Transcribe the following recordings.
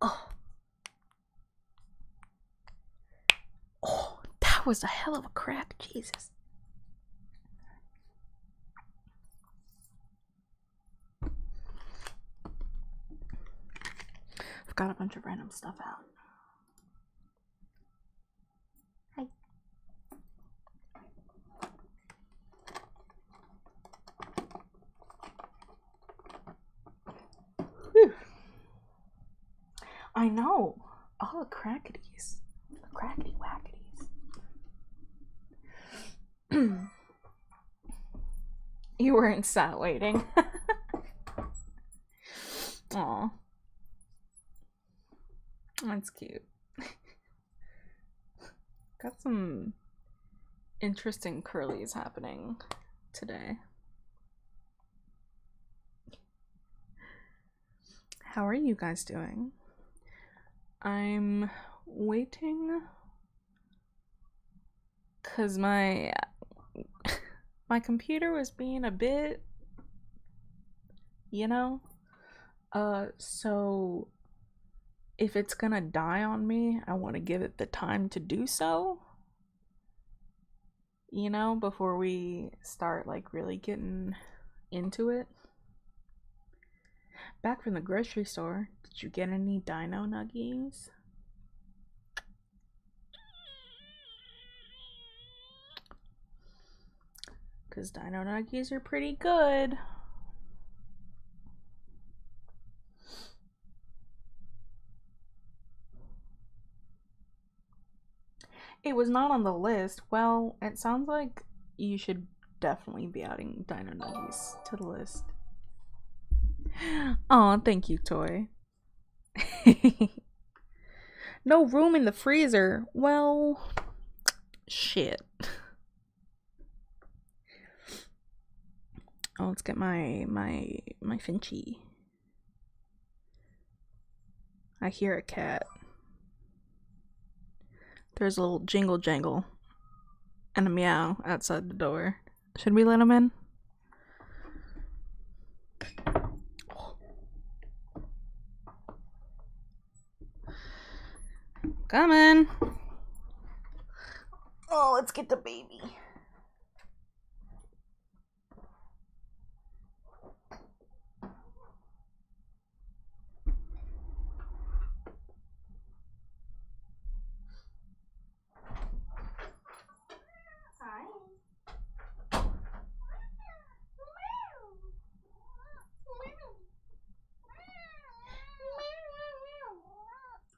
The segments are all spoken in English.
Oh. Oh, that was a hell of a crack. Jesus. I've got a bunch of random stuff out. Hi. Whew. I know. All the crackities. The crackety wackities. You weren't sat waiting. Aw. That's cute. Got some interesting curlies happening today. How are you guys doing? I'm waiting because my computer was being a bit, so if it's gonna die on me, I want to give it the time to do so, before we start like really getting into it. Back from the grocery store, did you get any dino nuggies? Because dino nuggies are pretty good. It was not on the list. Well, it sounds like you should definitely be adding dino nuggies to the list. Aw, thank you, Toy. No room in the freezer. Well, shit. Oh, let's get my Finchy. I hear a cat. There's a little jingle jangle and a meow outside the door. Should we let him in? Coming. Oh, let's get the baby.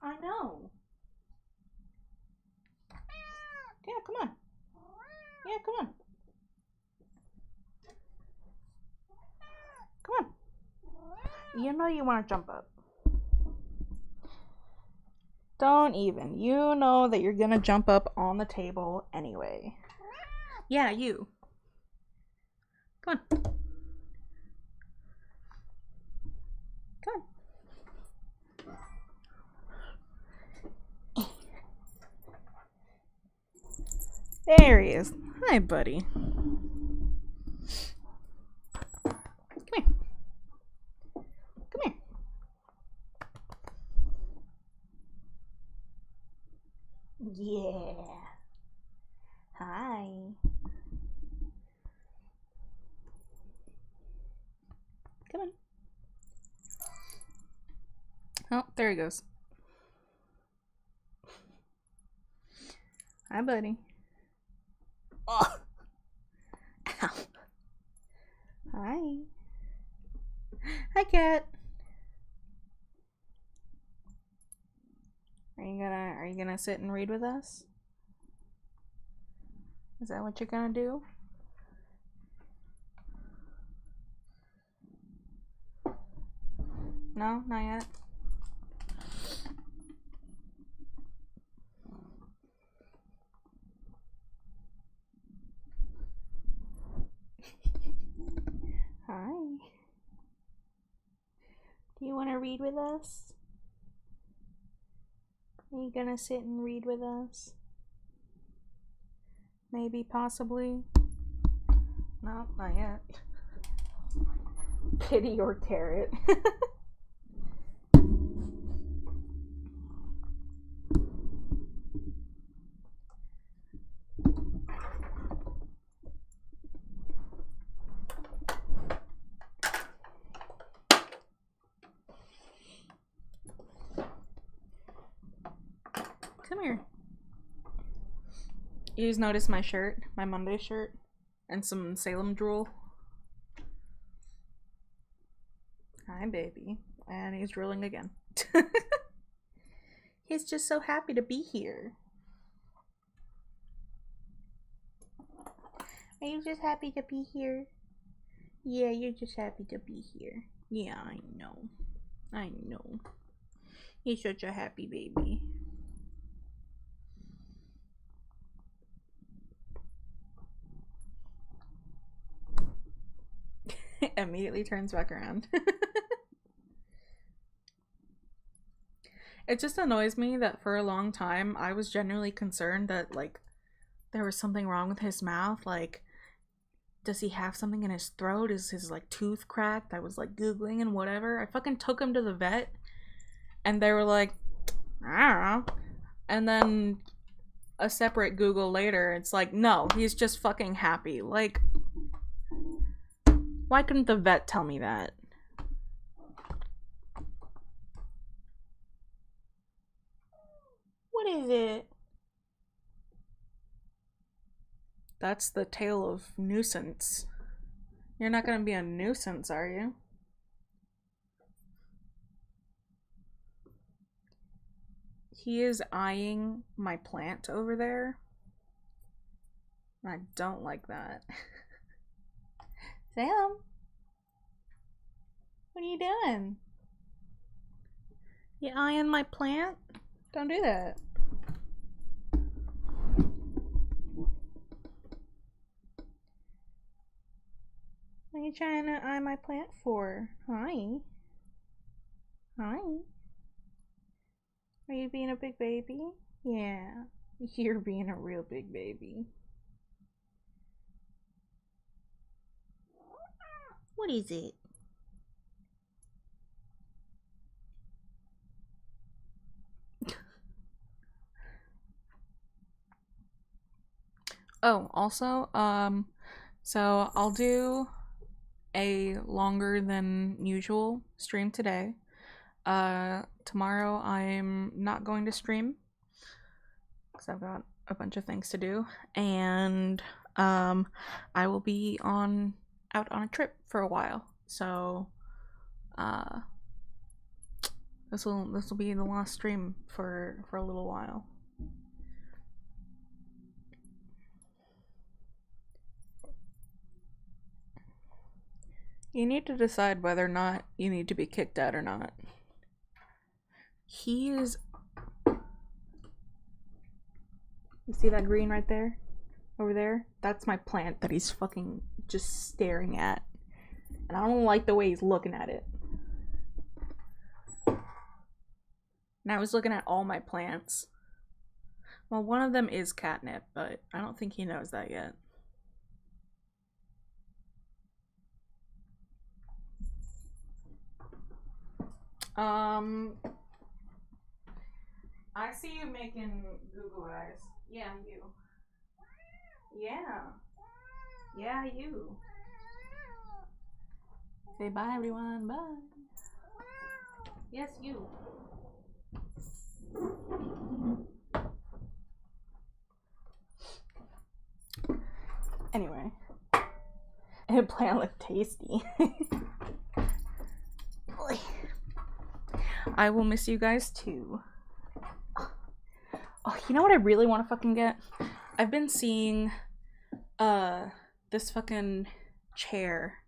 I know. Yeah, come on. Yeah, come on. Come on. You know you want to jump up. Don't even. You know that you're gonna jump up on the table anyway. Yeah, you. Come on. Come on. There he is. Hi, buddy. Come here. Come here. Yeah. Hi. Come on. Oh, there he goes. Hi, buddy. Oh. Ow. Hi. Hi, cat. Are you gonna sit and read with us? Is that what you're gonna do? No, not yet. Hi. Do you want to read with us? Are you gonna sit and read with us? Maybe, possibly. No, not yet. Kitty or carrot. Come here. You just noticed my shirt, my Monday shirt, and some Salem drool. Hi, baby. And he's drooling again. He's just so happy to be here. Are you just happy to be here? Yeah, you're just happy to be here. Yeah, I know. I know. He's such a happy baby. Immediately turns back around. It just annoys me that for a long time I was genuinely concerned that like there was something wrong with his mouth. Like, does he have something in his throat? Is his like tooth cracked? I was like Googling and whatever. I fucking took him to the vet and they were like, I don't know. And then a separate Google later, it's like, no, he's just fucking happy. Like, why couldn't the vet tell me that? What is it? That's the tale of nuisance. You're not gonna be a nuisance, are you? He is eyeing my plant over there. I don't like that. Sam? What are you doing? You eyeing my plant? Don't do that. What are you trying to eye my plant for? Hi. Hi. Are you being a big baby? Yeah. You're being a real big baby. What is it? Oh, also, so I'll do a longer than usual stream today. Tomorrow I'm not going to stream because I've got a bunch of things to do, and I will be out on a trip for a while. So this will be the last stream for a little while. You need to decide whether or not you need to be kicked out or not. He is... You see that green right there? Over there? That's my plant that he's fucking just staring at. And I don't like the way he's looking at it. And I was looking at all my plants. Well, one of them is catnip, but I don't think he knows that yet. I see you making Google eyes. Yeah, you. Yeah. Yeah, you. Say bye, everyone. Bye. Yes, you. Anyway. And plant looked tasty. I will miss you guys too. Oh, you know what I really want to fucking get? I've been seeing this fucking chair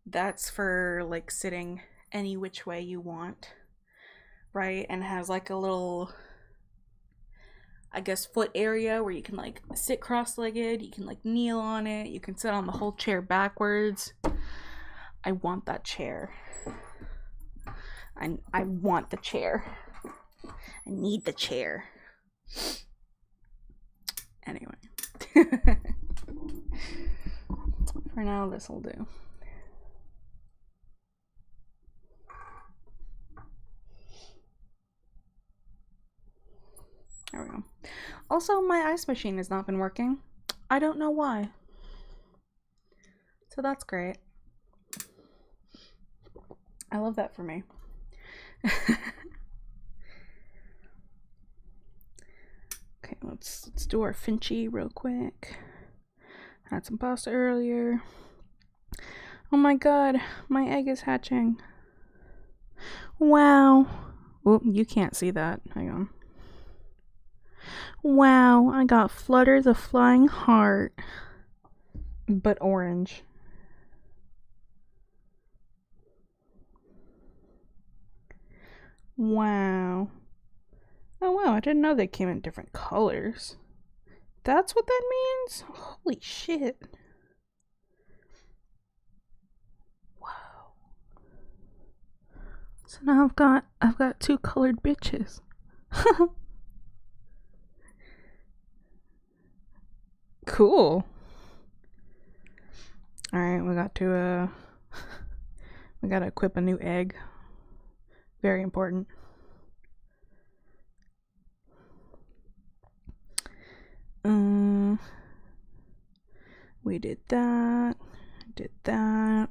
that's for like sitting any which way you want, right? And has like a little, I guess, foot area where you can like sit cross-legged, you can like kneel on it, you can sit on the whole chair backwards. I want that chair. I want the chair. I need the chair. Anyway. For now, this'll do. There we go. Also, my ice machine has not been working. I don't know why. So that's great. I love that for me. Okay, let's do our Finchy real quick. Had some pasta earlier. Oh my god, my egg is hatching. Wow. Oh, you can't see that. Hang on. Wow, I got Flutter the Flying Heart. But orange. Wow. Oh wow, I didn't know they came in different colors. That's what that means? Holy shit. Wow. So now I've got 2 colored bitches. Cool. Alright, we gotta equip a new egg. Very important. We did that. We did that.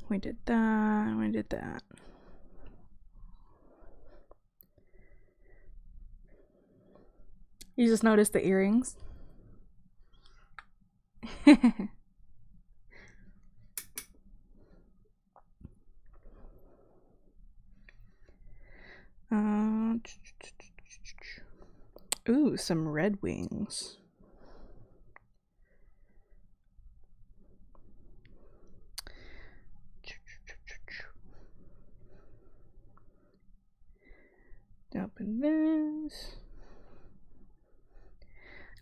We did that. We did that. You just noticed the earrings? Ooh, some Red Wings. Open this.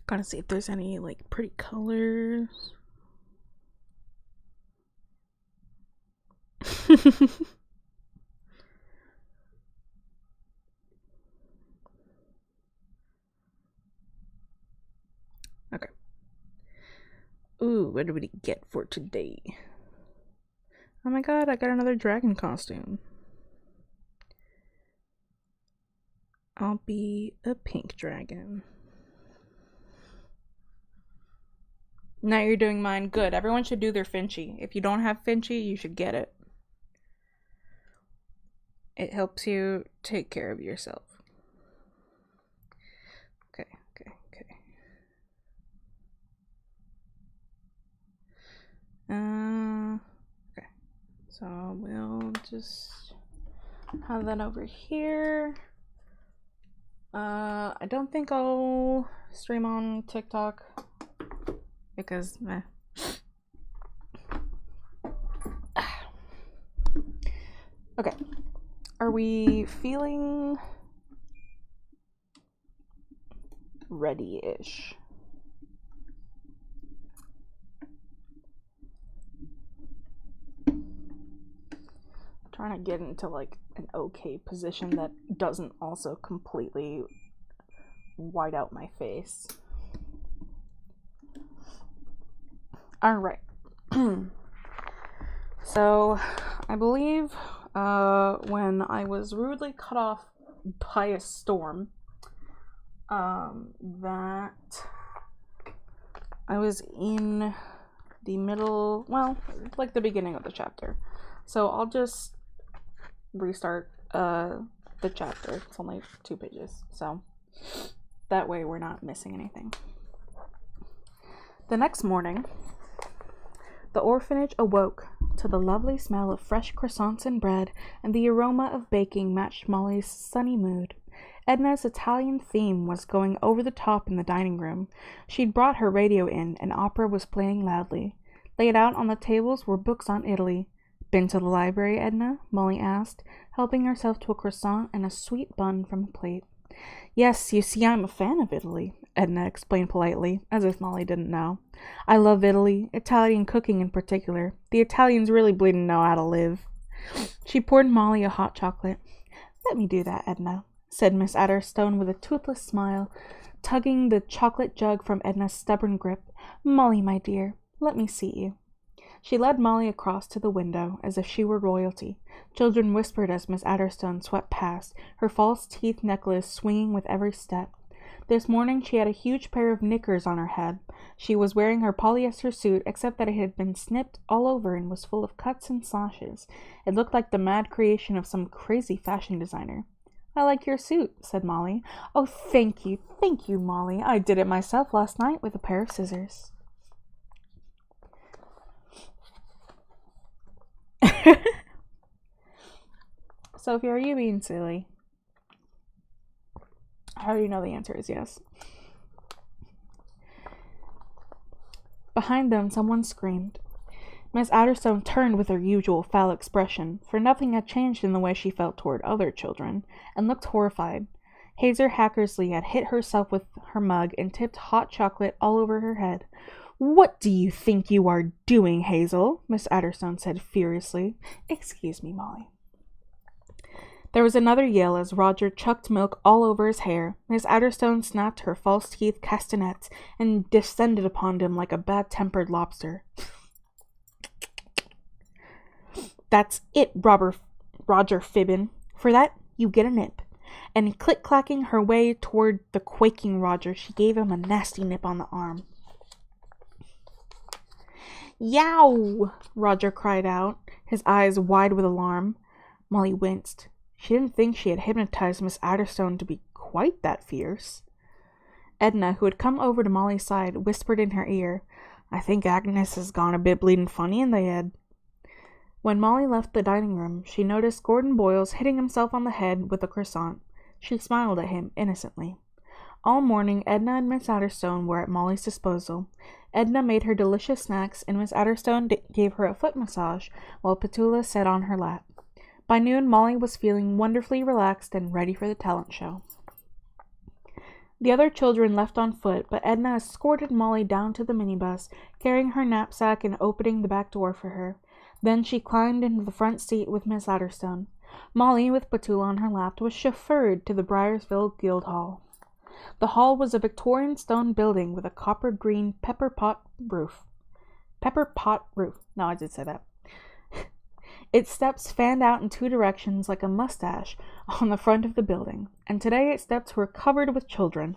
Gotta see if there's any like pretty colors. Okay. Ooh, what did we get for today? Oh my god, I got another dragon costume. I'll be a pink dragon. Now you're doing mine. Good. Everyone should do their Finchy. If you don't have Finchy, you should get it. It helps you take care of yourself. Okay. Okay. So we'll just have that over here. I don't think I'll stream on TikTok because meh. Okay. Are we feeling ready-ish? Trying to get into like an okay position that doesn't also completely white out my face. Alright. So, I believe when I was rudely cut off by a storm, that I was in the middle, well, like the beginning of the chapter. So I'll just restart the chapter. It's only 2 pages, so that way we're not missing anything. The next morning, the orphanage awoke to the lovely smell of fresh croissants and bread, and the aroma of baking matched Molly's sunny mood. Edna's Italian theme was going over the top in the dining room. She'd brought her radio in, and opera was playing loudly. Laid out on the tables were books on Italy. Been to the library, Edna? Molly asked, helping herself to a croissant and a sweet bun from a plate. Yes, you see, I'm a fan of Italy, Edna explained politely, as if Molly didn't know. I love Italy, Italian cooking in particular. The Italians really bleeding know how to live. She poured Molly a hot chocolate. Let me do that, Edna, said Miss Adderstone with a toothless smile, tugging the chocolate jug from Edna's stubborn grip. Molly, my dear, let me see you. She led Molly across to the window, as if she were royalty. Children whispered as Miss Adderstone swept past, her false teeth necklace swinging with every step. This morning she had a huge pair of knickers on her head. She was wearing her polyester suit, except that it had been snipped all over and was full of cuts and slashes. It looked like the mad creation of some crazy fashion designer. "I like your suit," said Molly. "Oh, thank you, Molly. I did it myself last night with a pair of scissors." Sophie, are you being silly? How do you know the answer is yes? Behind them, someone screamed. Miss Adderstone turned with her usual foul expression, for nothing had changed in the way she felt toward other children, and looked horrified. Hazel Hackersley had hit herself with her mug and tipped hot chocolate all over her head. "What do you think you are doing, Hazel?" Miss Adderstone said furiously. "Excuse me, Molly." There was another yell as Roger chucked milk all over his hair. Miss Adderstone snapped her false teeth castanets and descended upon him like a bad-tempered lobster. "That's it, Roger Fibbin. For that, you get a nip." And click-clacking her way toward the quaking Roger, she gave him a nasty nip on the arm. "Yow!" Roger cried out, his eyes wide with alarm. Molly winced. She didn't think she had hypnotized Miss Adderstone to be quite that fierce. Edna, who had come over to Molly's side, whispered in her ear, "I think Agnes has gone a bit bleeding funny in the head." When Molly left the dining room, she noticed Gordon Boyles hitting himself on the head with a croissant. She smiled at him innocently. All morning, Edna and Miss Adderstone were at Molly's disposal. Edna made her delicious snacks, and Miss Adderstone gave her a foot massage, while Petula sat on her lap. By noon, Molly was feeling wonderfully relaxed and ready for the talent show. The other children left on foot, but Edna escorted Molly down to the minibus, carrying her knapsack and opening the back door for her. Then she climbed into the front seat with Miss Adderstone. Molly, with Petula on her lap, was chauffeured to the Briarsville Guildhall. The hall was a Victorian stone building with a copper-green pepper pot roof. No, I did say that. Its steps fanned out in two directions like a mustache on the front of the building, and today its steps were covered with children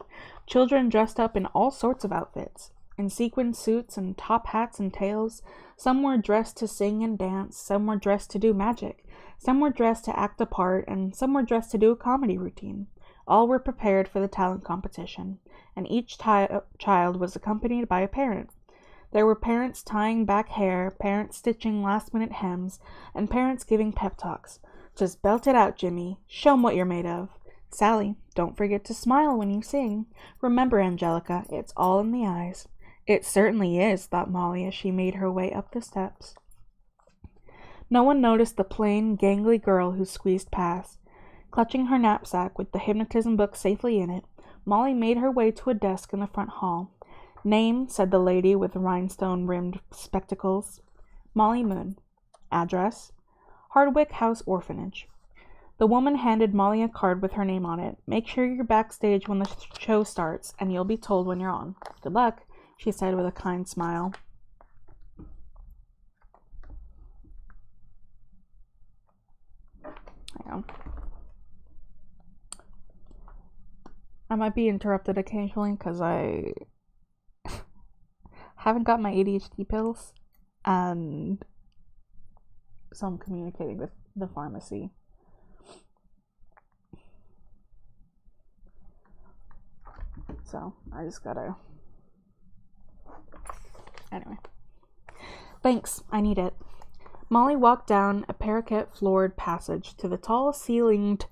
dressed up in all sorts of outfits, in sequined suits and top hats and tails. Some were dressed to sing and dance, some were dressed to do magic, some were dressed to act a part, and some were dressed to do a comedy routine. All were prepared for the talent competition, and each child was accompanied by a parent. There were parents tying back hair, parents stitching last-minute hems, and parents giving pep talks. "Just belt it out, Jimmy. Show 'em what you're made of. Sally, don't forget to smile when you sing. Remember, Angelica, it's all in the eyes." "It certainly is," thought Molly as she made her way up the steps. No one noticed the plain, gangly girl who squeezed past. Clutching her knapsack with the hypnotism book safely in it, Molly made her way to a desk in the front hall. "Name," said the lady with rhinestone-rimmed spectacles. "Molly Moon." "Address?" "Hardwick House Orphanage." The woman handed Molly a card with her name on it. "Make sure you're backstage when the show starts, and you'll be told when you're on. Good luck," she said with a kind smile. Hang on. I might be interrupted occasionally because I haven't got my ADHD pills, and so I'm communicating with the pharmacy. So I just gotta... Anyway. Thanks, I need it. Molly walked down a parquet-floored passage to the tall-ceilinged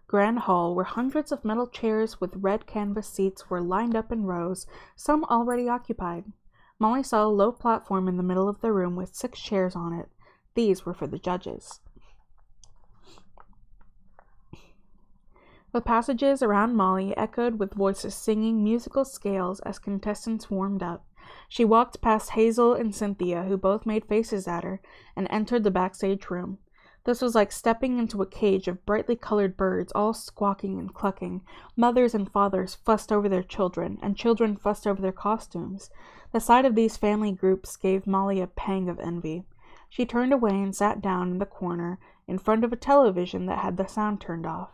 grand hall where hundreds of metal chairs with red canvas seats were lined up in rows, some already occupied. Molly saw a low platform in the middle of the room with 6 chairs on it. These were for the judges. The passages around Molly echoed with voices singing musical scales as contestants warmed up. She walked past Hazel and Cynthia, who both made faces at her, and entered the backstage room. This was like stepping into a cage of brightly colored birds, all squawking and clucking. Mothers and fathers fussed over their children, and children fussed over their costumes. The sight of these family groups gave Molly a pang of envy. She turned away and sat down in the corner in front of a television that had the sound turned off.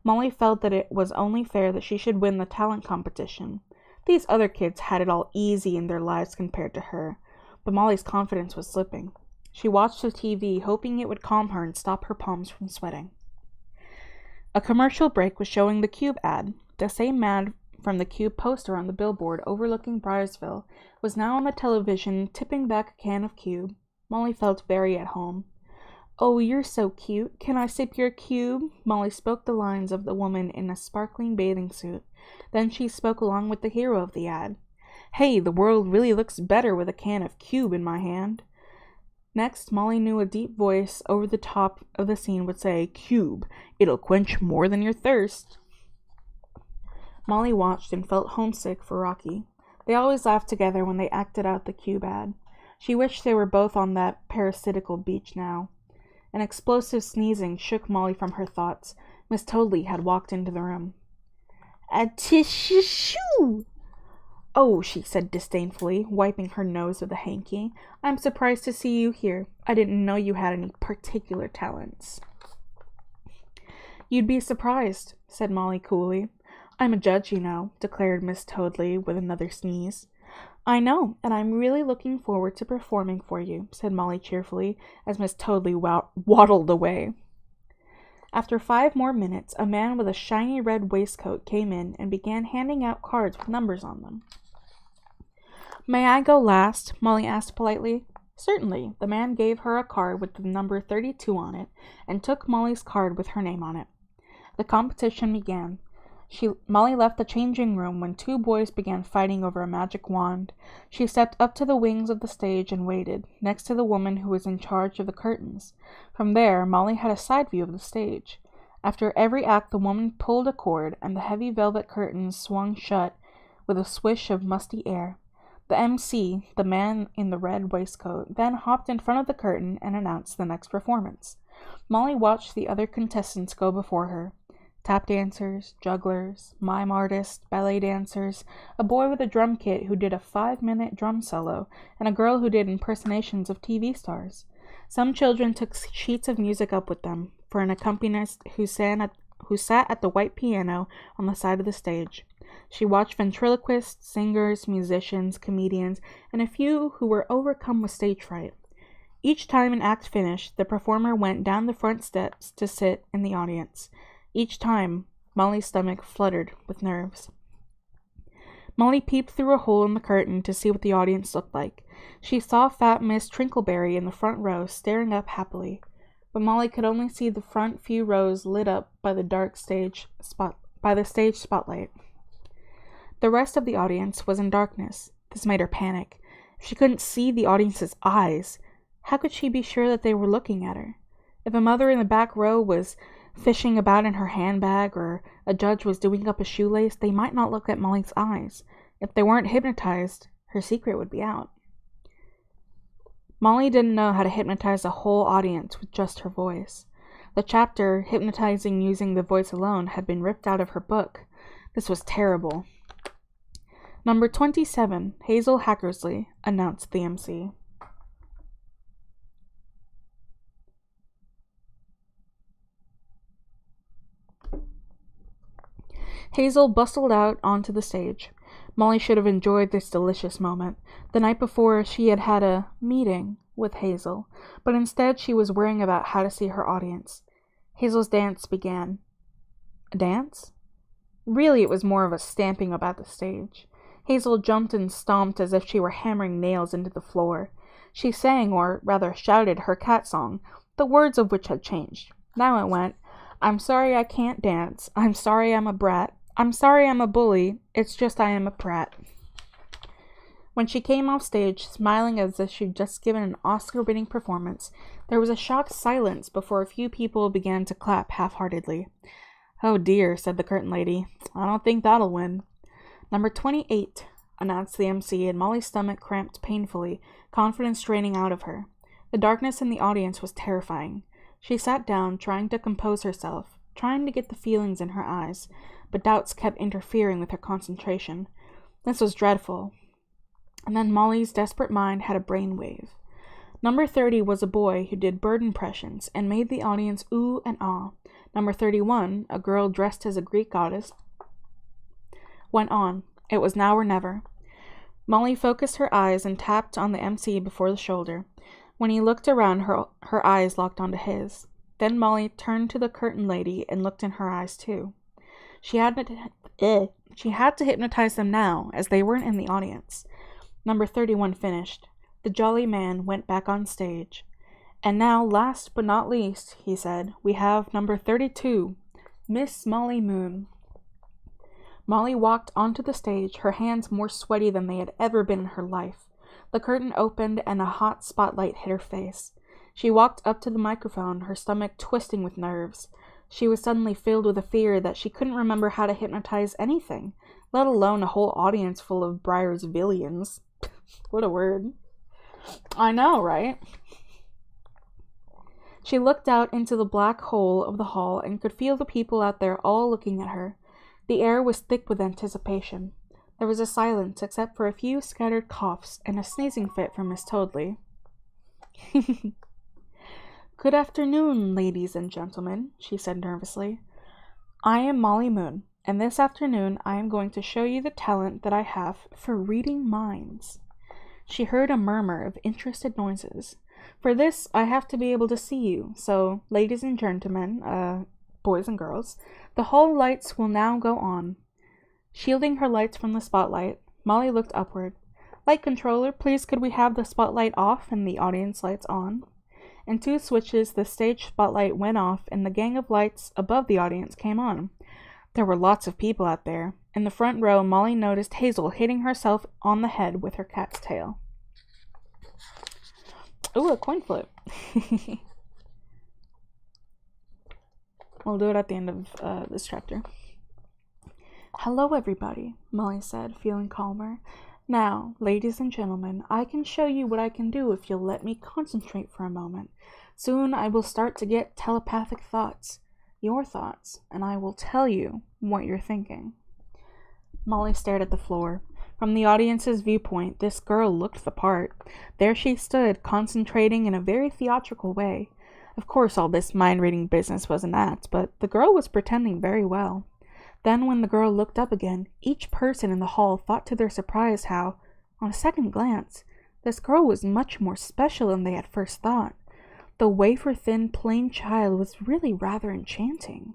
Molly felt that it was only fair that she should win the talent competition. These other kids had it all easy in their lives compared to her, but Molly's confidence was slipping. She watched the TV, hoping it would calm her and stop her palms from sweating. A commercial break was showing the Cube ad. The same ad from the Cube poster on the billboard overlooking Briarsville was now on the television, tipping back a can of Cube. Molly felt very at home. "Oh, you're so cute. Can I sip your Cube?" Molly spoke the lines of the woman in a sparkling bathing suit. Then she spoke along with the hero of the ad. "Hey, the world really looks better with a can of Cube in my hand." Next, Molly knew a deep voice over the top of the scene would say, "Cube, it'll quench more than your thirst." Molly watched and felt homesick for Rocky. They always laughed together when they acted out the Cube ad. She wished they were both on that parasitical beach now. An explosive sneezing shook Molly from her thoughts. Miss Toadley had walked into the room. "A-tish-shoo!" "Oh," she said disdainfully, wiping her nose with a hanky. "I'm surprised to see you here. I didn't know you had any particular talents." "You'd be surprised," said Molly coolly. "I'm a judge, you know," declared Miss Toadley with another sneeze. "I know, and I'm really looking forward to performing for you," said Molly cheerfully, as Miss Toadley waddled away. After 5 more minutes, a man with a shiny red waistcoat came in and began handing out cards with numbers on them. "May I go last?" Molly asked politely. "Certainly." The man gave her a card with the number 32 on it and took Molly's card with her name on it. The competition began. Molly left the changing room when 2 boys began fighting over a magic wand. She stepped up to the wings of the stage and waited, next to the woman who was in charge of the curtains. From there, Molly had a side view of the stage. After every act, the woman pulled a cord, and the heavy velvet curtains swung shut with a swish of musty air. The MC, the man in the red waistcoat, then hopped in front of the curtain and announced the next performance. Molly watched the other contestants go before her. Tap dancers, jugglers, mime artists, ballet dancers, a boy with a drum kit who did a 5-minute drum solo, and a girl who did impersonations of TV stars. Some children took sheets of music up with them, for an accompanist who sat at the white piano on the side of the stage. She watched ventriloquists, singers, musicians, comedians, and a few who were overcome with stage fright. Each time an act finished, the performer went down the front steps to sit in the audience. Each time, Molly's stomach fluttered with nerves. Molly peeped through a hole in the curtain to see what the audience looked like. She saw fat Miss Trinkleberry in the front row staring up happily, but Molly could only see the front few rows lit up by the stage spotlight. The rest of the audience was in darkness. This made her panic. If she couldn't see the audience's eyes, how could she be sure that they were looking at her? If a mother in the back row was fishing about in her handbag, or a judge was doing up a shoelace, they might not look at Molly's eyes. If they weren't hypnotized, her secret would be out. Molly didn't know how to hypnotize a whole audience with just her voice. The chapter, Hypnotizing Using the Voice Alone, had been ripped out of her book. This was terrible. "Number 27, Hazel Hackersley," announced the MC. Hazel bustled out onto the stage. Molly should have enjoyed this delicious moment. The night before, she had had a meeting with Hazel, but instead she was worrying about how to see her audience. Hazel's dance began. A dance? Really, it was more of a stamping about the stage. Hazel jumped and stomped as if she were hammering nails into the floor. She sang, or rather shouted, her cat song, the words of which had changed. Now it went, "I'm sorry I can't dance. I'm sorry I'm a brat. I'm sorry I'm a bully. It's just I am a prat." When she came off stage, smiling as if she'd just given an Oscar-winning performance, there was a shocked silence before a few people began to clap half-heartedly. "Oh dear," said the curtain lady. "I don't think that'll win." "Number 28, announced the MC, and Molly's stomach cramped painfully, confidence draining out of her. The darkness in the audience was terrifying. She sat down, trying to compose herself, trying to get the feelings in her eyes, but doubts kept interfering with her concentration. This was dreadful. And then Molly's desperate mind had a brainwave. Number 30 was a boy who did bird impressions and made the audience ooh and ah. Number 31, a girl dressed as a Greek goddess, went on. It was now or never. Molly focused her eyes and tapped on the MC before the shoulder. When he looked around, her eyes locked onto his. Then Molly turned to the curtain lady and looked in her eyes too. She had to hypnotize them now, as they weren't in the audience. Number 31 finished. The jolly man went back on stage. And now, last but not least, he said, we have number 32, Miss Molly Moon. Molly walked onto the stage, her hands more sweaty than they had ever been in her life. The curtain opened and a hot spotlight hit her face. She walked up to the microphone, her stomach twisting with nerves. She was suddenly filled with a fear that she couldn't remember how to hypnotize anything, let alone a whole audience full of Briar's villains. What a word. I know, right? She looked out into the black hole of the hall and could feel the people out there all looking at her. The air was thick with anticipation. There was a silence except for a few scattered coughs and a sneezing fit from Miss Toadley. Good afternoon, ladies and gentlemen, she said nervously. I am Molly Moon, and this afternoon I am going to show you the talent that I have for reading minds. She heard a murmur of interested noises. For this, I have to be able to see you, so, ladies and gentlemen, boys and girls, the hall lights will now go on. Shielding her lights from the spotlight, Molly looked upward. Light controller, please could we have the spotlight off and the audience lights on? In 2 switches, the stage spotlight went off and the gang of lights above the audience came on. There were lots of people out there. In the front row, Molly noticed Hazel hitting herself on the head with her cat's tail. Ooh, a coin flip. We'll do it at the end of this chapter. Hello, everybody, Molly said, feeling calmer. Now, ladies and gentlemen, I can show you what I can do if you'll let me concentrate for a moment. Soon I will start to get telepathic thoughts, your thoughts, and I will tell you what you're thinking. Molly stared at the floor. From the audience's viewpoint, this girl looked the part. There she stood, concentrating in a very theatrical way. Of course, all this mind-reading business was an act, but the girl was pretending very well. Then, when the girl looked up again, each person in the hall thought to their surprise how, on a second glance, this girl was much more special than they had first thought. The wafer-thin, plain child was really rather enchanting.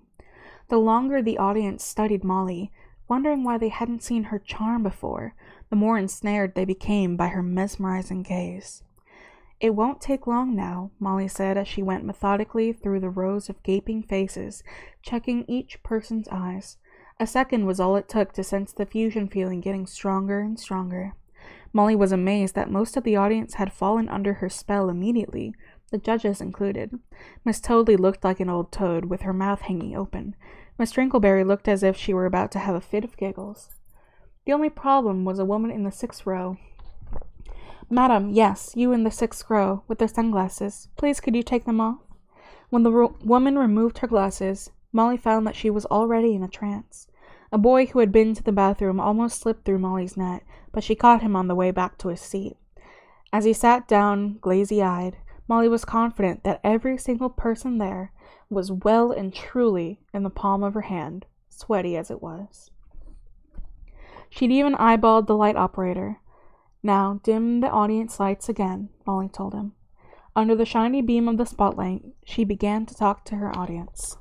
The longer the audience studied Molly, wondering why they hadn't seen her charm before, the more ensnared they became by her mesmerizing gaze. It won't take long now, Molly said as she went methodically through the rows of gaping faces, checking each person's eyes. A second was all it took to sense the fusion feeling getting stronger and stronger. Molly was amazed that most of the audience had fallen under her spell immediately, the judges included. Miss Toadley looked like an old toad, with her mouth hanging open. Miss Trinkleberry looked as if she were about to have a fit of giggles. The only problem was a woman in the 6th row. Madam, yes, you in the 6th row, with the sunglasses. Please could you take them off? When the woman removed her glasses, Molly found that she was already in a trance. A boy who had been to the bathroom almost slipped through Molly's net, but she caught him on the way back to his seat. As he sat down, glazy-eyed, Molly was confident that every single person there was well and truly in the palm of her hand, sweaty as it was. She'd even eyeballed the light operator. Now, dim the audience lights again, Molly told him. Under the shiny beam of the spotlight, she began to talk to her audience.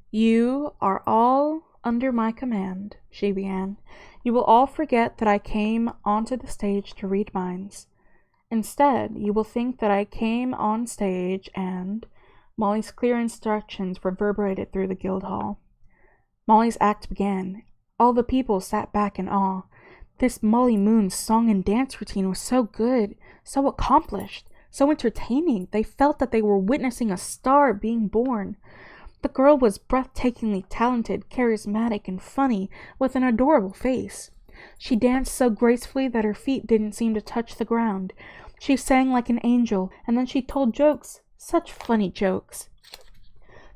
You are all under my command, she began. You will all forget that I came onto the stage to read minds. Instead, you will think that I came on stage and... Molly's clear instructions reverberated through the guild hall. Molly's act began. All the people sat back in awe. This Molly Moon's song and dance routine was so good, so accomplished, so entertaining. They felt that they were witnessing a star being born. The girl was breathtakingly talented, charismatic, and funny, with an adorable face. She danced so gracefully that her feet didn't seem to touch the ground. She sang like an angel, and then she told jokes Such funny jokes.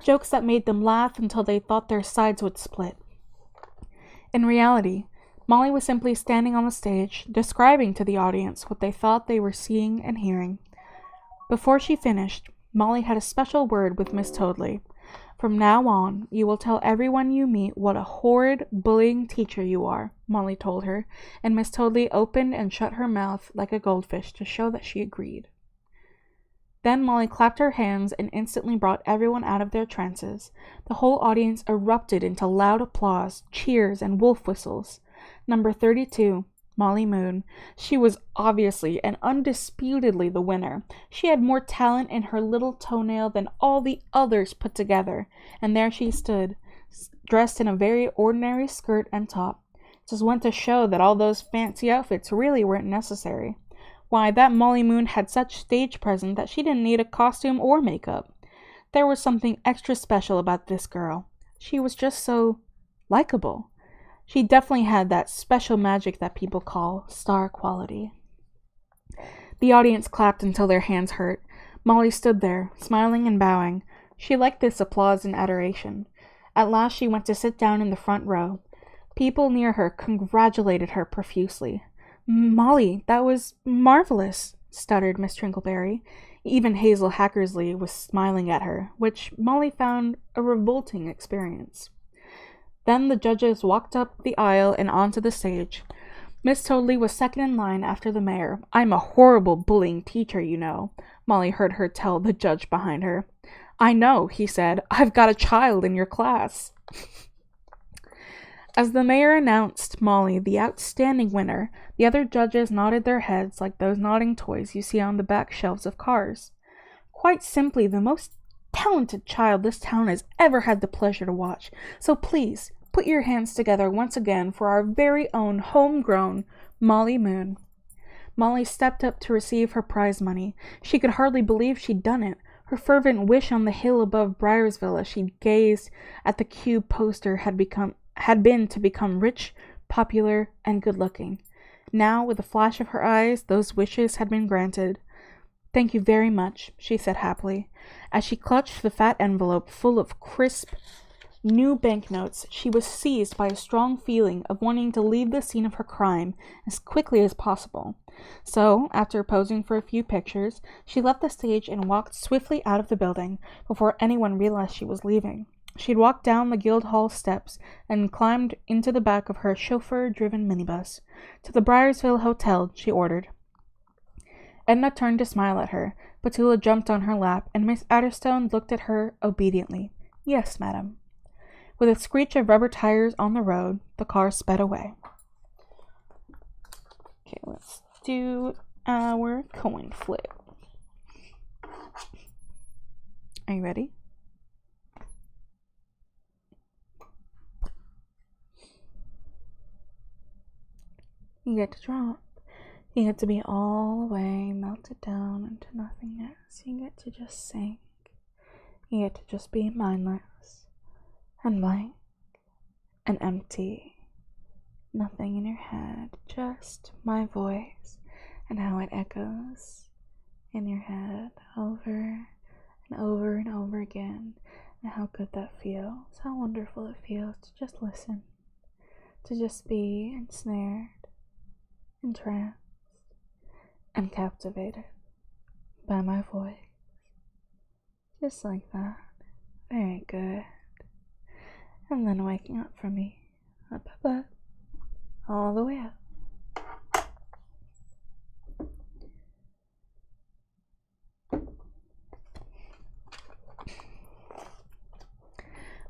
Jokes that made them laugh until they thought their sides would split. In reality, Molly was simply standing on the stage, describing to the audience what they thought they were seeing and hearing. Before she finished, Molly had a special word with Miss Toadley. From now on, you will tell everyone you meet what a horrid, bullying teacher you are, Molly told her, and Miss Toadley opened and shut her mouth like a goldfish to show that she agreed. Then Molly clapped her hands and instantly brought everyone out of their trances. The whole audience erupted into loud applause, cheers, and wolf whistles. Number 32, Molly Moon. She was obviously and undisputedly the winner. She had more talent in her little toenail than all the others put together, and there she stood, dressed in a very ordinary skirt and top. Just went to show that all those fancy outfits really weren't necessary. Why, that Molly Moon had such stage presence that she didn't need a costume or makeup. There was something extra special about this girl. She was just so likable. She definitely had that special magic that people call star quality. The audience clapped until their hands hurt. Molly stood there, smiling and bowing. She liked this applause and adoration. At last she went to sit down in the front row. People near her congratulated her profusely. "Molly, that was marvelous," stuttered Miss Trinkleberry. Even Hazel Hackersley was smiling at her, which Molly found a revolting experience. Then the judges walked up the aisle and onto the stage. Miss Toadley was second in line after the mayor. "I'm a horrible bullying teacher, you know," Molly heard her tell the judge behind her. "I know," he said. "I've got a child in your class." As the mayor announced Molly the outstanding winner, the other judges nodded their heads like those nodding toys you see on the back shelves of cars. Quite simply the most talented child this town has ever had the pleasure to watch. So please, put your hands together once again for our very own homegrown Molly Moon. Molly stepped up to receive her prize money. She could hardly believe she'd done it. Her fervent wish on the hill above Briarsville as she gazed at the cube poster had been to become rich, popular, and good-looking. Now, with a flash of her eyes, those wishes had been granted. "Thank you very much," she said happily. As she clutched the fat envelope full of crisp, new banknotes, she was seized by a strong feeling of wanting to leave the scene of her crime as quickly as possible. So, after posing for a few pictures, she left the stage and walked swiftly out of the building before anyone realized she was leaving. She'd walked down the Guildhall steps and climbed into the back of her chauffeur-driven minibus. "To the Briarsville Hotel," she ordered. Edna turned to smile at her. Petula jumped on her lap, and Miss Adderstone looked at her obediently. "Yes, madam." With a screech of rubber tires on the road, the car sped away. Okay, let's do our coin flip. Are you ready? You get to drop. You get to be all the way melted down into nothingness. You get to just sink. You get to just be mindless and blank and empty. Nothing in your head, just my voice and how it echoes in your head over and over and over again, and how good that feels, how wonderful it feels to just listen, to just be ensnared, entranced, and captivated by my voice. Just like that. Very good. And then waking up from me. Up, up, up. All the way up.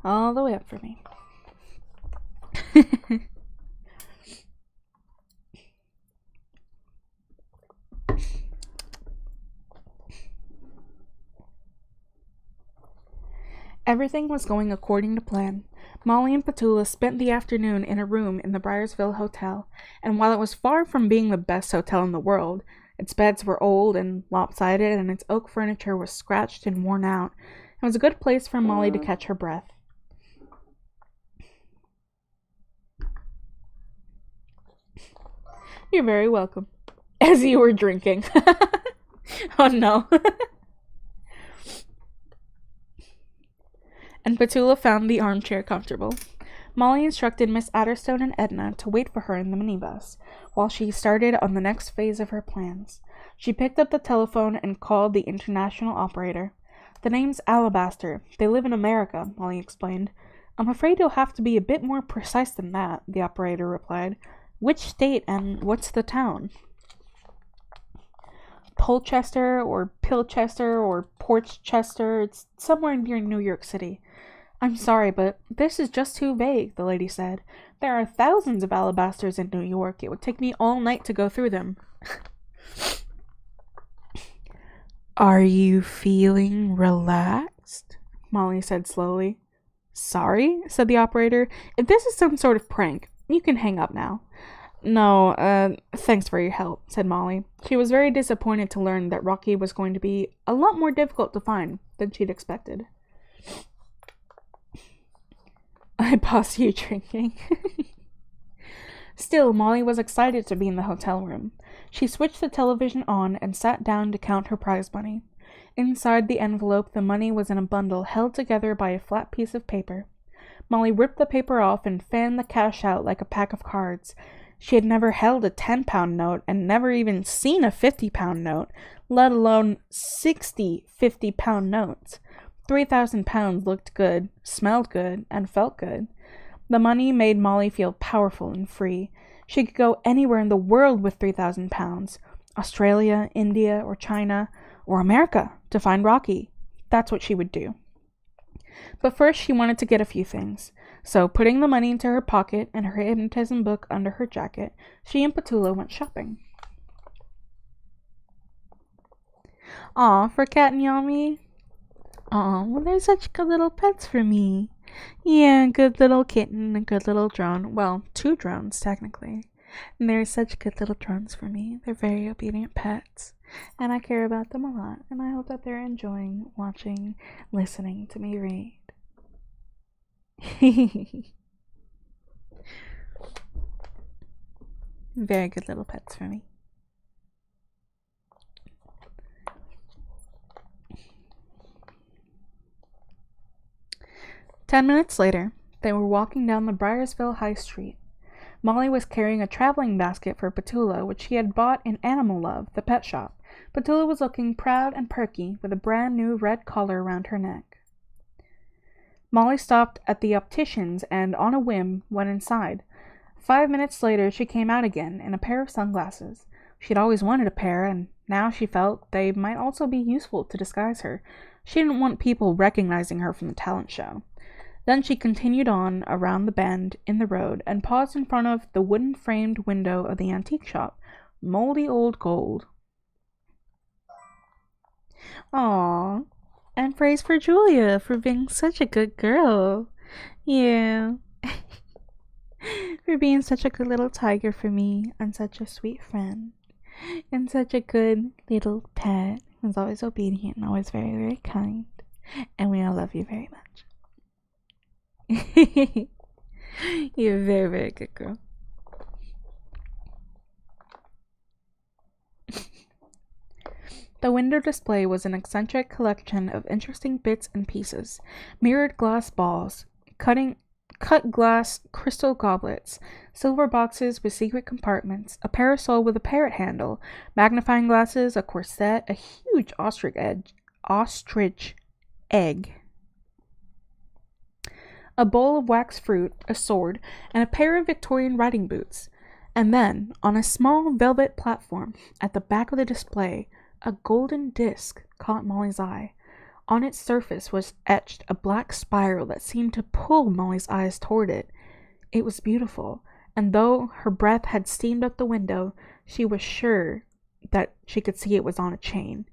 All the way up for me. Everything was going according to plan. Molly and Petula spent the afternoon in a room in the Briarsville Hotel, and while it was far from being the best hotel in the world, its beds were old and lopsided, and its oak furniture was scratched and worn out, it was a good place for Molly to catch her breath. You're very welcome. As you were drinking. Oh no. and Petula found the armchair comfortable. Molly instructed Miss Adderstone and Edna to wait for her in the minibus, while she started on the next phase of her plans. She picked up the telephone and called the international operator. "The name's Alabaster. They live in America," Molly explained. "I'm afraid you'll have to be a bit more precise than that," the operator replied. "Which state and what's the town?" Polchester or Pilchester or Portchester. It's somewhere near New York City. "I'm sorry, but this is just too vague," the lady said. "There are thousands of alabasters in New York. It would take me all night to go through them." "Are you feeling relaxed?" Molly said slowly. "Sorry," said the operator. "If this is some sort of prank, you can hang up now." "No, thanks for your help," said Molly. She was very disappointed to learn that Rocky was going to be a lot more difficult to find than she'd expected. "I paused you drinking." Still, Molly was excited to be in the hotel room. She switched the television on and sat down to count her prize money. Inside the envelope, the money was in a bundle held together by a flat piece of paper. Molly ripped the paper off and fanned the cash out like a pack of cards. She had never held a 10-pound note and never even seen a 50-pound note, let alone 60 50-pound notes. 3,000 pounds looked good, smelled good, and felt good. The money made Molly feel powerful and free. She could go anywhere in the world with 3,000 pounds. Australia, India, or China, or America, to find Rocky. That's what she would do. But first she wanted to get a few things. So, putting the money into her pocket and her hypnotism book under her jacket, she and Petula went shopping. "Aw, for Cat and Yummy?" "Aw, well, they're such good little pets for me." "Yeah, good little kitten, a good little drone. Well, 2 drones, technically. And they're such good little drones for me. They're very obedient pets. And I care about them a lot, and I hope that they're enjoying watching, listening to me read." Very good little pets for me. "10 minutes later, they were walking down the Briarsville High Street. Molly was carrying a traveling basket for Petula, which she had bought in Animal Love, the pet shop. Petula was looking proud and perky, with a brand new red collar around her neck. Molly stopped at the optician's and, on a whim, went inside. 5 minutes later she came out again in a pair of sunglasses. She'd always wanted a pair, and now she felt they might also be useful to disguise her. She didn't want people recognizing her from the talent show. Then she continued on around the bend in the road and paused in front of the wooden-framed window of the antique shop. Moldy old gold. "Aw, and praise for Julia for being such a good girl." "Yeah." "For being such a good little tiger for me, and such a sweet friend, and such a good little pet who's always obedient and always very, very kind. And we all love you very much." "You're a very, very good girl." The window display was an eccentric collection of interesting bits and pieces: mirrored glass balls, cut glass crystal goblets, silver boxes with secret compartments, a parasol with a parrot handle, magnifying glasses, a corset, a huge ostrich egg, a bowl of wax fruit, a sword, and a pair of Victorian riding boots. And then, on a small velvet platform at the back of the display, a golden disc caught Molly's eye. On its surface was etched a black spiral that seemed to pull Molly's eyes toward it. It was beautiful, and though her breath had steamed up the window, she was sure that she could see it was on a chain.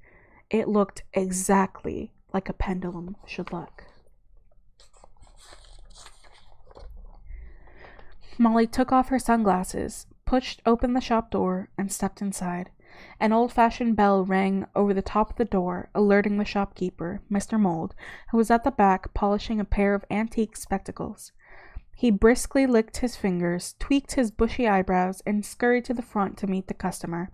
It looked exactly like a pendulum should look. Molly took off her sunglasses, pushed open the shop door, and stepped inside. An old-fashioned bell rang over the top of the door, alerting the shopkeeper, Mr. Mould, who was at the back polishing a pair of antique spectacles. He briskly licked his fingers, tweaked his bushy eyebrows, and scurried to the front to meet the customer.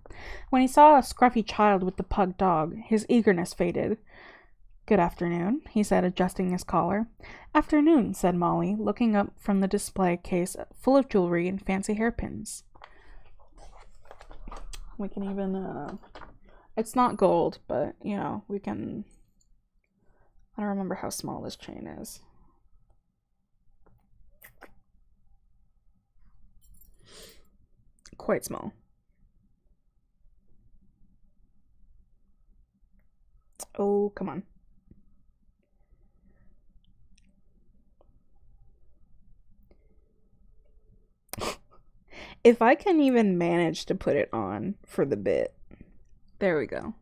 When he saw a scruffy child with the pug dog, his eagerness faded. Good afternoon, he said, adjusting his collar. Afternoon, said Molly, looking up from the display case full of jewelry and fancy hairpins. We can even, it's not gold, but, you know, we can, I don't remember how small this chain is. Quite small. Oh, come on. If I can even manage to put it on for the bit. There we go.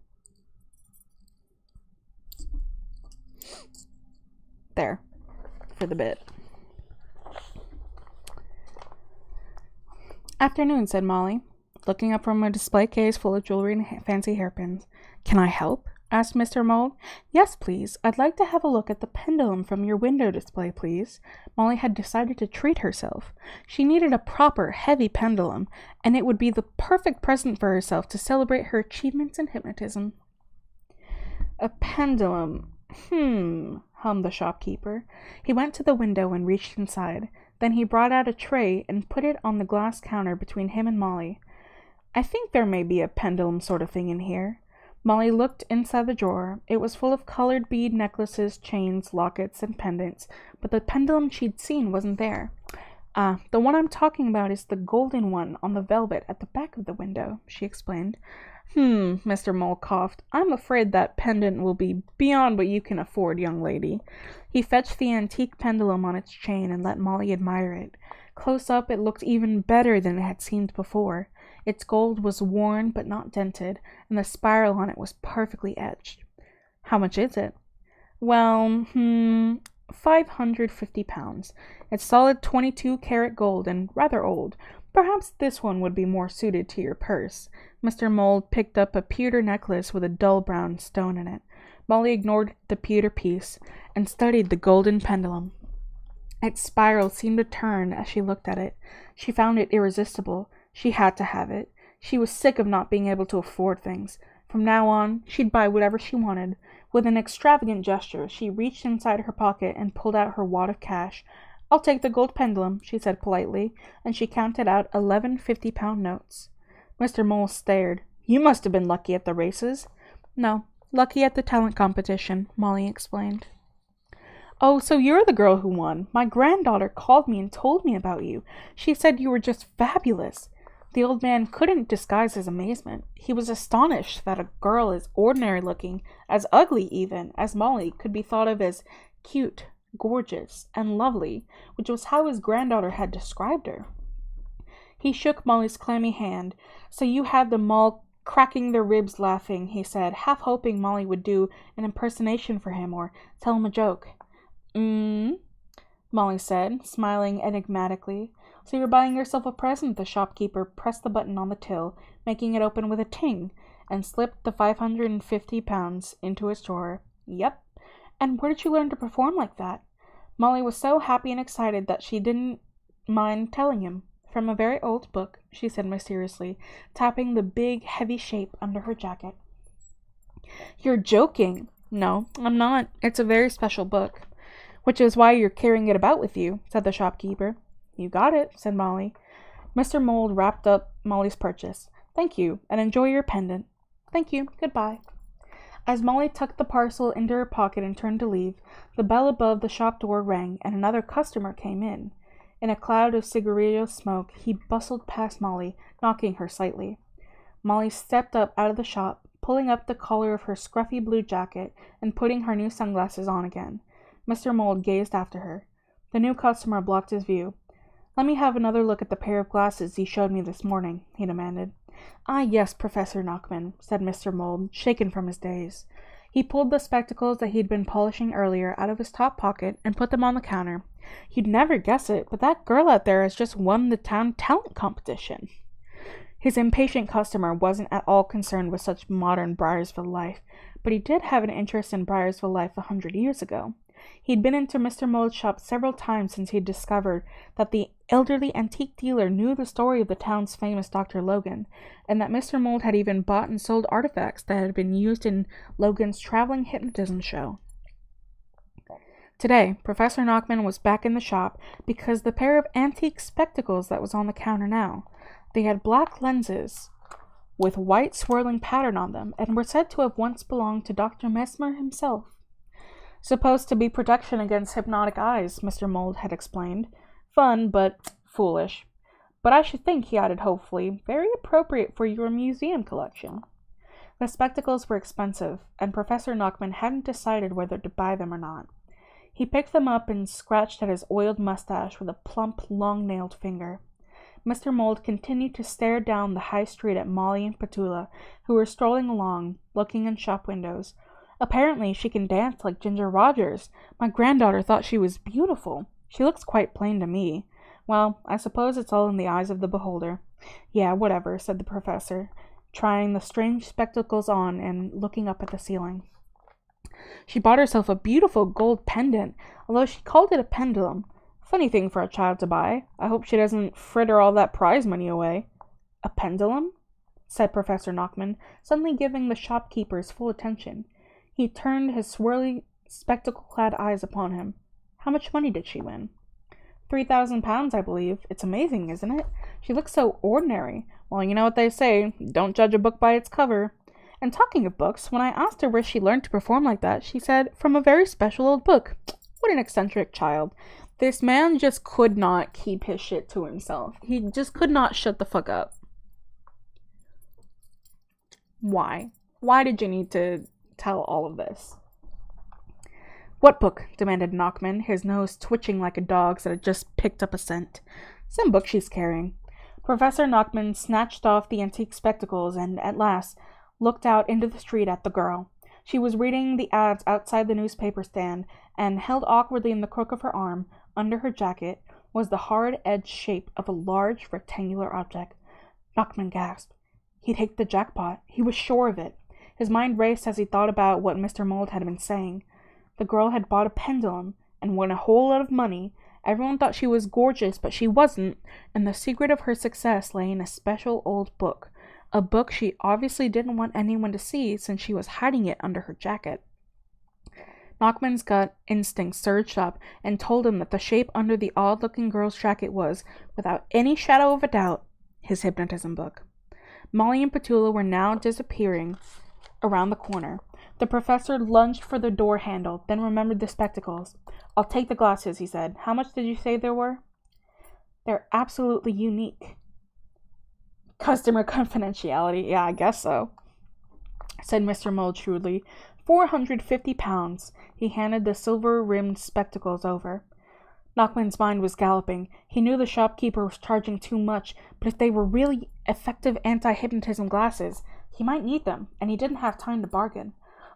There. For the bit. Afternoon, said Molly, looking up from a display case full of jewelry and fancy hairpins. Can I help? Asked Mr. Mold. Yes, please. I'd like to have a look at the pendulum from your window display, please. Molly had decided to treat herself. She needed a proper, heavy pendulum, and it would be the perfect present for herself to celebrate her achievements in hypnotism. A pendulum. Hummed the shopkeeper. He went to the window and reached inside. Then he brought out a tray and put it on the glass counter between him and Molly. I think there may be a pendulum sort of thing in here. Molly looked inside the drawer. It was full of colored bead necklaces, chains, lockets, and pendants, but the pendulum she'd seen wasn't there. The one I'm talking about is the golden one on the velvet at the back of the window, she explained. Mr. Mole coughed. I'm afraid that pendant will be beyond what you can afford, young lady. He fetched the antique pendulum on its chain and let Molly admire it. Close up, it looked even better than it had seemed before. Its gold was worn but not dented, and the spiral on it was perfectly etched. How much is it? Well, £550. It's solid 22-carat gold and rather old. Perhaps this one would be more suited to your purse. Mr. Mold picked up a pewter necklace with a dull brown stone in it. Molly ignored the pewter piece and studied the golden pendulum. Its spiral seemed to turn as she looked at it. She found it irresistible. She had to have it. She was sick of not being able to afford things. From now on, she'd buy whatever she wanted. With an extravagant gesture, she reached inside her pocket and pulled out her wad of cash. I'll take the gold pendulum, she said politely, and she counted out 11 50-pound notes. Mr. Mole stared. You must have been lucky at the races. No, lucky at the talent competition, Molly explained. Oh, so you're the girl who won. My granddaughter called me and told me about you. She said you were just fabulous. The old man couldn't disguise his amazement. He was astonished that a girl as ordinary-looking, as ugly even, as Molly could be thought of as cute, gorgeous, and lovely, which was how his granddaughter had described her. He shook Molly's clammy hand. So you had them all cracking their ribs laughing, he said, half hoping Molly would do an impersonation for him or tell him a joke. Molly said, smiling enigmatically. So you're buying yourself a present. The shopkeeper pressed the button on the till, making it open with a ting, and slipped the 550 pounds into its drawer. Yep. And where did you learn to perform like that? Molly was so happy and excited that she didn't mind telling him. From a very old book, she said mysteriously, tapping the big, heavy shape under her jacket. You're joking. No, I'm not. It's a very special book. Which is why you're carrying it about with you, said the shopkeeper. You got it, said Molly. Mr. Mold wrapped up Molly's purchase. Thank you, and enjoy your pendant. Thank you. Goodbye. As Molly tucked the parcel into her pocket and turned to leave, the bell above the shop door rang, and another customer came in. In a cloud of cigarillo smoke, he bustled past Molly, knocking her slightly. Molly stepped up out of the shop, pulling up the collar of her scruffy blue jacket and putting her new sunglasses on again. Mr. Mold gazed after her. The new customer blocked his view. Let me have another look at the pair of glasses you showed me this morning, he demanded. Ah, yes, Professor Knockman, said Mr. Mold, shaken from his daze. He pulled the spectacles that he'd been polishing earlier out of his top pocket and put them on the counter. You'd never guess it, but that girl out there has just won the town talent competition. His impatient customer wasn't at all concerned with such modern Briarsville life, but he did have an interest in Briarsville life 100 years ago. He'd been into Mr. Mold's shop several times since he'd discovered that the elderly antique dealer knew the story of the town's famous Dr. Logan, and that Mr. Mold had even bought and sold artifacts that had been used in Logan's traveling hypnotism show. Today, Professor Knockman was back in the shop because the pair of antique spectacles that was on the counter now. They had black lenses with white swirling pattern on them and were said to have once belonged to Dr. Mesmer himself. Supposed to be protection against hypnotic eyes, Mr. Mold had explained. Fun, but foolish. But I should think, he added hopefully, very appropriate for your museum collection. The spectacles were expensive, and Professor Knockman hadn't decided whether to buy them or not. He picked them up and scratched at his oiled mustache with a plump, long-nailed finger. Mr. Mold continued to stare down the high street at Molly and Petula, who were strolling along, looking in shop windows. Apparently she can dance like Ginger Rogers. My granddaughter thought she was beautiful. She looks quite plain to me. Well, I suppose it's all in the eyes of the beholder. Yeah, whatever, said the professor, trying the strange spectacles on and looking up at the ceiling. She bought herself a beautiful gold pendant, although she called it a pendulum. Funny thing for a child to buy. I hope she doesn't fritter all that prize money away. A pendulum? Said Professor Knockman, suddenly giving the shopkeeper's full attention. He turned his swirly, spectacle-clad eyes upon him. How much money did she win? 3,000 pounds, I believe. It's amazing, isn't it? She looks so ordinary. Well, you know what they say, don't judge a book by its cover. And talking of books, when I asked her where she learned to perform like that, she said, from a very special old book. What an eccentric child. This man just could not keep his shit to himself. He just could not shut the fuck up. Why? Why did you need to tell all of this? What book? Demanded Knockman, his nose twitching like a dog's that had just picked up a scent. Some book she's carrying. Professor Knockman snatched off the antique spectacles and, at last, looked out into the street at the girl. She was reading the ads outside the newspaper stand, and held awkwardly in the crook of her arm, under her jacket, was the hard-edged shape of a large rectangular object. Knockman gasped. He'd hit the jackpot. He was sure of it. His mind raced as he thought about what Mr. Mold had been saying. The girl had bought a pendulum and won a whole lot of money. Everyone thought she was gorgeous, but she wasn't, and the secret of her success lay in a special old book. A book she obviously didn't want anyone to see since she was hiding it under her jacket. Knockman's gut instinct surged up and told him that the shape under the odd-looking girl's jacket was, without any shadow of a doubt, his hypnotism book. Molly and Petula were now disappearing around the corner. The professor lunged for the door handle, then remembered the spectacles. I'll take the glasses, he said. How much did you say there were? They're absolutely unique. Customer confidentiality. Yeah, I guess so, said Mr. Mold shrewdly. 450 pounds. He handed the silver-rimmed spectacles over. Knockman's mind was galloping. He knew the shopkeeper was charging too much, but if they were really effective anti-hypnotism glasses, he might need them, and he didn't have time to bargain.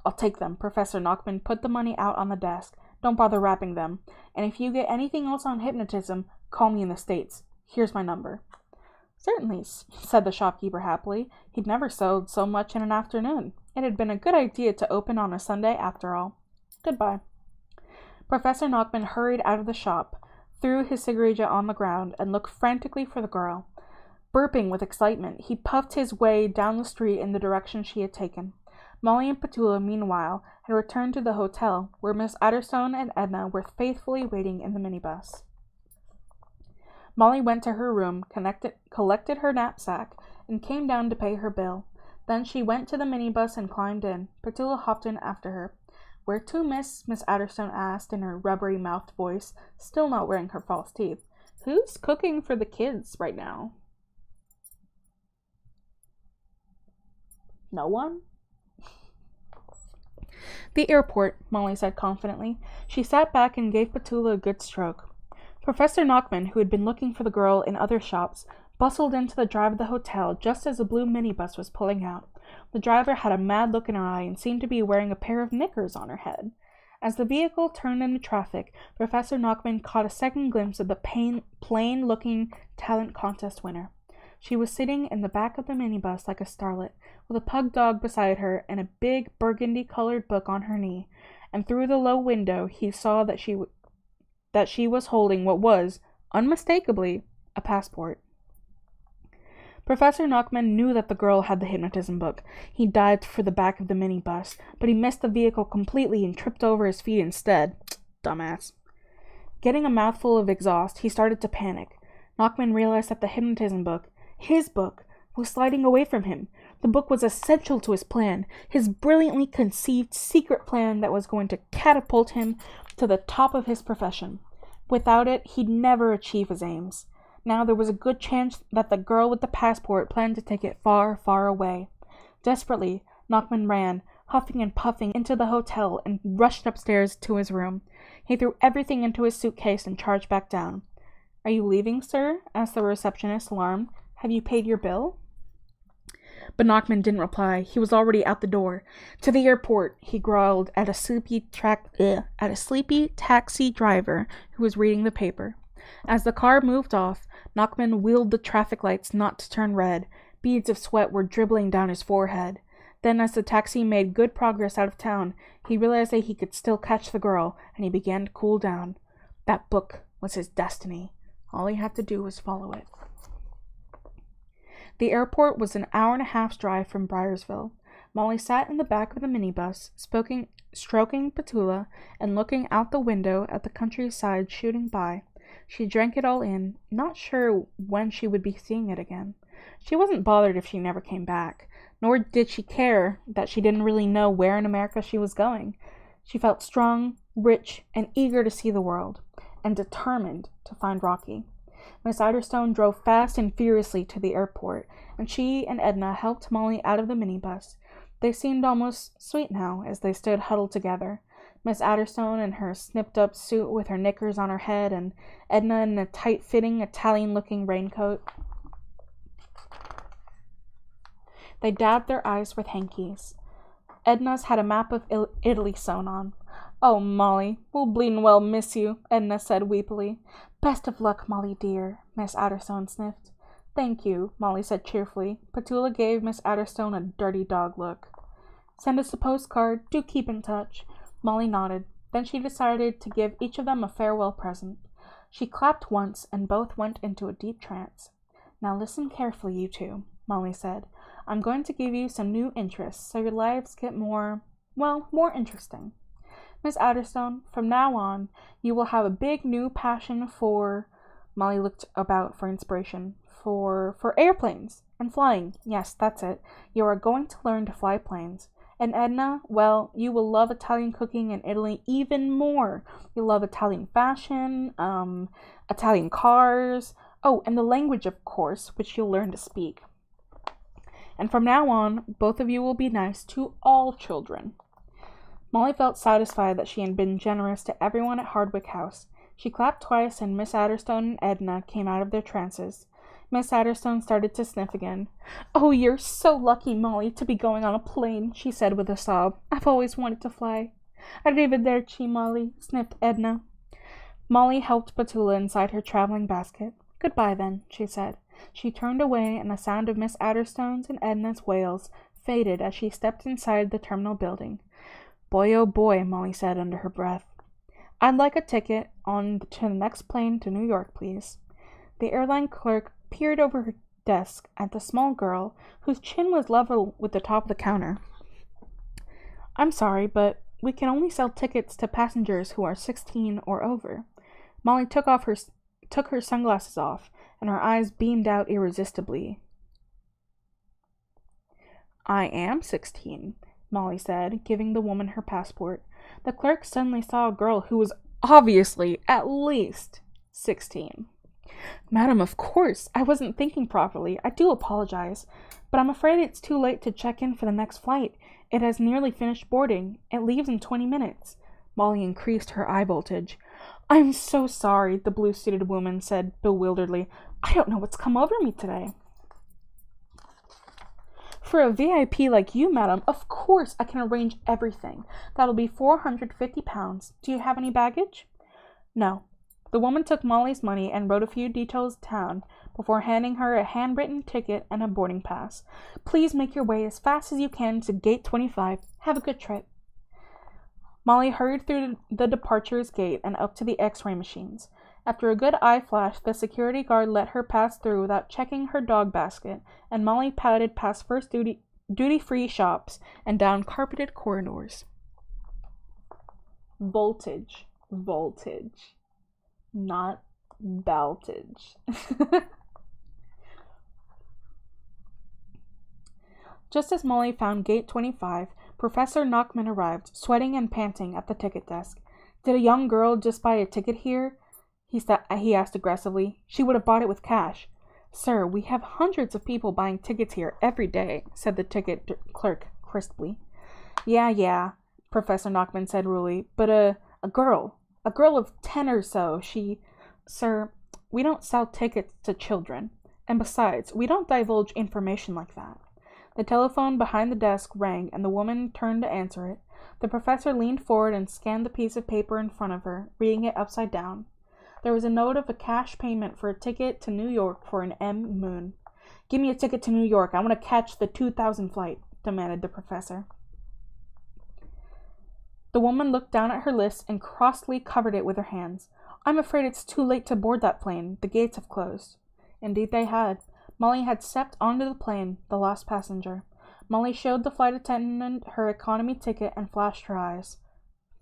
I'll take them. Professor Knockman put the money out on the desk. Don't bother wrapping them. And if you get anything else on hypnotism, call me in the States. Here's my number. Certainly, said the shopkeeper happily. He'd never sold so much in an afternoon. It had been a good idea to open on a Sunday after all. Goodbye. Professor Knockman hurried out of the shop, threw his cigarette on the ground, and looked frantically for the girl. Burping with excitement, he puffed his way down the street in the direction she had taken. Molly and Petula, meanwhile, had returned to the hotel, where Miss Adderstone and Edna were faithfully waiting in the minibus. Molly went to her room, collected her knapsack, and came down to pay her bill. Then she went to the minibus and climbed in. Petula hopped in after her. Where to, miss? Miss Adderstone asked in her rubbery-mouthed voice, still not wearing her false teeth. Who's cooking for the kids right now? No one? The airport, Molly said confidently. She sat back and gave Petula a good stroke. Professor Knockman, who had been looking for the girl in other shops, bustled into the drive of the hotel just as the blue minibus was pulling out. The driver had a mad look in her eye and seemed to be wearing a pair of knickers on her head. As the vehicle turned into traffic, Professor Knockman caught a second glimpse of the plain-looking talent contest winner. She was sitting in the back of the minibus like a starlet, with a pug dog beside her and a big burgundy-colored book on her knee, and through the low window he saw that she was holding what was, unmistakably, a passport. Professor Knockman knew that the girl had the hypnotism book. He dived for the back of the minibus, but he missed the vehicle completely and tripped over his feet instead. Dumbass. Getting a mouthful of exhaust, he started to panic. Nachman realized that the hypnotism book, his book, was sliding away from him. The book was essential to his plan, his brilliantly conceived secret plan that was going to catapult him to the top of his profession. Without it, he'd never achieve his aims. Now there was a good chance that the girl with the passport planned to take it far, far away. Desperately, Nachman ran, huffing and puffing, into the hotel and rushed upstairs to his room. He threw everything into his suitcase and charged back down. "Are you leaving, sir?" asked the receptionist, alarmed. "Have you paid your bill?" But Nachman didn't reply. He was already out the door. "To the airport," he growled at a sleepy taxi driver who was reading the paper. As the car moved off, Nachman wheeled the traffic lights not to turn red. Beads of sweat were dribbling down his forehead. Then, as the taxi made good progress out of town, he realized that he could still catch the girl, and he began to cool down. That book was his destiny. All he had to do was follow it. The airport was an hour-and-a-half's drive from Briarsville. Molly sat in the back of the minibus, stroking Petula and looking out the window at the countryside shooting by. She drank it all in, not sure when she would be seeing it again. She wasn't bothered if she never came back, nor did she care that she didn't really know where in America she was going. She felt strong, rich, and eager to see the world, and determined to find Rocky. Miss Idlestone drove fast and furiously to the airport, and she and Edna helped Molly out of the minibus. They seemed almost sweet now as they stood huddled together. Miss Idlestone in her snipped-up suit with her knickers on her head, and Edna in a tight-fitting, Italian-looking raincoat. They dabbed their eyes with hankies. Edna's had a map of Italy sewn on. "Oh, Molly, we'll bleedin' well miss you," Edna said weepily. "Best of luck, Molly dear," Miss Idlestone sniffed. "Thank you," Molly said cheerfully. Petula gave Miss Idlestone a dirty dog look. "Send us a postcard. Do keep in touch." Molly nodded. Then she decided to give each of them a farewell present. She clapped once, and both went into a deep trance. "Now listen carefully, you two," Molly said. "I'm going to give you some new interests, so your lives get more interesting. Miss Idlestone, from now on, you will have a big new passion for—" Molly looked about for inspiration. For airplanes and flying. Yes, that's it. You are going to learn to fly planes. And Edna, well, you will love Italian cooking in Italy even more. You'll love Italian fashion, Italian cars. Oh, and the language, of course, which you'll learn to speak. And from now on, both of you will be nice to all children." Molly felt satisfied that she had been generous to everyone at Hardwick House. She clapped twice, and Miss Idlestone and Edna came out of their trances. Miss Idlestone started to sniff again. "Oh, you're so lucky, Molly, to be going on a plane," she said with a sob. "I've always wanted to fly." "Arrivederci, Molly," sniffed Edna. Molly helped Petula inside her traveling basket. "Goodbye, then," she said. She turned away, and the sound of Miss Idlestone's and Edna's wails faded as she stepped inside the terminal building. "Boy, oh boy," Molly said under her breath. "I'd like a ticket on to the next plane to New York, please." The airline clerk peered over her desk at the small girl, whose chin was level with the top of the counter. "I'm sorry, but we can only sell tickets to passengers who are 16 or over." Molly took her sunglasses off, and her eyes beamed out irresistibly. "I am 16, Molly said, giving the woman her passport. The clerk suddenly saw a girl who was obviously at least 16. "Madam, of course, I wasn't thinking properly. I do apologize, but I'm afraid it's too late to check in for the next flight. It has nearly finished boarding. It leaves in 20 minutes. Molly increased her eye voltage. "I'm so sorry," the blue-suited woman said bewilderedly. "I don't know what's come over me today." "For a VIP like you, madam, of course I can arrange everything. That'll be £450. Do you have any baggage?" "No." The woman took Molly's money and wrote a few details down before handing her a handwritten ticket and a boarding pass. "Please make your way as fast as you can to gate 25. Have a good trip." Molly hurried through the departures gate and up to the x-ray machines. After a good eye flash, the security guard let her pass through without checking her dog basket, and Molly padded past first duty-free shops and down carpeted corridors. Voltage. Voltage, not voltage. Just as Molly found gate 25, Professor Knockman arrived, sweating and panting at the ticket desk. Did a young girl just buy a ticket here? He asked aggressively. She would have bought it with cash. Sir, we have hundreds of people buying tickets here every day, said the ticket clerk crisply. Yeah, Professor Knockman said rudely, but a girl of 10 or so, Sir, we don't sell tickets to children, and besides, we don't divulge information like that. The telephone behind the desk rang, and the woman turned to answer it. The professor leaned forward and scanned the piece of paper in front of her, reading it upside down. There was a note of a cash payment for a ticket to New York for an M. Moon. Give me a ticket to New York. I want to catch the 2000 flight, demanded the professor. The woman looked down at her list and crossly covered it with her hands. I'm afraid it's too late to board that plane. The gates have closed. Indeed they had. Molly had stepped onto the plane, the last passenger. Molly showed the flight attendant her economy ticket and flashed her eyes.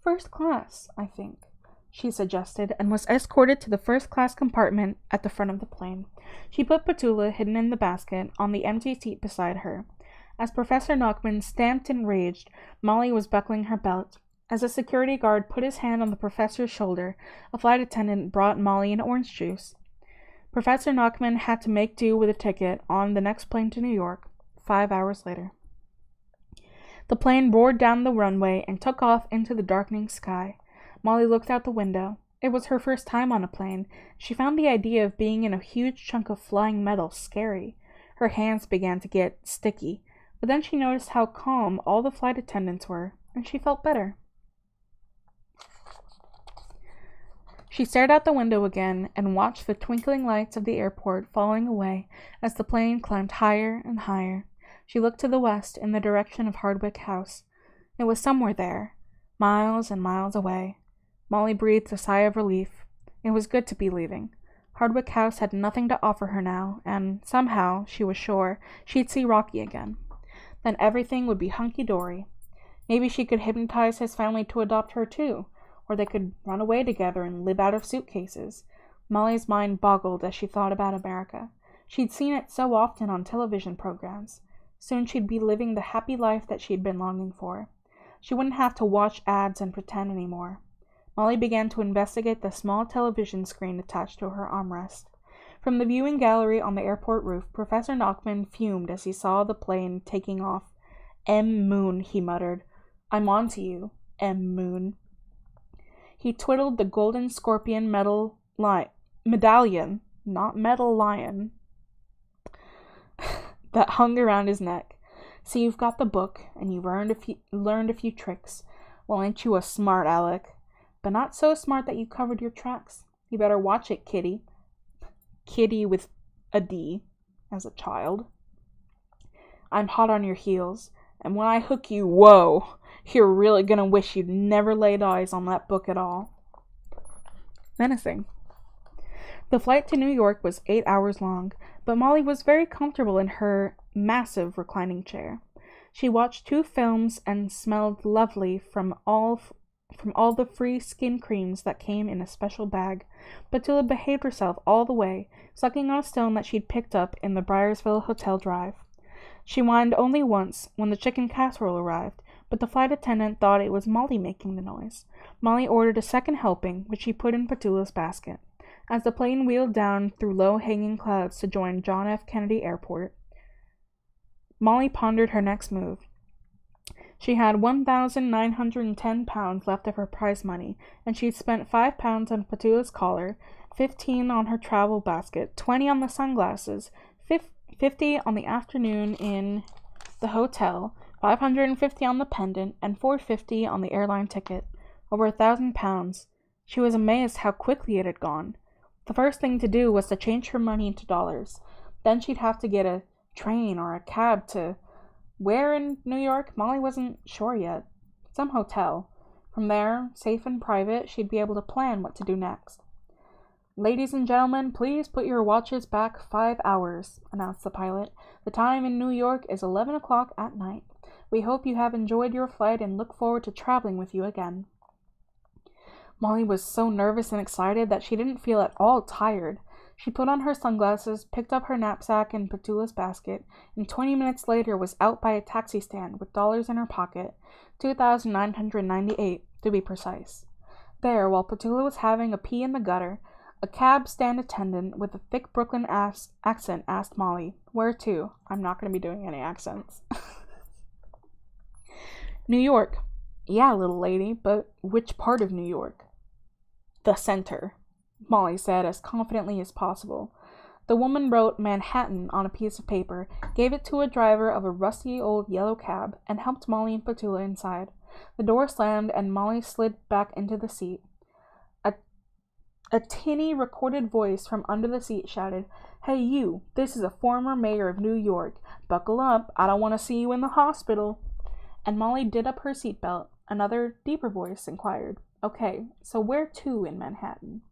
First class, I think, she suggested, and was escorted to the first-class compartment at the front of the plane. She put Petula, hidden in the basket, on the empty seat beside her. As Professor Knockman stamped and raged, Molly was buckling her belt. As a security guard put his hand on the professor's shoulder, a flight attendant brought Molly an orange juice. Professor Knockman had to make do with a ticket on the next plane to New York, 5 hours later. The plane roared down the runway and took off into the darkening sky. Molly looked out the window. It was her first time on a plane. She found the idea of being in a huge chunk of flying metal scary. Her hands began to get sticky, but then she noticed how calm all the flight attendants were, and she felt better. She stared out the window again and watched the twinkling lights of the airport falling away as the plane climbed higher and higher. She looked to the west in the direction of Hardwick House. It was somewhere there, miles and miles away. Molly breathed a sigh of relief. It was good to be leaving. Hardwick House had nothing to offer her now, and somehow, she was sure, she'd see Rocky again. Then everything would be hunky-dory. Maybe she could hypnotize his family to adopt her too, or they could run away together and live out of suitcases. Molly's mind boggled as she thought about America. She'd seen it so often on television programs. Soon she'd be living the happy life that she'd been longing for. She wouldn't have to watch ads and pretend anymore. Molly began to investigate the small television screen attached to her armrest. From the viewing gallery on the airport roof, Professor Knockman fumed as he saw the plane taking off. M. Moon, he muttered. I'm on to you, M. Moon. He twiddled the golden scorpion medallion, not metal lion, that hung around his neck. So you've got the book, and you've learned a few tricks. Well, ain't you a smart Alec? But not so smart that you covered your tracks. You better watch it, Kitty. Kitty with a D, as a child. I'm hot on your heels, and when I hook you, whoa, you're really gonna wish you'd never laid eyes on that book at all. Menacing. The flight to New York was 8 hours long, but Molly was very comfortable in her massive reclining chair. She watched 2 films and smelled lovely from all the free skin creams that came in a special bag. Petula behaved herself all the way, sucking on a stone that she'd picked up in the Briarsville Hotel drive. She whined only once when the chicken casserole arrived, but the flight attendant thought it was Molly making the noise. Molly ordered a second helping, which she put in Petula's basket. As the plane wheeled down through low-hanging clouds to join John F. Kennedy Airport, Molly pondered her next move. She had 1,910 pounds left of her prize money, and she'd spent 5 pounds on Petula's collar, 15 on her travel basket, 20 on the sunglasses, 50 on the afternoon in the hotel, 550 on the pendant, and 450 on the airline ticket. Over 1,000 pounds. She was amazed how quickly it had gone. The first thing to do was to change her money into dollars. Then she'd have to get a train or a cab to where in New York? Molly wasn't sure yet. Some hotel. From there, safe and private, she'd be able to plan what to do next. Ladies and gentlemen, please put your watches back 5 hours, announced the pilot. The time in New York is 11 o'clock at night. We hope you have enjoyed your flight and look forward to traveling with you again. Molly was so nervous and excited that she didn't feel at all tired. She put on her sunglasses, picked up her knapsack and Petula's basket, and 20 minutes later was out by a taxi stand with dollars in her pocket, 2,998 to be precise. There, while Petula was having a pee in the gutter, a cab stand attendant with a thick Brooklyn accent asked Molly, "Where to?" I'm not going to be doing any accents. "New York." "Yeah, little lady, but which part of New York?" "The center," Molly said as confidently as possible. The woman wrote Manhattan on a piece of paper, gave it to a driver of a rusty old yellow cab, and helped Molly and Petula inside. The door slammed and Molly slid back into the seat. A tinny recorded voice from under the seat shouted, "Hey you, this is a former mayor of New York. Buckle up, I don't want to see you in the hospital." And Molly did up her seatbelt. Another, deeper voice inquired, "Okay, so where to in Manhattan?"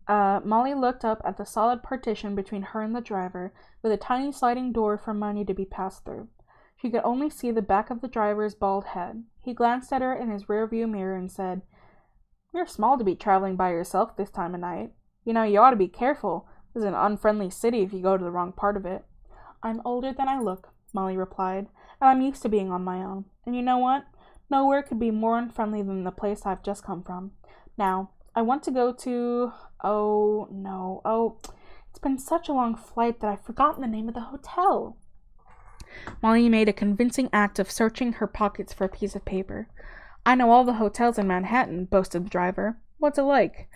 Molly looked up at the solid partition between her and the driver, with a tiny sliding door for money to be passed through. She could only see the back of the driver's bald head. He glanced at her in his rearview mirror and said, "You're small to be traveling by yourself this time of night. You know, you ought to be careful. This is an unfriendly city if you go to the wrong part of it." "I'm older than I look," Molly replied, "and I'm used to being on my own. And you know what? Nowhere could be more unfriendly than the place I've just come from. Now, I want to go to... it's been such a long flight that I've forgotten the name of the hotel." Molly made a convincing act of searching her pockets for a piece of paper. "I know all the hotels in Manhattan," boasted the driver. "What's it like?"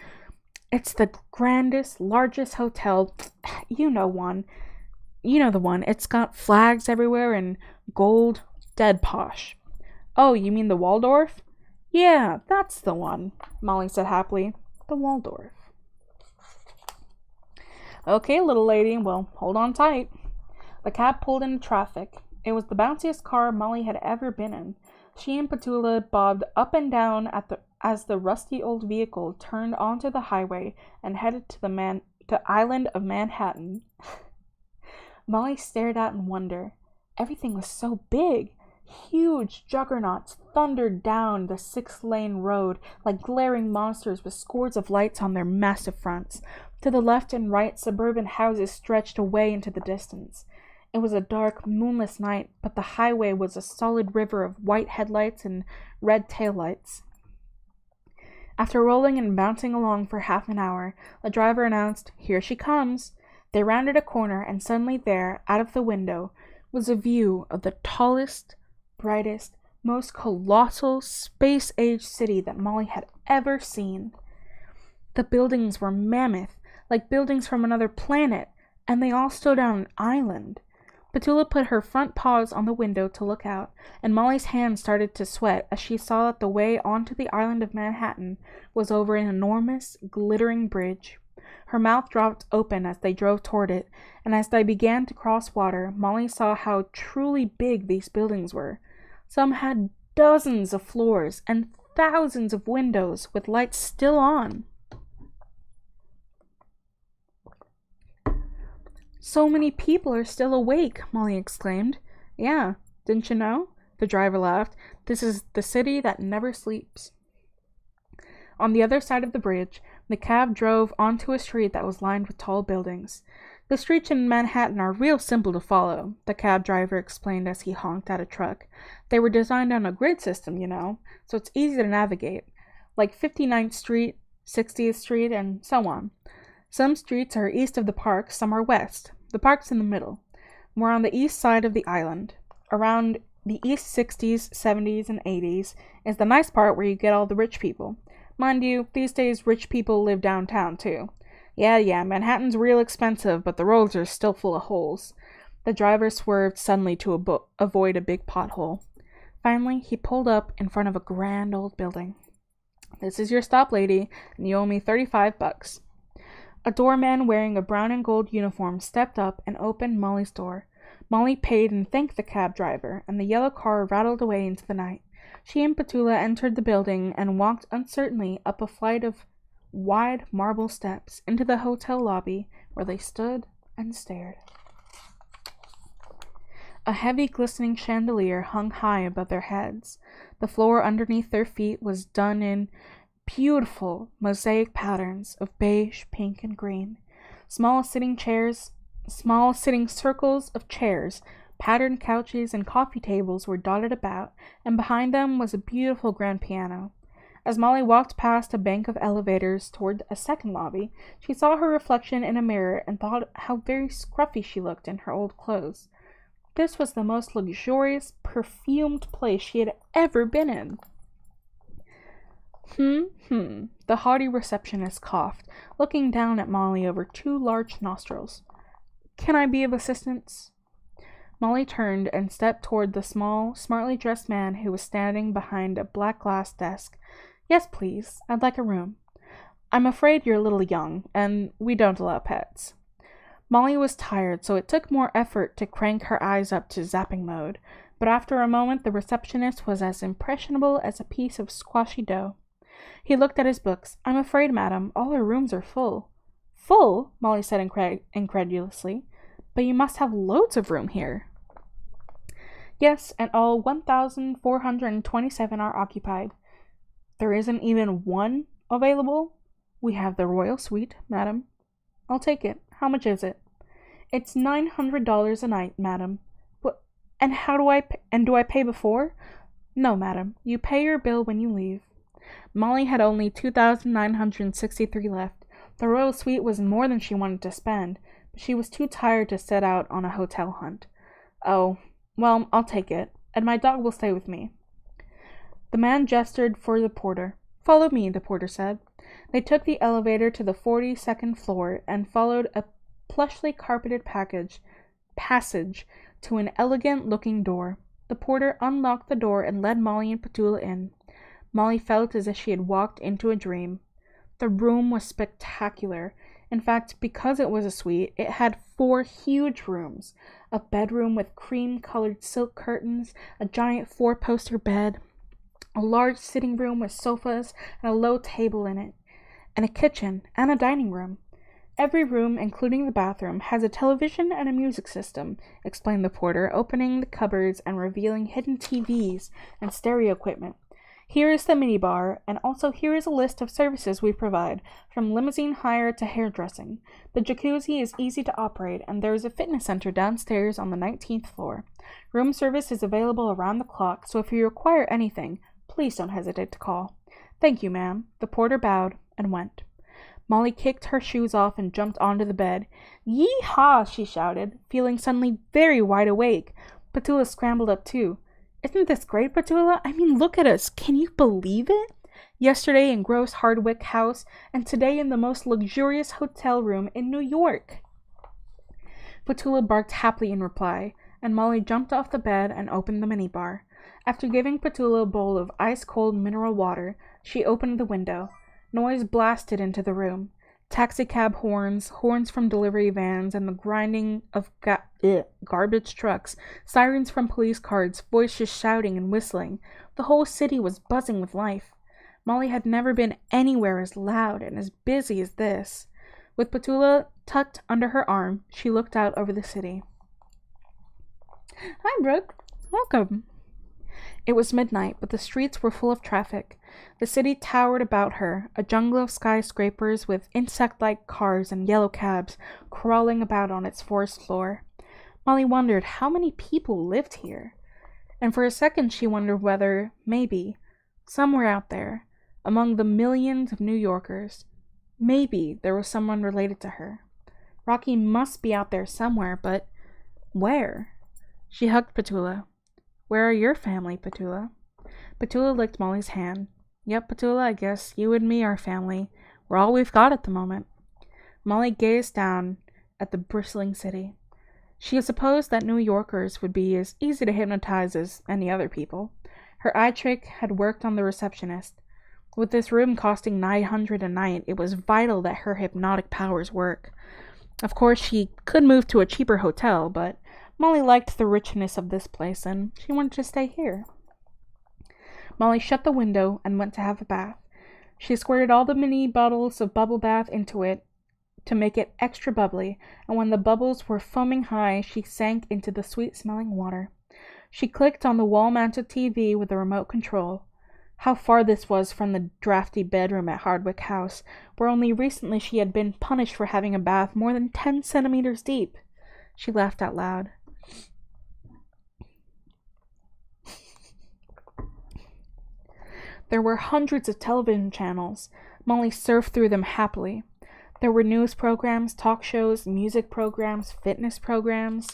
"It's the grandest, largest hotel. You know one. You know the one. It's got flags everywhere and gold. Dead posh." "Oh, you mean the Waldorf?" "Yeah, that's the one," Molly said happily. "The Waldorf." "Okay, little lady, well, hold on tight." The cab pulled into traffic. It was the bounciest car Molly had ever been in. She and Petula bobbed up and down as the rusty old vehicle turned onto the highway and headed to the island of Manhattan. Molly stared out in wonder. Everything was so big. Huge juggernauts thundered down the 6-lane road like glaring monsters with scores of lights on their massive fronts. To the left and right, suburban houses stretched away into the distance. It was a dark, moonless night, but the highway was a solid river of white headlights and red taillights. After rolling and bouncing along for half an hour, the driver announced, "Here she comes." They rounded a corner, and suddenly there, out of the window, was a view of the tallest, brightest, most colossal, space-age city that Molly had ever seen. The buildings were mammoth, like buildings from another planet, and they all stood on an island. Petula put her front paws on the window to look out, and Molly's hands started to sweat as she saw that the way onto the island of Manhattan was over an enormous, glittering bridge. Her mouth dropped open as they drove toward it, and as they began to cross water, Molly saw how truly big these buildings were. Some had dozens of floors and thousands of windows with lights still on. "So many people are still awake," Molly exclaimed. "Yeah, didn't you know?" The driver laughed. "This is the city that never sleeps." On the other side of the bridge, the cab drove onto a street that was lined with tall buildings. "The streets in Manhattan are real simple to follow," the cab driver explained as he honked at a truck. "They were designed on a grid system, you know, so it's easy to navigate, like 59th Street, 60th Street, and so on. Some streets are east of the park, some are west. The park's in the middle. We're on the east side of the island. Around the east 60s, 70s, and 80s is the nice part where you get all the rich people. Mind you, these days rich people live downtown too. Yeah, Manhattan's real expensive, but the roads are still full of holes." The driver swerved suddenly to avoid a big pothole. Finally, he pulled up in front of a grand old building. "This is your stop, lady, and you owe me $35. A doorman wearing a brown and gold uniform stepped up and opened Molly's door. Molly paid and thanked the cab driver, and the yellow car rattled away into the night. She and Petula entered the building and walked uncertainly up a flight of wide marble steps into the hotel lobby, where they stood and stared. A heavy, glistening chandelier hung high above their heads. The floor underneath their feet was done in beautiful mosaic patterns of beige, pink, and green. Small sitting circles of chairs, patterned couches, and coffee tables were dotted about, and behind them was a beautiful grand piano. As Molly walked past a bank of elevators toward a second lobby, she saw her reflection in a mirror and thought how very scruffy she looked in her old clothes. This was the most luxurious, perfumed place she had ever been in. The haughty receptionist coughed, looking down at Molly over two large nostrils. Can I be of assistance? Molly turned and stepped toward the small, smartly dressed man who was standing behind a black glass desk. Yes, please. I'd like a room. I'm afraid you're a little young, and we don't allow pets. Molly was tired, so it took more effort to crank her eyes up to zapping mode, but after a moment the receptionist was as impressionable as a piece of squashy dough. He looked at his books. I'm afraid, madam, all our rooms are full. Full? Molly said incredulously. But you must have loads of room here. Yes, and all 1,427 are occupied. There isn't even one available? We have the royal suite, madam. I'll take it. How much is it? It's $900 a night, madam. What? And do I pay before? No, madam. You pay your bill when you leave. Molly had only 2,963 left. The royal suite was more than she wanted to spend, but she was too tired to set out on a hotel hunt. Oh, well, I'll take it, and my dog will stay with me. The man gestured for the porter. Follow me, the porter said. They took the elevator to the 42nd floor and followed a plushly carpeted passage to an elegant-looking door. The porter unlocked the door and led Molly and Petula in. Molly felt as if she had walked into a dream. The room was spectacular. In fact, because it was a suite, it had 4 huge rooms. A bedroom with cream-colored silk curtains, a giant 4-poster bed, a large sitting room with sofas and a low table in it, and a kitchen and a dining room. Every room, including the bathroom, has a television and a music system, explained the porter, opening the cupboards and revealing hidden TVs and stereo equipment. Here is the minibar, and also here is a list of services we provide, from limousine hire to hairdressing. The jacuzzi is easy to operate, and there is a fitness center downstairs on the 19th floor. Room service is available around the clock, so if you require anything, please don't hesitate to call. Thank you, ma'am. The porter bowed and went. Molly kicked her shoes off and jumped onto the bed. Yee-haw, she shouted, feeling suddenly very wide awake. Petula scrambled up too. Isn't this great, Petula? I mean, look at us. Can you believe it? Yesterday in Gross Hardwick House, and today in the most luxurious hotel room in New York. Petula barked happily in reply, and Molly jumped off the bed and opened the minibar. After giving Petula a bowl of ice-cold mineral water, she opened the window. Noise blasted into the room. Taxicab horns, horns from delivery vans, and the grinding of garbage trucks, sirens from police cars, voices shouting and whistling. The whole city was buzzing with life. Molly had never been anywhere as loud and as busy as this. With Petula tucked under her arm, she looked out over the city. Hi, Brooke. Welcome. It was midnight, but the streets were full of traffic. The city towered about her, a jungle of skyscrapers with insect-like cars and yellow cabs crawling about on its forest floor. Molly wondered how many people lived here. And for a second she wondered whether, maybe, somewhere out there, among the millions of New Yorkers, maybe there was someone related to her. Rocky must be out there somewhere, but where? She hugged Petula. Where are your family, Petula? Petula licked Molly's hand. Yep, Petula, I guess you and me are family. We're all we've got at the moment. Molly gazed down at the bristling city. She had supposed that New Yorkers would be as easy to hypnotize as any other people. Her eye trick had worked on the receptionist. With this room costing $900 a night, it was vital that her hypnotic powers work. Of course, she could move to a cheaper hotel, but Molly liked the richness of this place, and she wanted to stay here. Molly shut the window and went to have a bath. She squirted all the mini bottles of bubble bath into it, to make it extra bubbly, and when the bubbles were foaming high, she sank into the sweet-smelling water. She clicked on the wall-mounted TV with the remote control. How far this was from the drafty bedroom at Hardwick House, where only recently she had been punished for having a bath more than 10 centimeters deep. She laughed out loud. There were hundreds of television channels. Molly surfed through them happily. There were news programs, talk shows, music programs, fitness programs,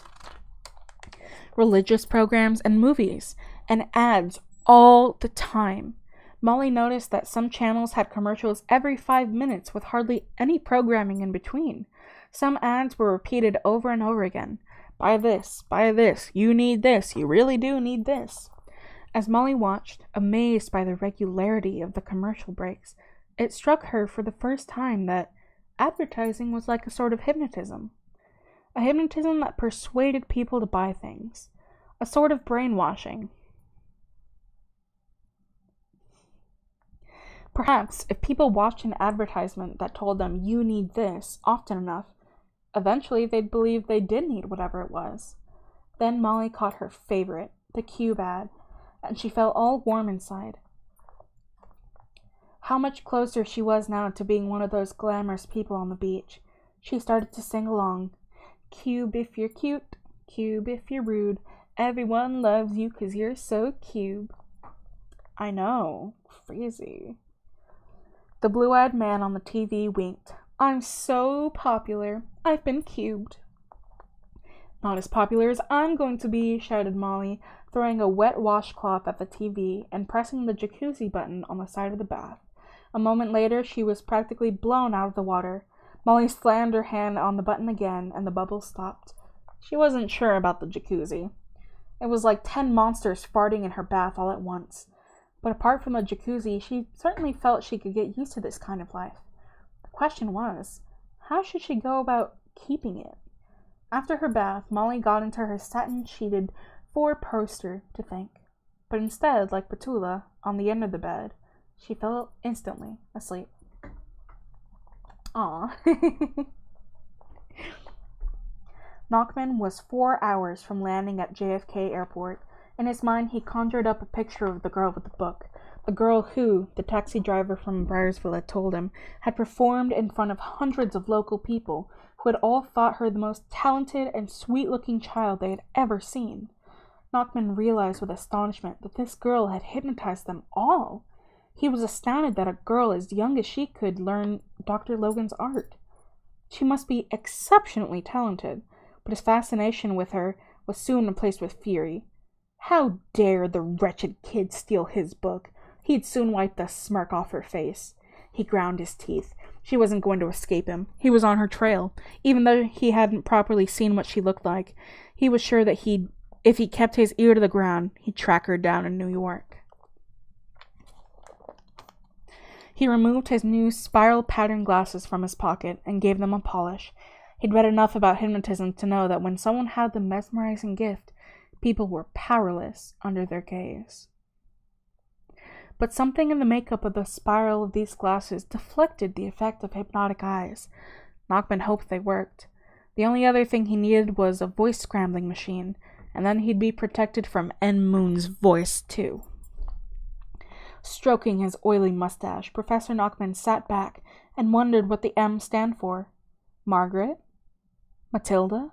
religious programs, and movies, and ads all the time. Molly noticed that some channels had commercials every 5 minutes with hardly any programming in between. Some ads were repeated over and over again. Buy this, you need this, you really do need this. As Molly watched, amazed by the regularity of the commercial breaks, it struck her for the first time that advertising was like a sort of hypnotism. A hypnotism that persuaded people to buy things. A sort of brainwashing. Perhaps if people watched an advertisement that told them you need this often enough, eventually they'd believe they did need whatever it was. Then Molly caught her favorite, the Cube ad, and she felt all warm inside. How much closer she was now to being one of those glamorous people on the beach. She started to sing along. Cube if you're cute, Cube if you're rude, everyone loves you 'cause you're so cube. I know, crazy. The blue-eyed man on the TV winked. I'm so popular. I've been cubed. Not as popular as I'm going to be, shouted Molly, throwing a wet washcloth at the TV and pressing the jacuzzi button on the side of the bath. A moment later, she was practically blown out of the water. Molly slammed her hand on the button again, and the bubbles stopped. She wasn't sure about the jacuzzi. It was like 10 monsters farting in her bath all at once. But apart from the jacuzzi, she certainly felt she could get used to this kind of life. The question was, how should she go about keeping it? After her bath, Molly got into her satin-sheeted 4-poster to think. But instead, like Petula, on the end of the bed, she fell instantly asleep. Aww. Nachman was 4 hours from landing at JFK Airport. In his mind, he conjured up a picture of the girl with the book. The girl who, the taxi driver from Briarsville had told him, had performed in front of hundreds of local people who had all thought her the most talented and sweet-looking child they had ever seen. Nachman realized with astonishment that this girl had hypnotized them all. He was astounded that a girl as young as she could learn Dr. Logan's art. She must be exceptionally talented, but his fascination with her was soon replaced with fury. How dare the wretched kid steal his book? He'd soon wipe the smirk off her face. He ground his teeth. She wasn't going to escape him. He was on her trail. Even though he hadn't properly seen what she looked like, he was sure that if he kept his ear to the ground, he'd track her down in New York. He removed his new spiral-patterned glasses from his pocket and gave them a polish. He'd read enough about hypnotism to know that when someone had the mesmerizing gift, people were powerless under their gaze. But something in the makeup of the spiral of these glasses deflected the effect of hypnotic eyes. Nachman hoped they worked. The only other thing he needed was a voice-scrambling machine, and then he'd be protected from M. Moon's voice, too. Stroking his oily mustache, Professor Nachman sat back and wondered what the M stand for. Margaret? Matilda?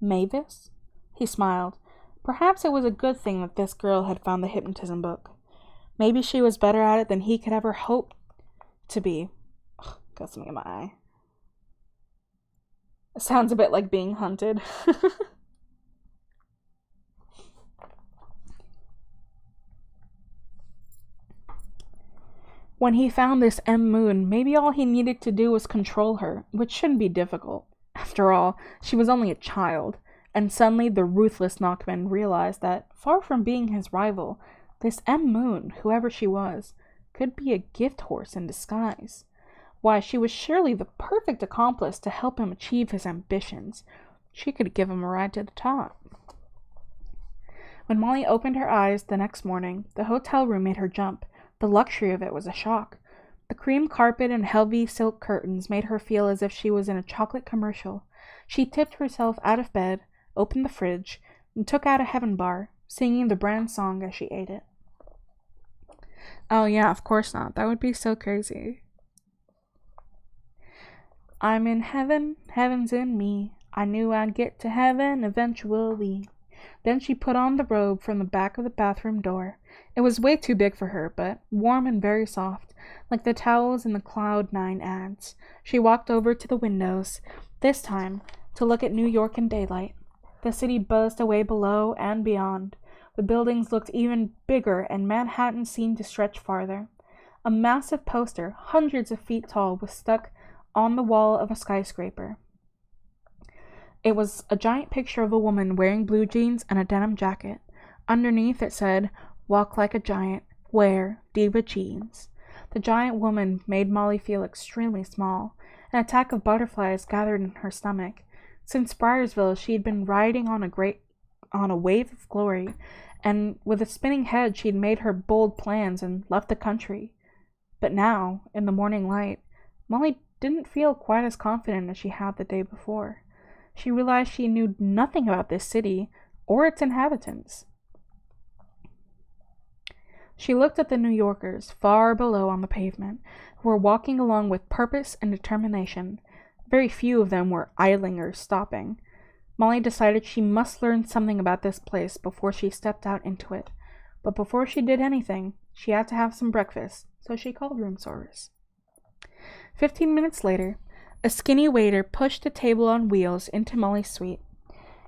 Mavis? He smiled. Perhaps it was a good thing that this girl had found the hypnotism book. Maybe she was better at it than he could ever hope to be. Ugh, got something in my eye. It sounds a bit like being hunted. When he found this M. Moon, maybe all he needed to do was control her, which shouldn't be difficult. After all, she was only a child. And suddenly the ruthless Nachman realized that, far from being his rival, this M. Moon, whoever she was, could be a gift horse in disguise. Why, she was surely the perfect accomplice to help him achieve his ambitions. She could give him a ride to the top. When Molly opened her eyes the next morning, the hotel room made her jump. The luxury of it was a shock. The cream carpet and heavy silk curtains made her feel as if she was in a chocolate commercial. She tipped herself out of bed, opened the fridge, and took out a Heaven bar, singing the brand song as she ate it. Oh yeah, of course not. That would be so crazy. I'm in heaven, heaven's in me. I knew I'd get to heaven eventually. Then she put on the robe from the back of the bathroom door. It was way too big for her, but warm and very soft, like the towels in the Cloud9 ads. She walked over to the windows, this time to look at New York in daylight. The city buzzed away below and beyond. The buildings looked even bigger, and Manhattan seemed to stretch farther. A massive poster, hundreds of feet tall, was stuck on the wall of a skyscraper. It was a giant picture of a woman wearing blue jeans and a denim jacket. Underneath it said, "Walk like a giant, wear diva jeans." The giant woman made Molly feel extremely small. An attack of butterflies gathered in her stomach. Since Briarsville, she had been riding on a wave of glory, and with a spinning head she'd made her bold plans and left the country. But now, in the morning light, Molly didn't feel quite as confident as she had the day before. She realized she knew nothing about this city or its inhabitants. She looked at the New Yorkers far below on the pavement, who were walking along with purpose and determination. Very few of them were idling or stopping. Molly decided she must learn something about this place before she stepped out into it. But before she did anything, she had to have some breakfast, so she called room service. 15 minutes later, a skinny waiter pushed a table on wheels into Molly's suite.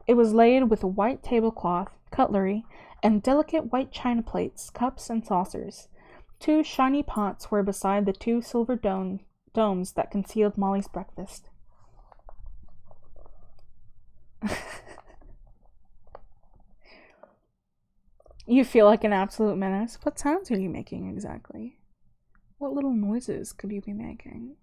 It was laid with a white tablecloth, cutlery, and delicate white china plates, cups, and saucers. 2 shiny pots were beside the 2 silver domes that concealed Molly's breakfast. You feel like an absolute menace. What sounds are you making exactly? What little noises could you be making?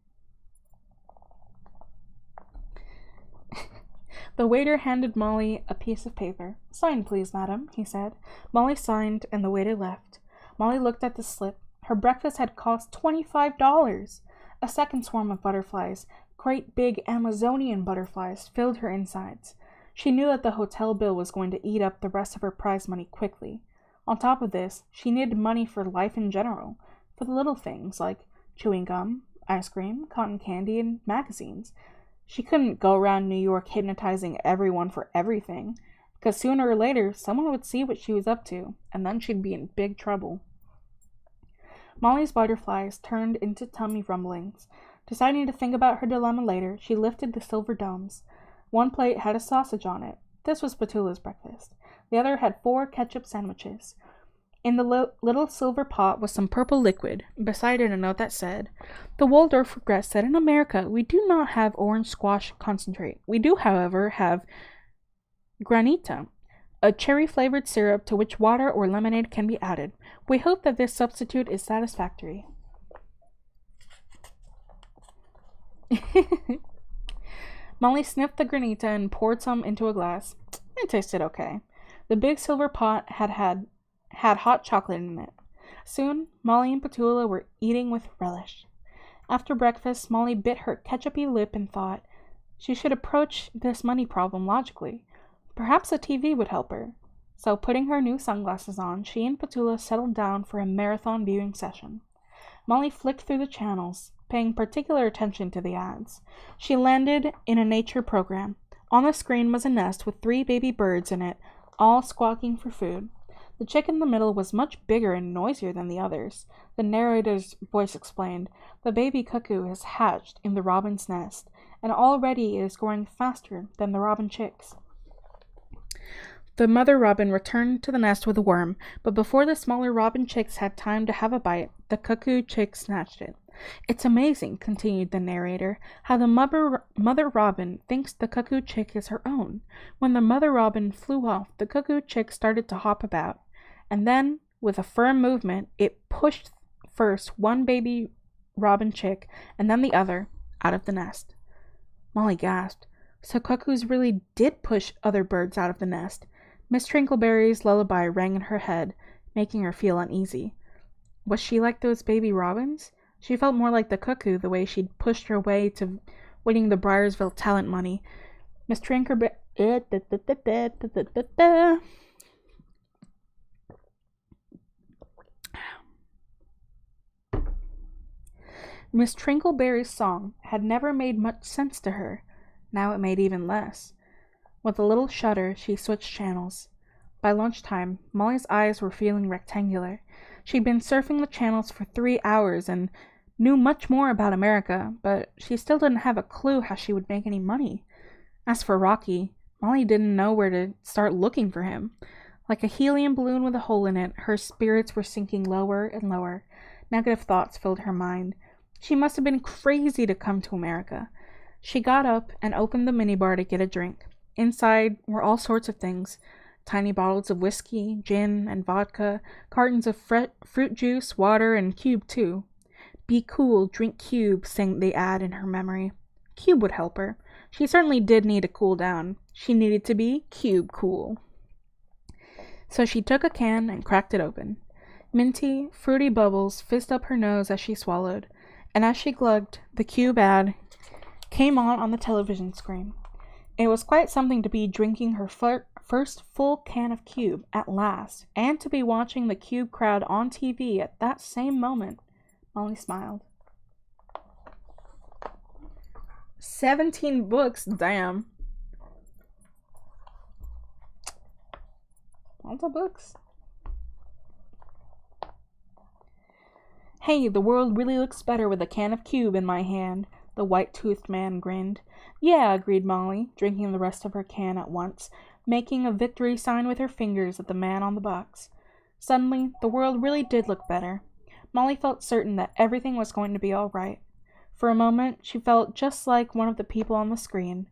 The waiter handed Molly a piece of paper. "Sign, please, madam," he said. Molly signed, and the waiter left. Molly looked at the slip. Her breakfast had cost $25. A second swarm of butterflies, great big Amazonian butterflies, filled her insides. She knew that the hotel bill was going to eat up the rest of her prize money quickly. On top of this, she needed money for life in general, for the little things like chewing gum, ice cream, cotton candy, and magazines. She couldn't go around New York hypnotizing everyone for everything, because sooner or later someone would see what she was up to, and then she'd be in big trouble. Molly's butterflies turned into tummy rumblings. Deciding to think about her dilemma later, she lifted the silver domes. One plate had a sausage on it. This was Petula's breakfast. The other had 4 ketchup sandwiches. In the little silver pot was some purple liquid. Beside it a note that said, "The Waldorf regrets that in America we do not have orange squash concentrate. We do, however, have granita, a cherry-flavored syrup to which water or lemonade can be added. We hope that this substitute is satisfactory." Molly sniffed the granita and poured some into a glass. It tasted okay. The big silver pot had hot chocolate in it. Soon, Molly and Petula were eating with relish. After breakfast, Molly bit her ketchupy lip and thought she should approach this money problem logically. Perhaps a TV would help her. So, putting her new sunglasses on, she and Petula settled down for a marathon viewing session. Molly flicked through the channels, paying particular attention to the ads. She landed in a nature program. On the screen was a nest with 3 baby birds in it, all squawking for food. The chick in the middle was much bigger and noisier than the others. The narrator's voice explained, "The baby cuckoo has hatched in the robin's nest, and already it is growing faster than the robin chicks." The mother robin returned to the nest with a worm, but before the smaller robin chicks had time to have a bite, the cuckoo chick snatched it. "It's amazing," continued the narrator, "how the mother robin thinks the cuckoo chick is her own. When the mother robin flew off, the cuckoo chick started to hop about, and then, with a firm movement, it pushed first one baby robin chick and then the other out of the nest." Molly gasped. So cuckoos really did push other birds out of the nest. Miss Trinkleberry's lullaby rang in her head, making her feel uneasy. Was she like those baby robins? She felt more like the cuckoo the way she'd pushed her way to winning the Briarsville talent money. Miss Trinkelberry... Miss Trinkleberry's song had never made much sense to her. Now it made even less. With a little shudder, she switched channels. By lunchtime, Molly's eyes were feeling rectangular. She'd been surfing the channels for 3 hours and knew much more about America, but she still didn't have a clue how she would make any money. As for Rocky, Molly didn't know where to start looking for him. Like a helium balloon with a hole in it, her spirits were sinking lower and lower. Negative thoughts filled her mind. She must have been crazy to come to America. She got up and opened the minibar to get a drink. Inside were all sorts of things. Tiny bottles of whiskey, gin, and vodka, cartons of fruit juice, water, and Cube, too. Be cool, drink Cube, sang the ad in her memory. Cube would help her. She certainly did need to cool down. She needed to be Cube cool. So she took a can and cracked it open. Minty, fruity bubbles fizzed up her nose as she swallowed, and as she glugged, the Cube ad came on the television screen. It was quite something to be drinking her first full can of Cube at last, and to be watching the Cube crowd on TV at that same moment. Molly smiled. 17 books, damn. Lots of books. Hey, the world really looks better with a can of Cube in my hand, the white-toothed man grinned. Yeah, agreed Molly, drinking the rest of her can at once, making a victory sign with her fingers at the man on the box. Suddenly, the world really did look better. Molly felt certain that everything was going to be all right. For a moment, she felt just like one of the people on the screen.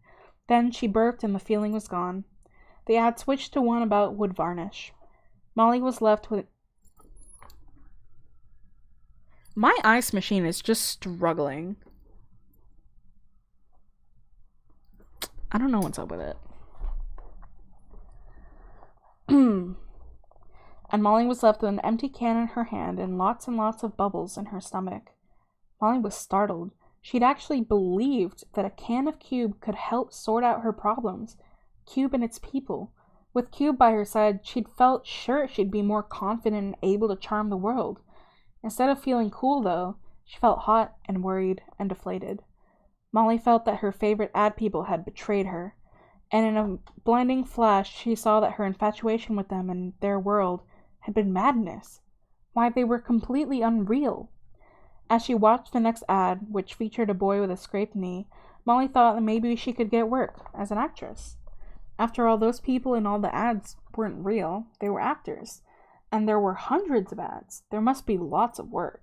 Then she burped and the feeling was gone. The ad switched to one about wood varnish. Molly was left with... My ice machine is just struggling. I don't know what's up with it. And Molly was left with an empty can in her hand and lots of bubbles in her stomach. Molly was startled. She'd actually believed that a can of Cube could help sort out her problems. Cube and its people. With Cube by her side, she'd felt sure she'd be more confident and able to charm the world. Instead of feeling cool, though, she felt hot and worried and deflated. Molly felt that her favorite ad people had betrayed her, and in a blinding flash she saw that her infatuation with them and their world had been madness. Why, they were completely unreal. As she watched the next ad, which featured a boy with a scraped knee, Molly thought that maybe she could get work as an actress. After all, those people in all the ads weren't real, they were actors. And there were hundreds of ads. There must be lots of work.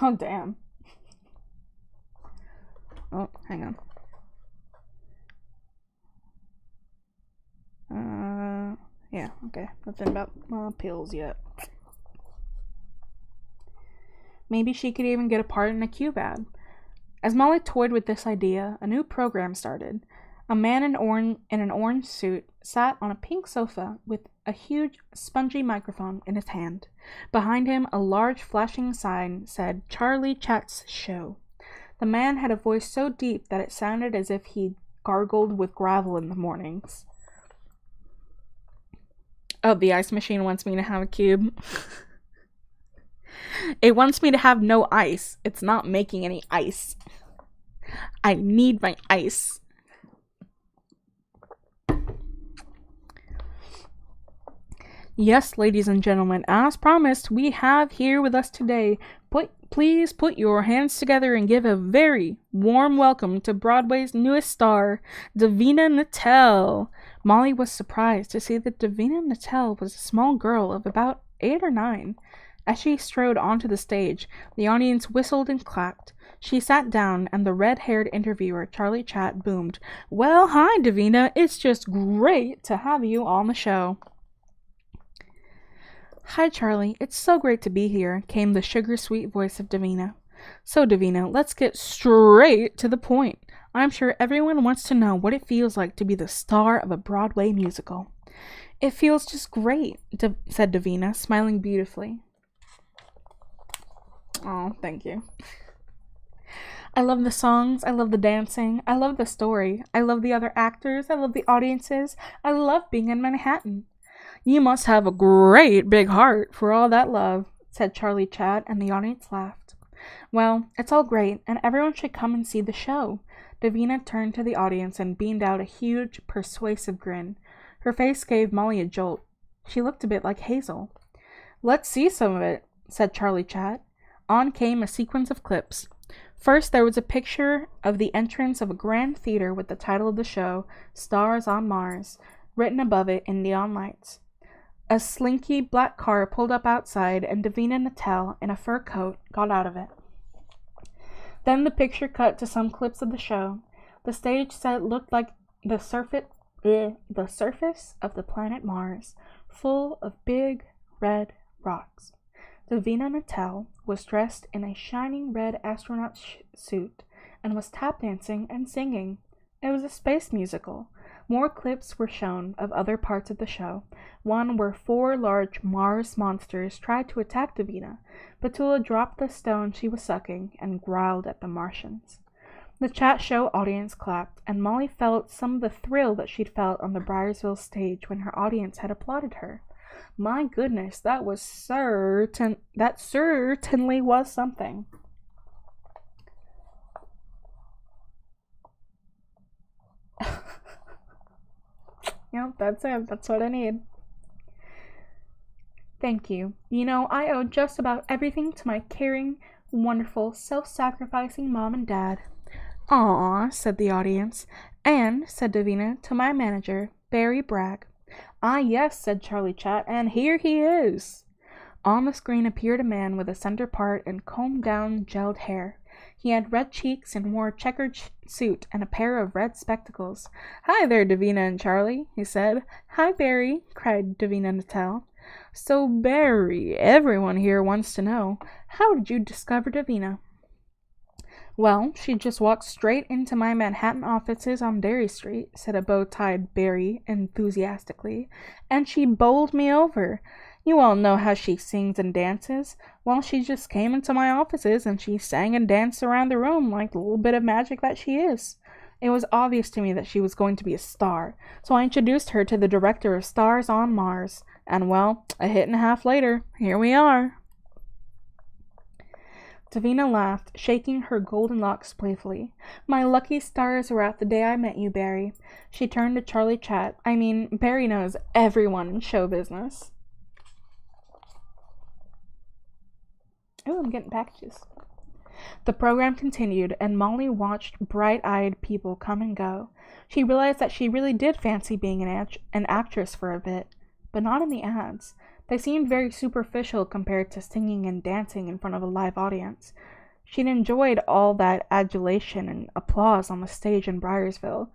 Oh, damn. Oh, hang on. Yeah, okay. Nothing about pills yet. Maybe she could even get a part in a Cube ad. As Molly toyed with this idea, a new program started. A man in an orange suit sat on a pink sofa with a huge, spongy microphone in his hand. Behind him, a large flashing sign said, "Charlie Chat's Show." The man had a voice so deep that it sounded as if he gargled with gravel in the mornings. Oh, the ice machine wants me to have a Cube. It wants me to have no ice. It's not making any ice. I need my ice. Yes, ladies and gentlemen, as promised, we have here with us today, please put your hands together and give a very warm welcome to Broadway's newest star, Davina Nattel. Molly was surprised to see that Davina Nattel was a small girl of about 8 or 9. As she strode onto the stage, the audience whistled and clapped. She sat down, and the red-haired interviewer, Charlie Chat, boomed, "Well, hi, Davina. It's just great to have you on the show." "Hi, Charlie. It's so great to be here," came the sugar-sweet voice of Davina. "So, Davina, let's get straight to the point. I'm sure everyone wants to know what it feels like to be the star of a Broadway musical." It feels just great, said Davina, smiling beautifully. Oh, thank you. I love the songs, I love the dancing, I love the story, I love the other actors, I love the audiences, I love being in Manhattan. You must have a great big heart for all that love, said Charlie Chat, and the audience laughed. Well, it's all great, and everyone should come and see the show. Davina turned to the audience and beamed out a huge, persuasive grin. Her face gave Molly a jolt. She looked a bit like Hazel. Let's see some of it, said Charlie Chat. On came a sequence of clips. First, there was a picture of the entrance of a grand theater with the title of the show, Stars on Mars, written above it in neon lights. A slinky black car pulled up outside, and Davina Natel, in a fur coat, got out of it. Then the picture cut to some clips of the show. The stage set looked like the surface of the planet Mars, full of big red rocks. Davina Natel was dressed in a shining red astronaut suit and was tap dancing and singing. It was a space musical. More clips were shown of other parts of the show. One where 4 large Mars monsters tried to attack Davina. Petula dropped the stone she was sucking and growled at the Martians. The chat show audience clapped, and Molly felt some of the thrill that she'd felt on the Briarsville stage when her audience had applauded her. My goodness, that certainly was something. Yep, that's it. That's what I need. Thank you. You know, I owe just about everything to my caring, wonderful, self-sacrificing mom and dad. Aw, said the audience. And, said Davina, to my manager, Barry Bragg. Ah, yes, said Charlie Chat, and here he is. On the screen appeared a man with a center part and combed-down, gelled hair. He had red cheeks and wore a checkered suit and a pair of red spectacles. Hi there, Davina and Charlie, he said. Hi, Barry, cried Davina Natel. So, Barry, everyone here wants to know, how did you discover Davina? Well, she just walked straight into my Manhattan offices on Derry Street, said a bow-tied Barry enthusiastically, and she bowled me over. You all know how she sings and dances. Well, she just came into my offices and she sang and danced around the room like the little bit of magic that she is. It was obvious to me that she was going to be a star, so I introduced her to the director of Stars on Mars. And well, a hit and a half later, here we are. Davina laughed, shaking her golden locks playfully. My lucky stars were out the day I met you, Barry. She turned to Charlie Chat. Barry knows everyone in show business. Oh, I'm getting packages. The program continued, and Molly watched bright-eyed people come and go. She realized that she really did fancy being an actress for a bit, but not in the ads. They seemed very superficial compared to singing and dancing in front of a live audience. She'd enjoyed all that adulation and applause on the stage in Briarsville,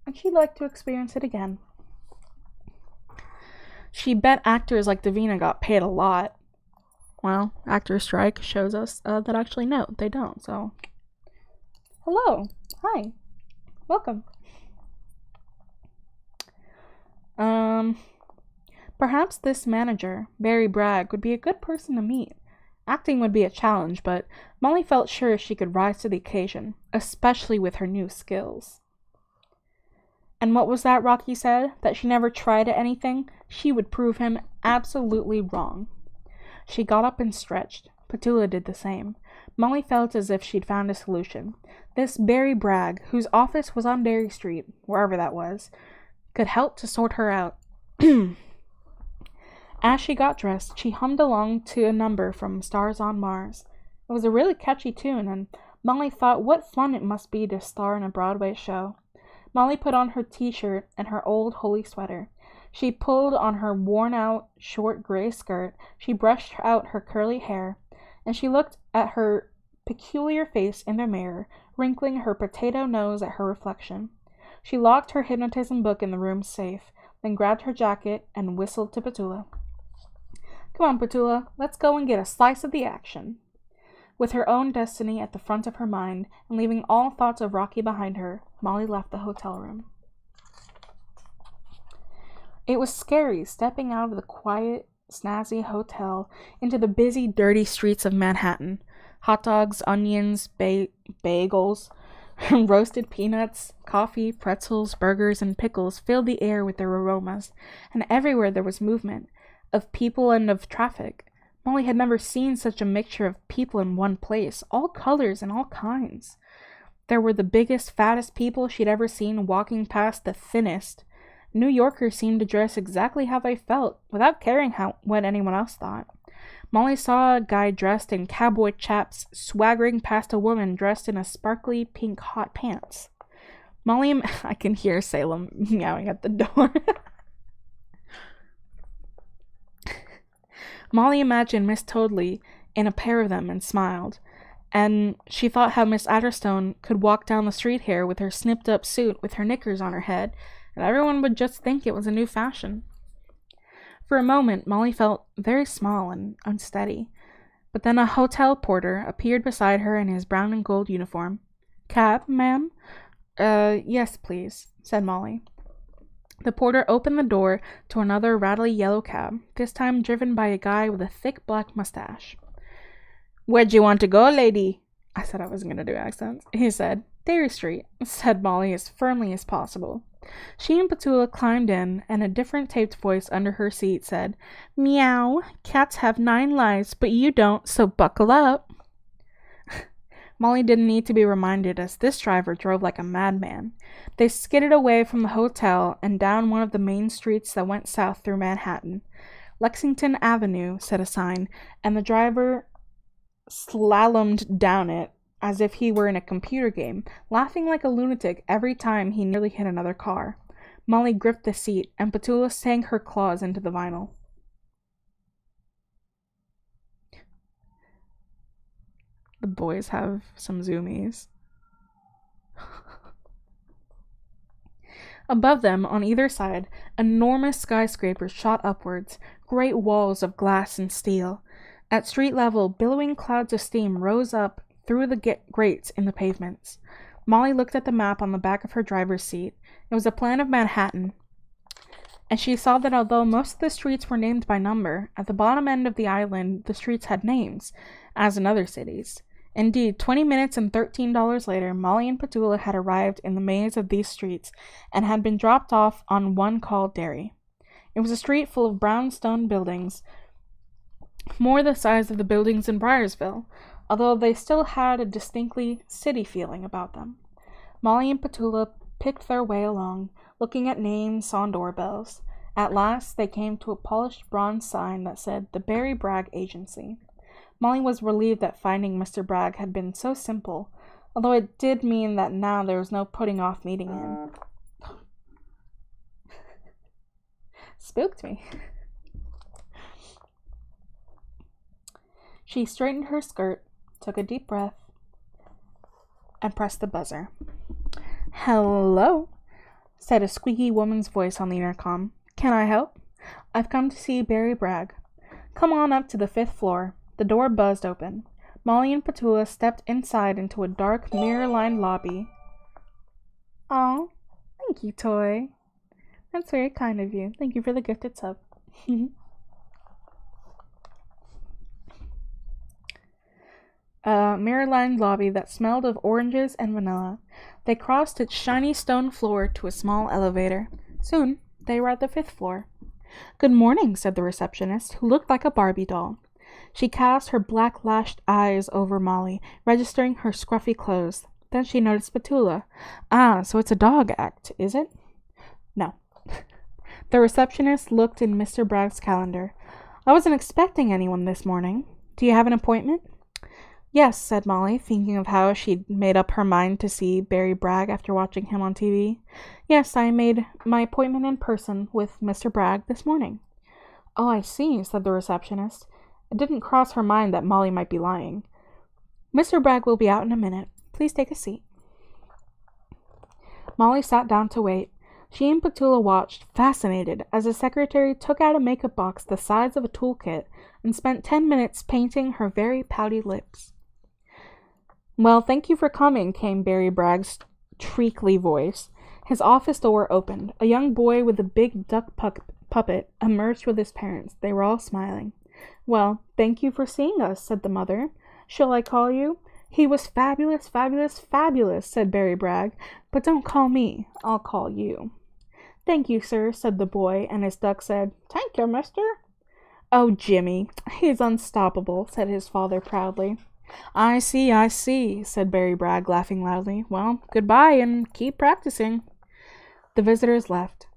and she'd like to experience it again. She bet actors like Davina got paid a lot. Well, actor strike shows us that actually no, they don't, so. Hello. Hi. Welcome. Perhaps this manager, Barry Bragg, would be a good person to meet. Acting would be a challenge, but Molly felt sure she could rise to the occasion, especially with her new skills. And what was that Rocky said? That she never tried at anything? She would prove him absolutely wrong. She got up and stretched. Petula did the same. Molly felt as if she'd found a solution. This Barry Bragg, whose office was on Derry Street, wherever that was, could help to sort her out. As she got dressed, she hummed along to a number from Stars on Mars. It was a really catchy tune, and Molly thought what fun it must be to star in a Broadway show. Molly put on her t-shirt and her old holey sweater. She pulled on her worn-out, short gray skirt, she brushed out her curly hair, and she looked at her peculiar face in the mirror, wrinkling her potato nose at her reflection. She locked her hypnotism book in the room's safe, then grabbed her jacket and whistled to Petula. Come on, Petula, let's go and get a slice of the action. With her own destiny at the front of her mind, and leaving all thoughts of Rocky behind her, Molly left the hotel room. It was scary stepping out of the quiet, snazzy hotel into the busy, dirty streets of Manhattan. Hot dogs, onions, bagels, roasted peanuts, coffee, pretzels, burgers, and pickles filled the air with their aromas, and everywhere there was movement, of people and of traffic. Molly had never seen such a mixture of people in one place, all colors and all kinds. There were the biggest, fattest people she'd ever seen walking past the thinnest. New Yorkers seemed to dress exactly how they felt, without caring what anyone else thought. Molly saw a guy dressed in cowboy chaps swaggering past a woman dressed in a sparkly pink hot pants. I can hear Salem meowing at the door. Molly imagined Miss Toadley in a pair of them and smiled. And she thought how Miss Adderstone could walk down the street here with her snipped up suit with her knickers on her head, and everyone would just think it was a new fashion. For a moment, Molly felt very small and unsteady, but then a hotel porter appeared beside her in his brown and gold uniform. "Cab, ma'am?" Yes, please," said Molly. The porter opened the door to another rattly yellow cab, this time driven by a guy with a thick black mustache. "Where'd you want to go, lady?" I said I wasn't going to do accents. He said, "Dairy Street," said Molly as firmly as possible. She and Petula climbed in, and a different taped voice under her seat said, "Meow, cats have 9 lives, but you don't, so buckle up." Molly didn't need to be reminded, as this driver drove like a madman. They skidded away from the hotel and down one of the main streets that went south through Manhattan. "Lexington Avenue," said a sign, and the driver slalomed down it as if he were in a computer game, laughing like a lunatic every time he nearly hit another car. Molly gripped the seat, and Petula sank her claws into the vinyl. The boys have some zoomies. Above them, on either side, enormous skyscrapers shot upwards, great walls of glass and steel. At street level, billowing clouds of steam rose up through the grates in the pavements. Molly looked at the map on the back of her driver's seat. It was a plan of Manhattan, and she saw that although most of the streets were named by number, at the bottom end of the island the streets had names, as in other cities. Indeed, 20 minutes and $13 later, Molly and Petula had arrived in the maze of these streets and had been dropped off on one called Dairy. It was a street full of brown stone buildings, more the size of the buildings in Briarsville, although they still had a distinctly city feeling about them. Molly and Petula picked their way along, looking at names on doorbells. At last, they came to a polished bronze sign that said, "The Barry Bragg Agency." Molly was relieved that finding Mr. Bragg had been so simple, although it did mean that now there was no putting off meeting him. Spooked me. She straightened her skirt, took a deep breath, and pressed the buzzer. "Hello," said a squeaky woman's voice on the intercom. "Can I help? I've come to see Barry Bragg. Come on up to the 5th floor. The door buzzed open. Molly and Petula stepped inside into a dark, mirror-lined lobby. "Oh, thank you, Toy. That's very kind of you. Thank you for the gifted sub." A mirror-lined lobby that smelled of oranges and vanilla. They crossed its shiny stone floor to a small elevator. Soon, they were at the 5th floor. "Good morning," said the receptionist, who looked like a Barbie doll. She cast her black-lashed eyes over Molly, registering her scruffy clothes. Then she noticed Petula. "Ah, so it's a dog act, is it?" "No." The receptionist looked in Mr. Bragg's calendar. "I wasn't expecting anyone this morning. Do you have an appointment?" "Yes," said Molly, thinking of how she'd made up her mind to see Barry Bragg after watching him on TV. "Yes, I made my appointment in person with Mr. Bragg this morning." "Oh, I see," said the receptionist. It didn't cross her mind that Molly might be lying. "Mr. Bragg will be out in a minute. Please take a seat." Molly sat down to wait. She and Petula watched, fascinated, as the secretary took out a makeup box the size of a toolkit and spent 10 minutes painting her very pouty lips. "Well, thank you for coming," came Barry Bragg's treacly voice. His office door opened. A young boy with a big duck puppet emerged with his parents. They were all smiling. "Well, thank you for seeing us," said the mother. "Shall I call you?" "He was fabulous, fabulous, fabulous," said Barry Bragg. "But don't call me. I'll call you." "Thank you, sir," said the boy, and his duck said, "Thank you, mister." "Oh, Jimmy, he's unstoppable," said his father proudly. I see, said Barry Bragg, laughing loudly. "Well, goodbye, and keep practicing." The visitors left.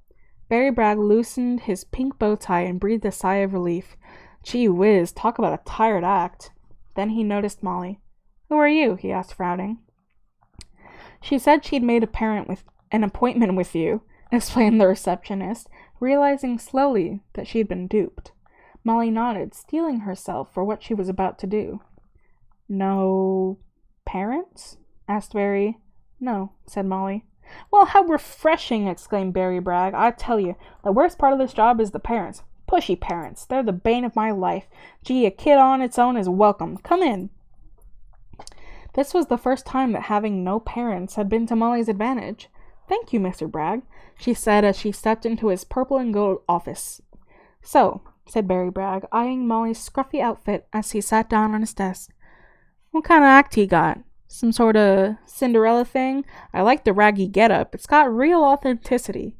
Barry Bragg loosened his pink bow tie and breathed a sigh of relief. Gee whiz, talk about a tired act. Then he noticed Molly. "Who are you?" he asked, frowning. "She said she'd made an appointment with you," explained the receptionist, realizing slowly that she'd been duped. Molly nodded, steeling herself for what she was about to do. "No parents?" asked Barry. "No," said Molly. "Well, how refreshing!" exclaimed Barry Bragg. "I tell you, the worst part of this job is the parents. Pushy parents. They're the bane of my life. Gee, a kid on its own is welcome. Come in." This was the first time that having no parents had been to Molly's advantage. "Thank you, Mr. Bragg," she said as she stepped into his purple and gold office. "So," said Barry Bragg, eyeing Molly's scruffy outfit as he sat down on his desk, "what kind of act he got? Some sort of Cinderella thing? I like the raggy getup. It's got real authenticity."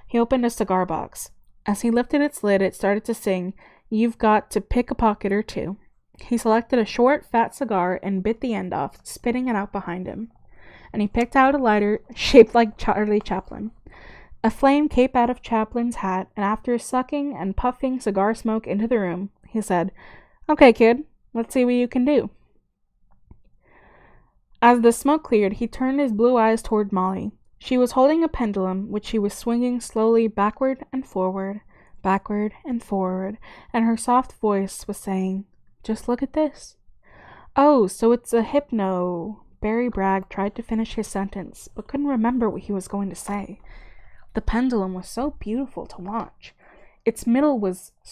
He opened a cigar box. As he lifted its lid, it started to sing, "You've got to pick a pocket or two." He selected a short, fat cigar and bit the end off, spitting it out behind him. And he picked out a lighter shaped like Charlie Chaplin. A flame came out of Chaplin's hat, and after sucking and puffing cigar smoke into the room, he said, "Okay, kid, let's see what you can do." As the smoke cleared, he turned his blue eyes toward Molly. She was holding a pendulum, which she was swinging slowly backward and forward, and her soft voice was saying, "Just look at this." "Oh, so it's a hypno..." Barry Bragg tried to finish his sentence, but couldn't remember what he was going to say. The pendulum was so beautiful to watch. Its middle was a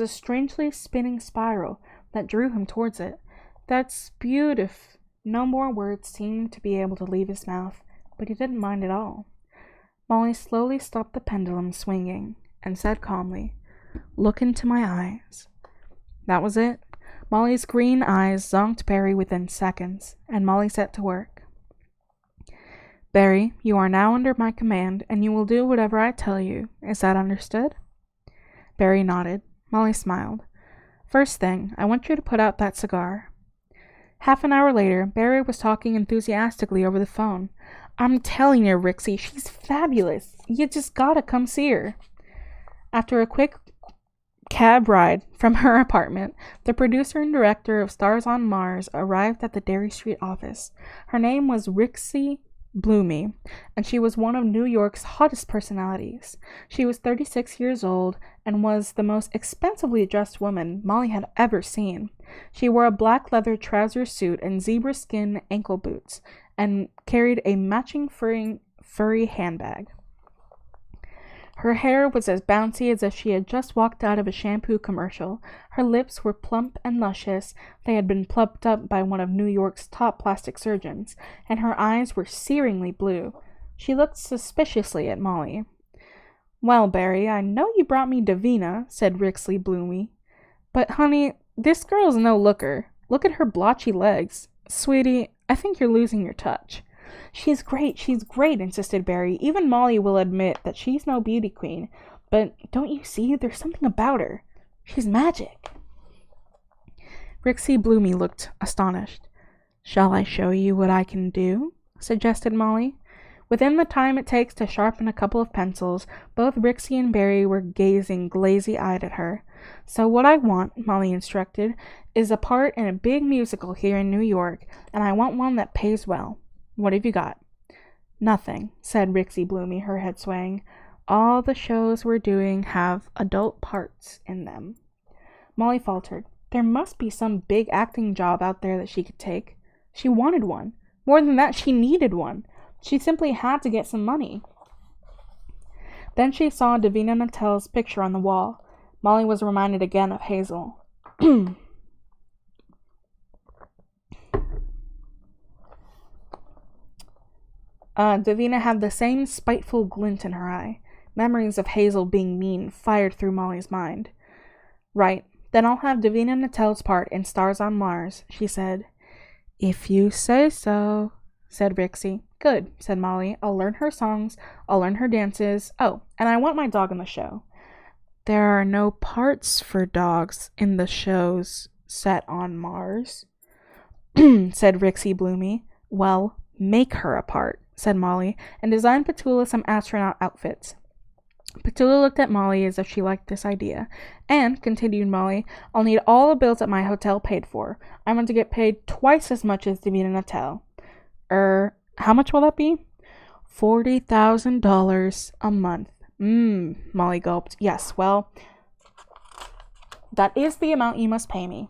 strangely spinning spiral that drew him towards it. "That's beautiful." No more words seemed to be able to leave his mouth, but he didn't mind at all. Molly slowly stopped the pendulum swinging and said calmly, "Look into my eyes." That was it. Molly's green eyes zonked Barry within seconds, and Molly set to work. "Barry, you are now under my command, and you will do whatever I tell you. Is that understood?" Barry nodded. Molly smiled. "First thing, I want you to put out that cigar." Half an hour later, Barry was talking enthusiastically over the phone. "I'm telling you, Rixie, she's fabulous. You just gotta come see her." After a quick cab ride from her apartment, the producer and director of Stars on Mars arrived at the Derry Street office. Her name was Rixie Bloomy, and she was one of New York's hottest personalities. She was 36 years old and was the most expensively dressed woman Molly had ever seen. She wore a black leather trouser suit and zebra skin ankle boots, and carried a matching furry handbag. Her hair was as bouncy as if she had just walked out of a shampoo commercial. Her lips were plump and luscious. They had been plucked up by one of New York's top plastic surgeons, and her eyes were searingly blue. She looked suspiciously at Molly. "Well, Barry, I know you brought me Davina," said Rixie Bloomy. "But, honey, this girl's no looker. Look at her blotchy legs. Sweetie, I think you're losing your touch." She's great, insisted Barry. "Even Molly will admit that she's no beauty queen. But don't you see, there's something about her. She's magic." Rixie Bloomy looked astonished. "Shall I show you what I can do?" suggested Molly. Within the time it takes to sharpen a couple of pencils, both Rixie and Barry were gazing glazy-eyed at her. "So what I want," Molly instructed, "is a part in a big musical here in New York, and I want one that pays well. What have you got?" "Nothing," said Rixie Bloomy, her head swaying. "All the shows we're doing have adult parts in them." Molly faltered. There must be some big acting job out there that she could take. She wanted one. More than that, she needed one. She simply had to get some money. Then she saw Davina Nattel's picture on the wall. Molly was reminded again of Hazel. Davina had the same spiteful glint in her eye. Memories of Hazel being mean fired through Molly's mind. Right, then I'll have Davina Nattel's part in Stars on Mars, she said. If you say so, said Rixie. Good, said Molly. I'll learn her songs, I'll learn her dances. Oh, and I want my dog in the show. There are no parts for dogs in the shows set on Mars, said Rixie Bloomy. Well, make her a part, said Molly, and designed Petula some astronaut outfits. Petula looked at Molly as if she liked this idea. And, continued Molly, I'll need all the bills at my hotel paid for. I want to get paid twice as much as Davina Nattel. How much will that be? $40,000 a month. Molly gulped. Yes, well, that is the amount you must pay me.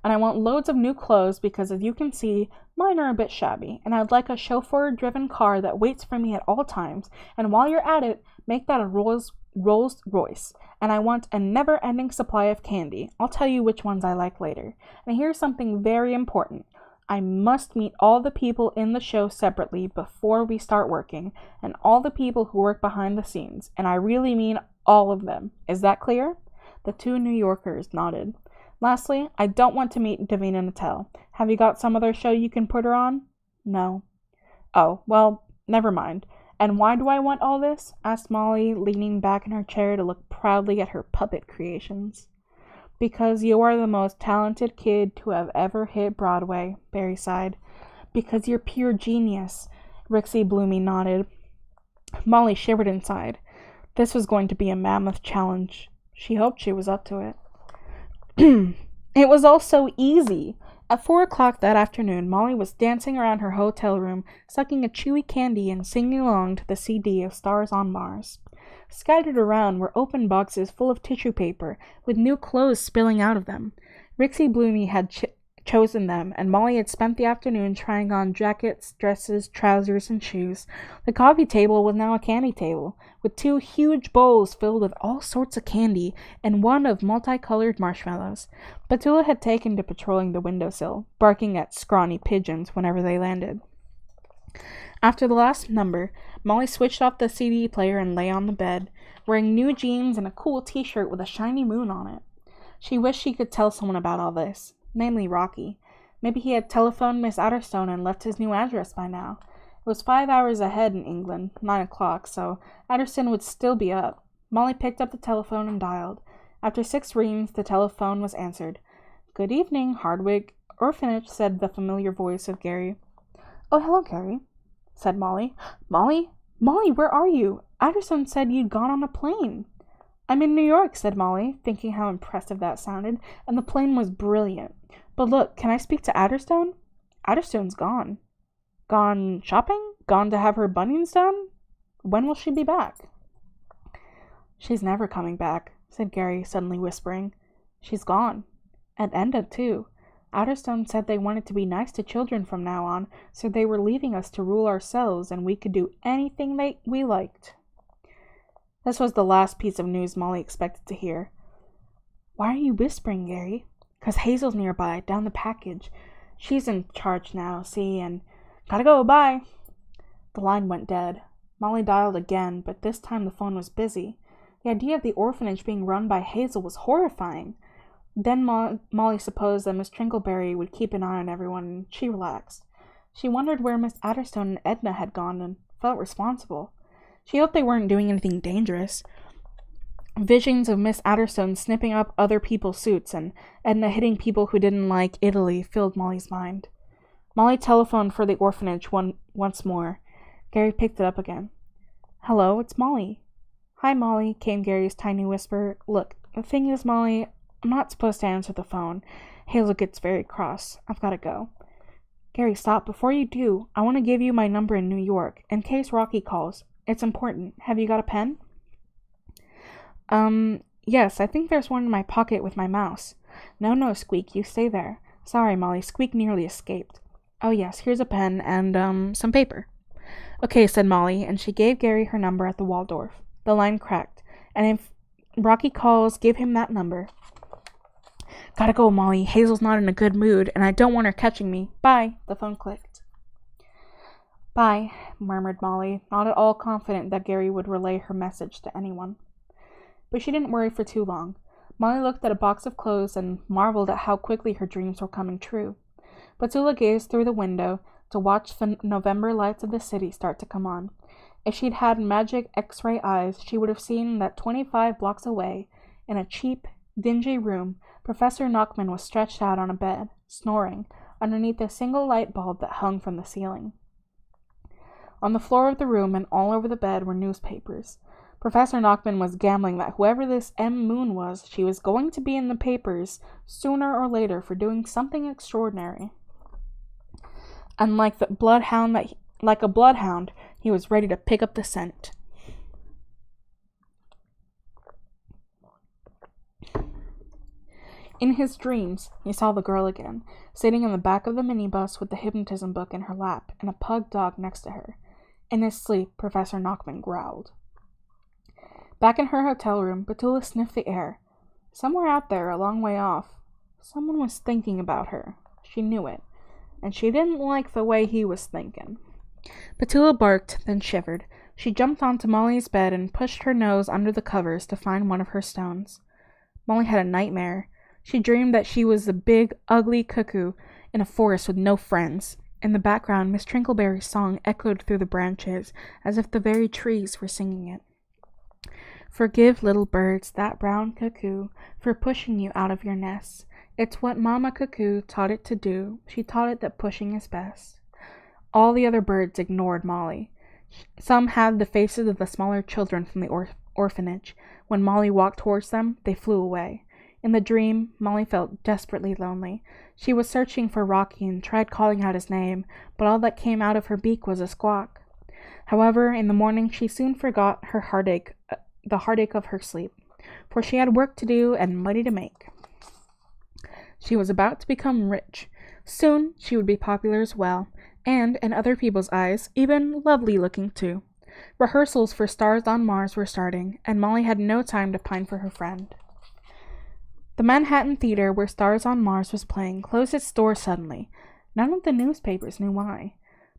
And I want loads of new clothes because, as you can see, mine are a bit shabby, and I'd like a chauffeur-driven car that waits for me at all times, and while you're at it, make that a Rolls Royce. And I want a never-ending supply of candy. I'll tell you which ones I like later. And here's something very important. I must meet all the people in the show separately before we start working, and all the people who work behind the scenes, and I really mean all of them. Is that clear? The two New Yorkers nodded. Lastly, I don't want to meet Davina Nattel. Have you got some other show you can put her on? No. Oh, well, never mind. And why do I want all this? Asked Molly, leaning back in her chair to look proudly at her puppet creations. Because you are the most talented kid to have ever hit Broadway, Barry sighed. Because you're pure genius, Rixie Bloomy nodded. Molly shivered inside. This was going to be a mammoth challenge. She hoped she was up to it. It was all so easy. At 4 o'clock that afternoon, Molly was dancing around her hotel room, sucking a chewy candy and singing along to the CD of Stars on Mars. Scattered around were open boxes full of tissue paper, with new clothes spilling out of them. Rixie Bloomy had chosen them, and Molly had spent the afternoon trying on jackets, dresses, trousers, and shoes. The coffee table was now a candy table, with 2 huge bowls filled with all sorts of candy, and one of multicolored marshmallows. Petula had taken to patrolling the windowsill, barking at scrawny pigeons whenever they landed. After the last number, Molly switched off the CD player and lay on the bed, wearing new jeans and a cool t-shirt with a shiny moon on it. She wished she could tell someone about all this. Namely Rocky. Maybe he had telephoned Miss Atherstone and left his new address by now. It was 5 hours ahead in England, 9 o'clock, so Atherstone would still be up. Molly picked up the telephone and dialed. After 6 rings, the telephone was answered. Good evening, Hardwick Orphanage, said the familiar voice of Gary. Oh, hello, Gary, said Molly. Molly, where are you? Atherstone said you'd gone on a plane. I'm in New York, said Molly, thinking how impressive that sounded, and the plane was brilliant. But look, can I speak to Atherstone? Atherstone's gone. Gone shopping? Gone to have her bunions done? When will she be back? She's never coming back, said Gary, suddenly whispering. She's gone. And Enda, too. Atherstone said they wanted to be nice to children from now on, so they were leaving us to rule ourselves, and we could do anything we liked. This was the last piece of news Molly expected to hear. Why are you whispering, Gary? 'Cause Hazel's nearby, down the package. She's in charge now, see, and... Gotta go, bye! The line went dead. Molly dialed again, but this time the phone was busy. The idea of the orphanage being run by Hazel was horrifying. Then Molly supposed that Miss Trinkleberry would keep an eye on everyone, and she relaxed. She wondered where Miss Atherstone and Edna had gone and felt responsible. She hoped they weren't doing anything dangerous. Visions of Miss Atherstone snipping up other people's suits and Edna hitting people who didn't like Italy filled Molly's mind. Molly telephoned for the orphanage once more. Gary picked it up again. Hello, it's Molly. Hi, Molly, came Gary's tiny whisper. Look, the thing is, Molly, I'm not supposed to answer the phone. Hazel gets very cross. I've got to go. Gary, stop. Before you do, I want to give you my number in New York, in case Rocky calls. It's important. Have you got a pen? Yes, I think there's one in my pocket with my mouse. No, Squeak, you stay there. Sorry, Molly, Squeak nearly escaped. Oh yes, here's a pen and, some paper. Okay, said Molly, and she gave Gary her number at the Waldorf. The line cracked, and if Rocky calls, give him that number. Gotta go, Molly. Hazel's not in a good mood, and I don't want her catching me. Bye. The phone clicked. Bye, murmured Molly, not at all confident that Gary would relay her message to anyone. But she didn't worry for too long. Molly looked at a box of clothes and marveled at how quickly her dreams were coming true. Petula gazed through the window to watch the November lights of the city start to come on. If she'd had magic X-ray eyes, she would have seen that 25 blocks away, in a cheap, dingy room, Professor Knockman was stretched out on a bed, snoring, underneath a single light bulb that hung from the ceiling. On the floor of the room and all over the bed were newspapers. Professor Knockman was gambling that whoever this M. Moon was, she was going to be in the papers sooner or later for doing something extraordinary. And like a bloodhound, he was ready to pick up the scent. In his dreams, he saw the girl again, sitting in the back of the minibus with the hypnotism book in her lap and a pug dog next to her. In his sleep, Professor Knockman growled. Back in her hotel room, Petula sniffed the air. Somewhere out there, a long way off, someone was thinking about her. She knew it, and she didn't like the way he was thinking. Petula barked, then shivered. She jumped onto Molly's bed and pushed her nose under the covers to find one of her stones. Molly had a nightmare. She dreamed that she was a big, ugly cuckoo in a forest with no friends. In the background, Miss Trinkleberry's song echoed through the branches, as if the very trees were singing it. Forgive, little birds, that brown cuckoo, for pushing you out of your nest. It's what Mama Cuckoo taught it to do. She taught it that pushing is best. All the other birds ignored Molly. Some had the faces of the smaller children from the orphanage. When Molly walked towards them, they flew away. In the dream, Molly felt desperately lonely. She was searching for Rocky and tried calling out his name, but all that came out of her beak was a squawk. However, in the morning she soon forgot her heartache, the heartache of her sleep, for she had work to do and money to make. She was about to become rich. Soon she would be popular as well, and, in other people's eyes, even lovely-looking too. Rehearsals for Stars on Mars were starting, and Molly had no time to pine for her friend. The Manhattan Theater, where Stars on Mars was playing, closed its doors suddenly. None of the newspapers knew why.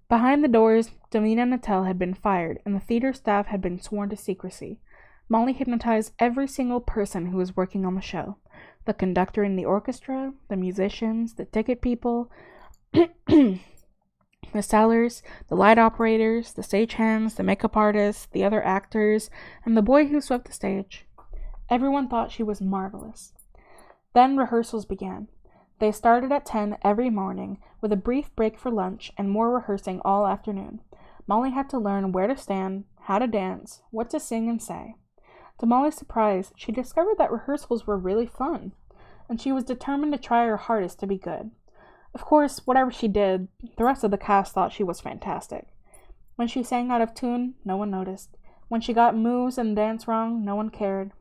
Behind the doors, Davina Natel had been fired, and the theater staff had been sworn to secrecy. Molly hypnotized every single person who was working on the show. The conductor in the orchestra, the musicians, the ticket people, the sellers, the light operators, the stagehands, the makeup artists, the other actors, and the boy who swept the stage. Everyone thought she was marvelous. Then rehearsals began. They started at 10 every morning, with a brief break for lunch and more rehearsing all afternoon. Molly had to learn where to stand, how to dance, what to sing and say. To Molly's surprise, she discovered that rehearsals were really fun, and she was determined to try her hardest to be good. Of course, whatever she did, the rest of the cast thought she was fantastic. When she sang out of tune, no one noticed. When she got moves and dance wrong, no one cared.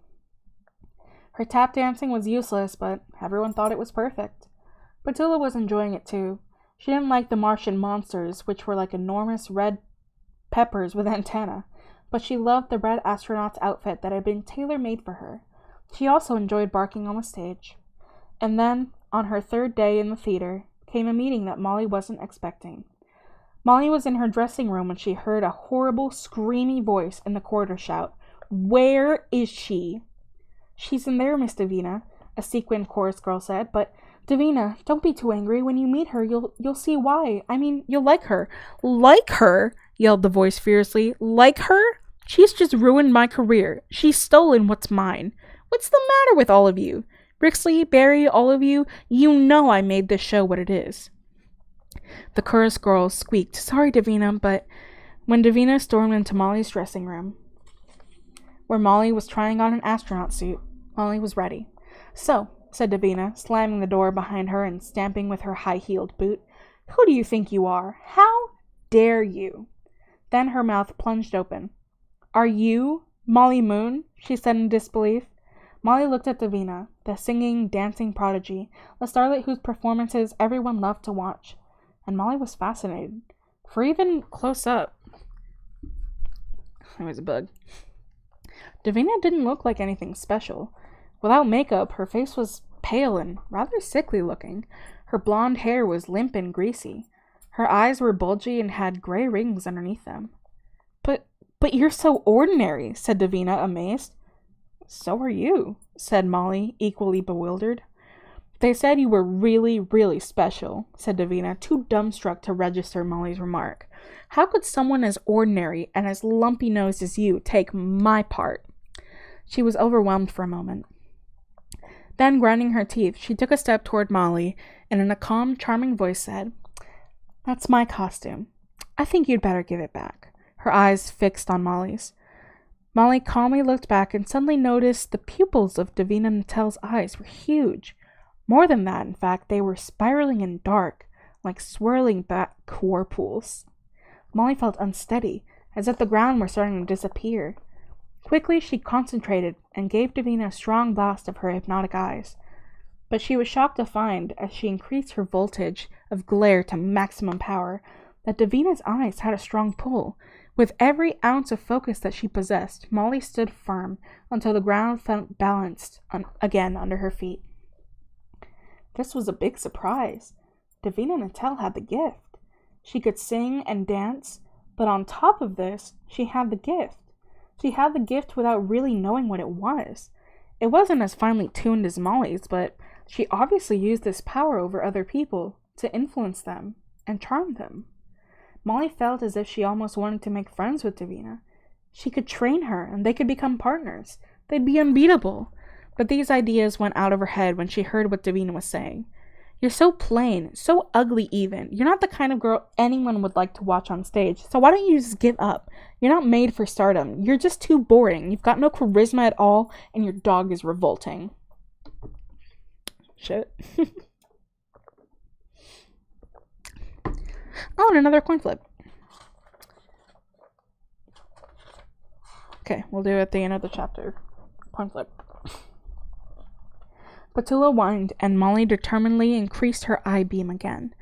Her tap dancing was useless, but everyone thought it was perfect. Petula was enjoying it too. She didn't like the Martian monsters, which were like enormous red peppers with antennae, but she loved the red astronaut's outfit that had been tailor-made for her. She also enjoyed barking on the stage. And then, on her third day in the theater, came a meeting that Molly wasn't expecting. Molly was in her dressing room when she heard a horrible, screamy voice in the corridor shout, "Where is she?" "She's in there, Miss Davina," a sequined chorus girl said, "but Davina, don't be too angry. When you meet her, you'll see why. I mean, you'll like her." "Like her?" yelled the voice fiercely. "Like her? She's just ruined my career. She's stolen what's mine. What's the matter with all of you? Brixley, Barry, all of you, you know I made this show what it is." The chorus girls squeaked, "Sorry, Davina," but when Davina stormed into Molly's dressing room, where Molly was trying on an astronaut suit, Molly was ready. "So," said Davina, slamming the door behind her and stamping with her high-heeled boot, "who do you think you are? How dare you?" Then her mouth plunged open. "Are you Molly Moon?" she said in disbelief. Molly looked at Davina, the singing, dancing prodigy, the starlet whose performances everyone loved to watch. And Molly was fascinated. For even close up, there was a bug. Davina didn't look like anything special. Without makeup, her face was pale and rather sickly looking. Her blonde hair was limp and greasy. Her eyes were bulgy and had gray rings underneath them. But you're so ordinary, said Davina, amazed. So are you, said Molly, equally bewildered. They said you were really, really special, said Davina, too dumbstruck to register Molly's remark. How could someone as ordinary and as lumpy-nosed as you take my part? She was overwhelmed for a moment. Then, grinding her teeth, she took a step toward Molly and in a calm, charming voice said, That's my costume. I think you'd better give it back. Her eyes fixed on Molly's. Molly calmly looked back and suddenly noticed the pupils of Davina Nattel's eyes were huge. More than that, in fact, they were spiraling and dark, like swirling black whirlpools. Molly felt unsteady, as if the ground were starting to disappear. Quickly, she concentrated and gave Davina a strong blast of her hypnotic eyes. But she was shocked to find, as she increased her voltage of glare to maximum power, that Davina's eyes had a strong pull. With every ounce of focus that she possessed, Molly stood firm until the ground felt balanced again under her feet. This was a big surprise. Davina Nattel had the gift. She could sing and dance, but on top of this, she had the gift. She had the gift without really knowing what it was. It wasn't as finely tuned as Molly's, but she obviously used this power over other people to influence them and charm them. Molly felt as if she almost wanted to make friends with Davina. She could train her, and they could become partners. They'd be unbeatable. But these ideas went out of her head when she heard what Davina was saying. You're so plain, so ugly even. You're not the kind of girl anyone would like to watch on stage, so why don't you just give up? You're not made for stardom. You're just too boring. You've got no charisma at all, and your dog is revolting. Shit. Oh, and another coin flip. Okay, we'll do it at the end of the chapter. Coin flip. Petula whined, and Molly determinedly increased her eye beam again.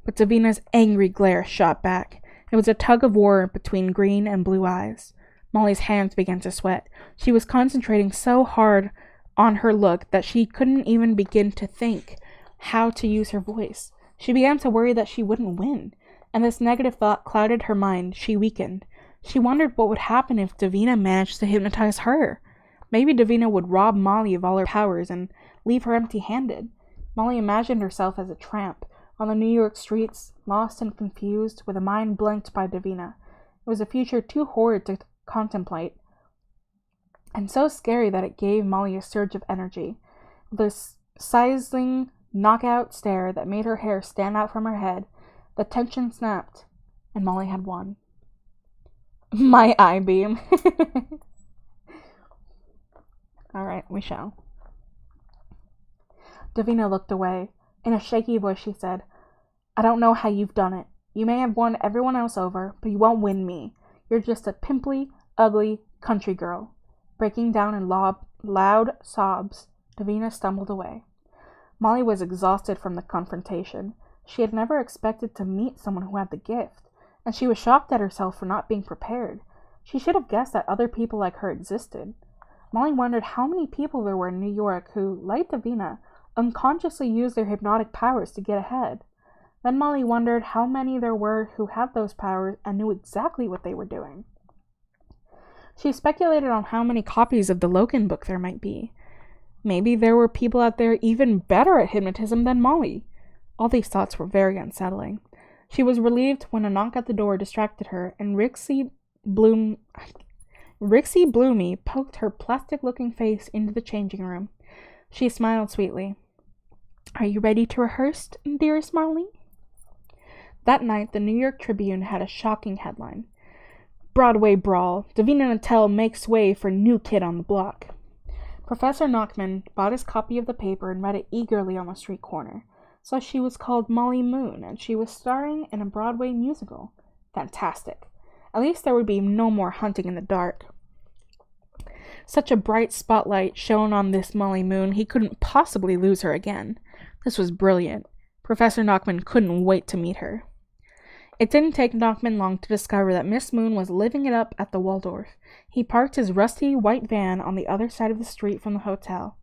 But Davina's angry glare shot back. It was a tug of war between green and blue eyes. Molly's hands began to sweat. She was concentrating so hard on her look that she couldn't even begin to think how to use her voice. She began to worry that she wouldn't win, and this negative thought clouded her mind. She weakened. She wondered what would happen if Davina managed to hypnotize her. Maybe Davina would rob Molly of all her powers and leave her empty-handed. Molly imagined herself as a tramp on the New York streets, lost and confused, with a mind blanked by Davina. It was a future too horrid to contemplate, and so scary that it gave Molly a surge of energy. This sizzling knockout stare that made her hair stand out from her head, the tension snapped, and Molly had won. My eye beam. Alright, we shall. Davina looked away. In a shaky voice she said, I don't know how you've done it. You may have won everyone else over, but you won't win me. You're just a pimply, ugly country girl. Breaking down in loud sobs, Davina stumbled away. Molly was exhausted from the confrontation. She had never expected to meet someone who had the gift, and she was shocked at herself for not being prepared. She should have guessed that other people like her existed. Molly wondered how many people there were in New York who, like Davina, unconsciously used their hypnotic powers to get ahead. Then Molly wondered how many there were who had those powers and knew exactly what they were doing. She speculated on how many copies of the Loken book there might be. Maybe there were people out there even better at hypnotism than Molly. All these thoughts were very unsettling. She was relieved when a knock at the door distracted her, and Rixie Bloomy poked her plastic-looking face into the changing room. She smiled sweetly. Are you ready to rehearse, dearest Molly? That night, the New York Tribune had a shocking headline. Broadway Brawl. Davina Nattel makes way for new kid on the block. Professor Knockman bought his copy of the paper and read it eagerly on the street corner. So she was called Molly Moon, and she was starring in a Broadway musical. Fantastic. At least there would be no more hunting in the dark. Such a bright spotlight shone on this Molly Moon, he couldn't possibly lose her again. This was brilliant. Professor Knockman couldn't wait to meet her. It didn't take Knockman long to discover that Miss Moon was living it up at the Waldorf. He parked his rusty white van on the other side of the street from the hotel.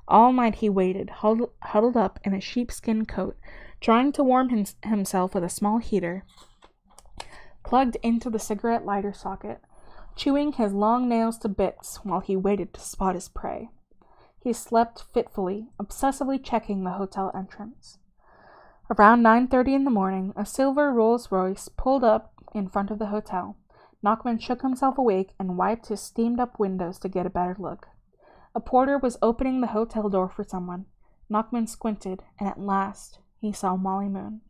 All night he waited, huddled up in a sheepskin coat, trying to warm himself with a small heater plugged into the cigarette lighter socket, chewing his long nails to bits while he waited to spot his prey. He slept fitfully, obsessively checking the hotel entrance. Around 9:30 in the morning, a silver Rolls-Royce pulled up in front of the hotel. Nachman shook himself awake and wiped his steamed-up windows to get a better look. A porter was opening the hotel door for someone. Nachman squinted, and at last he saw Molly Moon.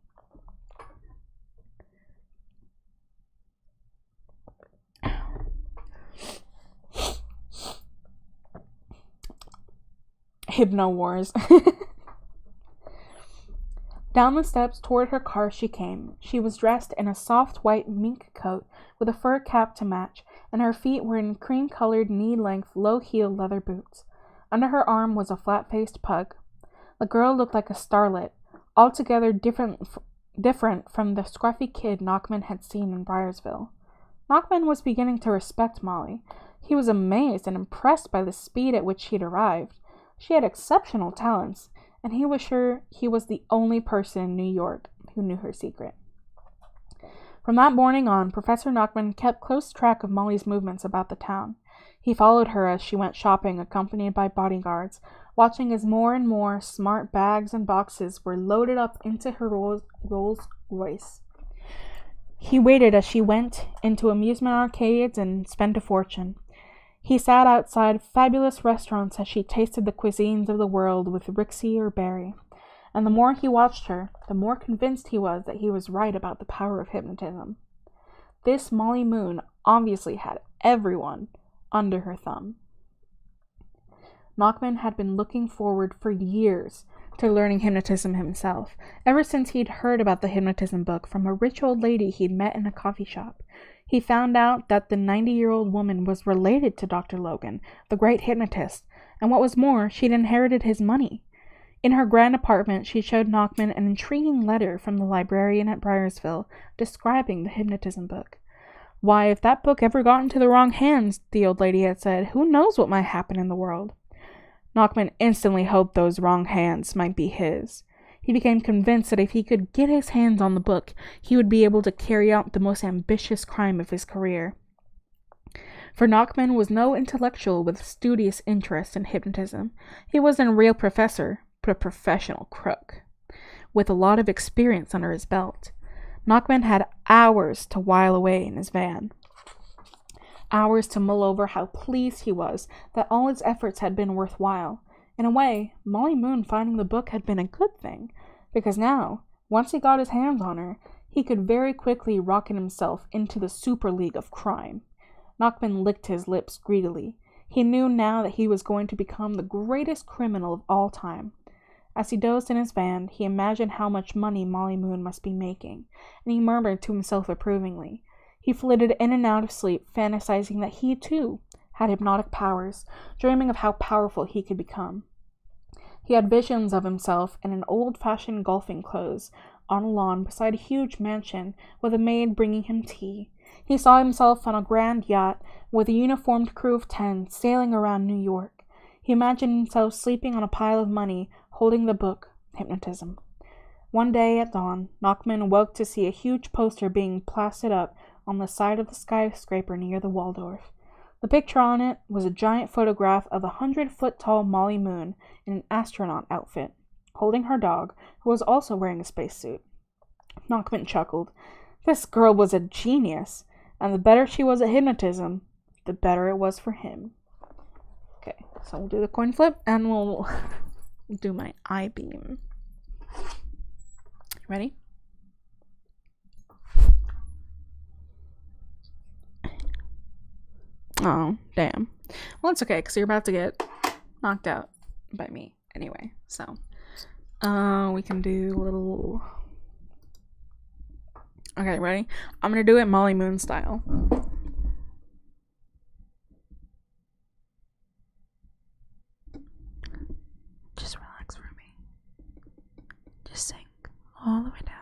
Hypno Wars. Down the steps toward her car she came. She was dressed in a soft white mink coat with a fur cap to match, and her feet were in cream-colored, knee-length, low-heeled leather boots. Under her arm was a flat-faced pug. The girl looked like a starlet, altogether different from the scruffy kid Nachman had seen in Briarsville. Nachman was beginning to respect Molly. He was amazed and impressed by the speed at which she'd arrived. She had exceptional talents, and he was sure he was the only person in New York who knew her secret. From that morning on, Professor Nachman kept close track of Molly's movements about the town. He followed her as she went shopping, accompanied by bodyguards, watching as more and more smart bags and boxes were loaded up into her Rolls-Royce. He waited as she went into amusement arcades and spent a fortune. He sat outside fabulous restaurants as she tasted the cuisines of the world with Rixey or Barry. And the more he watched her, the more convinced he was that he was right about the power of hypnotism. This Molly Moon obviously had everyone under her thumb. Nachman had been looking forward for years to learning hypnotism himself, ever since he'd heard about the hypnotism book from a rich old lady he'd met in a coffee shop. He found out that the 90-year-old woman was related to Dr. Logan, the great hypnotist, and what was more, she'd inherited his money. In her grand apartment, she showed Nachman an intriguing letter from the librarian at Briarsville describing the hypnotism book. Why, if that book ever got into the wrong hands, the old lady had said, who knows what might happen in the world? Nachman instantly hoped those wrong hands might be his. He became convinced that if he could get his hands on the book, he would be able to carry out the most ambitious crime of his career. For Nachman was no intellectual with studious interest in hypnotism. He wasn't a real professor, but a professional crook, with a lot of experience under his belt. Nachman had hours to while away in his van. Hours to mull over how pleased he was that all his efforts had been worthwhile. In a way, Molly Moon finding the book had been a good thing, because now, once he got his hands on her, he could very quickly rocket himself into the super league of crime. Nachman licked his lips greedily. He knew now that he was going to become the greatest criminal of all time. As he dozed in his van, he imagined how much money Molly Moon must be making, and he murmured to himself approvingly. He flitted in and out of sleep, fantasizing that he, too, had hypnotic powers, dreaming of how powerful he could become. He had visions of himself in an old-fashioned golfing clothes, on a lawn beside a huge mansion, with a maid bringing him tea. He saw himself on a grand yacht, with a uniformed crew of 10, sailing around New York. He imagined himself sleeping on a pile of money, holding the book, Hypnotism. One day at dawn, Nachman awoke to see a huge poster being plastered up on the side of the skyscraper near the Waldorf. The picture on it was a giant photograph of a 100-foot-tall Molly Moon in an astronaut outfit, holding her dog, who was also wearing a spacesuit. Nachman chuckled. This girl was a genius, and the better she was at hypnotism, the better it was for him. Okay, so we'll do the coin flip, and we'll do my eye beam. Ready? Oh, damn. Well, it's okay, because you're about to get knocked out by me anyway. So, we can do a little... Okay, ready? I'm going to do it Molly Moon style. Just relax for me. Just sink all the way down.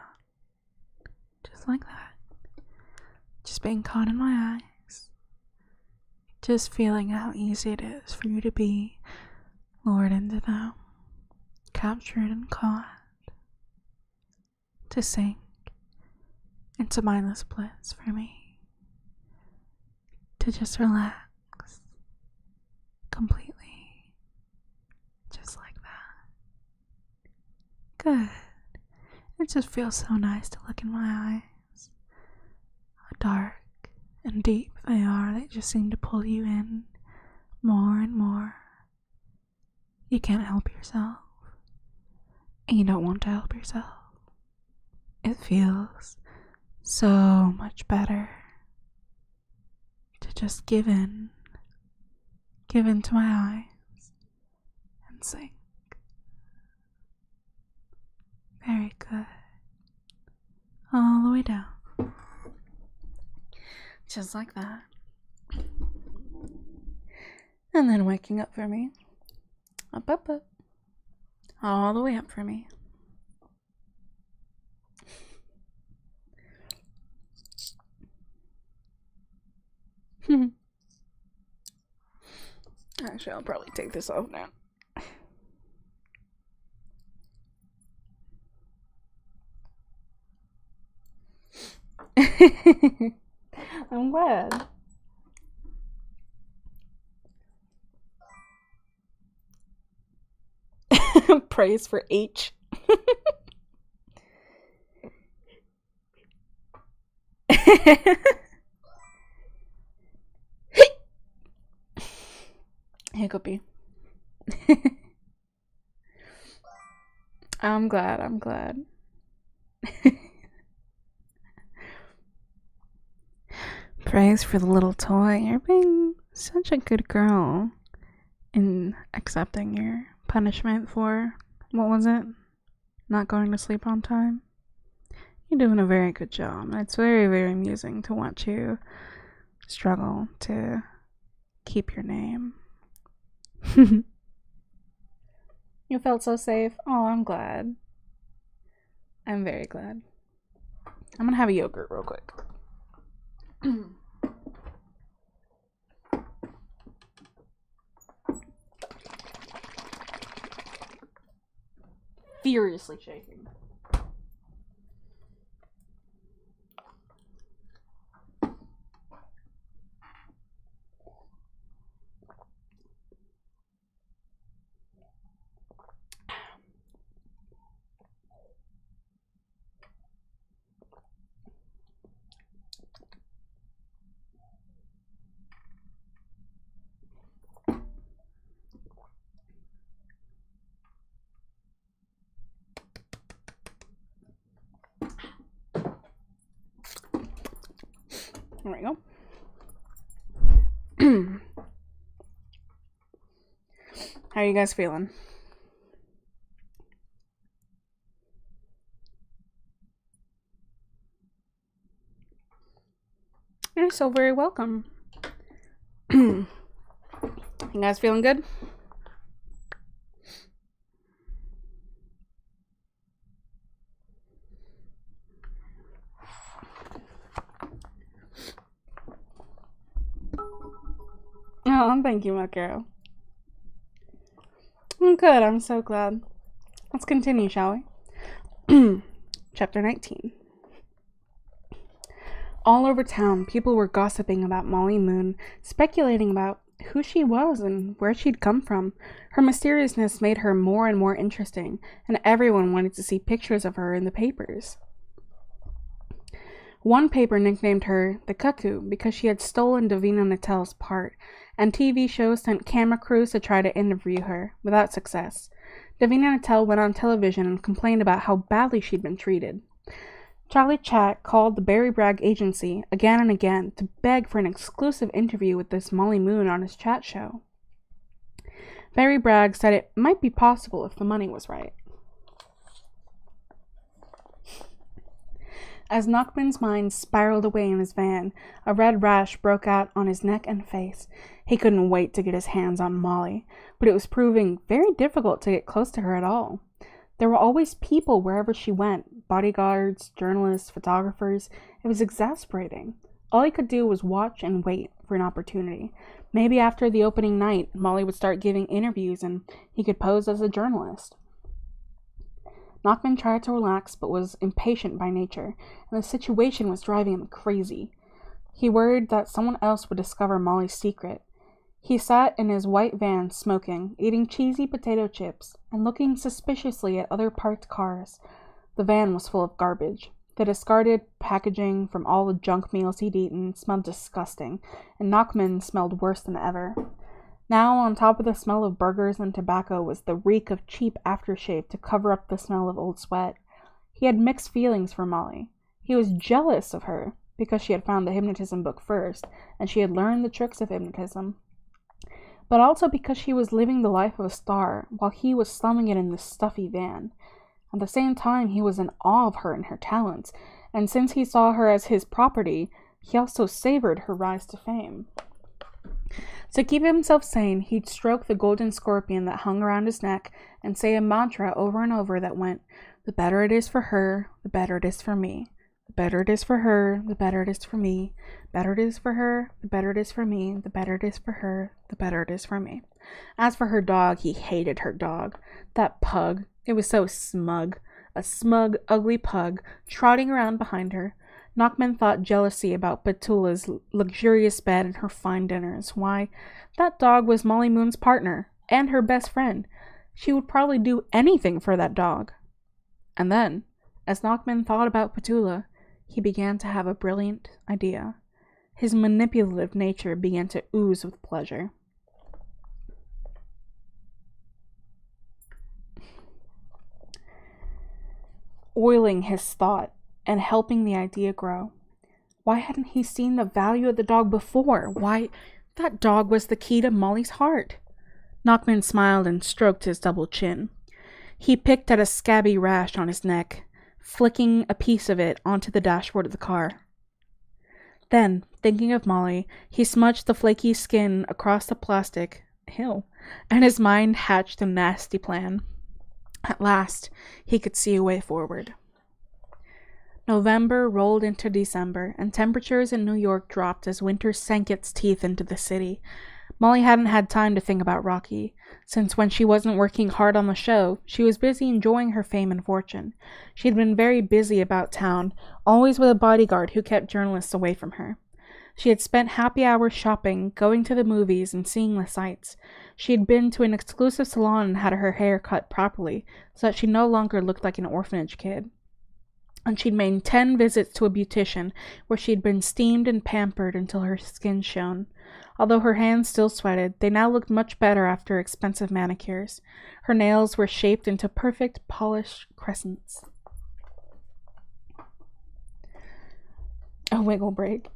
Just like that. Just being caught in my eyes. Just feeling how easy it is for you to be lured into them, captured and caught. to sink into mindless bliss for me. To just relax completely. Just like that. Good. It just feels so nice to look in my eyes. How dark and deep they are. They just seem to pull you in more and more. You can't help yourself. And you don't want to help yourself. It feels so much better to just give in to my eyes and sink. Very good. All the way down. Just like that. And then waking up for me. Up, up, up. All the way up for me. Actually, I'll probably take this off now. I'm glad. Praise for H. Hiccupy. I'm glad. Praise for the little toy. You're being such a good girl in accepting your punishment for, what was it? Not going to sleep on time? You're doing a very good job. It's very, very amusing to watch you struggle to keep your name. You felt so safe. Oh, I'm glad. I'm very glad. I'm gonna have a yogurt real quick. Furiously shaking. There we go. How are you guys feeling? You're so very welcome. You guys feeling good? Oh, thank you, my girl. I'm good. I'm so glad. Let's continue, shall we? Chapter 19. All over town, people were gossiping about Molly Moon, speculating about who she was and where she'd come from. Her mysteriousness made her more and more interesting, and everyone wanted to see pictures of her in the papers. One paper nicknamed her the Cuckoo because she had stolen Davina Nattel's part, and TV shows sent camera crews to try to interview her, without success. Davina Nattel went on television and complained about how badly she'd been treated. Charlie Chat called the Barry Bragg agency again and again to beg for an exclusive interview with this Molly Moon on his chat show. Barry Bragg said it might be possible if the money was right. As Nachman's mind spiraled away in his van, a red rash broke out on his neck and face. He couldn't wait to get his hands on Molly, but it was proving very difficult to get close to her at all. There were always people wherever she went, bodyguards, journalists, photographers. It was exasperating. All he could do was watch and wait for an opportunity. Maybe after the opening night, Molly would start giving interviews and he could pose as a journalist. Knockman tried to relax, but was impatient by nature, and the situation was driving him crazy. He worried that someone else would discover Molly's secret. He sat in his white van smoking, eating cheesy potato chips, and looking suspiciously at other parked cars. The van was full of garbage. The discarded packaging from all the junk meals he'd eaten smelled disgusting, and Knockman smelled worse than ever. Now, on top of the smell of burgers and tobacco was the reek of cheap aftershave to cover up the smell of old sweat. He had mixed feelings for Molly. He was jealous of her, because she had found the hypnotism book first, and she had learned the tricks of hypnotism. But also because she was living the life of a star, while he was slumming it in this stuffy van. At the same time, he was in awe of her and her talents, and since he saw her as his property, he also savored her rise to fame. To keep himself sane, he'd stroke the golden scorpion that hung around his neck and say a mantra over and over that went, "The better it is for her, the better it is for me. The better it is for her, the better it is for me. Better it is for her, the better it is for me. The better it is for her, the better it is for me." As for her dog, he hated her dog. That pug. It was so smug. A smug, ugly pug, trotting around behind her. Knockman thought jealousy about Petula's luxurious bed and her fine dinners. Why, that dog was Molly Moon's partner, and her best friend. She would probably do anything for that dog. And then, as Knockman thought about Petula, he began to have a brilliant idea. His manipulative nature began to ooze with pleasure. Oiling his thought and helping the idea grow. Why hadn't he seen the value of the dog before? Why, that dog was the key to Molly's heart. Knockman smiled and stroked his double chin. He picked at a scabby rash on his neck, flicking a piece of it onto the dashboard of the car. Then, thinking of Molly, he smudged the flaky skin across the plastic, and his mind hatched a nasty plan. At last, he could see a way forward. November rolled into December, and temperatures in New York dropped as winter sank its teeth into the city. Molly hadn't had time to think about Rocky, since when she wasn't working hard on the show, she was busy enjoying her fame and fortune. She had been very busy about town, always with a bodyguard who kept journalists away from her. She had spent happy hours shopping, going to the movies, and seeing the sights. She had been to an exclusive salon and had her hair cut properly, so that she no longer looked like an orphanage kid. And she'd made 10 visits to a beautician, where she'd been steamed and pampered until her skin shone. Although her hands still sweated, they now looked much better after expensive manicures. Her nails were shaped into perfect, polished crescents. A wiggle break.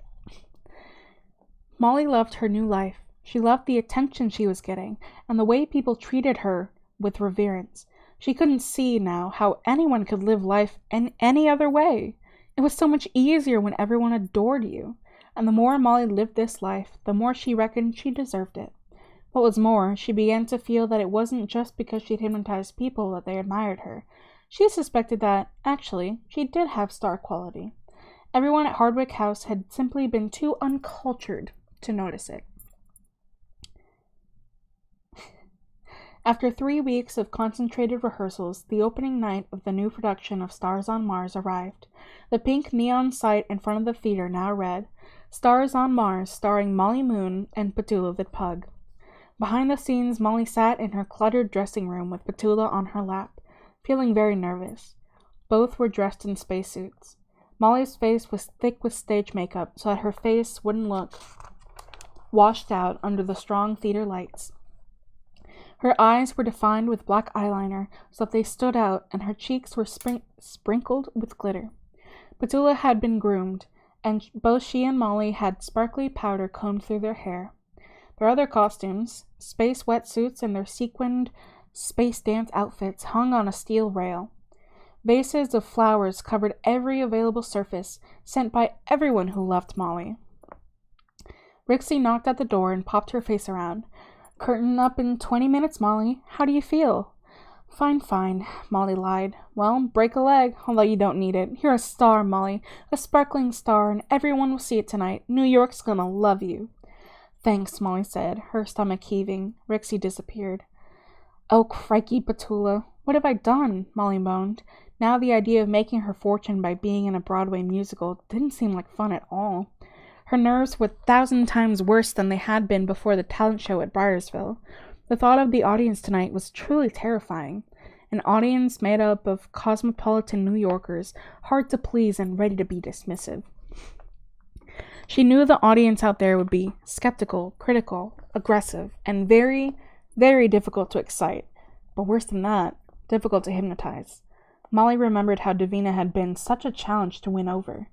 Molly loved her new life. She loved the attention she was getting, and the way people treated her with reverence. She couldn't see now how anyone could live life in any other way. It was so much easier when everyone adored you. And the more Molly lived this life, the more she reckoned she deserved it. What was more, she began to feel that it wasn't just because she'd hypnotized people that they admired her. She suspected that, actually, she did have star quality. Everyone at Hardwick House had simply been too uncultured to notice it. After 3 weeks of concentrated rehearsals, the opening night of the new production of Stars on Mars arrived. The pink neon sight in front of the theater now read, Stars on Mars, starring Molly Moon and Petula the Pug. Behind the scenes, Molly sat in her cluttered dressing room with Petula on her lap, feeling very nervous. Both were dressed in spacesuits. Molly's face was thick with stage makeup so that her face wouldn't look washed out under the strong theater lights. Her eyes were defined with black eyeliner so that they stood out, and her cheeks were sprinkled with glitter. Petula had been groomed, and both she and Molly had sparkly powder combed through their hair. Their other costumes, space wetsuits and their sequined space dance outfits, hung on a steel rail. Vases of flowers covered every available surface, sent by everyone who loved Molly. Rixie knocked at the door and popped her face around. Curtain up in 20 minutes, Molly. How do you feel? Fine, Molly lied. Well, break a leg, although you don't need it. You're a star, Molly. A sparkling star, and everyone will see it tonight. New York's gonna love you. Thanks, Molly said, her stomach heaving. Rixie disappeared. Oh, crikey, Petula. What have I done? Molly moaned. Now the idea of making her fortune by being in a Broadway musical didn't seem like fun at all. Her nerves were 1,000 times worse than they had been before the talent show at Briarsville. The thought of the audience tonight was truly terrifying. An audience made up of cosmopolitan New Yorkers, hard to please and ready to be dismissive. She knew the audience out there would be skeptical, critical, aggressive, and very, very difficult to excite. But worse than that, difficult to hypnotize. Molly remembered how Davina had been such a challenge to win over.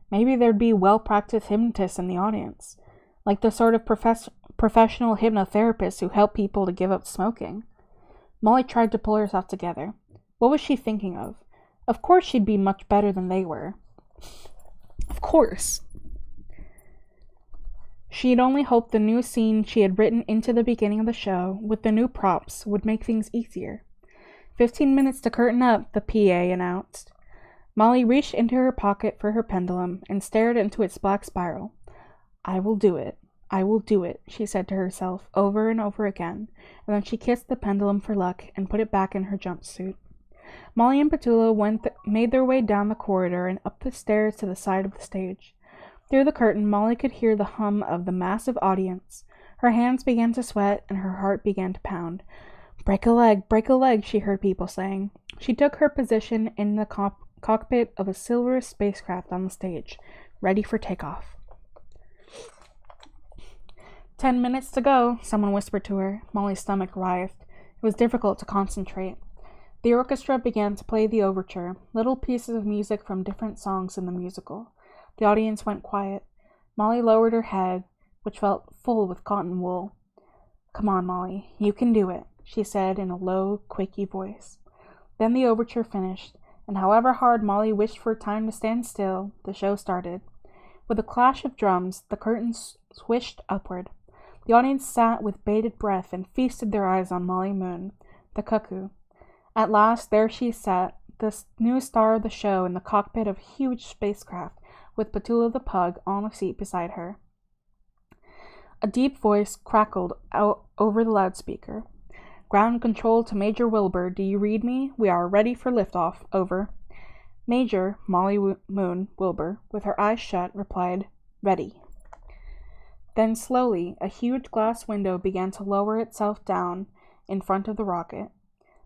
Maybe there'd be well-practiced hypnotists in the audience, like the sort of professional hypnotherapists who help people to give up smoking. Molly tried to pull herself together. What was she thinking of? Of course she'd be much better than they were. Of course. She had only hoped the new scene she had written into the beginning of the show, with the new props, would make things easier. 15 minutes to curtain up, the PA announced. Molly reached into her pocket for her pendulum and stared into its black spiral. I will do it. I will do it, she said to herself over and over again, and then she kissed the pendulum for luck and put it back in her jumpsuit. Molly and Petula made their way down the corridor and up the stairs to the side of the stage. Through the curtain, Molly could hear the hum of the massive audience. Her hands began to sweat and her heart began to pound. Break a leg, she heard people saying. She took her position in the cockpit of a silver spacecraft on the stage, ready for takeoff. 10 minutes to go, someone whispered to her. Molly's stomach writhed. It was difficult to concentrate. The orchestra began to play the overture, little pieces of music from different songs in the musical. The audience went quiet. Molly lowered her head, which felt full with cotton wool. Come on, Molly, you can do it, she said in a low, quaky voice. Then the overture finished, and however hard Molly wished for time to stand still, the show started. With a clash of drums, the curtains swished upward. The audience sat with bated breath and feasted their eyes on Molly Moon, the cuckoo. At last, there she sat, the new star of the show in the cockpit of a huge spacecraft, with Petula the pug on a seat beside her. A deep voice crackled out over the loudspeaker. Ground control to Major Wilbur. Do you read me? We are ready for liftoff. Over. Major, Molly Moon Wilbur, with her eyes shut, replied, Ready. Then slowly, a huge glass window began to lower itself down in front of the rocket.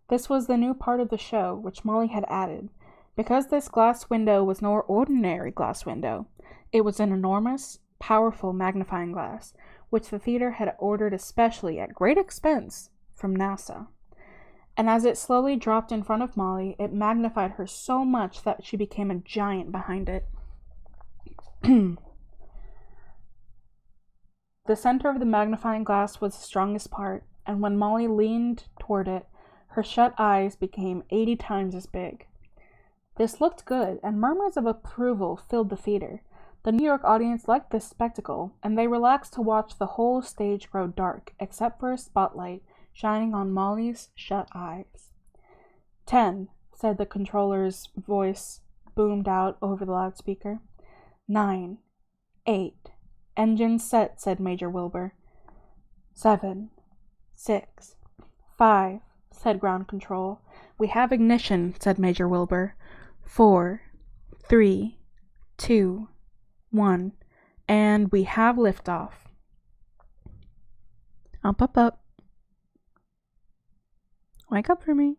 This was the new part of the show, which Molly had added. Because this glass window was no ordinary glass window, it was an enormous, powerful magnifying glass, which the theater had ordered especially at great expense from NASA. And as it slowly dropped in front of Molly, it magnified her so much that she became a giant behind it. The center of the magnifying glass was the strongest part, and when Molly leaned toward it, her shut eyes became 80 times as big. This looked good, and murmurs of approval filled the theater. The New York audience liked this spectacle, and they relaxed to watch the whole stage grow dark, except for a spotlight shining on Molly's shut eyes. 10, said the controller's voice, boomed out over the loudspeaker. 9, 8, engine set, said Major Wilbur. 7, 6, 5, said ground control. We have ignition, said Major Wilbur. 4, 3, 2, 1, and we have liftoff. Up. Wake up for me.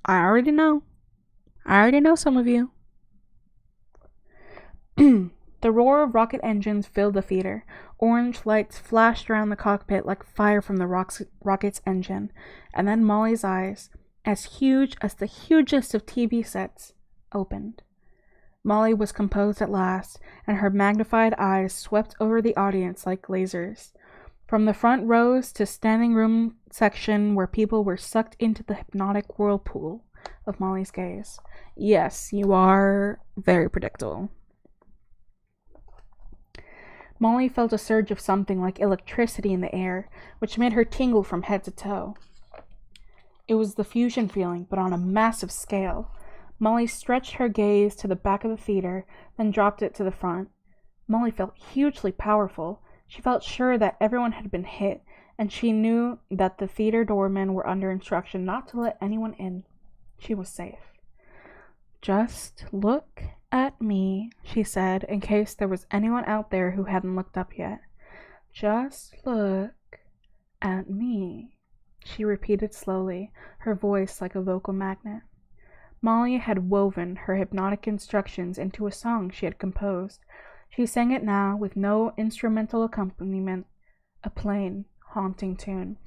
I already know some of you. The roar of rocket engines filled the theater. Orange lights flashed around the cockpit like fire from the rocket's engine, and then Molly's eyes, as huge as the hugest of TV sets, opened. Molly was composed at last, and her magnified eyes swept over the audience like lasers. From the front rows to standing room section where people were sucked into the hypnotic whirlpool of Molly's gaze. Yes, you are very predictable. Molly felt a surge of something like electricity in the air, which made her tingle from head to toe. It was the fusion feeling, but on a massive scale. Molly stretched her gaze to the back of the theater, then dropped it to the front. Molly felt hugely powerful. She felt sure that everyone had been hit, and she knew that the theater doormen were under instruction not to let anyone in. She was safe. "Just look at me," she said, in case there was anyone out there who hadn't looked up yet. "Just look at me," she repeated slowly, her voice like a vocal magnet. Molly had woven her hypnotic instructions into a song she had composed. She sang it now with no instrumental accompaniment, a plain, haunting tune.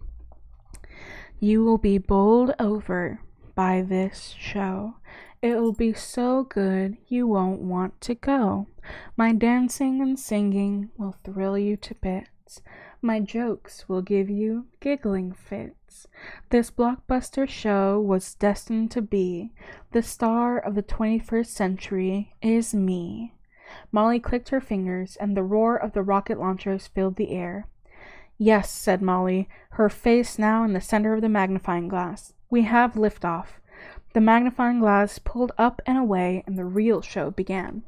"You will be bowled over by this show. It'll be so good you won't want to go. My dancing and singing will thrill you to bits. My jokes will give you giggling fits. This blockbuster show was destined to be. The star of the 21st century is me." Molly clicked her fingers, and the roar of the rocket launchers filled the air. "Yes," said Molly, her face now in the center of the magnifying glass. "We have liftoff." The magnifying glass pulled up and away, and the real show began.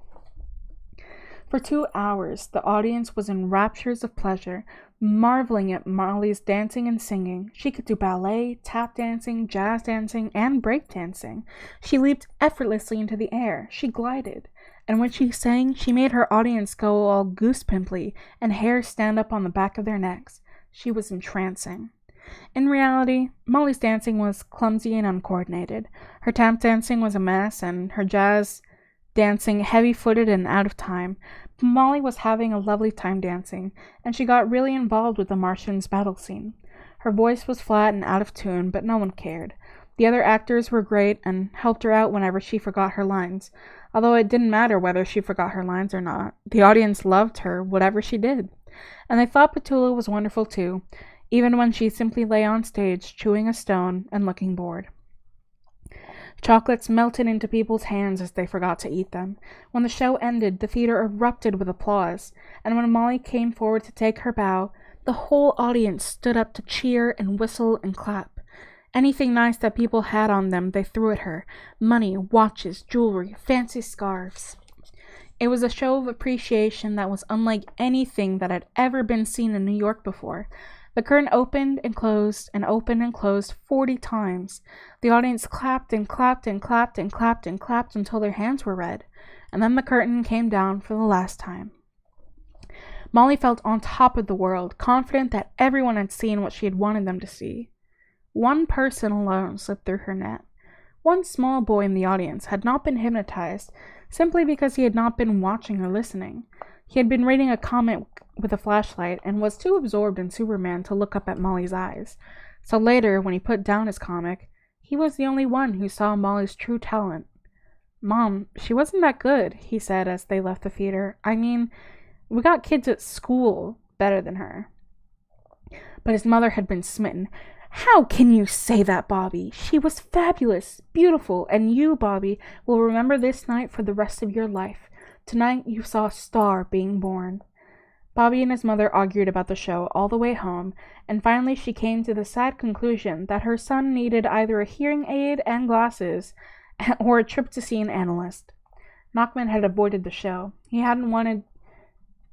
For 2 hours, the audience was in raptures of pleasure, marveling at Molly's dancing and singing. She could do ballet, tap dancing, jazz dancing, and break dancing. She leaped effortlessly into the air. She glided. And when she sang, she made her audience go all goose-pimply and hair stand up on the back of their necks. She was entrancing. In reality, Molly's dancing was clumsy and uncoordinated. Her tap dancing was a mess, and her jazz dancing heavy-footed and out of time. But Molly was having a lovely time dancing, and she got really involved with the Martians' battle scene. Her voice was flat and out of tune, but no one cared. The other actors were great and helped her out whenever she forgot her lines, although it didn't matter whether she forgot her lines or not. The audience loved her, whatever she did. And they thought Petula was wonderful too, even when she simply lay on stage chewing a stone and looking bored. Chocolates melted into people's hands as they forgot to eat them. When the show ended, the theater erupted with applause, and when Molly came forward to take her bow, the whole audience stood up to cheer and whistle and clap. Anything nice that people had on them, they threw at her. Money, watches, jewelry, fancy scarves. It was a show of appreciation that was unlike anything that had ever been seen in New York before. The curtain opened and closed and opened and closed 40 times. The audience clapped and clapped and clapped and clapped and clapped until their hands were red. And then the curtain came down for the last time. Molly felt on top of the world, confident that everyone had seen what she had wanted them to see. One person alone slipped through her net. One small boy in the audience had not been hypnotized simply because he had not been watching or listening. He had been reading a comic with a flashlight and was too absorbed in Superman to look up at Molly's eyes. So later, when he put down his comic, he was the only one who saw Molly's true talent. "Mom, she wasn't that good," he said as they left the theater. "I mean, we got kids at school better than her." But his mother had been smitten. "How can you say that, Bobby? She was fabulous, beautiful, and you, Bobby, will remember this night for the rest of your life. Tonight you saw a star being born." Bobby and his mother argued about the show all the way home, and finally she came to the sad conclusion that her son needed either a hearing aid and glasses, or a trip to see an analyst. Nachman had avoided the show. He hadn't wanted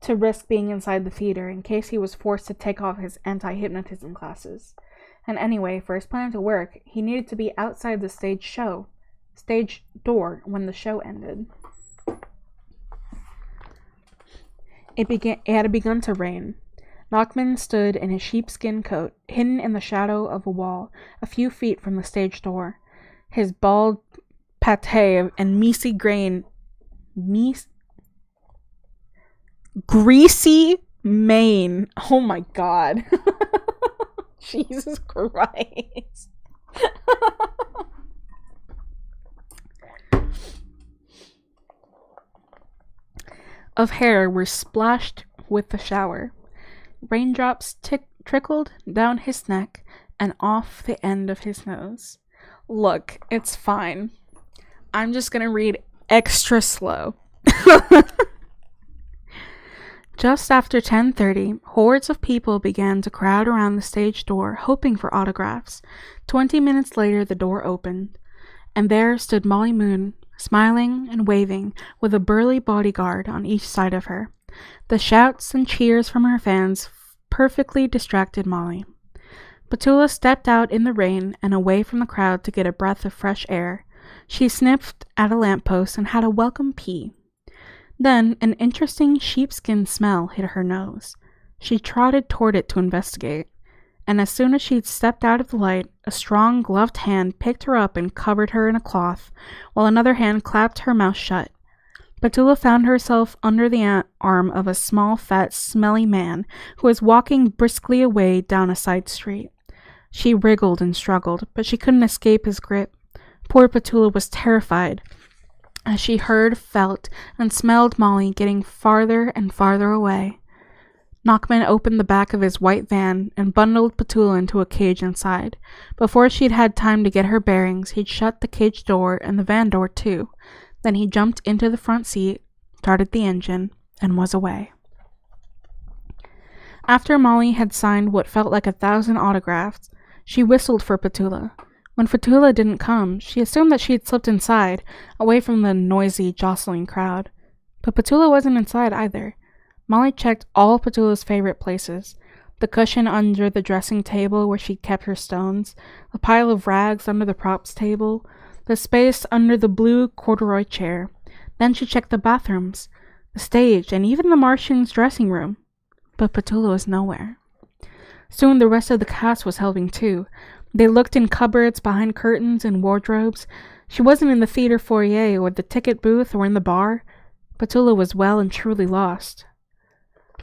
to risk being inside the theater in case he was forced to take off his anti-hypnotism glasses. And anyway, for his plan to work, he needed to be outside the stage door when the show ended. It had begun to rain. Nachman stood in his sheepskin coat, hidden in the shadow of a wall, a few feet from the stage door. His bald pate and greasy mane. Oh my god. Jesus Christ. Of hair were splashed with the shower. Raindrops trickled down his neck and off the end of his nose. Look, it's fine. I'm just gonna read extra slow. Just after 10:30, hordes of people began to crowd around the stage door, hoping for autographs. 20 minutes later, the door opened, and there stood Molly Moon, smiling and waving, with a burly bodyguard on each side of her. The shouts and cheers from her fans perfectly distracted Molly. Petula stepped out in the rain and away from the crowd to get a breath of fresh air. She sniffed at a lamppost and had a welcome pee. Then an interesting sheepskin smell hit her nose. She trotted toward it to investigate, and as soon as she'd stepped out of the light, a strong gloved hand picked her up and covered her in a cloth, while another hand clapped her mouth shut. Petula found herself under the arm of a small, fat, smelly man who was walking briskly away down a side street. She wriggled and struggled, but she couldn't escape his grip. Poor Petula was terrified as she heard, felt, and smelled Molly getting farther and farther away. Nachman opened the back of his white van and bundled Petula into a cage inside. Before she'd had time to get her bearings, he'd shut the cage door and the van door too. Then he jumped into the front seat, started the engine, and was away. After Molly had signed what felt like 1,000 autographs, she whistled for Petula. When Petula didn't come, she assumed that she had slipped inside, away from the noisy, jostling crowd. But Petula wasn't inside either. Molly checked all Petula's favorite places: the cushion under the dressing table where she kept her stones, the pile of rags under the props table, the space under the blue corduroy chair. Then she checked the bathrooms, the stage, and even the Martian's dressing room. But Petula was nowhere. Soon the rest of the cast was helping too. They looked in cupboards, behind curtains, and wardrobes. She wasn't in the theater foyer or the ticket booth or in the bar. Petula was well and truly lost.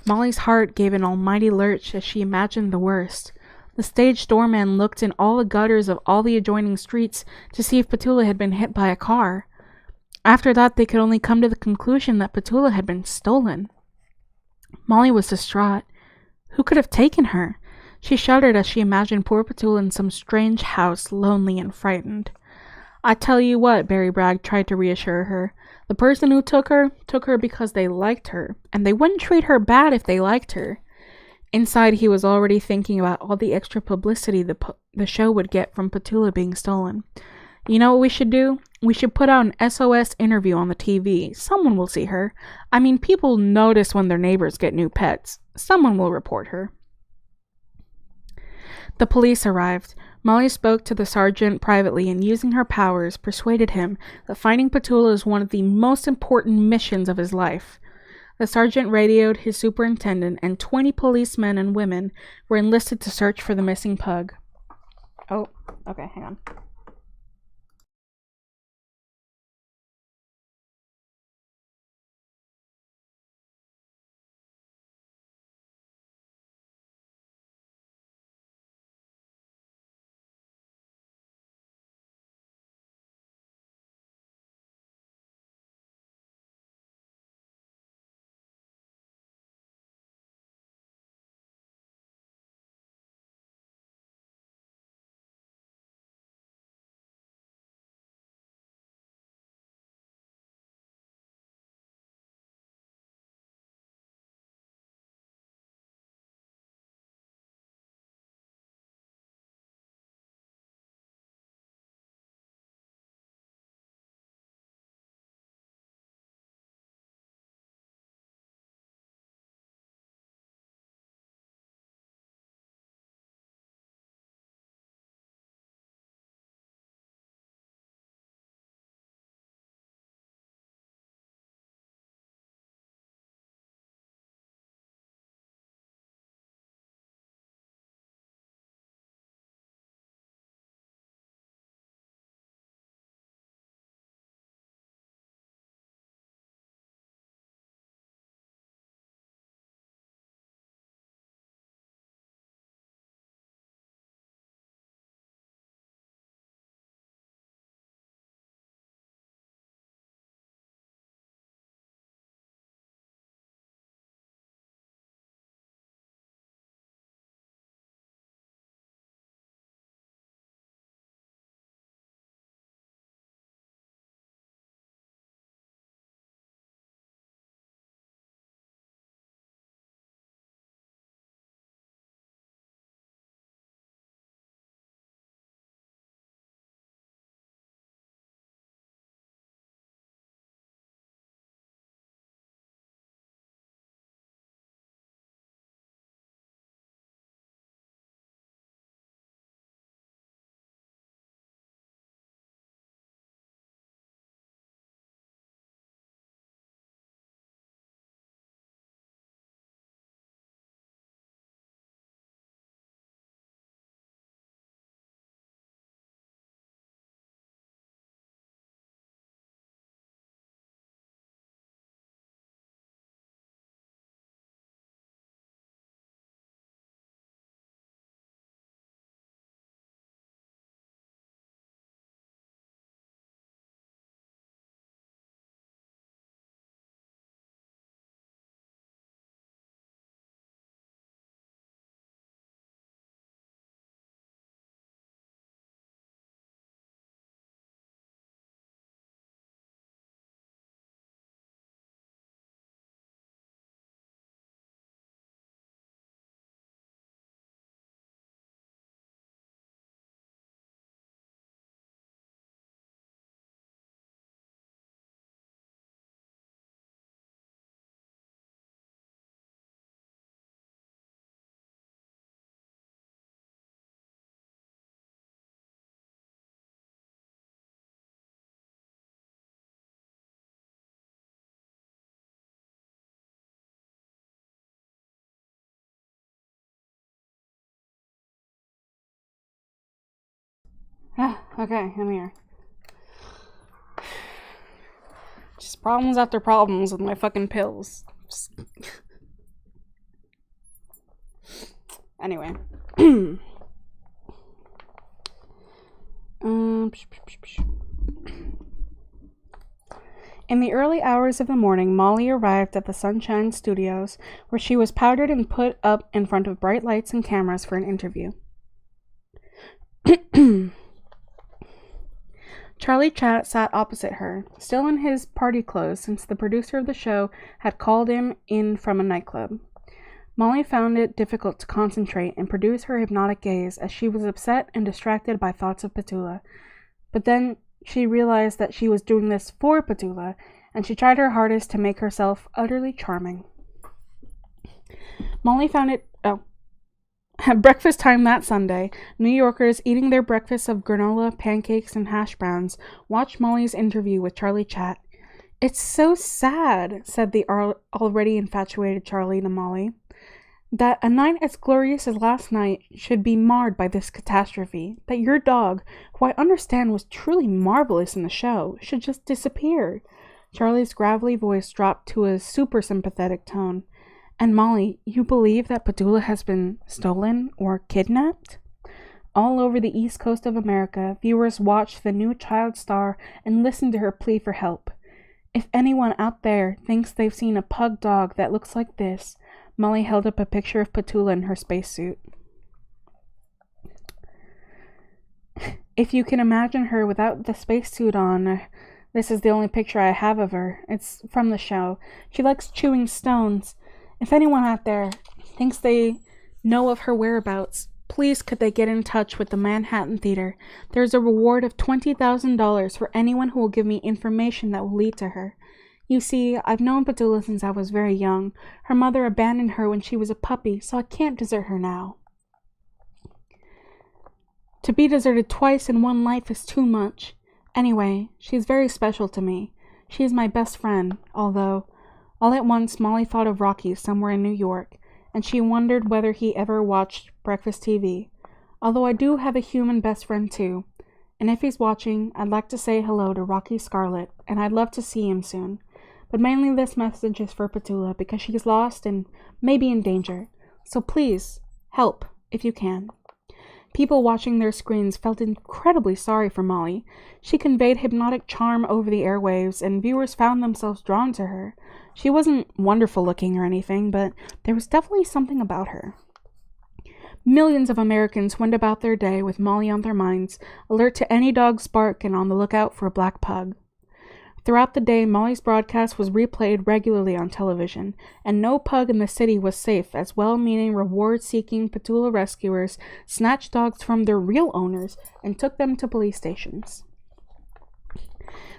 Molly's heart gave an almighty lurch as she imagined the worst. The stage doorman looked in all the gutters of all the adjoining streets to see if Petula had been hit by a car. After that, they could only come to the conclusion that Petula had been stolen. Molly was distraught. Who could have taken her? She shuddered as she imagined poor Petula in some strange house, lonely and frightened. "I tell you what," Barry Bragg tried to reassure her. "The person who took her because they liked her, and they wouldn't treat her bad if they liked her." Inside, he was already thinking about all the extra publicity the show would get from Petula being stolen. "You know what we should do? We should put out an SOS interview on the TV. Someone will see her. I mean, people notice when their neighbors get new pets. Someone will report her." The police arrived. Molly spoke to the sergeant privately and, using her powers, persuaded him that finding Petula is one of the most important missions of his life. The sergeant radioed his superintendent, and 20 policemen and women were enlisted to search for the missing pug. Oh, okay, hang on. Okay, I'm here. Just problems after problems with my fucking pills. Anyway. In the early hours of the morning, Molly arrived at the Sunshine Studios, where she was powdered and put up in front of bright lights and cameras for an interview. Charlie Chat sat opposite her, still in his party clothes since the producer of the show had called him in from a nightclub. Molly found it difficult to concentrate and produce her hypnotic gaze as she was upset and distracted by thoughts of Petula. But then she realized that she was doing this for Petula, and she tried her hardest to make herself utterly charming. Molly found it... At breakfast time that Sunday, New Yorkers eating their breakfasts of granola, pancakes, and hash browns watched Molly's interview with Charlie Chat. "It's so sad," said the already infatuated Charlie to Molly, "that a night as glorious as last night should be marred by this catastrophe, that your dog, who I understand was truly marvelous in the show, should just disappear." Charlie's gravelly voice dropped to a super sympathetic tone. "And Molly, you believe that Petula has been stolen or kidnapped?" All over the east coast of America, viewers watched the new child star and listened to her plea for help. "If anyone out there thinks they've seen a pug dog that looks like this," Molly held up a picture of Petula in her spacesuit. "If you can imagine her without the spacesuit on, this is the only picture I have of her. It's from the show. She likes chewing stones. If anyone out there thinks they know of her whereabouts, please could they get in touch with the Manhattan Theater. There's a reward of $20,000 for anyone who will give me information that will lead to her. You see, I've known Petula since I was very young. Her mother abandoned her when she was a puppy, so I can't desert her now. To be deserted twice in one life is too much. Anyway, she's very special to me. She is my best friend, although..." All at once, Molly thought of Rocky somewhere in New York, and she wondered whether he ever watched breakfast TV. "Although I do have a human best friend too, and if he's watching, I'd like to say hello to Rocky Scarlet, and I'd love to see him soon. But mainly this message is for Petula, because she's lost and maybe in danger. So please, help, if you can." People watching their screens felt incredibly sorry for Molly. She conveyed hypnotic charm over the airwaves, and viewers found themselves drawn to her. She wasn't wonderful looking or anything, but there was definitely something about her. Millions of Americans went about their day with Molly on their minds, alert to any dog's bark and on the lookout for a black pug. Throughout the day, Molly's broadcast was replayed regularly on television, and no pug in the city was safe as well-meaning, reward-seeking Petula rescuers snatched dogs from their real owners and took them to police stations.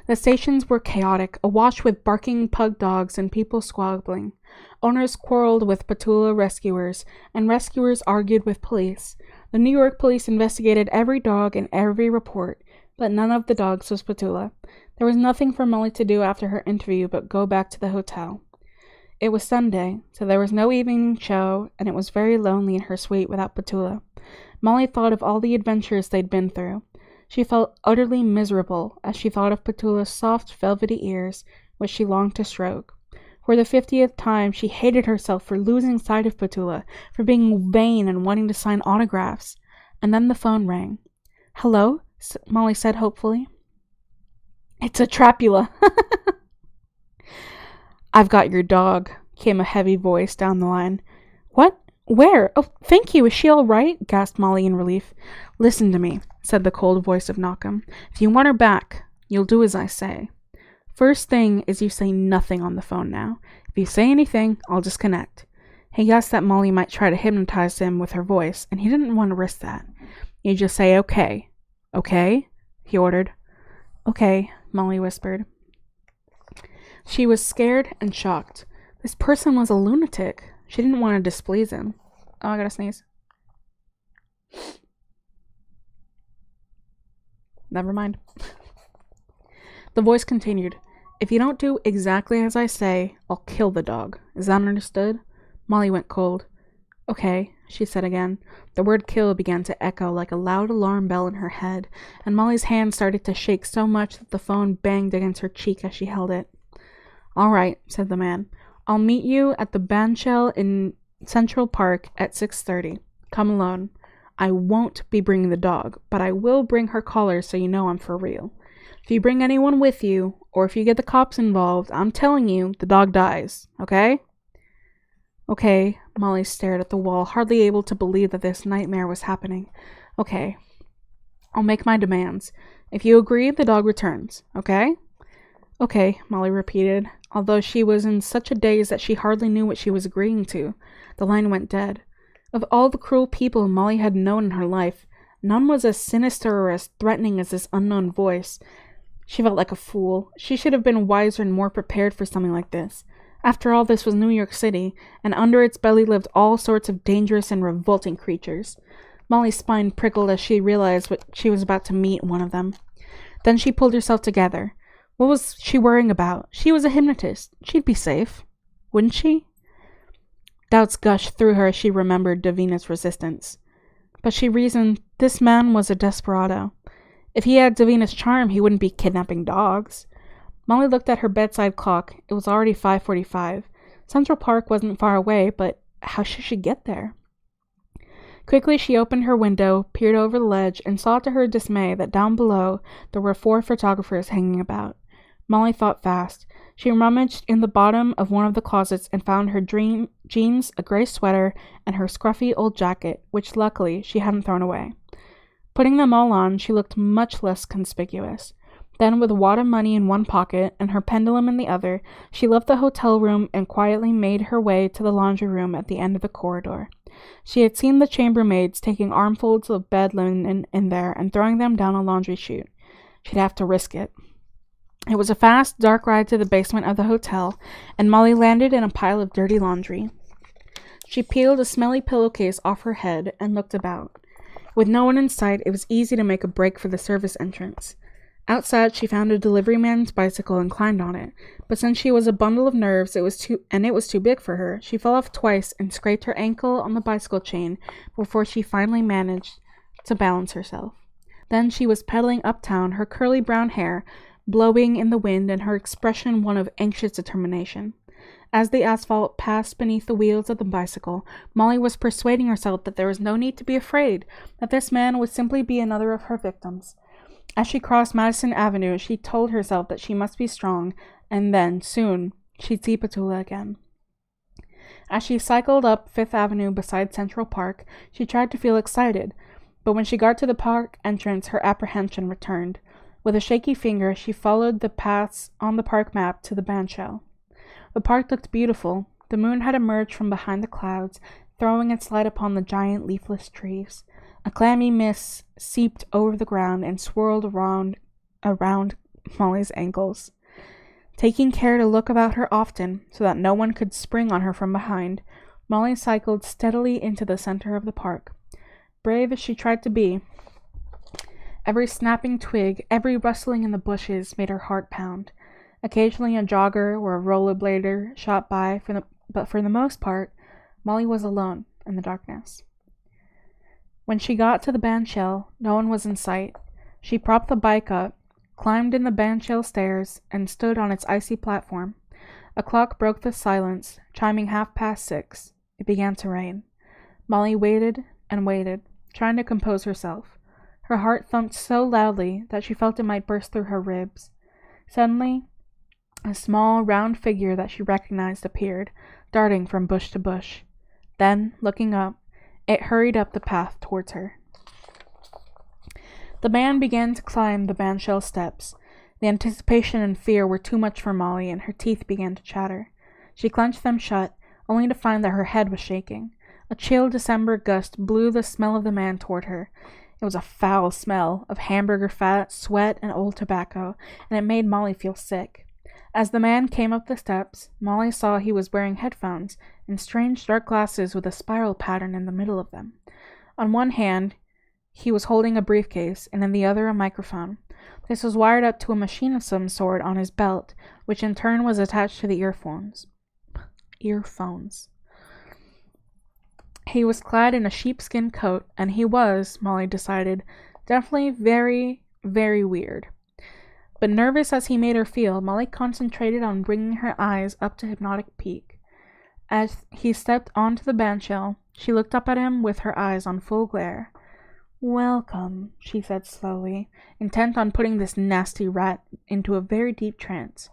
The stations were chaotic, awash with barking pug dogs and people squabbling. Owners quarreled with Petula rescuers, and rescuers argued with police. The New York police investigated every dog and every report, but none of the dogs was Petula. There was nothing for Molly to do after her interview but go back to the hotel. It was Sunday, so there was no evening show, and it was very lonely in her suite without Petula. Molly thought of all the adventures they'd been through. She felt utterly miserable as she thought of Petula's soft, velvety ears, which she longed to stroke. For the 50th time, she hated herself for losing sight of Petula, for being vain and wanting to sign autographs. And then the phone rang. "Hello?" Molly said hopefully. "It's a Trapula." "I've got your dog," came a heavy voice down the line. "What? Where? Oh, thank you. Is she all right?" gasped Molly in relief. "Listen to me," said the cold voice of Knockham. "If you want her back, you'll do as I say. First thing is you say nothing on the phone now. If you say anything, I'll disconnect." He guessed that Molly might try to hypnotize him with her voice, and he didn't want to risk that. "You just say okay. Okay?" he ordered. "Okay," Molly whispered. She was scared and shocked. This person was a lunatic. She didn't want to displease him. Oh, I gotta sneeze. Never mind. The voice continued. "If you don't do exactly as I say, I'll kill the dog. Is that understood?" Molly went cold. "Okay," she said again. The word kill began to echo like a loud alarm bell in her head, and Molly's hand started to shake so much that the phone banged against her cheek as she held it. All right, said the man. I'll meet you at the Bandshell in Central Park at 6:30. Come alone. I won't be bringing the dog, but I will bring her collar so you know I'm for real. If you bring anyone with you, or if you get the cops involved, I'm telling you, the dog dies, okay? Okay, Molly stared at the wall, hardly able to believe that this nightmare was happening. Okay. I'll make my demands. If you agree, the dog returns, okay? Okay, Molly repeated, although she was in such a daze that she hardly knew what she was agreeing to. The line went dead. Of all the cruel people Molly had known in her life, none was as sinister or as threatening as this unknown voice. She felt like a fool. She should have been wiser and more prepared for something like this. After all, this was New York City, and under its belly lived all sorts of dangerous and revolting creatures. Molly's spine prickled as she realized what she was about to meet one of them. Then she pulled herself together. What was she worrying about? She was a hypnotist. She'd be safe. Wouldn't she? Doubts gushed through her as she remembered Davina's resistance. But she reasoned this man was a desperado. If he had Davina's charm, he wouldn't be kidnapping dogs. Molly looked at her bedside clock. It was already 5:45. Central Park wasn't far away, but how should she get there? Quickly she opened her window, peered over the ledge, and saw to her dismay that down below there were 4 photographers hanging about. Molly thought fast. She rummaged in the bottom of one of the closets and found her jeans, a gray sweater, and her scruffy old jacket, which luckily she hadn't thrown away. Putting them all on, she looked much less conspicuous. Then, with a wad of money in one pocket and her pendulum in the other, she left the hotel room and quietly made her way to the laundry room at the end of the corridor. She had seen the chambermaids taking armfuls of bed linen in there and throwing them down a laundry chute. She'd have to risk it. It was a fast, dark ride to the basement of the hotel, and Molly landed in a pile of dirty laundry. She peeled a smelly pillowcase off her head and looked about. With no one in sight, it was easy to make a break for the service entrance. Outside, she found a delivery man's bicycle and climbed on it, but since she was a bundle of nerves, it was too big for her. She fell off twice and scraped her ankle on the bicycle chain before she finally managed to balance herself. Then she was pedaling uptown, her curly brown hair blowing in the wind and her expression one of anxious determination. As the asphalt passed beneath the wheels of the bicycle, Molly was persuading herself that there was no need to be afraid, that this man would simply be another of her victims. As she crossed Madison Avenue, she told herself that she must be strong, and then, soon, she'd see Petula again. As she cycled up Fifth Avenue beside Central Park, she tried to feel excited, but when she got to the park entrance, her apprehension returned. With a shaky finger, she followed the paths on the park map to the Bandshell. The park looked beautiful. The moon had emerged from behind the clouds, throwing its light upon the giant leafless trees. A clammy mist seeped over the ground and swirled around Molly's ankles. Taking care to look about her often, so that no one could spring on her from behind, Molly cycled steadily into the center of the park. Brave as she tried to be, every snapping twig, every rustling in the bushes made her heart pound. Occasionally a jogger or a rollerblader shot by, but for the most part, Molly was alone in the darkness. When she got to the Bandshell, no one was in sight. She propped the bike up, climbed in the Bandshell stairs, and stood on its icy platform. A clock broke the silence, chiming 6:30. It began to rain. Molly waited and waited, trying to compose herself. Her heart thumped so loudly that she felt it might burst through her ribs. Suddenly, a small, round figure that she recognized appeared, darting from bush to bush. Then, looking up, it hurried up the path towards her. The man began to climb the Bandshell steps. The anticipation and fear were too much for Molly, and her teeth began to chatter. She clenched them shut, only to find that her head was shaking. A chill December gust blew the smell of the man toward her. It was a foul smell of hamburger fat, sweat, and old tobacco, and it made Molly feel sick. As the man came up the steps, Molly saw he was wearing headphones and strange dark glasses with a spiral pattern in the middle of them. On one hand, he was holding a briefcase, and in the other a microphone. This was wired up to a machine of some sort on his belt, which in turn was attached to the earphones. He was clad in a sheepskin coat, and he was, Molly decided, definitely very, very weird. But nervous as he made her feel, Molly concentrated on bringing her eyes up to hypnotic peak. As he stepped onto the bandshell, she looked up at him with her eyes on full glare. "Welcome," she said slowly, intent on putting this nasty rat into a very deep trance.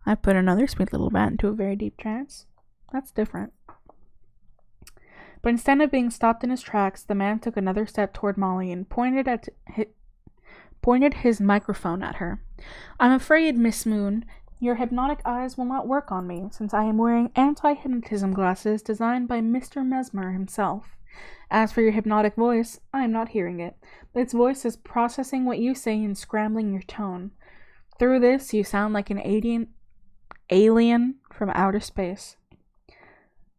I put another sweet little rat into a very deep trance. That's different. But instead of being stopped in his tracks, the man took another step toward Molly and pointed his microphone at her. "I'm afraid, Miss Moon, your hypnotic eyes will not work on me, since I am wearing anti-hypnotism glasses designed by Mr. Mesmer himself. As for your hypnotic voice, I am not hearing it, but its voice is processing what you say and scrambling your tone. Through this, you sound like an alien from outer space."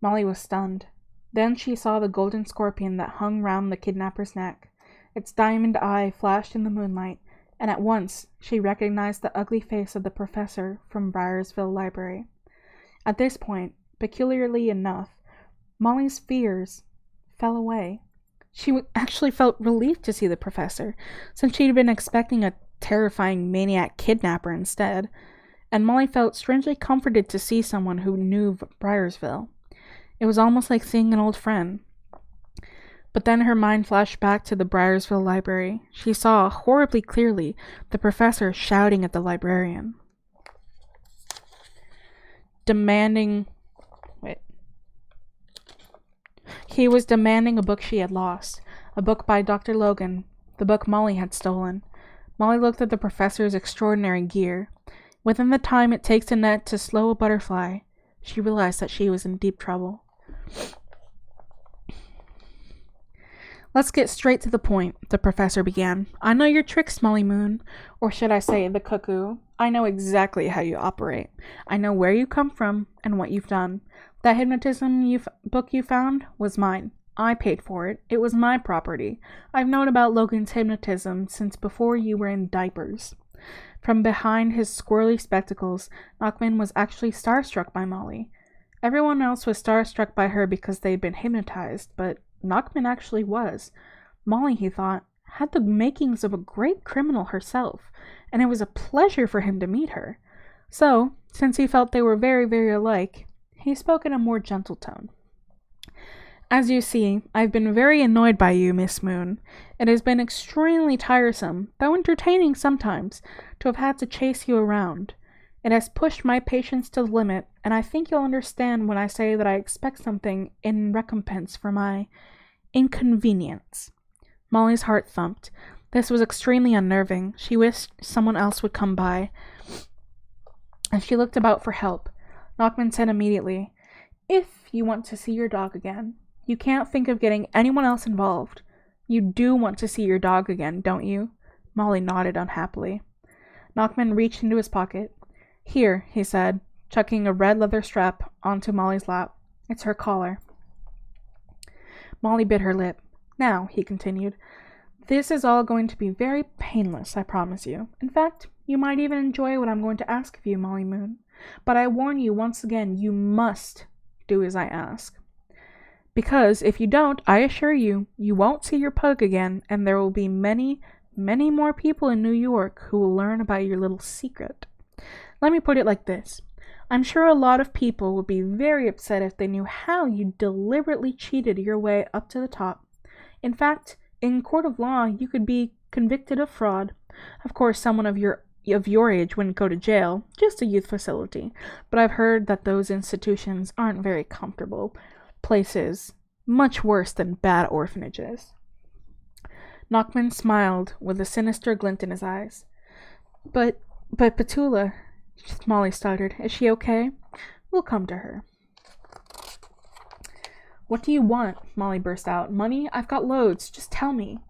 Molly was stunned. Then she saw the golden scorpion that hung round the kidnapper's neck. Its diamond eye flashed in the moonlight, and at once she recognized the ugly face of the professor from Briarsville Library. At this point, peculiarly enough, Molly's fears fell away. She actually felt relieved to see the professor, since she'd been expecting a terrifying maniac kidnapper instead, and Molly felt strangely comforted to see someone who knew Briarsville. It was almost like seeing an old friend. But then her mind flashed back to the Briarsville Library. She saw, horribly clearly, the professor shouting at the librarian. He was demanding a book she had lost. A book by Dr. Logan. The book Molly had stolen. Molly looked at the professor's extraordinary gear. Within the time it takes a net to slow a butterfly, she realized that she was in deep trouble. "Let's get straight to the point," the professor began. "I know your tricks, Molly Moon. Or should I say, the cuckoo. I know exactly how you operate. I know where you come from and what you've done. That hypnotism book you found was mine. I paid for it. It was my property. I've known about Logan's hypnotism since before you were in diapers." From behind his squirrely spectacles, Nachman was actually starstruck by Molly. Everyone else was starstruck by her because they'd been hypnotized, but Nachman actually was. Molly, he thought, had the makings of a great criminal herself, and it was a pleasure for him to meet her. So, since he felt they were very, very alike, he spoke in a more gentle tone. "As you see, I've been very annoyed by you, Miss Moon. It has been extremely tiresome, though entertaining sometimes, to have had to chase you around. It has pushed my patience to the limit, and I think you'll understand when I say that I expect something in recompense for my inconvenience." Molly's heart thumped. This was extremely unnerving. She wished someone else would come by, and she looked about for help. Nachman said immediately, "If you want to see your dog again, you can't think of getting anyone else involved. You do want to see your dog again, don't you?" Molly nodded unhappily. Nachman reached into his pocket. "Here," he said, chucking a red leather strap onto Molly's lap. "It's her collar." Molly bit her lip. "Now," he continued, "this is all going to be very painless, I promise you. In fact, you might even enjoy what I'm going to ask of you, Molly Moon. But I warn you once again, you must do as I ask. Because if you don't, I assure you, you won't see your pug again, and there will be many, many more people in New York who will learn about your little secret. Let me put it like this. I'm sure a lot of people would be very upset if they knew how you deliberately cheated your way up to the top. In fact, in court of law, you could be convicted of fraud. Of course, someone of your age wouldn't go to jail, just a youth facility. But I've heard that those institutions aren't very comfortable places, much worse than bad orphanages." Nachman smiled with a sinister glint in his eyes. But Petula," Molly stuttered. "Is she okay? We'll come to her." "What do you want?" Molly burst out. "Money? I've got loads. Just tell me."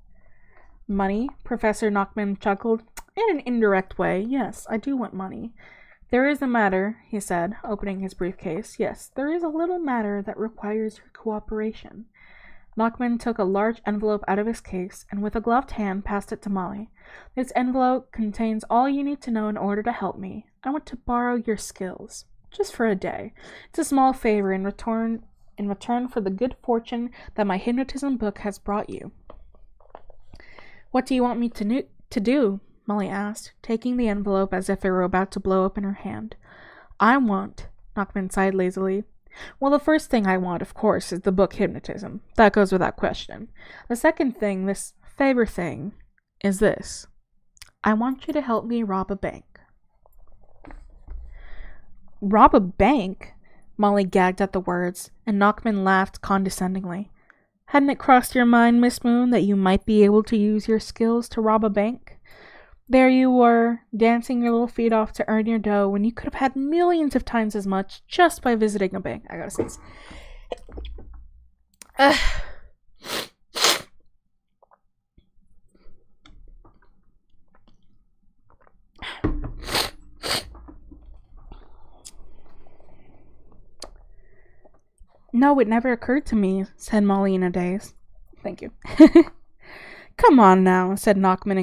"Money?" Professor Nachman chuckled. "In an indirect way, yes, I do want money. There is a matter," he said, opening his briefcase. "Yes, there is a little matter that requires your cooperation." Nachman took a large envelope out of his case and with a gloved hand passed it to Molly. "This envelope contains all you need to know in order to help me. I want to borrow your skills. Just for a day. It's a small favor. In in return for the good fortune that my hypnotism book has brought you." "What do you want me to do?" Molly asked, taking the envelope as if it were about to blow up in her hand. "I want," Knockman sighed lazily. "Well, the first thing I want, of course, is the book Hypnotism. That goes without question. The second thing, this favor thing, is this. I want you to help me rob a bank." "Rob a bank?" Molly gagged at the words, and Knockman laughed condescendingly. "Hadn't it crossed your mind, Miss Moon, that you might be able to use your skills to rob a bank? There you were, dancing your little feet off to earn your dough when you could have had millions of times as much just by visiting a bank." I gotta say this. "No, it never occurred to me," said Molly in a daze. "Thank you." "Come on now," said Knockman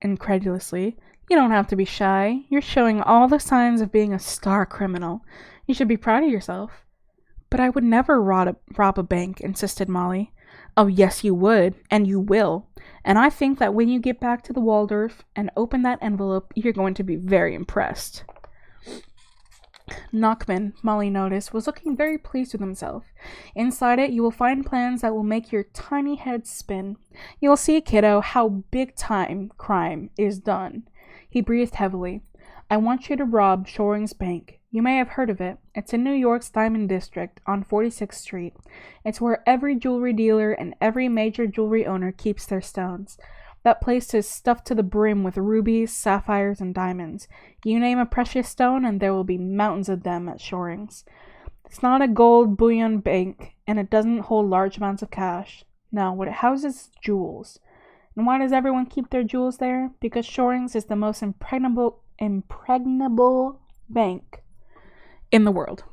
incredulously. "You don't have to be shy. You're showing all the signs of being a star criminal. You should be proud of yourself." "But I would never rob a bank," insisted Molly. "Oh, yes, you would, and you will. And I think that when you get back to the Waldorf and open that envelope, you're going to be very impressed." Knockman, Molly noticed, was looking very pleased with himself. "Inside it, you will find plans that will make your tiny head spin. You'll see, kiddo, how big-time crime is done." He breathed heavily. "I want you to rob Shoring's Bank. You may have heard of it. It's in New York's Diamond District on 46th Street. It's where every jewelry dealer and every major jewelry owner keeps their stones. That place is stuffed to the brim with rubies, sapphires, and diamonds. You name a precious stone, and there will be mountains of them at Shoring's. It's not a gold bullion bank, and it doesn't hold large amounts of cash. No, what it houses is jewels. And why does everyone keep their jewels there? Because Shoring's is the most impregnable bank in the world."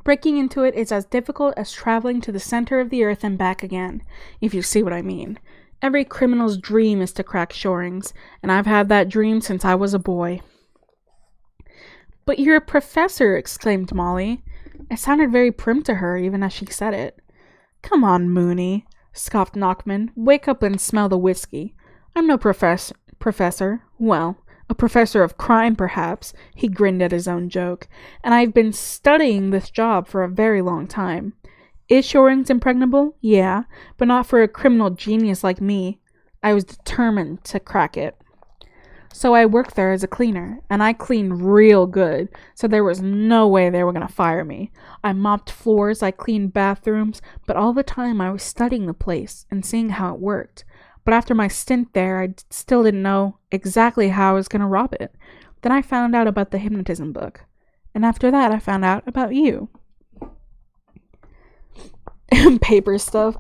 "Breaking into it is as difficult as traveling to the center of the earth and back again, if you see what I mean. Every criminal's dream is to crack Shoring's, and I've had that dream since I was a boy." "But you're a professor!" exclaimed Molly. It sounded very prim to her, even as she said it. "Come on, Moony," scoffed Knockman. "Wake up and smell the whiskey. I'm no professor. Well, a professor of crime, perhaps." He grinned at his own joke. "And I've been studying this job for a very long time. Is Shoring's impregnable? Yeah, but not for a criminal genius like me. I was determined to crack it. So I worked there as a cleaner, and I cleaned real good, so there was no way they were going to fire me. I mopped floors, I cleaned bathrooms, but all the time I was studying the place and seeing how it worked. But after my stint there, I still didn't know exactly how I was going to rob it. Then I found out about the hypnotism book. And after that, I found out about you." Paper stuff.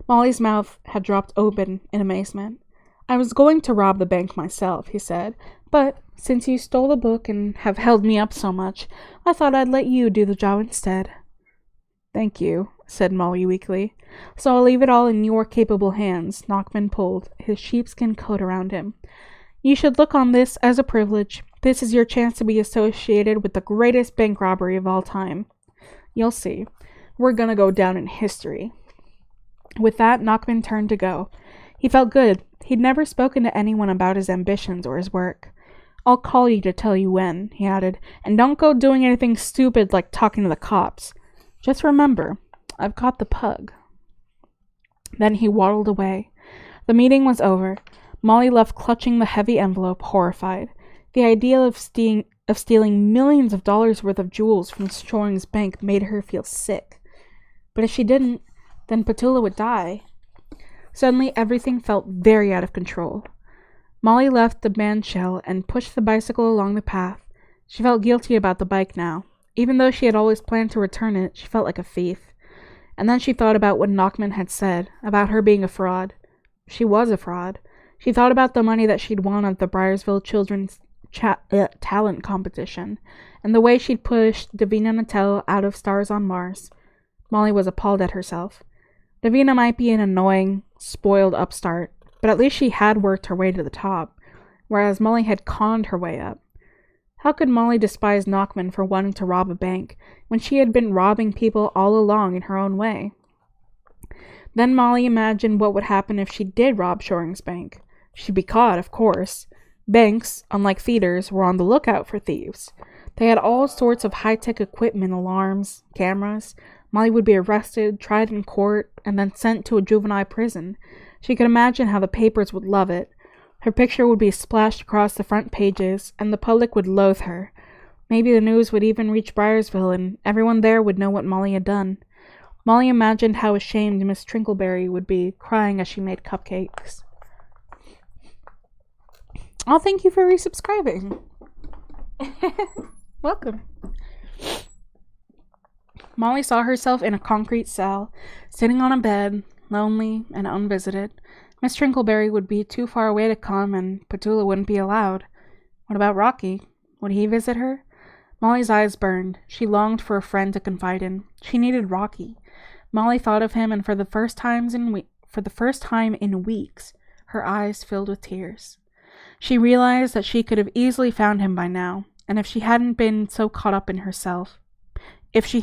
Molly's mouth had dropped open in amazement. "I was going to rob the bank myself," he said, "but since you stole the book and have held me up so much, I thought I'd let you do the job instead." "Thank you," said Molly weakly. "So I'll leave it all in your capable hands." Knockman pulled his sheepskin coat around him. "You should look on this as a privilege. This is your chance to be associated with the greatest bank robbery of all time. You'll see. We're gonna go down in history." With that, Knockman turned to go. He felt good. He'd never spoken to anyone about his ambitions or his work. "I'll call you to tell you when," he added, "and don't go doing anything stupid like talking to the cops. Just remember, I've got the pug." Then he waddled away. The meeting was over. Molly left clutching the heavy envelope, horrified. The idea of stealing millions of dollars worth of jewels from Shoring's Bank made her feel sick. But if she didn't, then Petula would die. Suddenly, everything felt very out of control. Molly left the bandshell and pushed the bicycle along the path. She felt guilty about the bike now. Even though she had always planned to return it, she felt like a thief. And then she thought about what Knockman had said, about her being a fraud. She was a fraud. She thought about the money that she'd won at the Briarsville Children's Talent Competition, and the way she'd pushed Davina Natel out of Stars on Mars. Molly was appalled at herself. Davina might be an annoying, spoiled upstart, but at least she had worked her way to the top, whereas Molly had conned her way up. How could Molly despise Knockman for wanting to rob a bank when she had been robbing people all along in her own way? Then Molly imagined what would happen if she did rob Shoring's bank. She'd be caught, of course. Banks, unlike theaters, were on the lookout for thieves. They had all sorts of high-tech equipment, alarms, cameras. Molly would be arrested, tried in court, and then sent to a juvenile prison. She could imagine how the papers would love it. Her picture would be splashed across the front pages, and the public would loathe her. Maybe the news would even reach Briarsville, and everyone there would know what Molly had done. Molly imagined how ashamed Miss Trinkleberry would be, crying as she made cupcakes. Oh, thank you for resubscribing. Welcome. Molly saw herself in a concrete cell, sitting on a bed, lonely and unvisited. Miss Trinkleberry would be too far away to come, and Petula wouldn't be allowed. What about Rocky? Would he visit her? Molly's eyes burned. She longed for a friend to confide in. She needed Rocky. Molly thought of him, and for the first time in weeks, her eyes filled with tears. She realized that she could have easily found him by now, and if she hadn't been so caught up in herself. She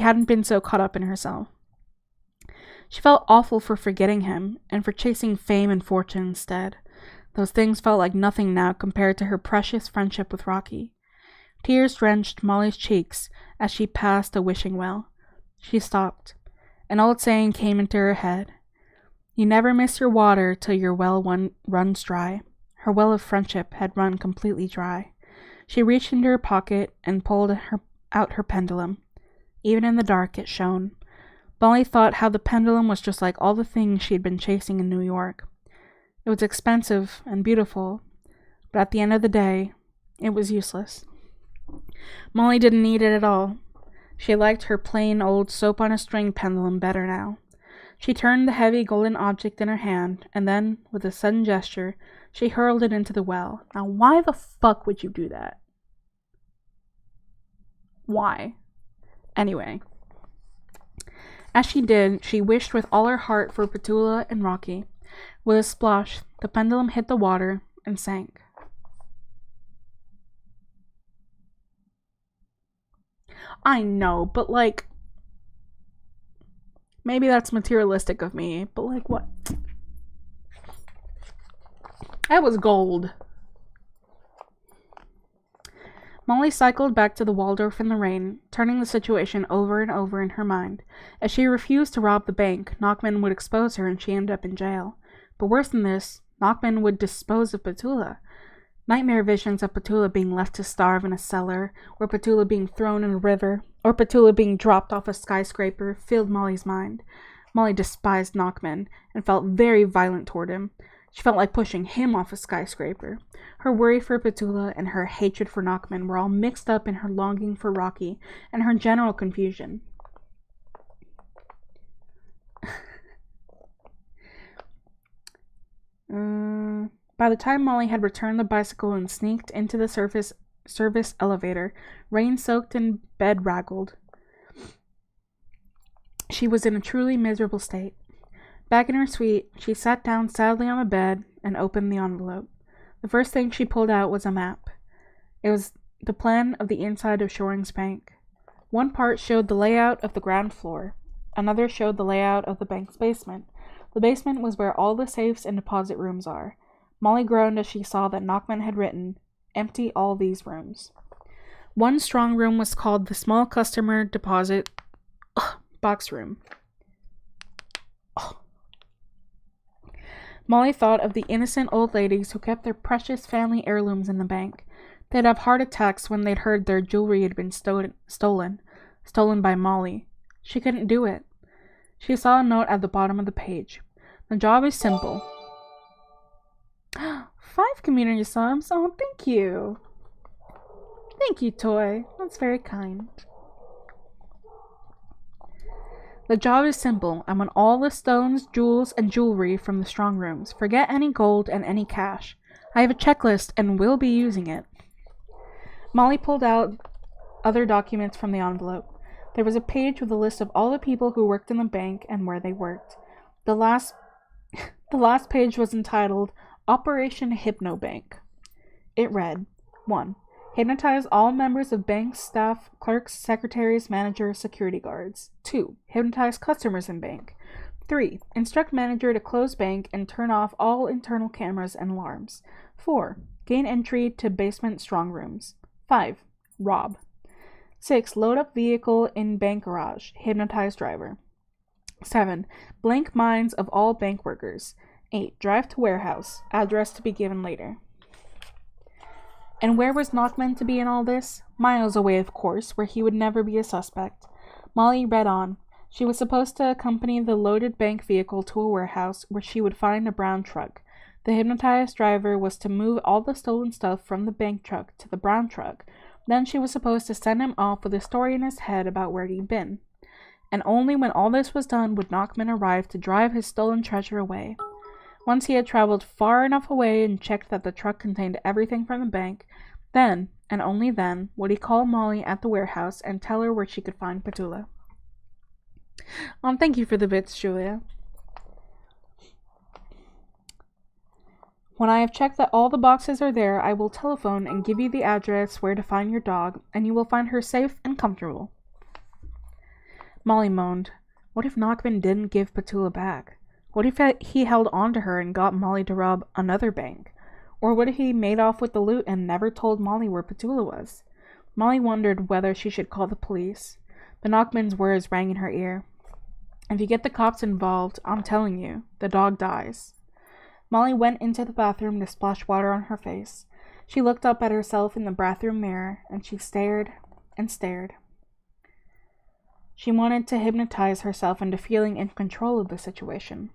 felt awful for forgetting him, and for chasing fame and fortune instead. Those things felt like nothing now compared to her precious friendship with Rocky. Tears drenched Molly's cheeks as she passed a wishing well. She stopped. An old saying came into her head. You never miss your water till your well runs dry. Her well of friendship had run completely dry. She reached into her pocket and pulled out her pendulum. Even in the dark, it shone. Molly thought how the pendulum was just like all the things she had been chasing in New York. It was expensive and beautiful, but at the end of the day, it was useless. Molly didn't need it at all. She liked her plain old soap-on-a-string pendulum better now. She turned the heavy golden object in her hand, and then, with a sudden gesture, she hurled it into the well. Now, why the fuck would you do that? Why? Anyway. As she did, she wished with all her heart for Petula and Rocky. With a splosh, the pendulum hit the water and sank. I know, but like, maybe that's materialistic of me, but like, what? That was gold. Molly cycled back to the Waldorf in the rain, turning the situation over and over in her mind. As she refused to rob the bank, Knockman would expose her and she ended up in jail. But worse than this, Knockman would dispose of Petula. Nightmare visions of Petula being left to starve in a cellar, or Petula being thrown in a river, or Petula being dropped off a skyscraper filled Molly's mind. Molly despised Knockman and felt very violent toward him. She felt like pushing him off a skyscraper. Her worry for Petula and her hatred for Knockman were all mixed up in her longing for Rocky and her general confusion. By the time Molly had returned the bicycle and sneaked into the service elevator, rain-soaked and bed-raggled, she was in a truly miserable state. Back in her suite, she sat down sadly on the bed and opened the envelope. The first thing she pulled out was a map. It was the plan of the inside of Shoring's bank. One part showed the layout of the ground floor. Another showed the layout of the bank's basement. The basement was where all the safes and deposit rooms are. Molly groaned as she saw that Knockman had written, "Empty all these rooms." One strong room was called the Small Customer Deposit Box Room. Molly thought of the innocent old ladies who kept their precious family heirlooms in the bank. They'd have heart attacks when they'd heard their jewelry had been stolen by Molly. She couldn't do it. She saw a note at the bottom of the page. The job is simple. 5 community subs. Oh, thank you. Thank you, Toy. That's very kind. The job is simple. I want all the stones, jewels, and jewelry from the strong rooms. Forget any gold and any cash. I have a checklist and will be using it. Molly pulled out other documents from the envelope. There was a page with a list of all the people who worked in the bank and where they worked. The last the last page was entitled Operation Hypnobank. It read, 1. Hypnotize all members of bank staff, clerks, secretaries, managers, security guards. 2. Hypnotize customers in bank. 3. Instruct manager to close bank and turn off all internal cameras and alarms. 4. Gain entry to basement strong rooms. 5. Rob. 6. Load up vehicle in bank garage. Hypnotize driver. 7. Blank minds of all bank workers. 8. Drive to warehouse. Address to be given later. And where was Knockman to be in all this? Miles away, of course, where he would never be a suspect. Molly read on. She was supposed to accompany the loaded bank vehicle to a warehouse where she would find a brown truck. The hypnotized driver was to move all the stolen stuff from the bank truck to the brown truck. Then she was supposed to send him off with a story in his head about where he'd been. And only when all this was done would Knockman arrive to drive his stolen treasure away. Once he had traveled far enough away and checked that the truck contained everything from the bank, then, and only then, would he call Molly at the warehouse and tell her where she could find Petula. Thank you for the bits, Julia. When I have checked that all the boxes are there, I will telephone and give you the address where to find your dog, and you will find her safe and comfortable. Molly moaned. What if Knockman didn't give Petula back? What if he held on to her and got Molly to rob another bank? Or what if he made off with the loot and never told Molly where Petula was? Molly wondered whether she should call the police. But Knockman's words rang in her ear. If you get the cops involved, I'm telling you, the dog dies. Molly went into the bathroom to splash water on her face. She looked up at herself in the bathroom mirror, and she stared and stared. She wanted to hypnotize herself into feeling in control of the situation.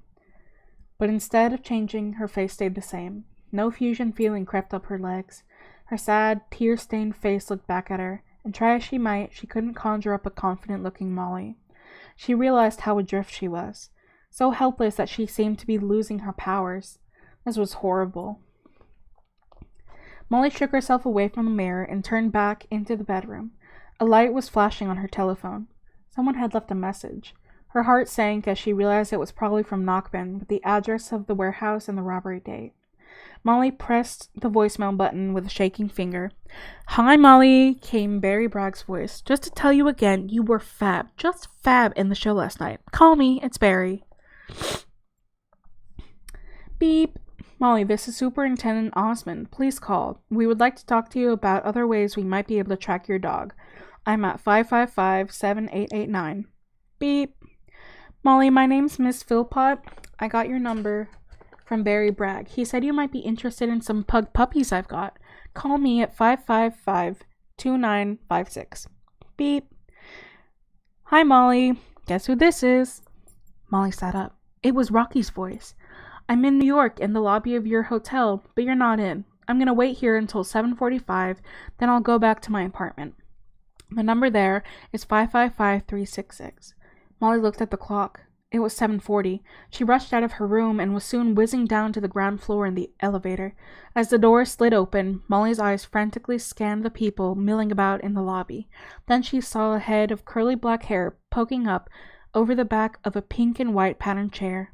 But instead of changing, her face stayed the same. No fusion feeling crept up her legs. Her sad, tear-stained face looked back at her, and try as she might, she couldn't conjure up a confident-looking Molly. She realized how adrift she was, so helpless that she seemed to be losing her powers. This was horrible. Molly shook herself away from the mirror and turned back into the bedroom. A light was flashing on her telephone. Someone had left a message. Her heart sank as she realized it was probably from Knockman, with the address of the warehouse and the robbery date. Molly pressed the voicemail button with a shaking finger. Hi, Molly, came Barry Bragg's voice. Just to tell you again, you were fab, just fab in the show last night. Call me, it's Barry. Beep. Molly, this is Superintendent Osmond. Please call. We would like to talk to you about other ways we might be able to track your dog. I'm at 555-7889. Beep. Molly, my name's Miss Philpott. I got your number from Barry Bragg. He said you might be interested in some pug puppies I've got. Call me at 555-2956. Beep. Hi, Molly. Guess who this is? Molly sat up. It was Rocky's voice. I'm in New York in the lobby of your hotel, but you're not in. I'm going to wait here until 7:45, then I'll go back to my apartment. The number there is 555-366. Molly looked at the clock. It was 7:40. She rushed out of her room and was soon whizzing down to the ground floor in the elevator. As the door slid open, Molly's eyes frantically scanned the people milling about in the lobby. Then she saw a head of curly black hair poking up over the back of a pink and white patterned chair.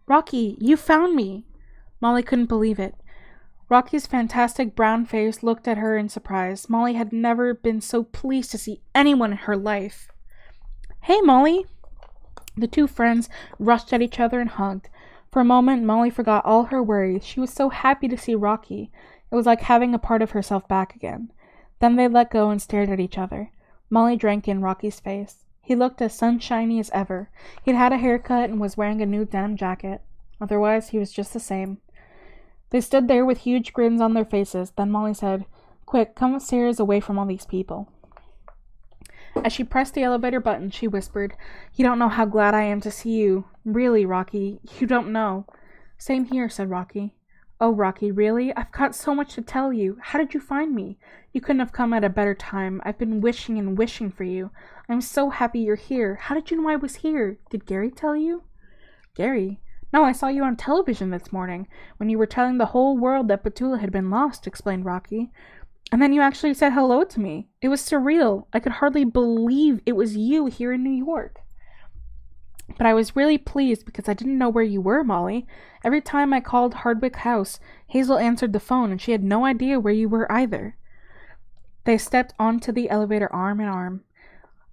Rocky, you found me! Molly couldn't believe it. Rocky's fantastic brown face looked at her in surprise. Molly had never been so pleased to see anyone in her life. Hey, Molly! The two friends rushed at each other and hugged. For a moment, Molly forgot all her worries. She was so happy to see Rocky. It was like having a part of herself back again. Then they let go and stared at each other. Molly drank in Rocky's face. He looked as sunshiny as ever. He'd had a haircut and was wearing a new denim jacket. Otherwise, he was just the same. They stood there with huge grins on their faces. Then Molly said, Quick, come upstairs away from all these people. As she pressed the elevator button, she whispered, You don't know how glad I am to see you. Really, Rocky, you don't know. Same here, said Rocky. Oh, Rocky, really? I've got so much to tell you. How did you find me? You couldn't have come at a better time. I've been wishing and wishing for you. I'm so happy you're here. How did you know I was here? Did Gary tell you? Gary? No, I saw you on television this morning, when you were telling the whole world that Petula had been lost, explained Rocky. And then you actually said hello to me. It was surreal. I could hardly believe it was you here in New York. But I was really pleased because I didn't know where you were, Molly. Every time I called Hardwick House, Hazel answered the phone and she had no idea where you were either. They stepped onto the elevator arm in arm.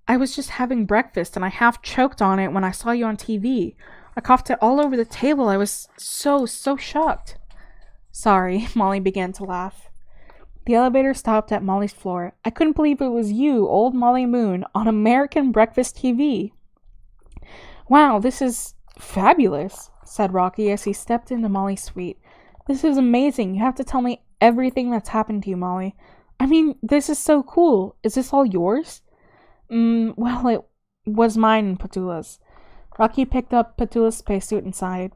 I was just having breakfast and I half choked on it when I saw you on TV. I coughed it all over the table. I was so shocked. Sorry, Molly began to laugh. The elevator stopped at Molly's floor. I couldn't believe it was you, old Molly Moon, on American Breakfast TV. Wow, this is fabulous, said Rocky as he stepped into Molly's suite. This is amazing. You have to tell me everything that's happened to you, Molly. I mean, this is so cool. Is this all yours? Well, it was mine and Petula's. Rocky picked up Petula's spacesuit and sighed.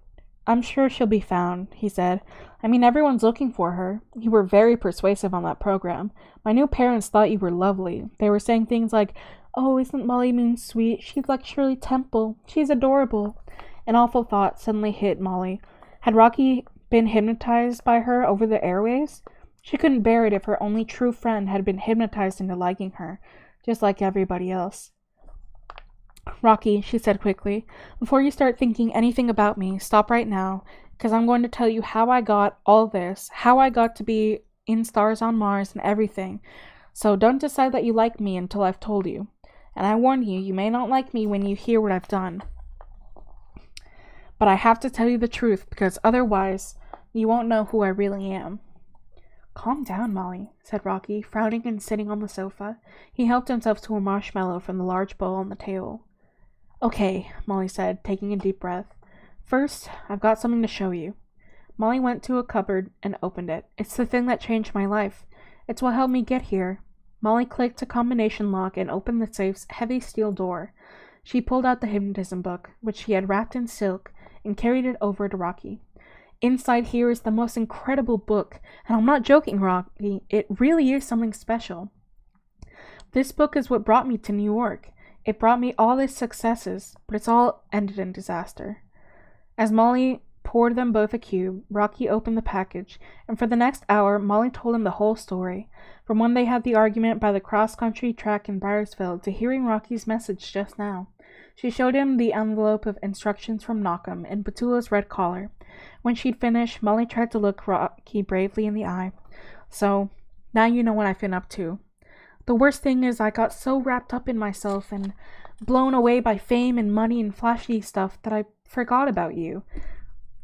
I'm sure she'll be found, he said. I mean, everyone's looking for her. You were very persuasive on that program. My new parents thought you were lovely. They were saying things like, oh, isn't Molly Moon sweet? She's like Shirley Temple. She's adorable. An awful thought suddenly hit Molly. Had Rocky been hypnotized by her over the airwaves? She couldn't bear it if her only true friend had been hypnotized into liking her, just like everybody else. Rocky, she said quickly, before you start thinking anything about me, stop right now, because I'm going to tell you how I got all this, how I got to be in Stars on Mars and everything. So don't decide that you like me until I've told you. And I warn you, you may not like me when you hear what I've done. But I have to tell you the truth, because otherwise you won't know who I really am. Calm down, Molly, said Rocky, frowning and sitting on the sofa. He helped himself to a marshmallow from the large bowl on the table. Okay, Molly said, taking a deep breath. First, I've got something to show you. Molly went to a cupboard and opened it. It's the thing that changed my life. It's what helped me get here. Molly clicked a combination lock and opened the safe's heavy steel door. She pulled out the hypnotism book, which she had wrapped in silk, and carried it over to Rocky. Inside here is the most incredible book, and I'm not joking, Rocky. It really is something special. This book is what brought me to New York. It brought me all its successes, but it's all ended in disaster. As Molly poured them both a cube, Rocky opened the package, and for the next hour, Molly told him the whole story, from when they had the argument by the cross-country track in Briarsville to hearing Rocky's message just now. She showed him the envelope of instructions from Knockham and Petula's red collar. When she'd finished, Molly tried to look Rocky bravely in the eye. So, now you know what I've been up to. The worst thing is I got so wrapped up in myself and blown away by fame and money and flashy stuff that I forgot about you.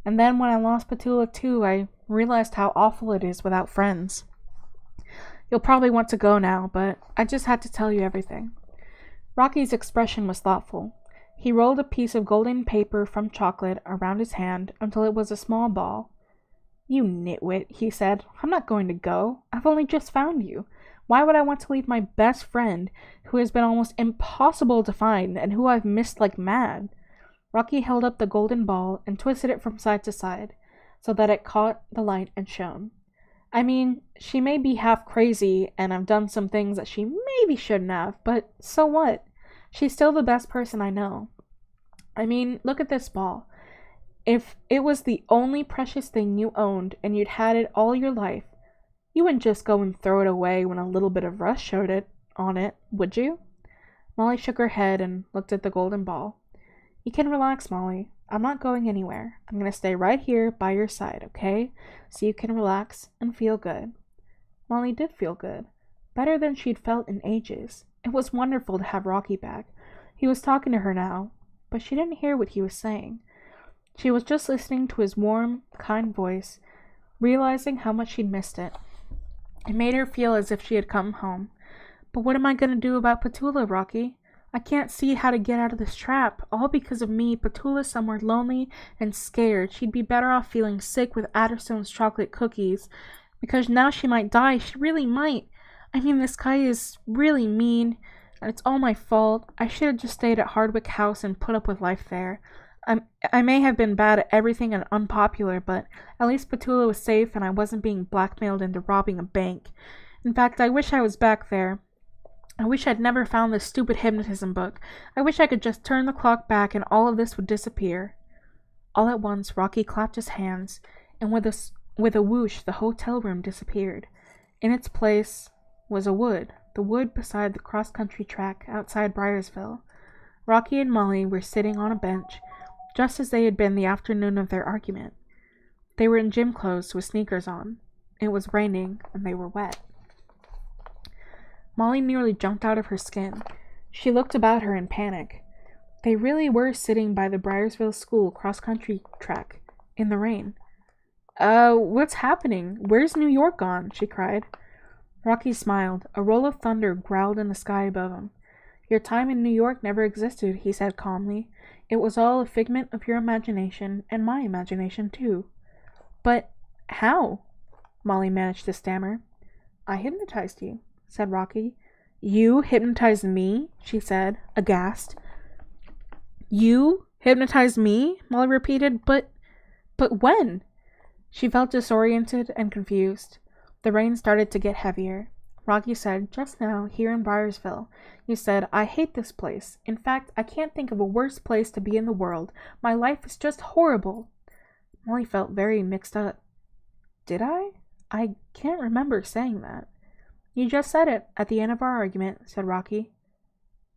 And then when I lost Petula too, I realized how awful it is without friends. You'll probably want to go now, but I just had to tell you everything. Rocky's expression was thoughtful. He rolled a piece of golden paper from chocolate around his hand until it was a small ball. You nitwit, he said. I'm not going to go. I've only just found you. Why would I want to leave my best friend, who has been almost impossible to find and who I've missed like mad? Rocky held up the golden ball and twisted it from side to side, so that it caught the light and shone. I mean, she may be half crazy and have done some things that she maybe shouldn't have, but so what? She's still the best person I know. I mean, look at this ball. If it was the only precious thing you owned and you'd had it all your life, you wouldn't just go and throw it away when a little bit of rust showed it on it, would you? Molly shook her head and looked at the golden ball. You can relax, Molly. I'm not going anywhere. I'm going to stay right here by your side, okay? So you can relax and feel good. Molly did feel good. Better than she'd felt in ages. It was wonderful to have Rocky back. He was talking to her now, but she didn't hear what he was saying. She was just listening to his warm, kind voice, realizing how much she'd missed it. It made her feel as if she had come home. But what am I going to do about Petula, Rocky? I can't see how to get out of this trap. All because of me, Petula's somewhere lonely and scared. She'd be better off feeling sick with Adderstone's chocolate cookies. Because now she might die. She really might. I mean, this guy is really mean, and it's all my fault. I should have just stayed at Hardwick House and put up with life there. I may have been bad at everything and unpopular, but at least Petula was safe and I wasn't being blackmailed into robbing a bank. In fact, I wish I was back there. I wish I'd never found this stupid hypnotism book. I wish I could just turn the clock back and all of this would disappear. All at once, Rocky clapped his hands, and with a whoosh, the hotel room disappeared. In its place was a wood, the wood beside the cross-country track outside Briarsville. Rocky and Molly were sitting on a bench, just as they had been the afternoon of their argument. They were in gym clothes with sneakers on. It was raining, and they were wet. Molly nearly jumped out of her skin. She looked about her in panic. They really were sitting by the Briarsville School cross-country track, in the rain. What's happening? Where's New York gone?" she cried. Rocky smiled. A roll of thunder growled in the sky above him. "Your time in New York never existed," he said calmly. "It was all a figment of your imagination, and my imagination, too." "But how?" Molly managed to stammer. "I hypnotized you," said Rocky. "You hypnotized me?" she said, aghast. "You hypnotized me?" Molly repeated. But when?" She felt disoriented and confused. The rain started to get heavier. Rocky said, "Just now, here in Briarsville, you said, 'I hate this place. In fact, I can't think of a worse place to be in the world. My life is just horrible.'" Molly felt very mixed up. "Did I? I can't remember saying that." "You just said it at the end of our argument," said Rocky.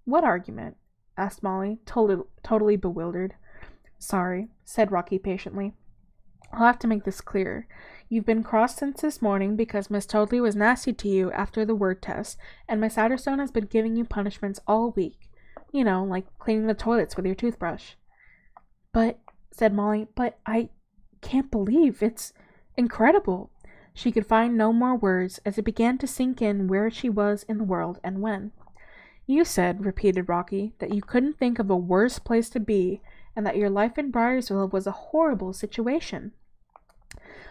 "What argument?" asked Molly, totally bewildered. "Sorry," said Rocky patiently. "I'll have to make this clear. You've been cross since this morning because Miss Toadley was nasty to you after the word test, and Miss Adderstone has been giving you punishments all week. You know, like cleaning the toilets with your toothbrush." "But," said Molly, "but I can't believe it's incredible." She could find no more words as it began to sink in where she was in the world and when. "You said," repeated Rocky, "that you couldn't think of a worse place to be, and that your life in Briarsville was a horrible situation.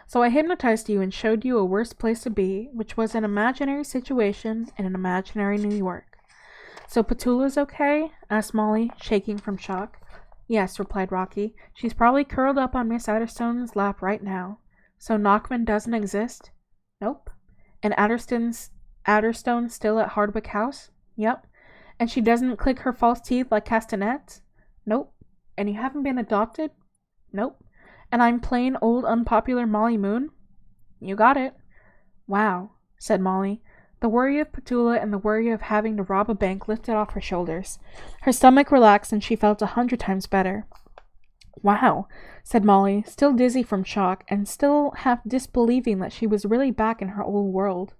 So I hypnotized you and showed you a worse place to be, which was an imaginary situation in an imaginary New York." "So Petula's okay?" asked Molly, shaking from shock. "Yes," replied Rocky. "She's probably curled up on Miss Adderstone's lap right now." "So Knockman doesn't exist?" "Nope." "And Adderstone's still at Hardwick House?" "Yep." "And she doesn't click her false teeth like castanets?" "Nope." "And you haven't been adopted?" "Nope." "And I'm plain old unpopular Molly Moon?" "You got it." "Wow," said Molly. The worry of Petula and the worry of having to rob a bank lifted off her shoulders. Her stomach relaxed and she felt 100 times better. "Wow," said Molly, still dizzy from shock and still half disbelieving that she was really back in her old world.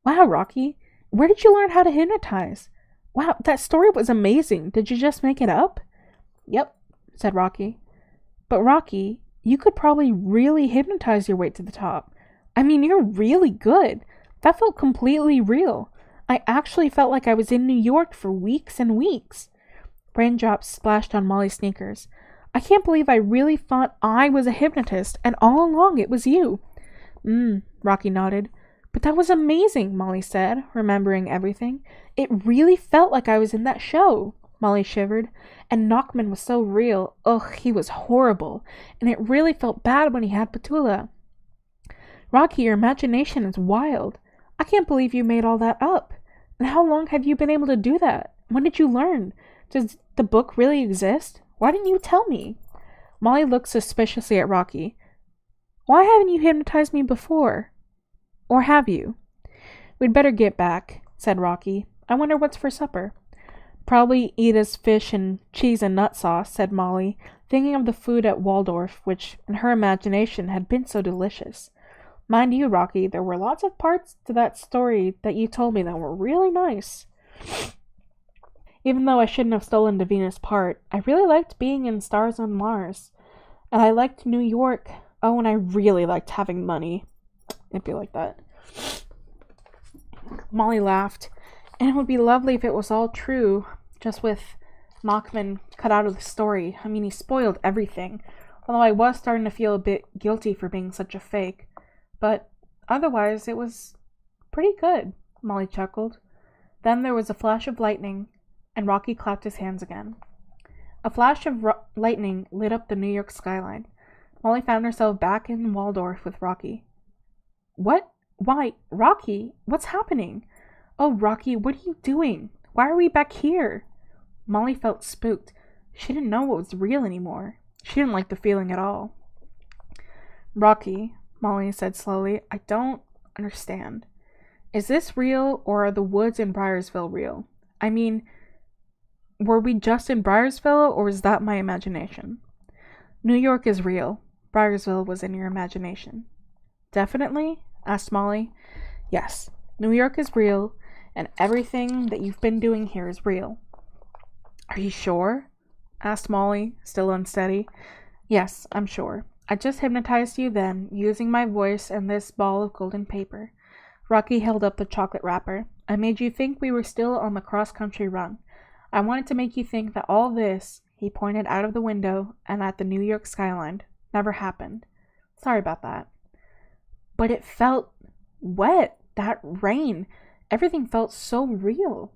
"Wow, Rocky, where did you learn how to hypnotize? Wow, that story was amazing. Did you just make it up?" "Yep," said Rocky. "But Rocky, you could probably really hypnotize your way to the top. I mean, you're really good. That felt completely real. I actually felt like I was in New York for weeks and weeks." Raindrops splashed on Molly's sneakers. "I can't believe I really thought I was a hypnotist, and all along it was you." Rocky nodded. "But that was amazing," Molly said, remembering everything. "It really felt like I was in that show." Molly shivered. "And Knockman was so real. Ugh, he was horrible. And it really felt bad when he had Petula." "Rocky, your imagination is wild. I can't believe you made all that up. And how long have you been able to do that? When did you learn? Does the book really exist? Why didn't you tell me?" Molly looked suspiciously at Rocky. "Why haven't you hypnotized me before? Or have you?" "We'd better get back," said Rocky. "I wonder what's for supper." "Probably Edith's fish and cheese and nut sauce," said Molly, thinking of the food at Waldorf, which, in her imagination, had been so delicious. "Mind you, Rocky, there were lots of parts to that story that you told me that were really nice. Even though I shouldn't have stolen Davina's part, I really liked being in Stars on Mars. And I liked New York. Oh, and I really liked having money." It'd be like that. Molly laughed. "And it would be lovely if it was all true, just with Knockman cut out of the story. I mean, he spoiled everything. Although I was starting to feel a bit guilty for being such a fake. But otherwise, it was pretty good," Molly chuckled. Then there was a flash of lightning, and Rocky clapped his hands again. A flash of lightning lit up the New York skyline. Molly found herself back in Waldorf with Rocky. "What? Why, Rocky, what's happening? Oh, Rocky, what are you doing? Why are we back here?" Molly felt spooked. She didn't know what was real anymore. She didn't like the feeling at all. "Rocky," Molly said slowly, "I don't understand. Is this real, or are the woods in Briarsville real? I mean, were we just in Briarsville, or is that my imagination? New York is real. Briarsville was in your imagination. Definitely? Asked Molly. Yes, New York is real, and everything that you've been doing here is real. Are you sure? Asked Molly, still unsteady. Yes, I'm sure. I just hypnotized you then, using my voice and this ball of golden paper. Rocky held up the chocolate wrapper. I made you think we were still on the cross-country run. I wanted to make you think that all this, he pointed out of the window and at the New York skyline, never happened. Sorry about that. But it felt wet. That rain. Everything felt so real.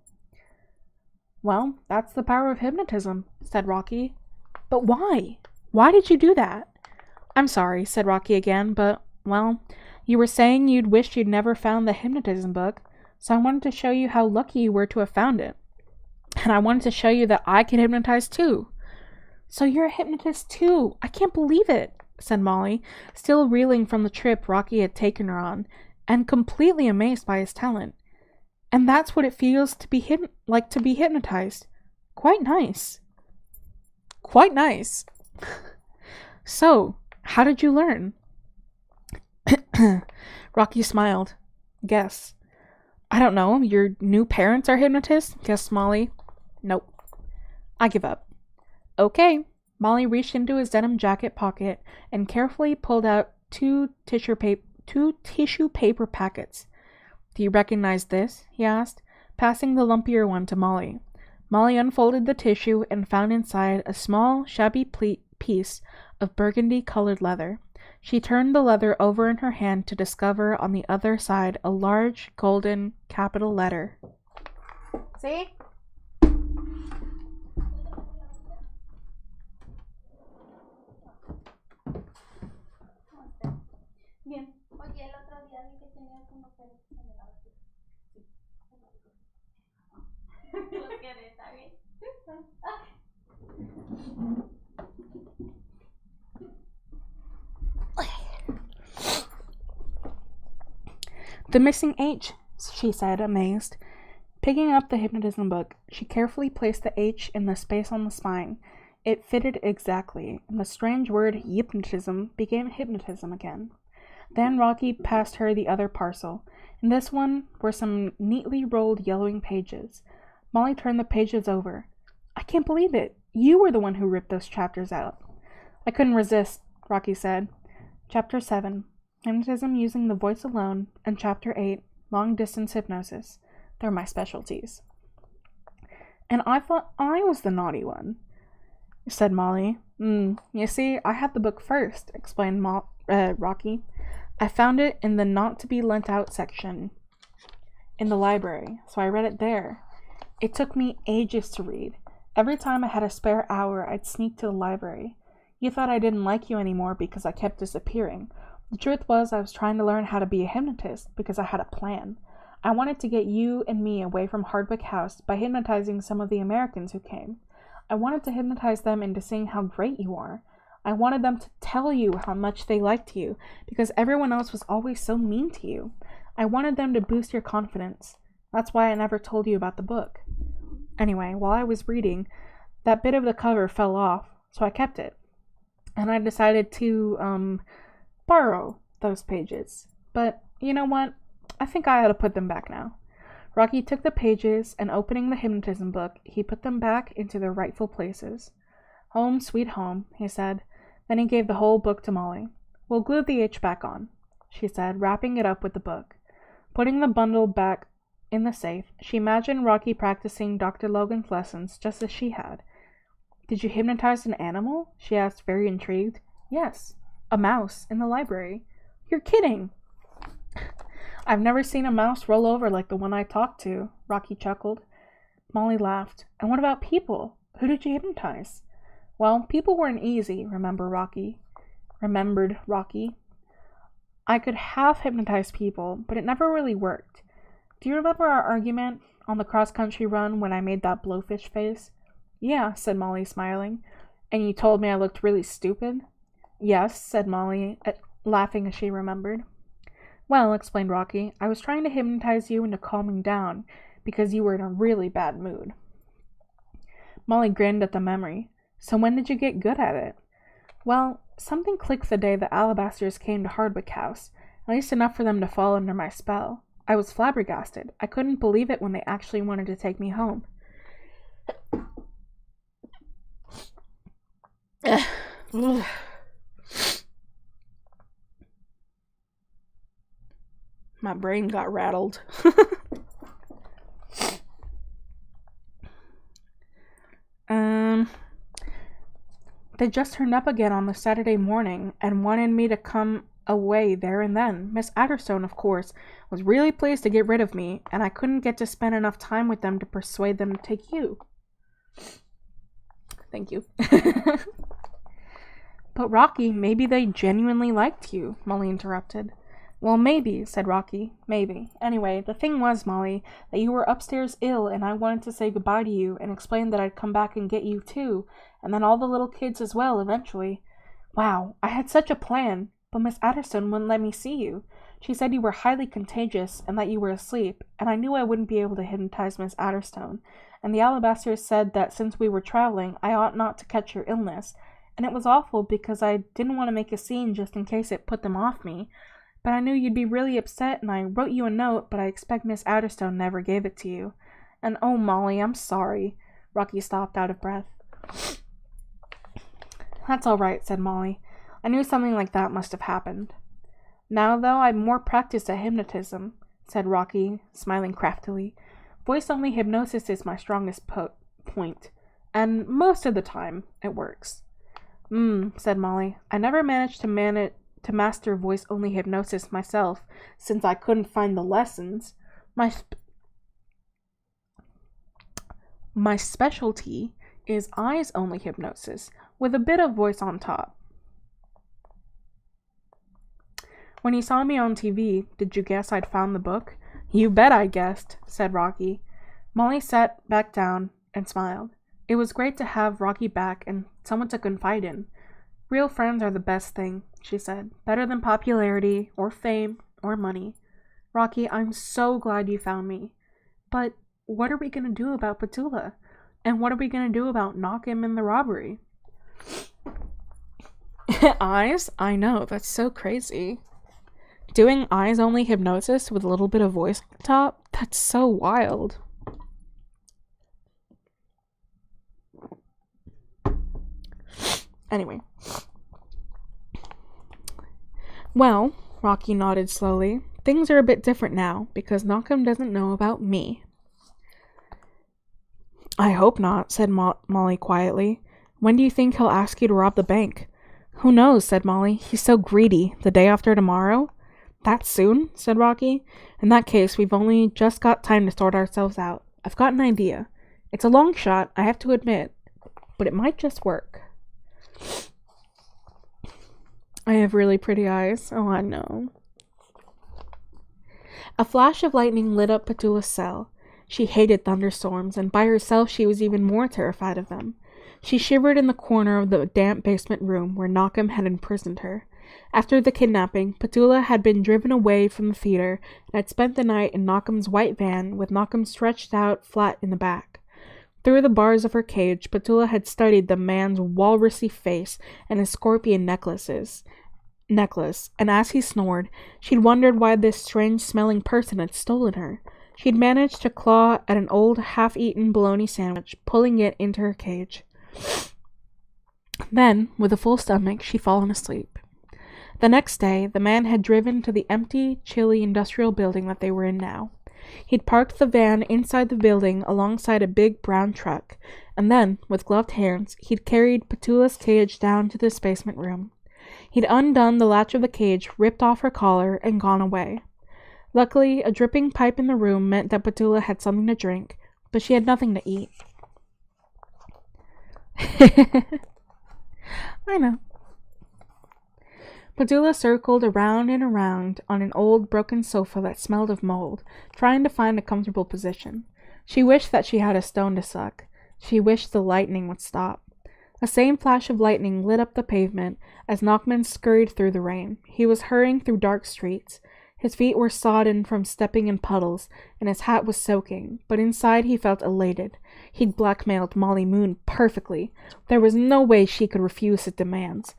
Well, that's the power of hypnotism, said Rocky. But why? Why did you do that? I'm sorry, said Rocky again, but, well, you were saying you'd wished you'd never found the hypnotism book, so I wanted to show you how lucky you were to have found it. And I wanted to show you that I can hypnotize too. So you're a hypnotist too. I can't believe it, said Molly, still reeling from the trip Rocky had taken her on, and completely amazed by his talent. And that's what it feels to be like to be hypnotized. Quite nice. Quite nice. So, how did you learn? Rocky smiled. Guess. I don't know. Your new parents are hypnotists? Guessed Molly. Nope. I give up. Okay. Molly reached into his denim jacket pocket and carefully pulled out two tissue paper packets. Do you recognize this? He asked, passing the lumpier one to Molly. Molly unfolded the tissue and found inside a small, shabby piece of burgundy-colored leather. She turned the leather over in her hand to discover on the other side a large, golden, capital letter. See? Bien. Oye, el otro día vi que tenías unos pelos en el abanico. Sí. Los quedé, está bien. The missing H, she said, amazed. Picking up the hypnotism book, she carefully placed the H in the space on the spine. It fitted exactly, and the strange word hypnotism became hypnotism again. Then Rocky passed her the other parcel. In this one were some neatly rolled yellowing pages. Molly turned the pages over. I can't believe it. You were the one who ripped those chapters out. I couldn't resist, Rocky said. Chapter 7. Hypnotism using the voice alone, and Chapter 8. Long-distance hypnosis. They're my specialties. And I thought I was the naughty one, said Molly. You see, I had the book first, explained Rocky. I found it in the not-to-be-lent-out section in the library, so I read it there. It took me ages to read. Every time I had a spare hour, I'd sneak to the library. You thought I didn't like you anymore because I kept disappearing. The truth was I was trying to learn how to be a hypnotist because I had a plan. I wanted to get you and me away from Hardwick House by hypnotizing some of the Americans who came. I wanted to hypnotize them into seeing how great you are. I wanted them to tell you how much they liked you, because everyone else was always so mean to you. I wanted them to boost your confidence. That's why I never told you about the book. Anyway, while I was reading, that bit of the cover fell off, so I kept it. And I decided to, borrow those pages. But, you know what? I think I ought to put them back now. Rocky took the pages, and opening the hypnotism book, he put them back into their rightful places. Home, sweet home, he said. Then he gave the whole book to Molly. We'll glue the H back on, she said, wrapping it up with the book. Putting the bundle back in the safe, she imagined Rocky practicing Dr. Logan's lessons just as she had. Did you hypnotize an animal? She asked, very intrigued. Yes, a mouse in the library. You're kidding. I've never seen a mouse roll over like the one I talked to, Rocky chuckled. Molly laughed. And what about people? Who did you hypnotize? Well, people weren't easy, remembered Rocky. I could half hypnotize people, but it never really worked. Do you remember our argument on the cross-country run when I made that blowfish face? Yeah, said Molly, smiling. And you told me I looked really stupid? Yes, said Molly, laughing as she remembered. Well, explained Rocky, I was trying to hypnotize you into calming down because you were in a really bad mood. Molly grinned at the memory. So when did you get good at it? Well, something clicked the day the Alabasters came to Hardwick House, at least enough for them to fall under my spell. I was flabbergasted. I couldn't believe it when they actually wanted to take me home. My brain got rattled. They just turned up again on the Saturday morning and wanted me to come away there and then. Miss Adderstone, of course, was really pleased to get rid of me, and I couldn't get to spend enough time with them to persuade them to take you. Thank you. But Rocky, maybe they genuinely liked you, Molly interrupted. Well, maybe, said Rocky. Maybe. Anyway, the thing was, Molly, that you were upstairs ill, and I wanted to say goodbye to you and explain that I'd come back and get you too, and then all the little kids as well, eventually. Wow, I had such a plan, but Miss Adderstone wouldn't let me see you. She said you were highly contagious and that you were asleep, and I knew I wouldn't be able to hypnotize Miss Adderstone, and the Alabasters said that since we were traveling, I ought not to catch your illness, and it was awful because I didn't want to make a scene just in case it put them off me. But I knew you'd be really upset, and I wrote you a note, but I expect Miss Adderstone never gave it to you. And oh, Molly, I'm sorry. Rocky stopped out of breath. That's all right, said Molly. I knew something like that must have happened. Now, though, I'm more practiced at hypnotism, said Rocky, smiling craftily. Voice-only hypnosis is my strongest point, and most of the time, it works. Said Molly. I never managed to master voice-only hypnosis myself, since I couldn't find the lessons. My specialty is eyes-only hypnosis, with a bit of voice on top. When you saw me on TV, did you guess I'd found the book? You bet I guessed, said Rocky. Molly sat back down and smiled. It was great to have Rocky back and someone to confide in. Real friends are the best thing, she said. Better than popularity, or fame, or money. Rocky, I'm so glad you found me. But what are we going to do about Petula? And what are we going to do about Knockem and the robbery? Eyes? I know, that's so crazy. Doing eyes-only hypnosis with a little bit of voice on top? That's so wild. Anyway. Well, Rocky nodded slowly, things are a bit different now, because Knockem doesn't know about me. I hope not, said Molly quietly. When do you think he'll ask you to rob the bank? Who knows, said Molly. He's so greedy. The day after tomorrow? That soon? Said Rocky. In that case, we've only just got time to sort ourselves out. I've got an idea. It's a long shot, I have to admit, but it might just work. I have really pretty eyes. Oh, I know. A flash of lightning lit up Petula's cell. She hated thunderstorms, and by herself she was even more terrified of them. She shivered in the corner of the damp basement room where Knockem had imprisoned her. After the kidnapping, Petula had been driven away from the theater and had spent the night in Knockem's white van with Knockem stretched out flat in the back. Through the bars of her cage, Petula had studied the man's walrusy face and his scorpion necklace, and as he snored, she'd wondered why this strange-smelling person had stolen her. She'd managed to claw at an old half-eaten bologna sandwich, pulling it into her cage. Then, with a full stomach, she'd fallen asleep. The next day, the man had driven to the empty, chilly industrial building that they were in now. He'd parked the van inside the building alongside a big brown truck, and then, with gloved hands, he'd carried Petula's cage down to this basement room. He'd undone the latch of the cage, ripped off her collar, and gone away. Luckily, a dripping pipe in the room meant that Petula had something to drink, but she had nothing to eat. I know. Petula circled around and around on an old broken sofa that smelled of mold, trying to find a comfortable position. She wished that she had a stone to suck. She wished the lightning would stop. A same flash of lightning lit up the pavement as Knockman scurried through the rain. He was hurrying through dark streets. His feet were sodden from stepping in puddles, and his hat was soaking, but inside he felt elated. He'd blackmailed Molly Moon perfectly. There was no way she could refuse his demands.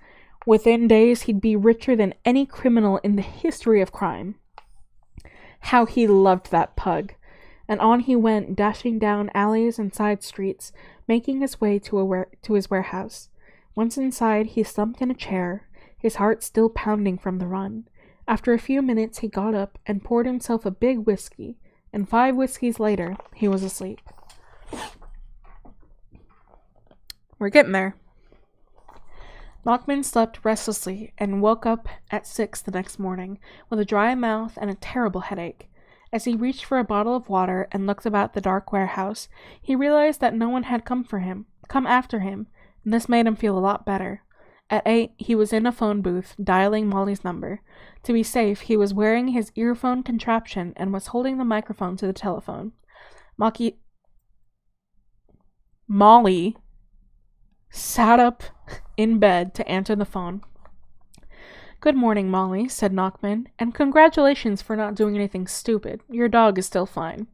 Within days, he'd be richer than any criminal in the history of crime. How he loved that pug! And on he went, dashing down alleys and side streets, making his way to his warehouse. Once inside, he slumped in a chair, his heart still pounding from the run. After a few minutes, he got up and poured himself a big whiskey, and 5 whiskeys later, he was asleep. We're getting there. Nachman slept restlessly and woke up at 6 the next morning with a dry mouth and a terrible headache. As he reached for a bottle of water and looked about the dark warehouse, he realized that no one had come after him, and this made him feel a lot better. At 8, he was in a phone booth, dialing Molly's number. To be safe, he was wearing his earphone contraption and was holding the microphone to the telephone. Molly sat up in bed to answer the phone. "Good morning, Molly," said Nachman, "and congratulations for not doing anything stupid. Your dog is still fine."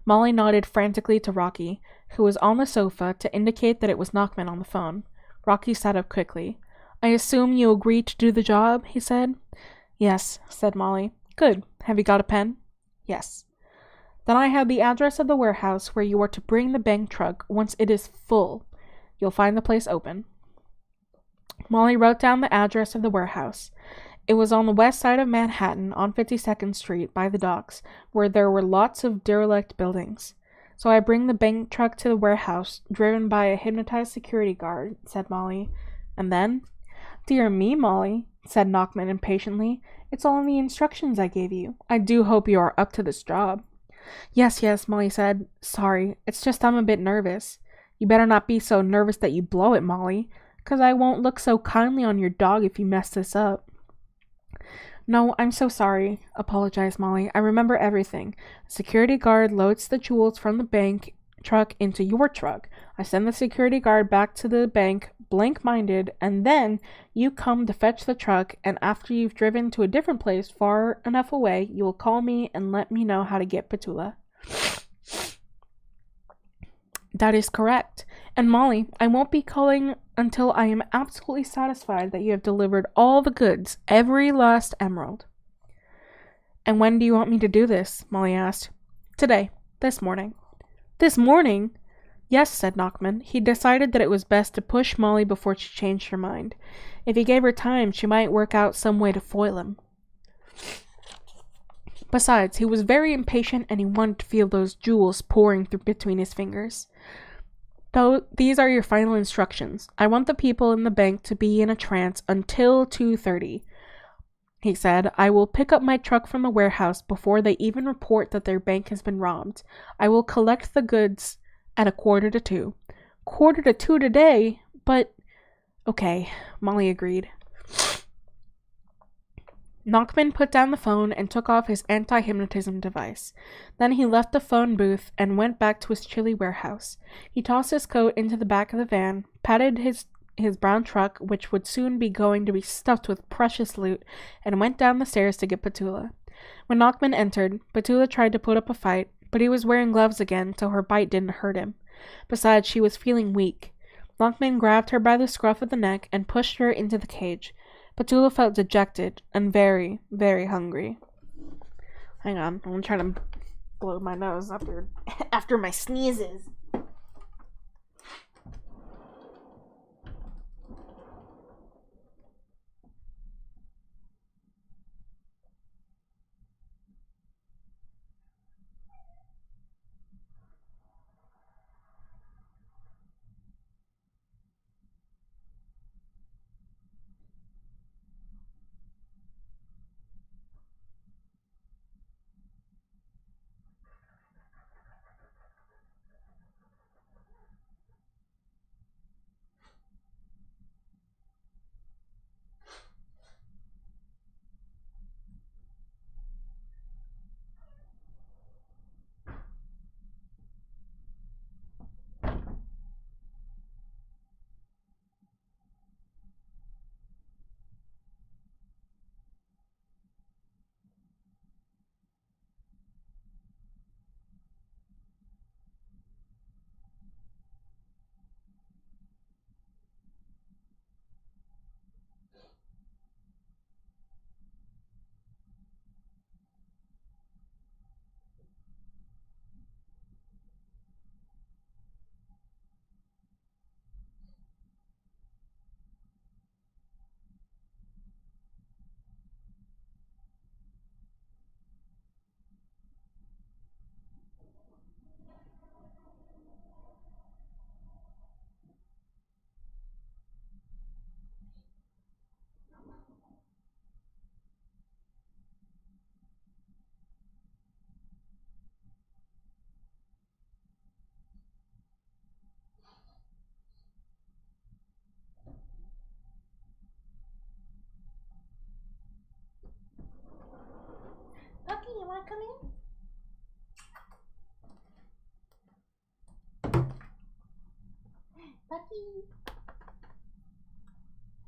Molly nodded frantically to Rocky, who was on the sofa, to indicate that it was Nachman on the phone. Rocky sat up quickly. "I assume you agreed to do the job," he said. "Yes," said Molly. "Good. Have you got a pen?" "Yes." "Then I have the address of the warehouse where you are to bring the bank truck once it is full. You'll find the place open." Molly wrote down the address of the warehouse. It was on the west side of Manhattan, on 52nd Street, by the docks, where there were lots of derelict buildings. "So I bring the bank truck to the warehouse, driven by a hypnotized security guard," said Molly. "And then?" "Dear me, Molly," said Nachman impatiently. "It's all in the instructions I gave you. I do hope you are up to this job." Yes, Molly said. "Sorry, it's just I'm a bit nervous." "You better not be so nervous that you blow it, Molly, 'cause I won't look so kindly on your dog if you mess this up." "No, I'm so sorry," apologized Molly. "I remember everything. The security guard loads the jewels from the bank truck into your truck. I send the security guard back to the bank, blank-minded, and then you come to fetch the truck, and after you've driven to a different place far enough away, you will call me and let me know how to get Petula." "That is correct. And Molly, I won't be calling until I am absolutely satisfied that you have delivered all the goods, every last emerald." "And when do you want me to do this?" Molly asked. "Today. This morning." "This morning?" "Yes," said Nachman. He decided that it was best to push Molly before she changed her mind. If he gave her time, she might work out some way to foil him. Besides, he was very impatient and he wanted to feel those jewels pouring through between his fingers. "Though these are your final instructions. I want the people in the bank to be in a trance until 2:30. He said. "I will pick up my truck from the warehouse before they even report that their bank has been robbed. I will collect the goods at 1:45. 1:45 today? But..." "Okay," Molly agreed. Nachman put down the phone and took off his anti-hypnotism device. Then he left the phone booth and went back to his chilly warehouse. He tossed his coat into the back of the van, patted his brown truck, which would soon be going to be stuffed with precious loot, and went down the stairs to get Petula. When Nachman entered, Petula tried to put up a fight, but he was wearing gloves again, so her bite didn't hurt him. Besides, she was feeling weak. Nachman grabbed her by the scruff of the neck and pushed her into the cage. Petula felt dejected and very, very hungry. Hang on, I'm trying to blow my nose after my sneezes.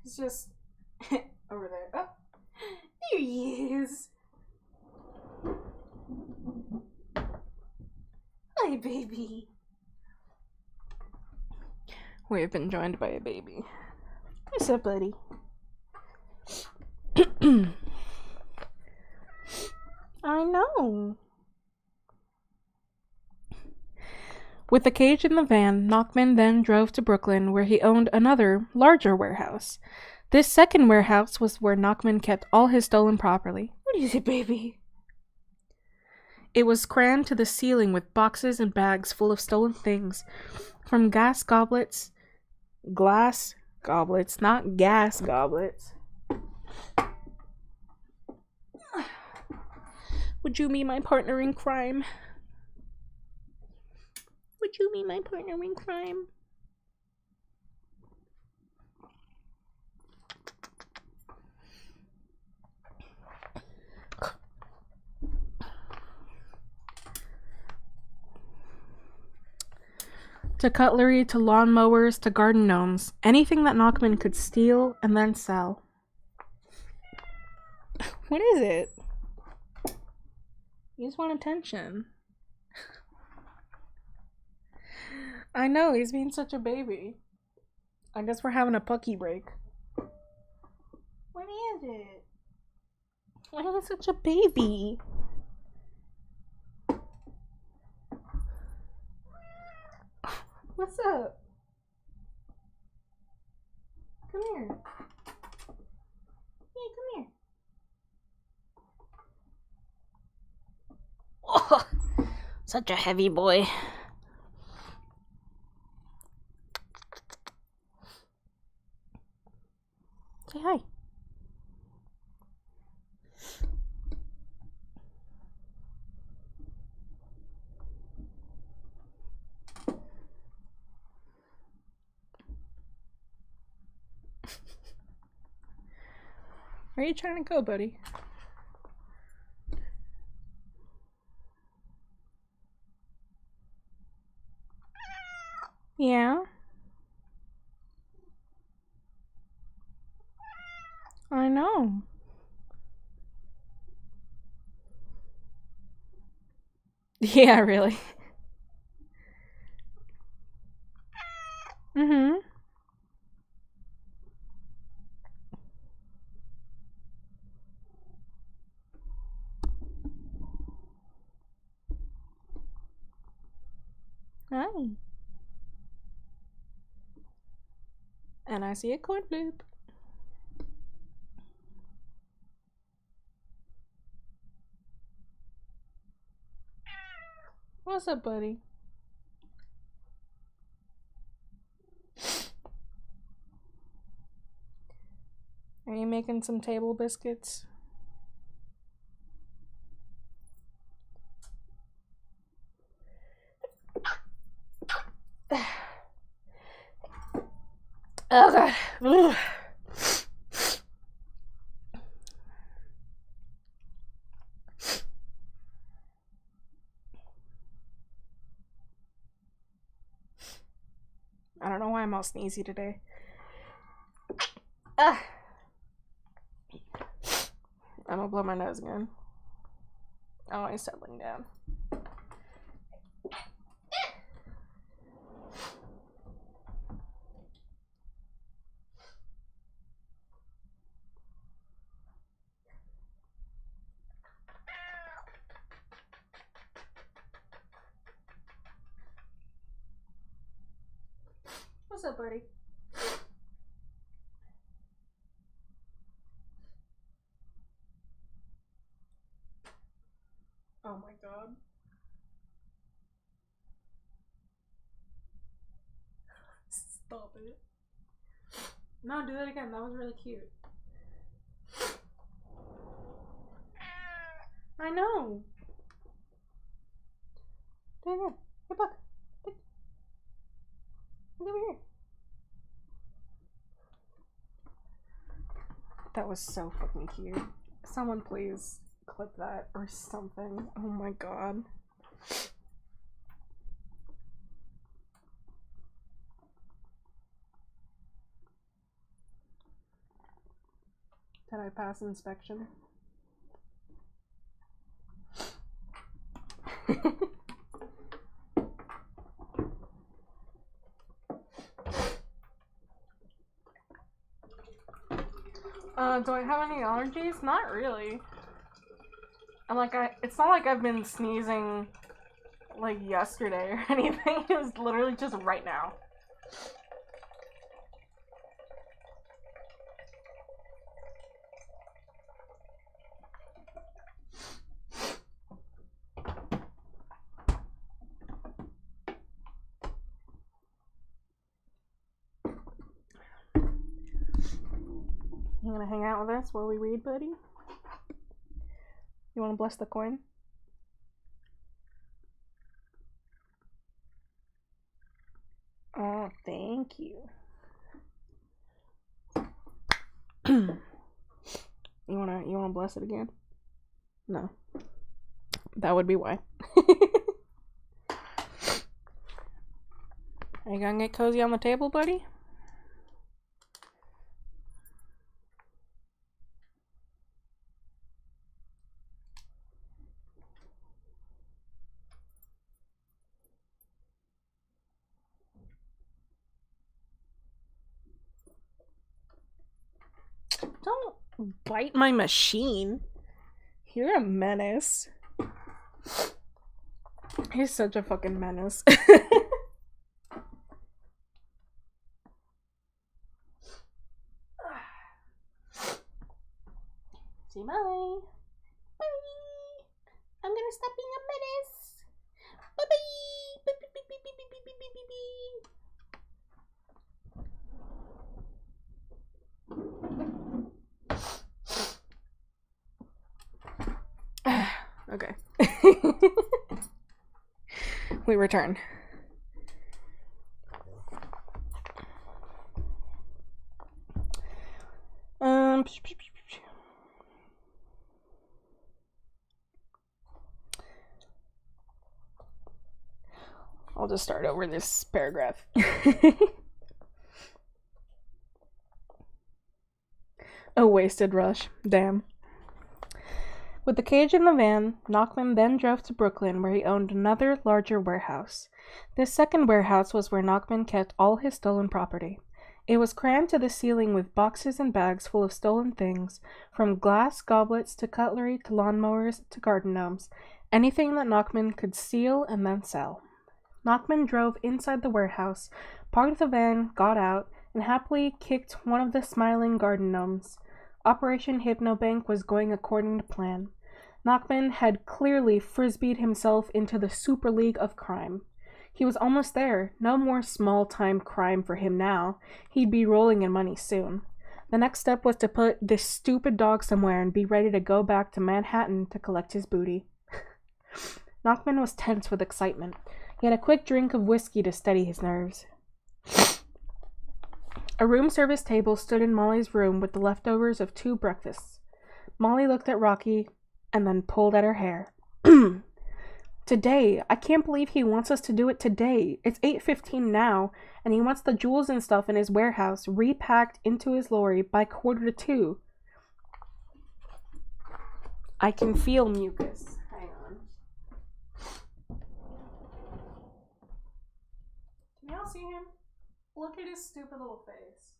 He's just over there. Oh, there he is. Hi, baby. We've been joined by a baby. What's up, buddy? I know. With the cage in the van, Nachman then drove to Brooklyn, where he owned another, larger warehouse. This second warehouse was where Nachman kept all his stolen property. What is it, baby? It was crammed to the ceiling with boxes and bags full of stolen things, from glass goblets, not gas goblets. Would you be my partner in crime? Would you be my partner in crime? To cutlery, to lawnmowers, to garden gnomes. Anything that Nachman could steal and then sell. What is it? You just want attention. I know, he's being such a baby. I guess we're having a pucky break. What is it? Why is he such a baby? What's up? Come here. Hey, come here. Oh, such a heavy boy. Say hi. Where are you trying to go, buddy? Yeah? I know. Yeah, really. Mm-hmm. Hi. And I see a coin flip. What's up, buddy? Are you making some table biscuits? Oh god. Ugh. I don't know why I'm all sneezy today. I'm gonna blow my nose again. Oh, he's settling down. What's up, buddy? Oh my god. Stop it. No, do that again. That was really cute. I know. Do it again. Hey, look. Look over here. That was so fucking cute. Someone please clip that or something. Oh my god. I pass inspection. Do I have any allergies? Not really. It's not like I've been sneezing like yesterday or anything. It was literally just right now. You gonna hang out with us while we read, buddy? You wanna bless the coin? Oh, thank you. You wanna bless it again? No. That would be why. Are you gonna get cozy on the table, buddy? Don't bite my machine. You're a menace. He's such a fucking menace. See, bye. Bye. I'm gonna stop being a menace. Bye bye. Bye bye bye bye bye bye bye bye. Okay. We return. I'll just start over this paragraph. A wasted rush. Damn. With the cage in the van, Nachman then drove to Brooklyn, where he owned another, larger warehouse. This second warehouse was where Nachman kept all his stolen property. It was crammed to the ceiling with boxes and bags full of stolen things, from glass goblets to cutlery to lawnmowers to garden gnomes, anything that Nachman could steal and then sell. Nachman drove inside the warehouse, parked the van, got out, and happily kicked one of the smiling garden gnomes. Operation Hypnobank was going according to plan. Nachman had clearly frisbeed himself into the Super League of Crime. He was almost there. No more small-time crime for him now. He'd be rolling in money soon. The next step was to put this stupid dog somewhere and be ready to go back to Manhattan to collect his booty. Nachman was tense with excitement. He had a quick drink of whiskey to steady his nerves. A room service table stood in Molly's room with the leftovers of 2 breakfasts. Molly looked at Rocky and then pulled at her hair. Today. I can't believe he wants us to do it today. It's 8:15 now, and he wants the jewels and stuff in his warehouse repacked into his lorry by 1:45. I can feel mucus. Hang on. Can y'all see him? Look at his stupid little face.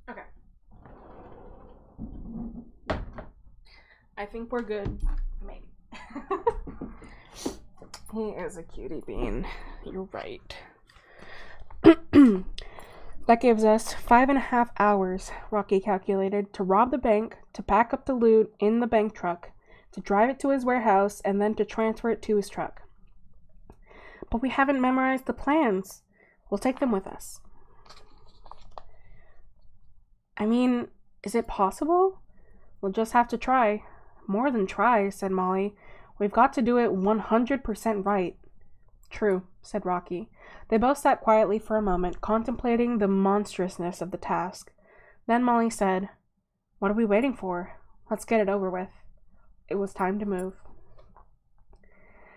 Okay. I think we're good. Maybe. He is a cutie bean. You're right. That gives us 5.5 hours, Rocky calculated, to rob the bank, to pack up the loot in the bank truck, to drive it to his warehouse, and then to transfer it to his truck. But we haven't memorized the plans. We'll take them with us. I mean, is it possible? We'll just have to try. More than try, said Molly. We've got to do it 100% right. True, said Rocky. They both sat quietly for a moment, contemplating the monstrousness of the task. Then Molly said, What are we waiting for? Let's get it over with. It was time to move.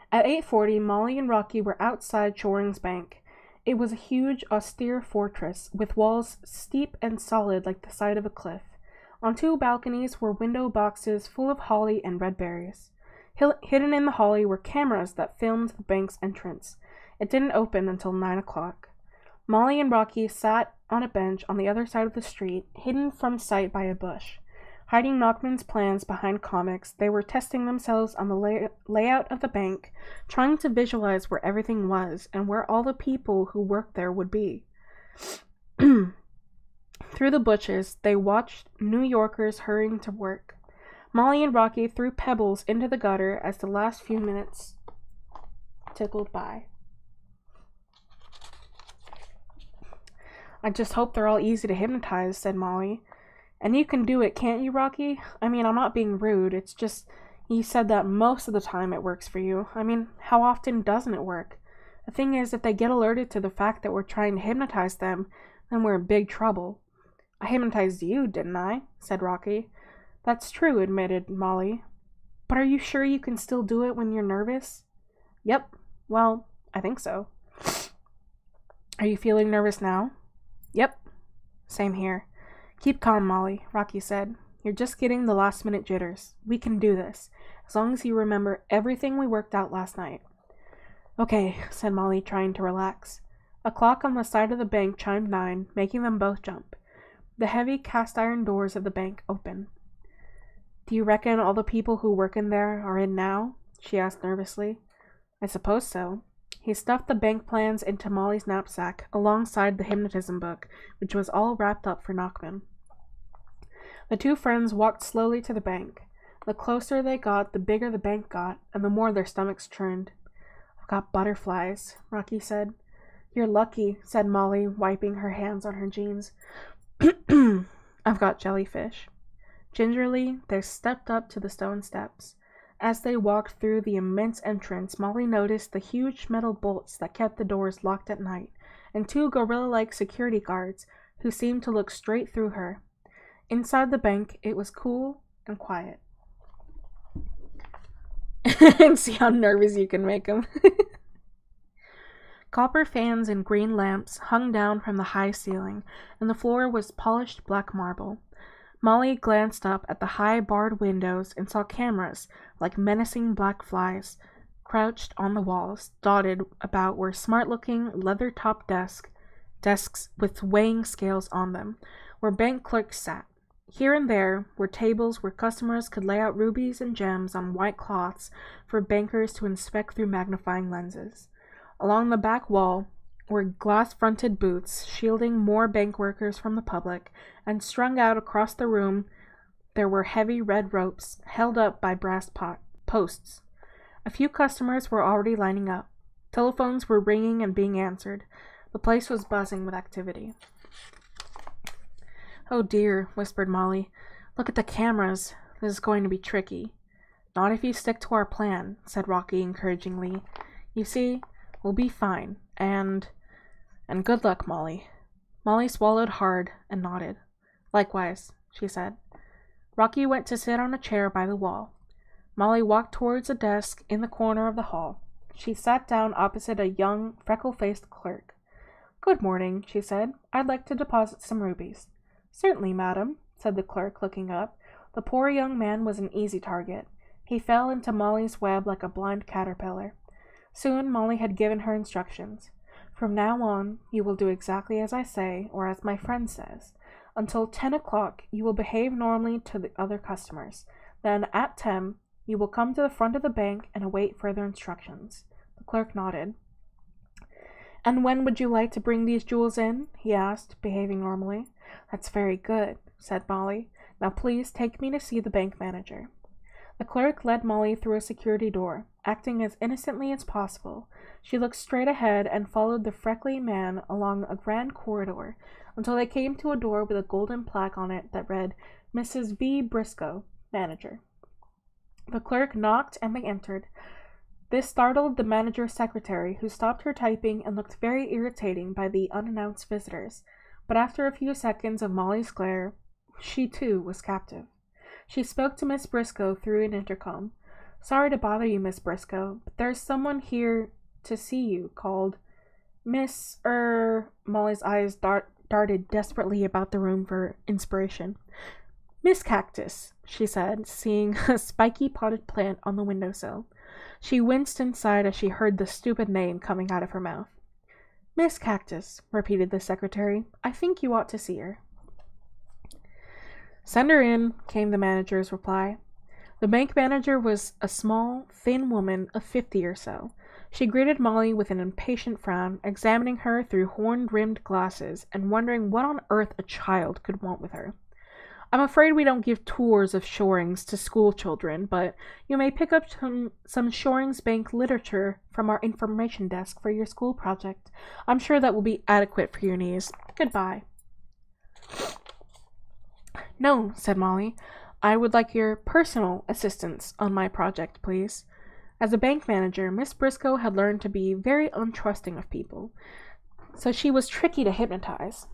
At 8:40, Molly and Rocky were outside Choring's Bank. It was a huge, austere fortress, with walls steep and solid like the side of a cliff. On 2 balconies were window boxes full of holly and red berries. Hidden in the holly were cameras that filmed the bank's entrance. It didn't open until 9 o'clock. Molly and Rocky sat on a bench on the other side of the street, hidden from sight by a bush. Hiding Nachman's plans behind comics, they were testing themselves on the layout of the bank, trying to visualize where everything was and where all the people who worked there would be. Through the bushes, they watched New Yorkers hurrying to work. Molly and Rocky threw pebbles into the gutter as the last few minutes tickled by. I just hope they're all easy to hypnotize, said Molly. And you can do it, can't you, Rocky? I mean, I'm not being rude. It's just, you said that most of the time it works for you. I mean, how often doesn't it work? The thing is, if they get alerted to the fact that we're trying to hypnotize them, then we're in big trouble. I hypnotized you, didn't I? Said Rocky. That's true, admitted Molly. But are you sure you can still do it when you're nervous? Yep. Well, I think so. Are you feeling nervous now? Yep. Same here. Keep calm, Molly, Rocky said. You're just getting the last-minute jitters. We can do this, as long as you remember everything we worked out last night. Okay, said Molly, trying to relax. A clock on the side of the bank chimed 9, making them both jump. The heavy cast-iron doors of the bank opened. Do you reckon all the people who work in there are in now? She asked nervously. I suppose so. He stuffed the bank plans into Molly's knapsack, alongside the hypnotism book, which was all wrapped up for Nachman. The 2 friends walked slowly to the bank. The closer they got, the bigger the bank got, and the more their stomachs churned. I've got butterflies, Rocky said. You're lucky, said Molly, wiping her hands on her jeans. I've got jellyfish. Gingerly, they stepped up to the stone steps. As they walked through the immense entrance, Molly noticed the huge metal bolts that kept the doors locked at night, and 2 gorilla-like security guards who seemed to look straight through her. Inside the bank, it was cool and quiet. And see how nervous you can make them. Copper fans and green lamps hung down from the high ceiling, and the floor was polished black marble. Molly glanced up at the high barred windows and saw cameras, like menacing black flies, crouched on the walls, dotted about were smart-looking, leather-topped desks with weighing scales on them, where bank clerks sat. Here and there were tables where customers could lay out rubies and gems on white cloths for bankers to inspect through magnifying lenses. Along the back wall were glass-fronted booths shielding more bank workers from the public, and strung out across the room there were heavy red ropes held up by brass posts. A few customers were already lining up. Telephones were ringing and being answered. The place was buzzing with activity. Oh dear, whispered Molly. Look at the cameras. This is going to be tricky. Not if you stick to our plan, said Rocky encouragingly. You see, we'll be fine, and good luck, Molly. Molly swallowed hard and nodded. Likewise, she said. Rocky went to sit on a chair by the wall. Molly walked towards a desk in the corner of the hall. She sat down opposite a young, freckle-faced clerk. Good morning, she said. I'd like to deposit some rubies. Certainly, madam, said the clerk, looking up. The poor young man was an easy target. He fell into Molly's web like a blind caterpillar. Soon Molly had given her instructions. From now on, you will do exactly as I say, or as my friend says. Until 10 o'clock, you will behave normally to the other customers. Then, at 10, you will come to the front of the bank and await further instructions. The clerk nodded. And when would you like to bring these jewels in? He asked, behaving normally. That's very good, said Molly. Now please take me to see the bank manager. The clerk led Molly through a security door. acting as innocently as possible. She looked straight ahead and followed the freckly man along a grand corridor until they came to a door with a golden plaque on it that read, Mrs. V. Briscoe, manager. The clerk knocked and they entered. This startled the manager's secretary, who stopped her typing and looked very irritating by the unannounced visitors. But after a few seconds of Molly's glare, she too was captive. She spoke to Miss Briscoe through an intercom. Sorry to bother you, Miss Briscoe, but there's someone here to see you, called Miss, Molly's eyes darted desperately about the room for inspiration. Miss Cactus, she said, seeing a spiky potted plant on the windowsill. She winced inside as she heard the stupid name coming out of her mouth. Miss Cactus, repeated the secretary. I think you ought to see her. Send her in, came the manager's reply. The bank manager was a small, thin woman of 50 or so. She greeted Molly with an impatient frown, examining her through horn-rimmed glasses and wondering what on earth a child could want with her. I'm afraid we don't give tours of Shorings to school children, but you may pick up some Shorings Bank literature from our information desk for your school project. I'm sure that will be adequate for your needs. Goodbye. No, said Molly. I would like your personal assistance on my project, please. As a bank manager, Miss Briscoe had learned to be very untrusting of people, so she was tricky to hypnotize.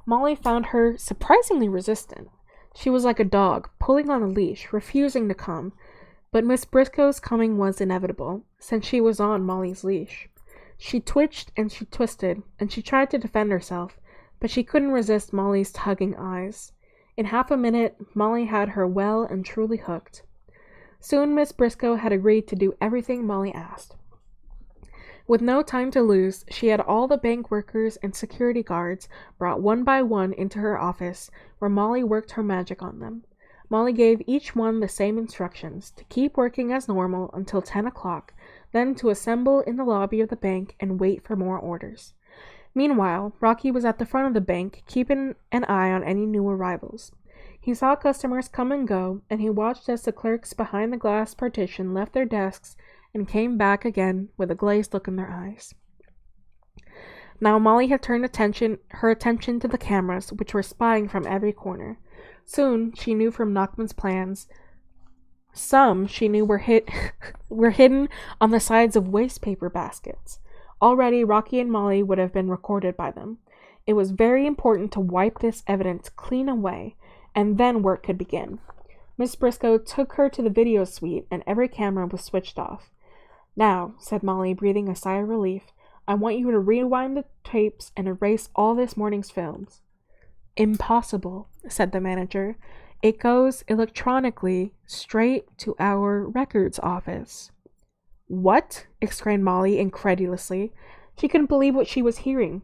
Molly found her surprisingly resistant. She was like a dog, pulling on a leash, refusing to come, but Miss Briscoe's coming was inevitable, since she was on Molly's leash. She twitched and she twisted, and she tried to defend herself, but she couldn't resist Molly's tugging eyes. In half a minute, Molly had her well and truly hooked. Soon Miss Briscoe had agreed to do everything Molly asked. With no time to lose, she had all the bank workers and security guards brought one by one into her office, where Molly worked her magic on them. Molly gave each one the same instructions, to keep working as normal until 10 o'clock, then to assemble in the lobby of the bank and wait for more orders. Meanwhile, Rocky was at the front of the bank, keeping an eye on any new arrivals. He saw customers come and go, and he watched as the clerks behind the glass partition left their desks and came back again with a glazed look in their eyes. Now Molly had turned her attention to the cameras, which were spying from every corner. Soon, she knew from Nachman's plans, some she knew were hidden on the sides of waste paper baskets. Already, Rocky and Molly would have been recorded by them. It was very important to wipe this evidence clean away, and then work could begin. Miss Briscoe took her to the video suite, and every camera was switched off. Now, said Molly, breathing a sigh of relief, I want you to rewind the tapes and erase all this morning's films. Impossible, said the manager. It goes electronically straight to our records office. What? Exclaimed Molly incredulously. She couldn't believe what she was hearing.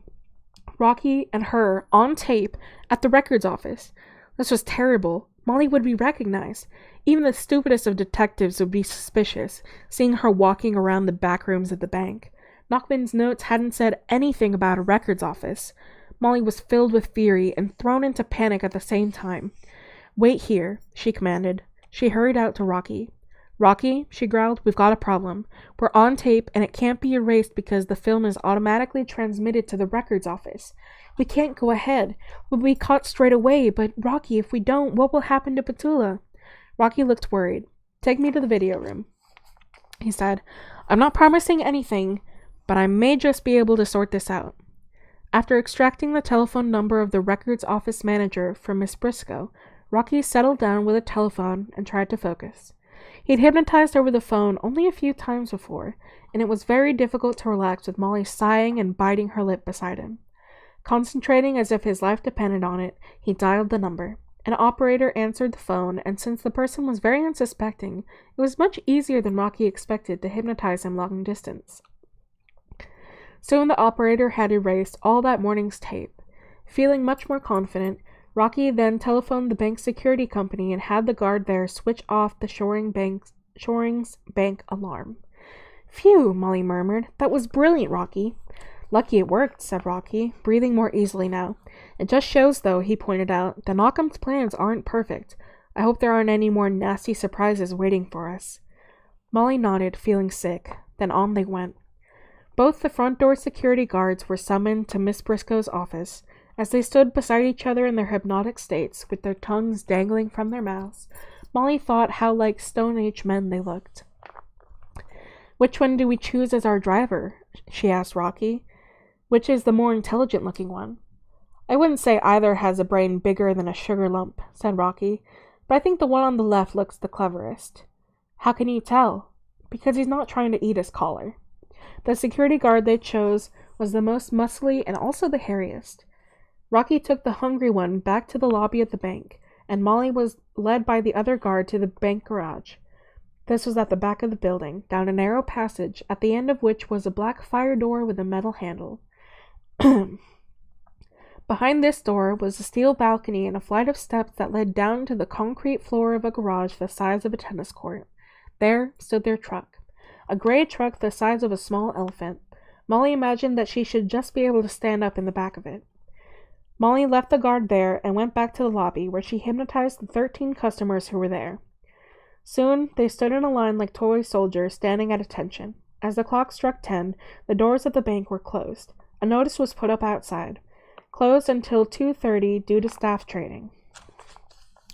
Rocky and her on tape at the records office. This was terrible. Molly would be recognized. Even the stupidest of detectives would be suspicious, seeing her walking around the back rooms of the bank. Nachman's notes hadn't said anything about a records office. Molly was filled with fury and thrown into panic at the same time. Wait here, she commanded. She hurried out to Rocky. Rocky, she growled, we've got a problem. We're on tape and it can't be erased because the film is automatically transmitted to the records office. We can't go ahead. We'll be caught straight away, but Rocky, if we don't, what will happen to Petula? Rocky looked worried. Take me to the video room, he said. I'm not promising anything, but I may just be able to sort this out. After extracting the telephone number of the records office manager from Miss Briscoe, Rocky settled down with a telephone and tried to focus. He'd hypnotized over the phone only a few times before, and it was very difficult to relax with Molly sighing and biting her lip beside him. Concentrating as if his life depended on it, he dialed the number. An operator answered the phone, and since the person was very unsuspecting, it was much easier than Rocky expected to hypnotize him long distance. Soon the operator had erased all that morning's tape. Feeling much more confident, Rocky then telephoned the bank's security company and had the guard there switch off the Shorings Bank alarm. Phew, Molly murmured. That was brilliant, Rocky. Lucky it worked, said Rocky, breathing more easily now. It just shows, though, he pointed out, that Occam's plans aren't perfect. I hope there aren't any more nasty surprises waiting for us. Molly nodded, feeling sick. Then on they went. Both the front door security guards were summoned to Miss Briscoe's office. As they stood beside each other in their hypnotic states, with their tongues dangling from their mouths, Molly thought how like Stone Age men they looked. "Which one do we choose as our driver?" she asked Rocky. "Which is the more intelligent-looking one?" "I wouldn't say either has a brain bigger than a sugar lump," said Rocky, "but I think the one on the left looks the cleverest." "How can you tell?" "Because he's not trying to eat his collar." The security guard they chose was the most muscly and also the hairiest. Rocky took the hungry one back to the lobby of the bank, and Molly was led by the other guard to the bank garage. This was at the back of the building, down a narrow passage, at the end of which was a black fire door with a metal handle. Behind this door was a steel balcony and a flight of steps that led down to the concrete floor of a garage the size of a tennis court. There stood their truck, a gray truck the size of a small elephant. Molly imagined that she should just be able to stand up in the back of it. Molly left the guard there and went back to the lobby, where she hypnotized the 13 customers who were there. Soon, they stood in a line like toy soldiers, standing at attention. As the clock struck 10, the doors of the bank were closed. A notice was put up outside. "Closed until 2:30 due to staff training.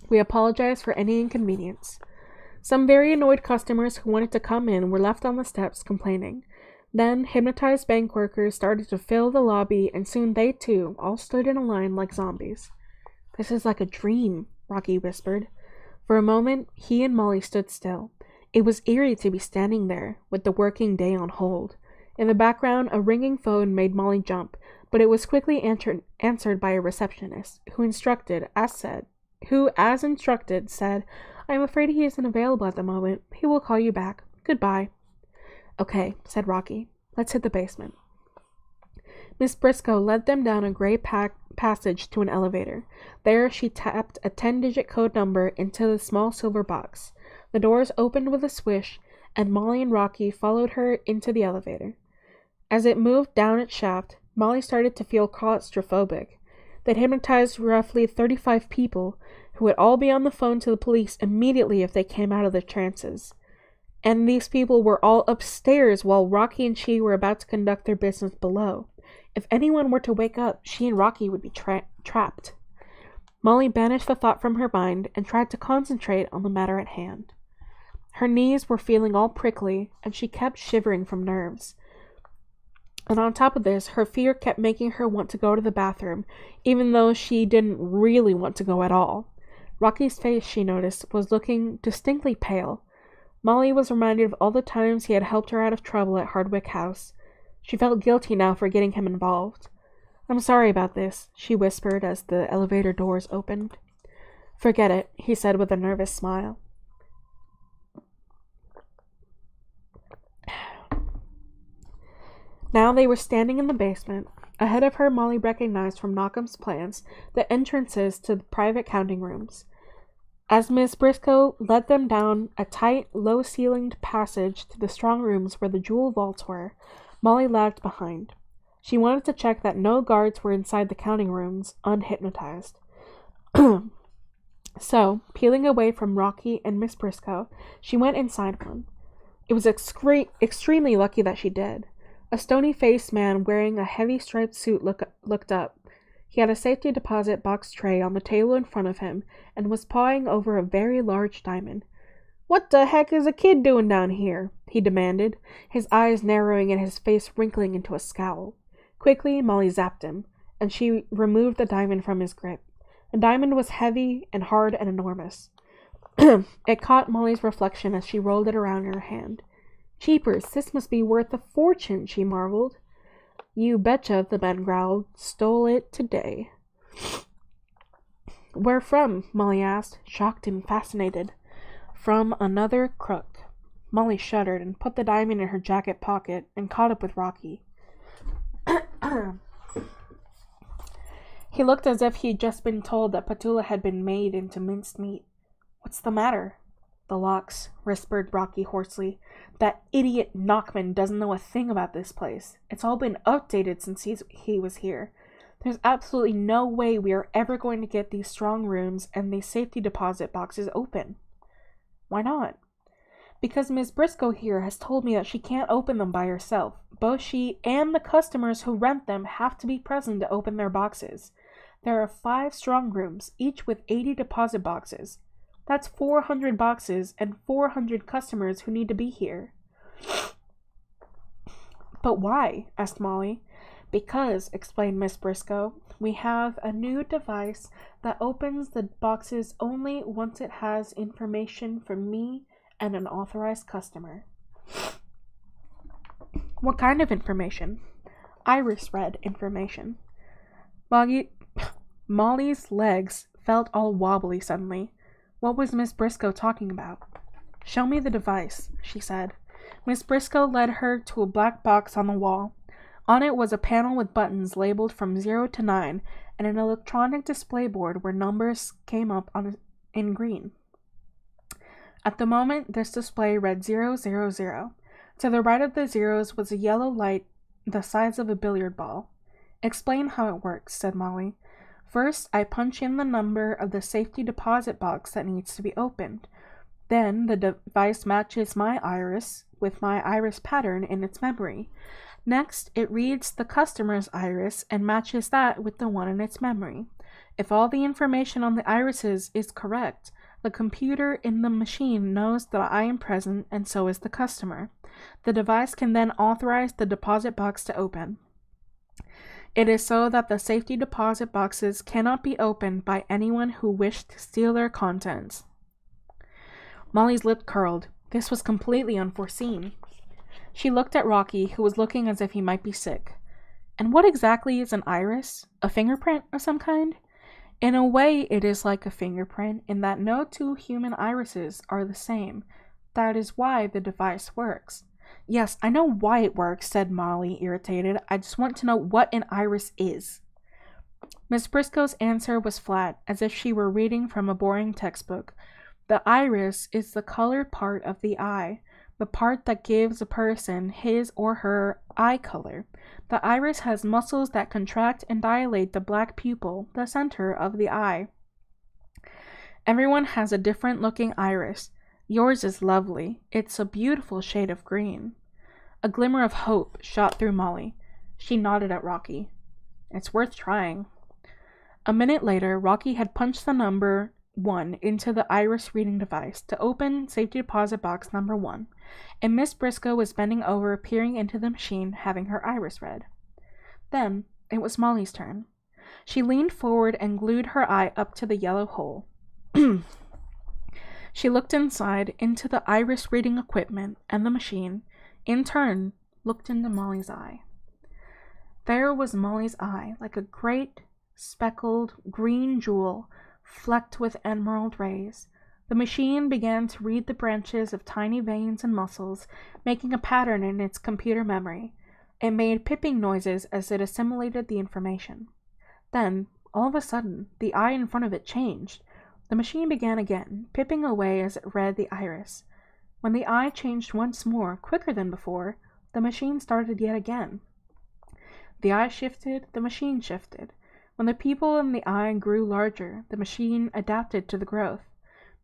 We apologize for any inconvenience." Some very annoyed customers who wanted to come in were left on the steps, complaining. Then, hypnotized bank workers started to fill the lobby, and soon they, too, all stood in a line like zombies. "This is like a dream," Rocky whispered. For a moment, he and Molly stood still. It was eerie to be standing there, with the working day on hold. In the background, a ringing phone made Molly jump, but it was quickly answered by a receptionist, who, as instructed, said, "I am afraid he isn't available at the moment. He will call you back. Goodbye." "Okay," said Rocky. "Let's hit the basement." Miss Briscoe led them down a gray passage to an elevator. There she tapped a 10-digit code number into the small silver box. The doors opened with a swish, and Molly and Rocky followed her into the elevator. As it moved down its shaft, Molly started to feel claustrophobic. They'd hypnotized roughly 35 people, who would all be on the phone to the police immediately if they came out of their trances. And these people were all upstairs while Rocky and she were about to conduct their business below. If anyone were to wake up, she and Rocky would be trapped. Molly banished the thought from her mind and tried to concentrate on the matter at hand. Her knees were feeling all prickly, and she kept shivering from nerves. And on top of this, her fear kept making her want to go to the bathroom, even though she didn't really want to go at all. Rocky's face, she noticed, was looking distinctly pale. Molly was reminded of all the times he had helped her out of trouble at Hardwick House. She felt guilty now for getting him involved. "I'm sorry about this," she whispered as the elevator doors opened. "Forget it," he said with a nervous smile. Now they were standing in the basement. Ahead of her, Molly recognized from Knockham's plans the entrances to the private counting rooms. As Miss Briscoe led them down a tight, low-ceilinged passage to the strong rooms where the jewel vaults were, Molly lagged behind. She wanted to check that no guards were inside the counting rooms, unhypnotized. So, peeling away from Rocky and Miss Briscoe, she went inside one. It was extremely lucky that she did. A stony-faced man wearing a heavy striped suit looked up. He had a safety deposit box tray on the table in front of him and was pawing over a very large diamond. "What the heck is a kid doing down here?" he demanded, his eyes narrowing and his face wrinkling into a scowl. Quickly, Molly zapped him, and she removed the diamond from his grip. The diamond was heavy and hard and enormous. It caught Molly's reflection as she rolled it around in her hand. "Jeepers, this must be worth a fortune," she marveled. "You betcha," the man growled. "Stole it today." "Where from?" Molly asked, shocked and fascinated. "From another crook." Molly shuddered and put the diamond in her jacket pocket and caught up with Rocky. He looked as if he'd just been told that Petula had been made into minced meat. "What's the matter?" "The locks," whispered Rocky hoarsely. "That idiot Knockman doesn't know a thing about this place. It's all been updated since he was here. There's absolutely no way we are ever going to get these strong rooms and these safety deposit boxes open." "Why not?" Because Miss Briscoe here has told me that she can't open them by herself. Both she and the customers who rent them have to be present to open their boxes. There are 5 strong rooms, each with 80 deposit boxes. That's 400 boxes and 400 customers who need to be here. But why? Asked Molly. Because, explained Miss Briscoe, we have a new device that opens the boxes only once it has information from me and an authorized customer. What kind of information? Iris read information. Molly's legs felt all wobbly suddenly. What was Miss Briscoe talking about? Show me the device, she said. Miss Briscoe led her to a black box on the wall. On it was a panel with buttons labeled from 0 to 9 and an electronic display board where numbers came up in green. At the moment, this display read 000. To the right of the zeros was a yellow light the size of a billiard ball. Explain how it works, said Molly. First, I punch in the number of the safety deposit box that needs to be opened. Then, the device matches my iris with my iris pattern in its memory. Next, it reads the customer's iris and matches that with the one in its memory. If all the information on the irises is correct, the computer in the machine knows that I am present and so is the customer. The device can then authorize the deposit box to open. It is so that the safety deposit boxes cannot be opened by anyone who wished to steal their contents. Molly's lip curled. This was completely unforeseen. She looked at Rocky, who was looking as if he might be sick. And what exactly is an iris? A fingerprint of some kind? In a way, it is like a fingerprint in that no 2 human irises are the same. That is why the device works. Yes, I know why it works, said Molly, irritated. I just want to know what an iris is. Miss Briscoe's answer was flat, as if she were reading from a boring textbook. The iris is the colored part of the eye, the part that gives a person his or her eye color. The iris has muscles that contract and dilate the black pupil, the center of the eye. Everyone has a different looking iris. Yours is lovely. It's a beautiful shade of green. A glimmer of hope shot through Molly. She nodded at Rocky. It's worth trying. A minute later, Rocky had punched the number 1 into the iris reading device to open safety deposit box number 1, and Miss Briscoe was bending over, peering into the machine, having her iris read. Then it was Molly's turn. She leaned forward and glued her eye up to the yellow hole. She looked inside into the iris reading equipment, and the machine, in turn, looked into Molly's eye. There was Molly's eye, like a great, speckled, green jewel, flecked with emerald rays. The machine began to read the branches of tiny veins and muscles, making a pattern in its computer memory. It made pipping noises as it assimilated the information. Then, all of a sudden, the eye in front of it changed. The machine began again, pipping away as it read the iris. When the eye changed once more, quicker than before, the machine started yet again. The eye shifted, the machine shifted. When the pupil in the eye grew larger, the machine adapted to the growth.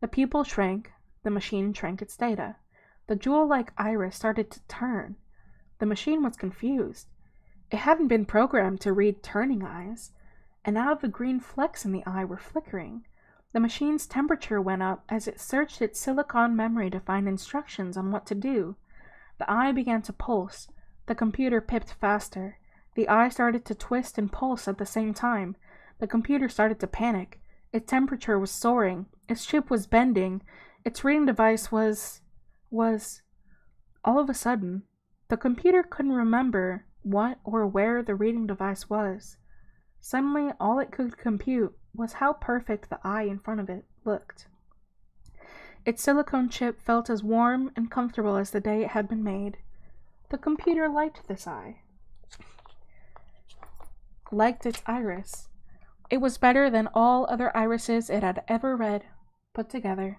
The pupil shrank, the machine shrank its data. The jewel-like iris started to turn. The machine was confused. It hadn't been programmed to read turning eyes, and now the green flecks in the eye were flickering. The machine's temperature went up as it searched its silicon memory to find instructions on what to do. The eye began to pulse. The computer pipped faster. The eye started to twist and pulse at the same time. The computer started to panic. Its temperature was soaring. Its chip was bending. Its reading device was... All of a sudden, the computer couldn't remember what or where the reading device was. Suddenly, all it could compute was how perfect the eye in front of it looked. Its silicone chip felt as warm and comfortable as the day it had been made. The computer liked this eye. Liked its iris. It was better than all other irises it had ever read, put together.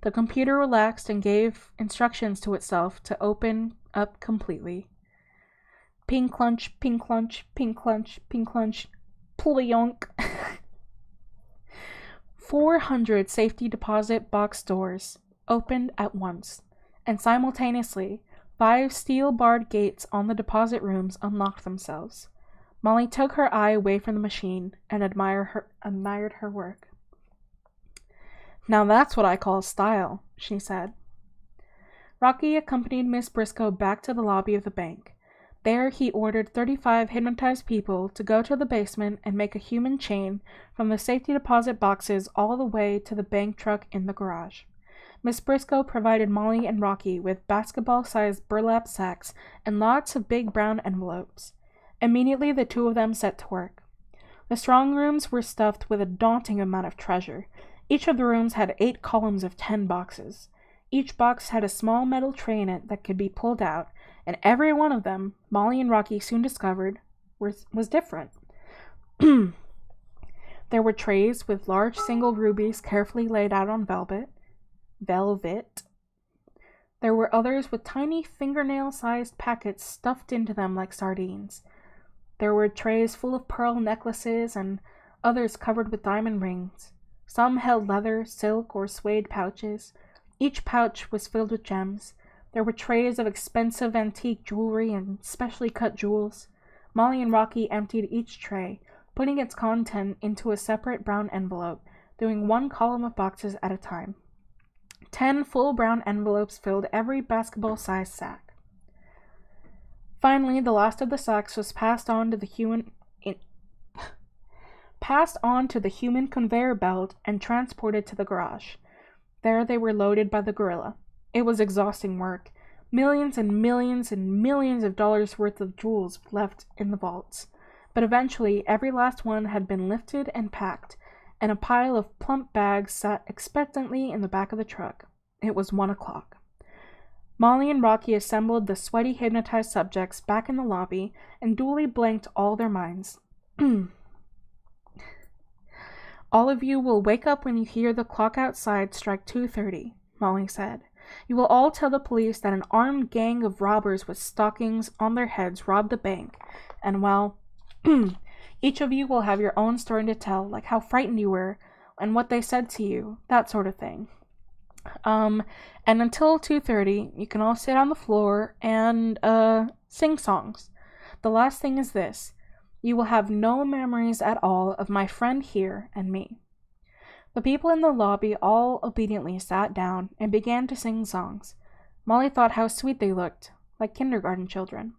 The computer relaxed and gave instructions to itself to open up completely. Pink lunch, pink lunch, pink lunch, pink lunch, ployonk. 400 safety deposit box doors opened at once. and simultaneously, 5 steel-barred gates on the deposit rooms unlocked themselves. Molly took her eye away from the machine and admired her work. "Now that's what I call style," she said. Rocky accompanied Miss Briscoe back to the lobby of the bank. There he ordered 35 hypnotized people to go to the basement and make a human chain from the safety deposit boxes all the way to the bank truck in the garage. Miss Briscoe provided Molly and Rocky with basketball-sized burlap sacks and lots of big brown envelopes. Immediately the two of them set to work. The strong rooms were stuffed with a daunting amount of treasure. Each of the rooms had 8 columns of 10 boxes. Each box had a small metal tray in it that could be pulled out, and every one of them, Molly and Rocky soon discovered, was different. There were trays with large single rubies carefully laid out on velvet. There were others with tiny fingernail-sized packets stuffed into them like sardines. There were trays full of pearl necklaces and others covered with diamond rings. Some held leather, silk, or suede pouches. Each pouch was filled with gems. There were trays of expensive antique jewelry and specially cut jewels. Molly and Rocky emptied each tray, putting its content into a separate brown envelope, doing 1 column of boxes at a time. 10 full brown envelopes filled every basketball-sized sack. Finally, the last of the sacks was passed on to the human conveyor belt and transported to the garage. There they were loaded by the gorilla. It was exhausting work. Millions and millions and millions of dollars worth of jewels left in the vaults. But eventually, every last one had been lifted and packed, and a pile of plump bags sat expectantly in the back of the truck. It was 1 o'clock. Molly and Rocky assembled the sweaty, hypnotized subjects back in the lobby and duly blanked all their minds. "All of you will wake up when you hear the clock outside strike 2:30, Molly said. "You will all tell the police that an armed gang of robbers with stockings on their heads robbed the bank, and well, each of you will have your own story to tell, like how frightened you were and what they said to you, that sort of thing. And until 2:30, you can all sit on the floor and, sing songs. The last thing is this. You will have no memories at all of my friend here and me." The people in the lobby all obediently sat down and began to sing songs. Molly thought how sweet they looked, like kindergarten children.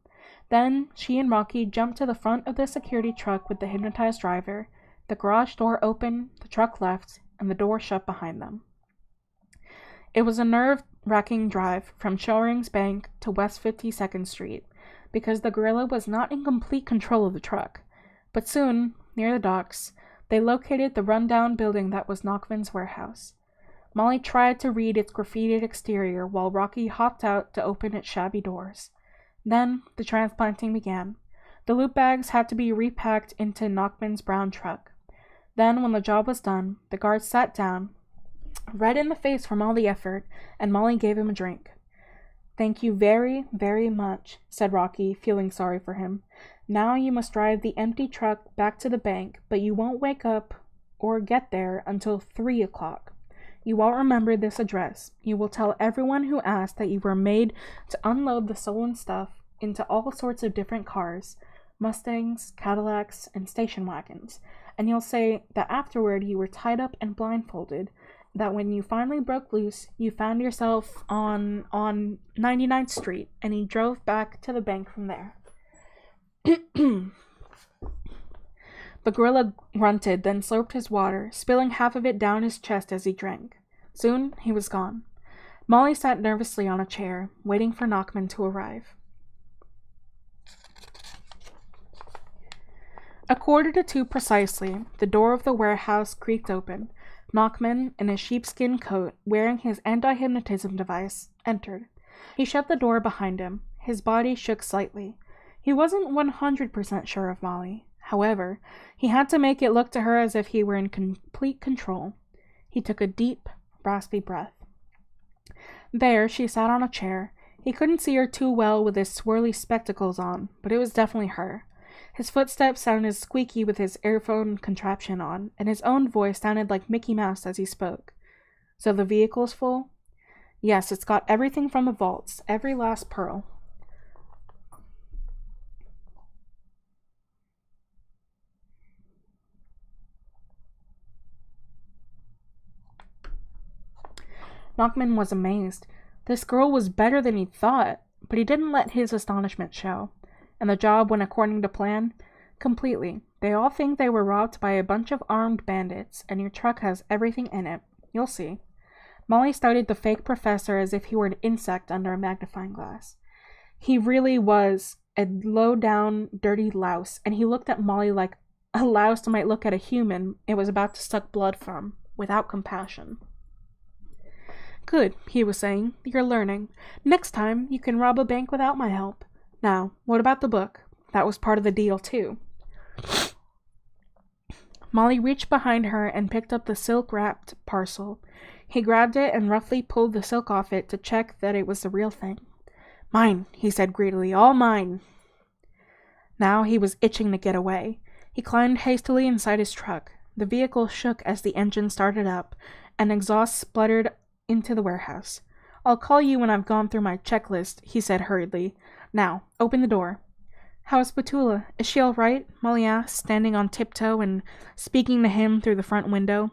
Then she and Rocky jumped to the front of the security truck with the hypnotized driver. The garage door opened, the truck left, and the door shut behind them. It was a nerve-wracking drive from Shorings Bank to West 52nd Street, because the gorilla was not in complete control of the truck. But soon, near the docks, they located the rundown building that was Knockman's warehouse. Molly tried to read its graffitied exterior while Rocky hopped out to open its shabby doors. Then the transplanting began. The loot bags had to be repacked into Knockman's brown truck. Then, when the job was done, the guard sat down, red in the face from all the effort, and Molly gave him a drink. "Thank you very, very much," said Rocky, feeling sorry for him. "Now you must drive the empty truck back to the bank, but you won't wake up or get there until 3 o'clock. You won't remember this address. You will tell everyone who asked that you were made to unload the stolen stuff into all sorts of different cars, Mustangs, Cadillacs, and station wagons, and you'll say that afterward you were tied up and blindfolded, that when you finally broke loose, you found yourself on 99th Street, and you drove back to the bank from there." The gorilla grunted, then slurped his water, spilling half of it down his chest as he drank. Soon he was gone. Molly sat nervously on a chair, waiting for Knockman to arrive. 1:45 precisely, the door of the warehouse creaked open. Knockman, in a sheepskin coat, wearing his anti-hypnotism device, entered. He shut the door behind him. His body shook slightly. He wasn't 100% sure of Molly. However, he had to make it look to her as if he were in complete control. He took a deep, raspy breath. There, she sat on a chair. He couldn't see her too well with his swirly spectacles on, but it was definitely her. His footsteps sounded squeaky with his earphone contraption on, and his own voice sounded like Mickey Mouse as he spoke. "So the vehicle's full?" Yes, it's got everything from the vaults, every last pearl. Knockman was amazed. This girl was better than he'd thought, but he didn't let his astonishment show. And the job went according to plan? Completely. They all think they were robbed by a bunch of armed bandits, and your truck has everything in it. You'll see. Molly studied the fake professor as if he were an insect under a magnifying glass. He really was a low-down, dirty louse, and he looked at Molly like a louse might look at a human it was about to suck blood from, without compassion. Good, he was saying. You're learning. Next time, you can rob a bank without my help. Now, what about the book? That was part of the deal, too. Molly reached behind her and picked up the silk-wrapped parcel. He grabbed it and roughly pulled the silk off it to check that it was the real thing. Mine, he said greedily. All mine. Now he was itching to get away. He climbed hastily inside his truck. The vehicle shook as the engine started up, and exhaust spluttered into the warehouse. I'll call you when I've gone through my checklist, he said hurriedly. Now, open the door. How's Petula? Is she all right? Molly asked, standing on tiptoe and speaking to him through the front window.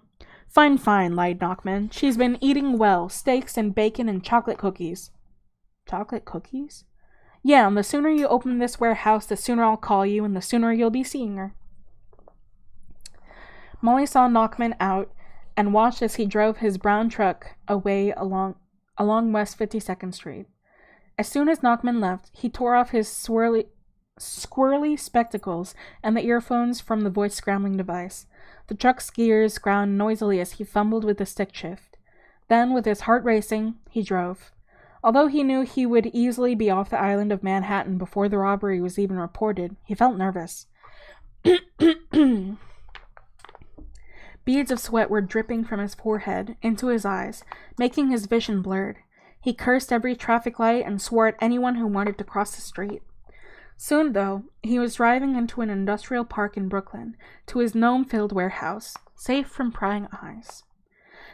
Fine, lied Knockman. She's been eating well, steaks and bacon and chocolate cookies. Chocolate cookies? Yeah, and the sooner you open this warehouse, the sooner I'll call you, and the sooner you'll be seeing her. Molly saw Knockman out and watched as he drove his brown truck away along West 52nd Street. As soon as Knockman left, he tore off his squirrely spectacles and the earphones from the voice-scrambling device. The truck's gears ground noisily as he fumbled with the stick shift. Then, with his heart racing, he drove. Although he knew he would easily be off the island of Manhattan before the robbery was even reported, he felt nervous. Beads of sweat were dripping from his forehead into his eyes, making his vision blurred. He cursed every traffic light and swore at anyone who wanted to cross the street. Soon, though, he was driving into an industrial park in Brooklyn, to his gnome-filled warehouse, safe from prying eyes.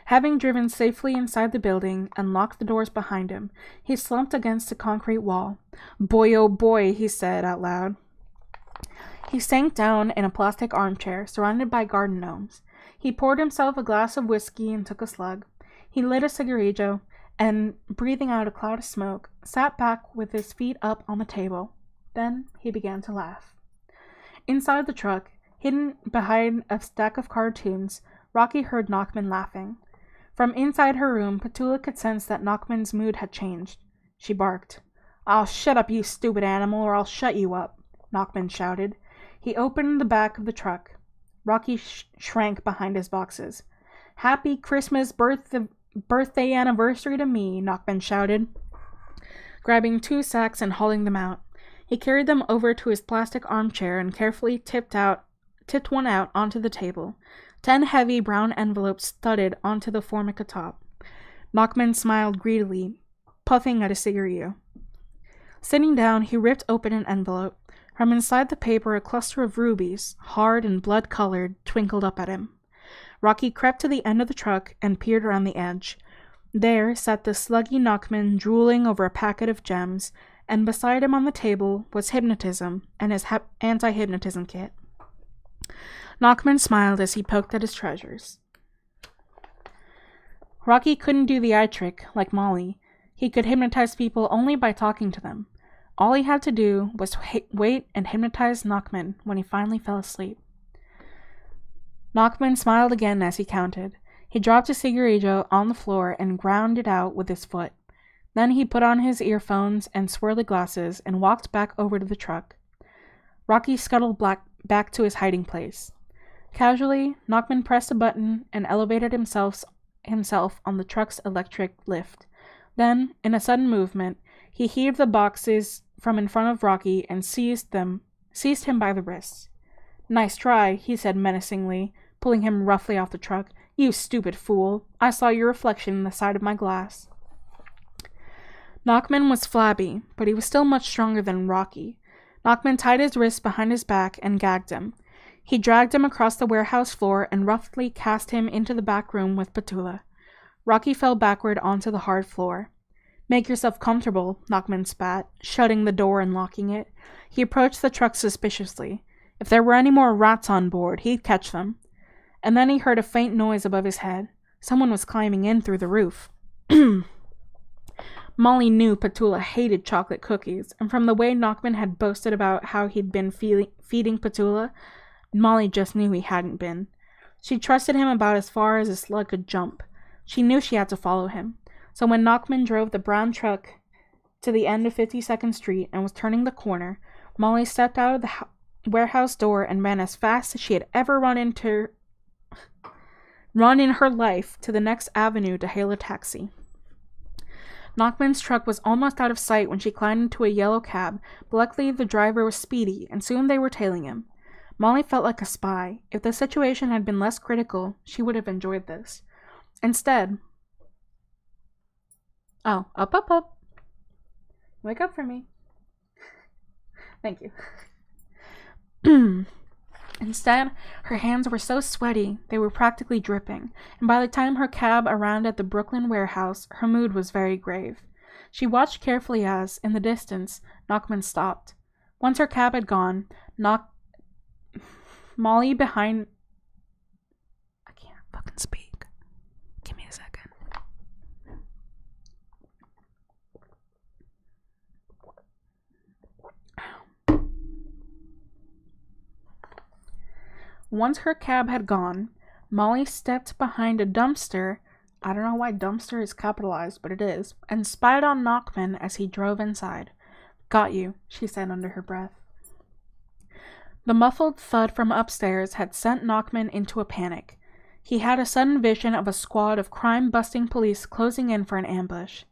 Having driven safely inside the building and locked the doors behind him, he slumped against a concrete wall. Boy, oh boy, he said out loud. He sank down in a plastic armchair, surrounded by garden gnomes. He poured himself a glass of whiskey and took a slug. He lit a cigarillo and, breathing out a cloud of smoke, sat back with his feet up on the table. Then he began to laugh. Inside the truck, hidden behind a stack of cartoons, Rocky heard Knockman laughing. From inside her room, Petula could sense that Knockman's mood had changed. She barked. I'll shut up, you stupid animal, or I'll shut you up, Knockman shouted. He opened the back of the truck. Rocky shrank behind his boxes. Happy Christmas birthday anniversary to me, Knockman shouted, grabbing 2 sacks and hauling them out. He carried them over to his plastic armchair and carefully tipped one out onto the table. 10 heavy brown envelopes studded onto the formica top. Knockman smiled greedily, puffing at a cigarillo. Sitting down, he ripped open an envelope. From inside the paper, a cluster of rubies, hard and blood-colored, twinkled up at him. Rocky crept to the end of the truck and peered around the edge. There sat the sluggy Knockman drooling over a packet of gems, and beside him on the table was Hypnotism and his anti-hypnotism kit. Knockman smiled as he poked at his treasures. Rocky couldn't do the eye trick, like Molly. He could hypnotize people only by talking to them. All he had to do was wait and hypnotize Knockman when he finally fell asleep. Knockman smiled again as he counted. He dropped his cigarillo on the floor and ground it out with his foot. Then he put on his earphones and swirly glasses and walked back over to the truck. Rocky scuttled back to his hiding place. Casually, Knockman pressed a button and elevated himself on the truck's electric lift. Then, in a sudden movement, he heaved the boxes from in front of Rocky and seized him by the wrists. Nice try, he said menacingly, pulling him roughly off the truck. You stupid fool. I saw your reflection in the side of my glass. Knockman was flabby, but he was still much stronger than Rocky. Knockman tied his wrists behind his back and gagged him. He dragged him across the warehouse floor and roughly cast him into the back room with Petula. Rocky fell backward onto the hard floor. "Make yourself comfortable," Nachman spat, shutting the door and locking it. He approached the truck suspiciously. If there were any more rats on board, he'd catch them. And then he heard a faint noise above his head. Someone was climbing in through the roof. Molly knew Petula hated chocolate cookies, and from the way Nachman had boasted about how he'd been feeding Petula, Molly just knew he hadn't been. She trusted him about as far as a slug could jump. She knew she had to follow him. So when Nachman drove the brown truck to the end of 52nd Street and was turning the corner, Molly stepped out of the warehouse door and ran as fast as she had ever run in her life to the next avenue to hail a taxi. Nachman's truck was almost out of sight when she climbed into a yellow cab, but luckily the driver was speedy, and soon they were tailing him. Molly felt like a spy. If the situation had been less critical, she would have enjoyed this. Instead... Oh, up. Wake up for me. Thank you. Instead, her hands were so sweaty they were practically dripping, and by the time her cab arrived at the Brooklyn warehouse, her mood was very grave. She watched carefully as, in the distance, Nachman stopped. Once her cab had gone, Molly behind... I can't fucking speak. Give me a second. Once her cab had gone, Molly stepped behind a dumpster, I don't know why dumpster is capitalized, but it is, and spied on Nachman as he drove inside. "Got you," she said under her breath. The muffled thud from upstairs had sent Nachman into a panic. He had a sudden vision of a squad of crime-busting police closing in for an ambush.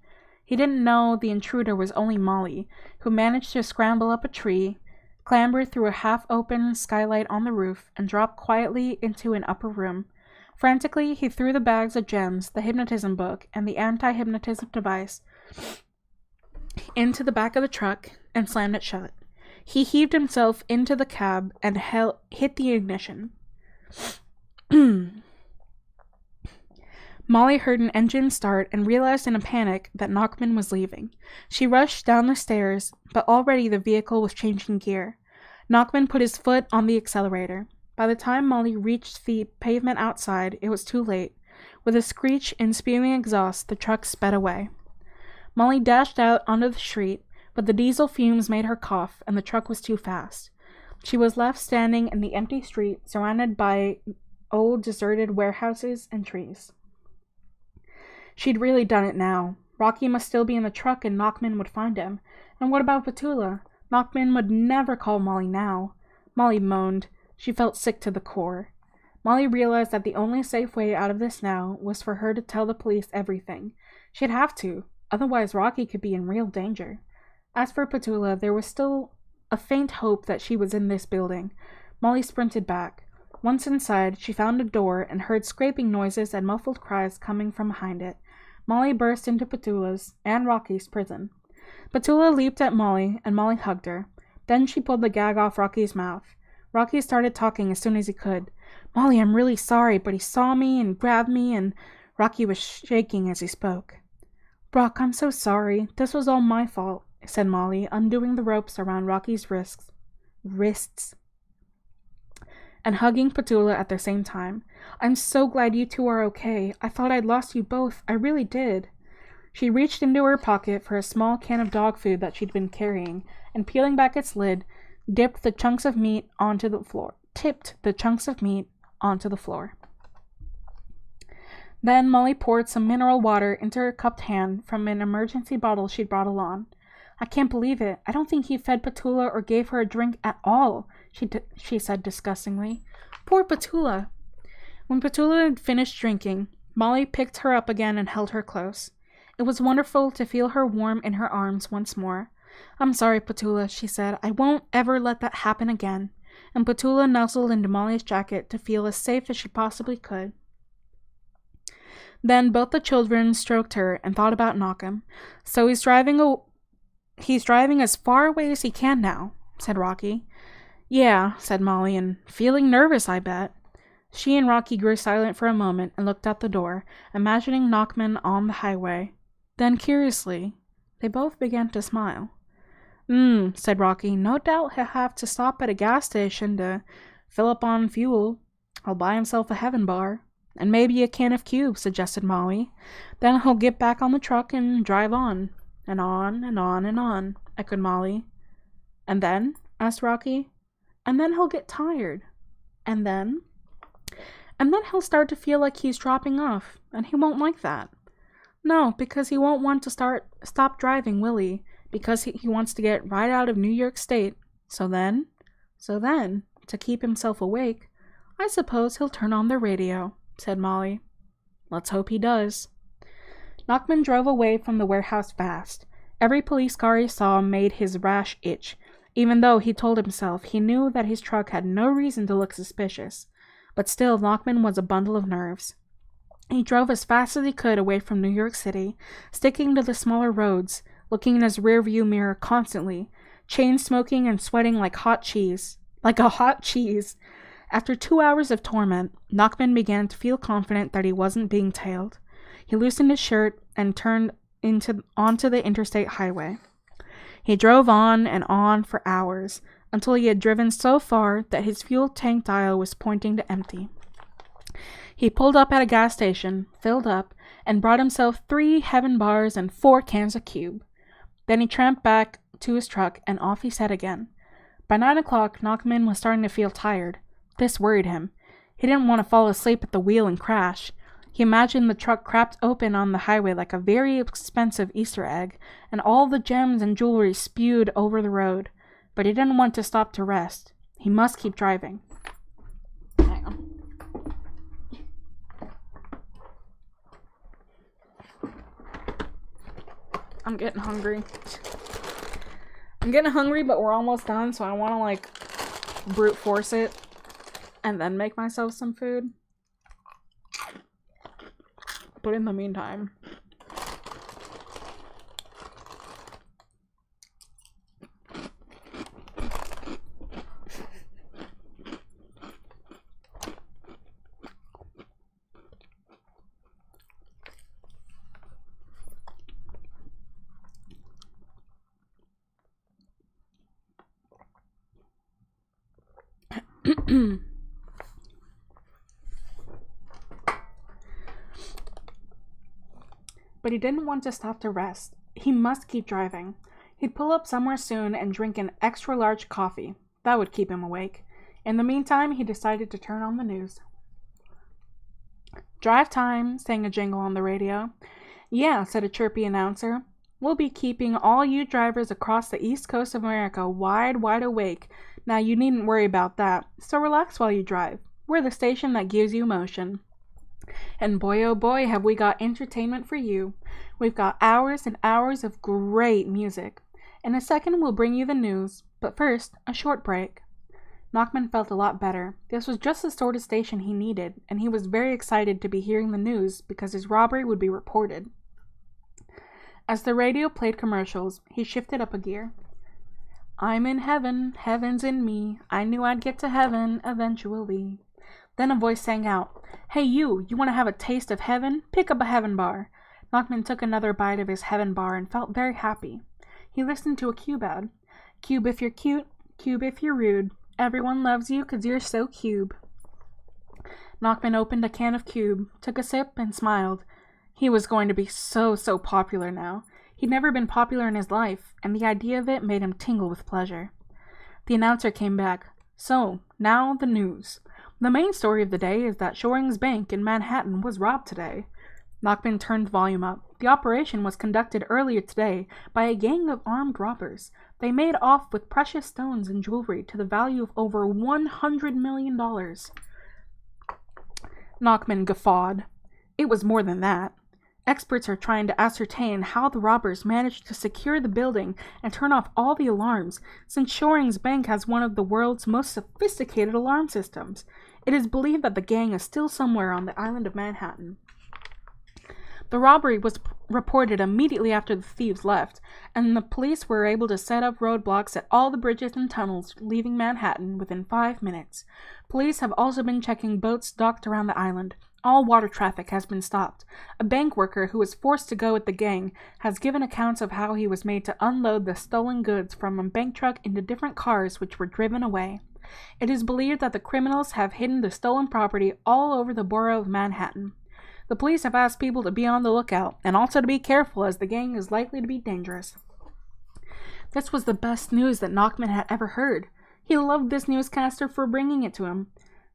He didn't know the intruder was only Molly, who managed to scramble up a tree, clamber through a half-open skylight on the roof, and drop quietly into an upper room. Frantically, he threw the bags of gems, the hypnotism book, and the anti-hypnotism device into the back of the truck and slammed it shut. He heaved himself into the cab and hit the ignition. Molly heard an engine start and realized in a panic that Nachman was leaving. She rushed down the stairs, but already the vehicle was changing gear. Nachman put his foot on the accelerator. By the time Molly reached the pavement outside, it was too late. With a screech and spewing exhaust, the truck sped away. Molly dashed out onto the street, but the diesel fumes made her cough, and the truck was too fast. She was left standing in the empty street, surrounded by old deserted warehouses and trees. She'd really done it now. Rocky must still be in the truck and Nachman would find him. And what about Petula? Nachman would never call Molly now. Molly moaned. She felt sick to the core. Molly realized that the only safe way out of this now was for her to tell the police everything. She'd have to, otherwise Rocky could be in real danger. As for Petula, there was still a faint hope that she was in this building. Molly sprinted back. Once inside, she found a door and heard scraping noises and muffled cries coming from behind it. Molly burst into Petula's and Rocky's prison. Petula leaped at Molly, and Molly hugged her. Then she pulled the gag off Rocky's mouth. Rocky started talking as soon as he could. "Molly, I'm really sorry, but he saw me and grabbed me, and..." Rocky was shaking as he spoke. "Brock, I'm so sorry. This was all my fault," said Molly, undoing the ropes around Rocky's wrists, and hugging Petula at the same time. "I'm so glad you two are okay. I thought I'd lost you both. I really did." She reached into her pocket for a small can of dog food that she'd been carrying, and peeling back its lid, tipped the chunks of meat onto the floor. Then Molly poured some mineral water into her cupped hand from an emergency bottle she'd brought along. "I can't believe it. I don't think he fed Petula or gave her a drink at all," she said disgustingly. "Poor Petula." When Petula had finished drinking, Molly picked her up again and held her close. It was wonderful to feel her warm in her arms once more. "I'm sorry, Petula," she said. "I won't ever let that happen again." And Petula nuzzled into Molly's jacket to feel as safe as she possibly could. Then both the children stroked her and thought about Nachman. "So he's driving as far away as he can now," said Rocky. "Yeah," said Molly, "and feeling nervous, I bet." She and Rocky grew silent for a moment and looked out the door, imagining Nachman on the highway. Then, curiously, they both began to smile. Said Rocky. No doubt he'll have to stop at a gas station to fill up on fuel. He'll buy himself a heaven bar. And maybe a can of cubes, suggested Molly. Then he'll get back on the truck and drive on. And on, and on, and on, echoed Molly. And then? Asked Rocky. And then he'll get tired. And then? And then he'll start to feel like he's dropping off, and he won't like that. No, because he won't want to stop driving, will he? Because he wants to get right out of New York State. So then, to keep himself awake, I suppose he'll turn on the radio, said Molly. Let's hope he does. Nachman drove away from the warehouse fast. Every police car he saw made his rash itch, even though he told himself he knew that his truck had no reason to look suspicious. But still, Nachman was a bundle of nerves. He drove as fast as he could away from New York City, sticking to the smaller roads, looking in his rearview mirror constantly, chain-smoking and sweating like a hot cheese. After 2 hours of torment, Nachman began to feel confident that he wasn't being tailed. He loosened his shirt and turned onto the interstate highway. He drove on and on for hours, until he had driven so far that his fuel tank dial was pointing to empty. He pulled up at a gas station, filled up, and brought himself 3 heaven bars and 4 cans of cube. Then he tramped back to his truck, and off he set again. By 9 o'clock, Nachman was starting to feel tired. This worried him. He didn't want to fall asleep at the wheel and crash. He imagined the truck cracked open on the highway like a very expensive Easter egg, and all the gems and jewelry spewed over the road. But he didn't want to stop to rest. He must keep driving. Hang on. I'm getting hungry, but we're almost done, so I want to, brute force it and then make myself some food. But in the meantime, but he didn't want to stop to rest. He must keep driving. He'd pull up somewhere soon and drink an extra-large coffee. That would keep him awake. In the meantime, he decided to turn on the news. Drive time, sang a jingle on the radio. Yeah, said a chirpy announcer. We'll be keeping all you drivers across the east coast of America wide awake. Now, you needn't worry about that, so relax while you drive. We're the station that gives you motion. And boy, oh boy, have we got entertainment for you. We've got hours and hours of great music. In a second, we'll bring you the news, but first, a short break. Nachman felt a lot better. This was just the sort of station he needed, and he was very excited to be hearing the news because his robbery would be reported. As the radio played commercials, he shifted up a gear. I'm in heaven, heaven's in me. I knew I'd get to heaven eventually. Then a voice sang out, Hey you want to have a taste of heaven? Pick up a heaven bar. Nachman took another bite of his heaven bar and felt very happy. He listened to a cube ad. Cube if you're cute, cube if you're rude. Everyone loves you 'cause you're so cube. Nachman opened a can of cube, took a sip, and smiled. He was going to be so popular now. He'd never been popular in his life, and the idea of it made him tingle with pleasure. The announcer came back. So, now the news. The main story of the day is that Shoring's Bank in Manhattan was robbed today. Nachman turned the volume up. The operation was conducted earlier today by a gang of armed robbers. They made off with precious stones and jewelry to the value of over $100 million. Nachman guffawed. It was more than that. Experts are trying to ascertain how the robbers managed to secure the building and turn off all the alarms, since Shoring's Bank has one of the world's most sophisticated alarm systems. It is believed that the gang is still somewhere on the island of Manhattan. The robbery was reported immediately after the thieves left, and the police were able to set up roadblocks at all the bridges and tunnels leaving Manhattan within 5 minutes. Police have also been checking boats docked around the island. All water traffic has been stopped. A bank worker who was forced to go with the gang has given accounts of how he was made to unload the stolen goods from a bank truck into different cars which were driven away. It is believed that the criminals have hidden the stolen property all over the borough of Manhattan. The police have asked people to be on the lookout and also to be careful as the gang is likely to be dangerous. This was the best news that Nachman had ever heard. He loved this newscaster for bringing it to him.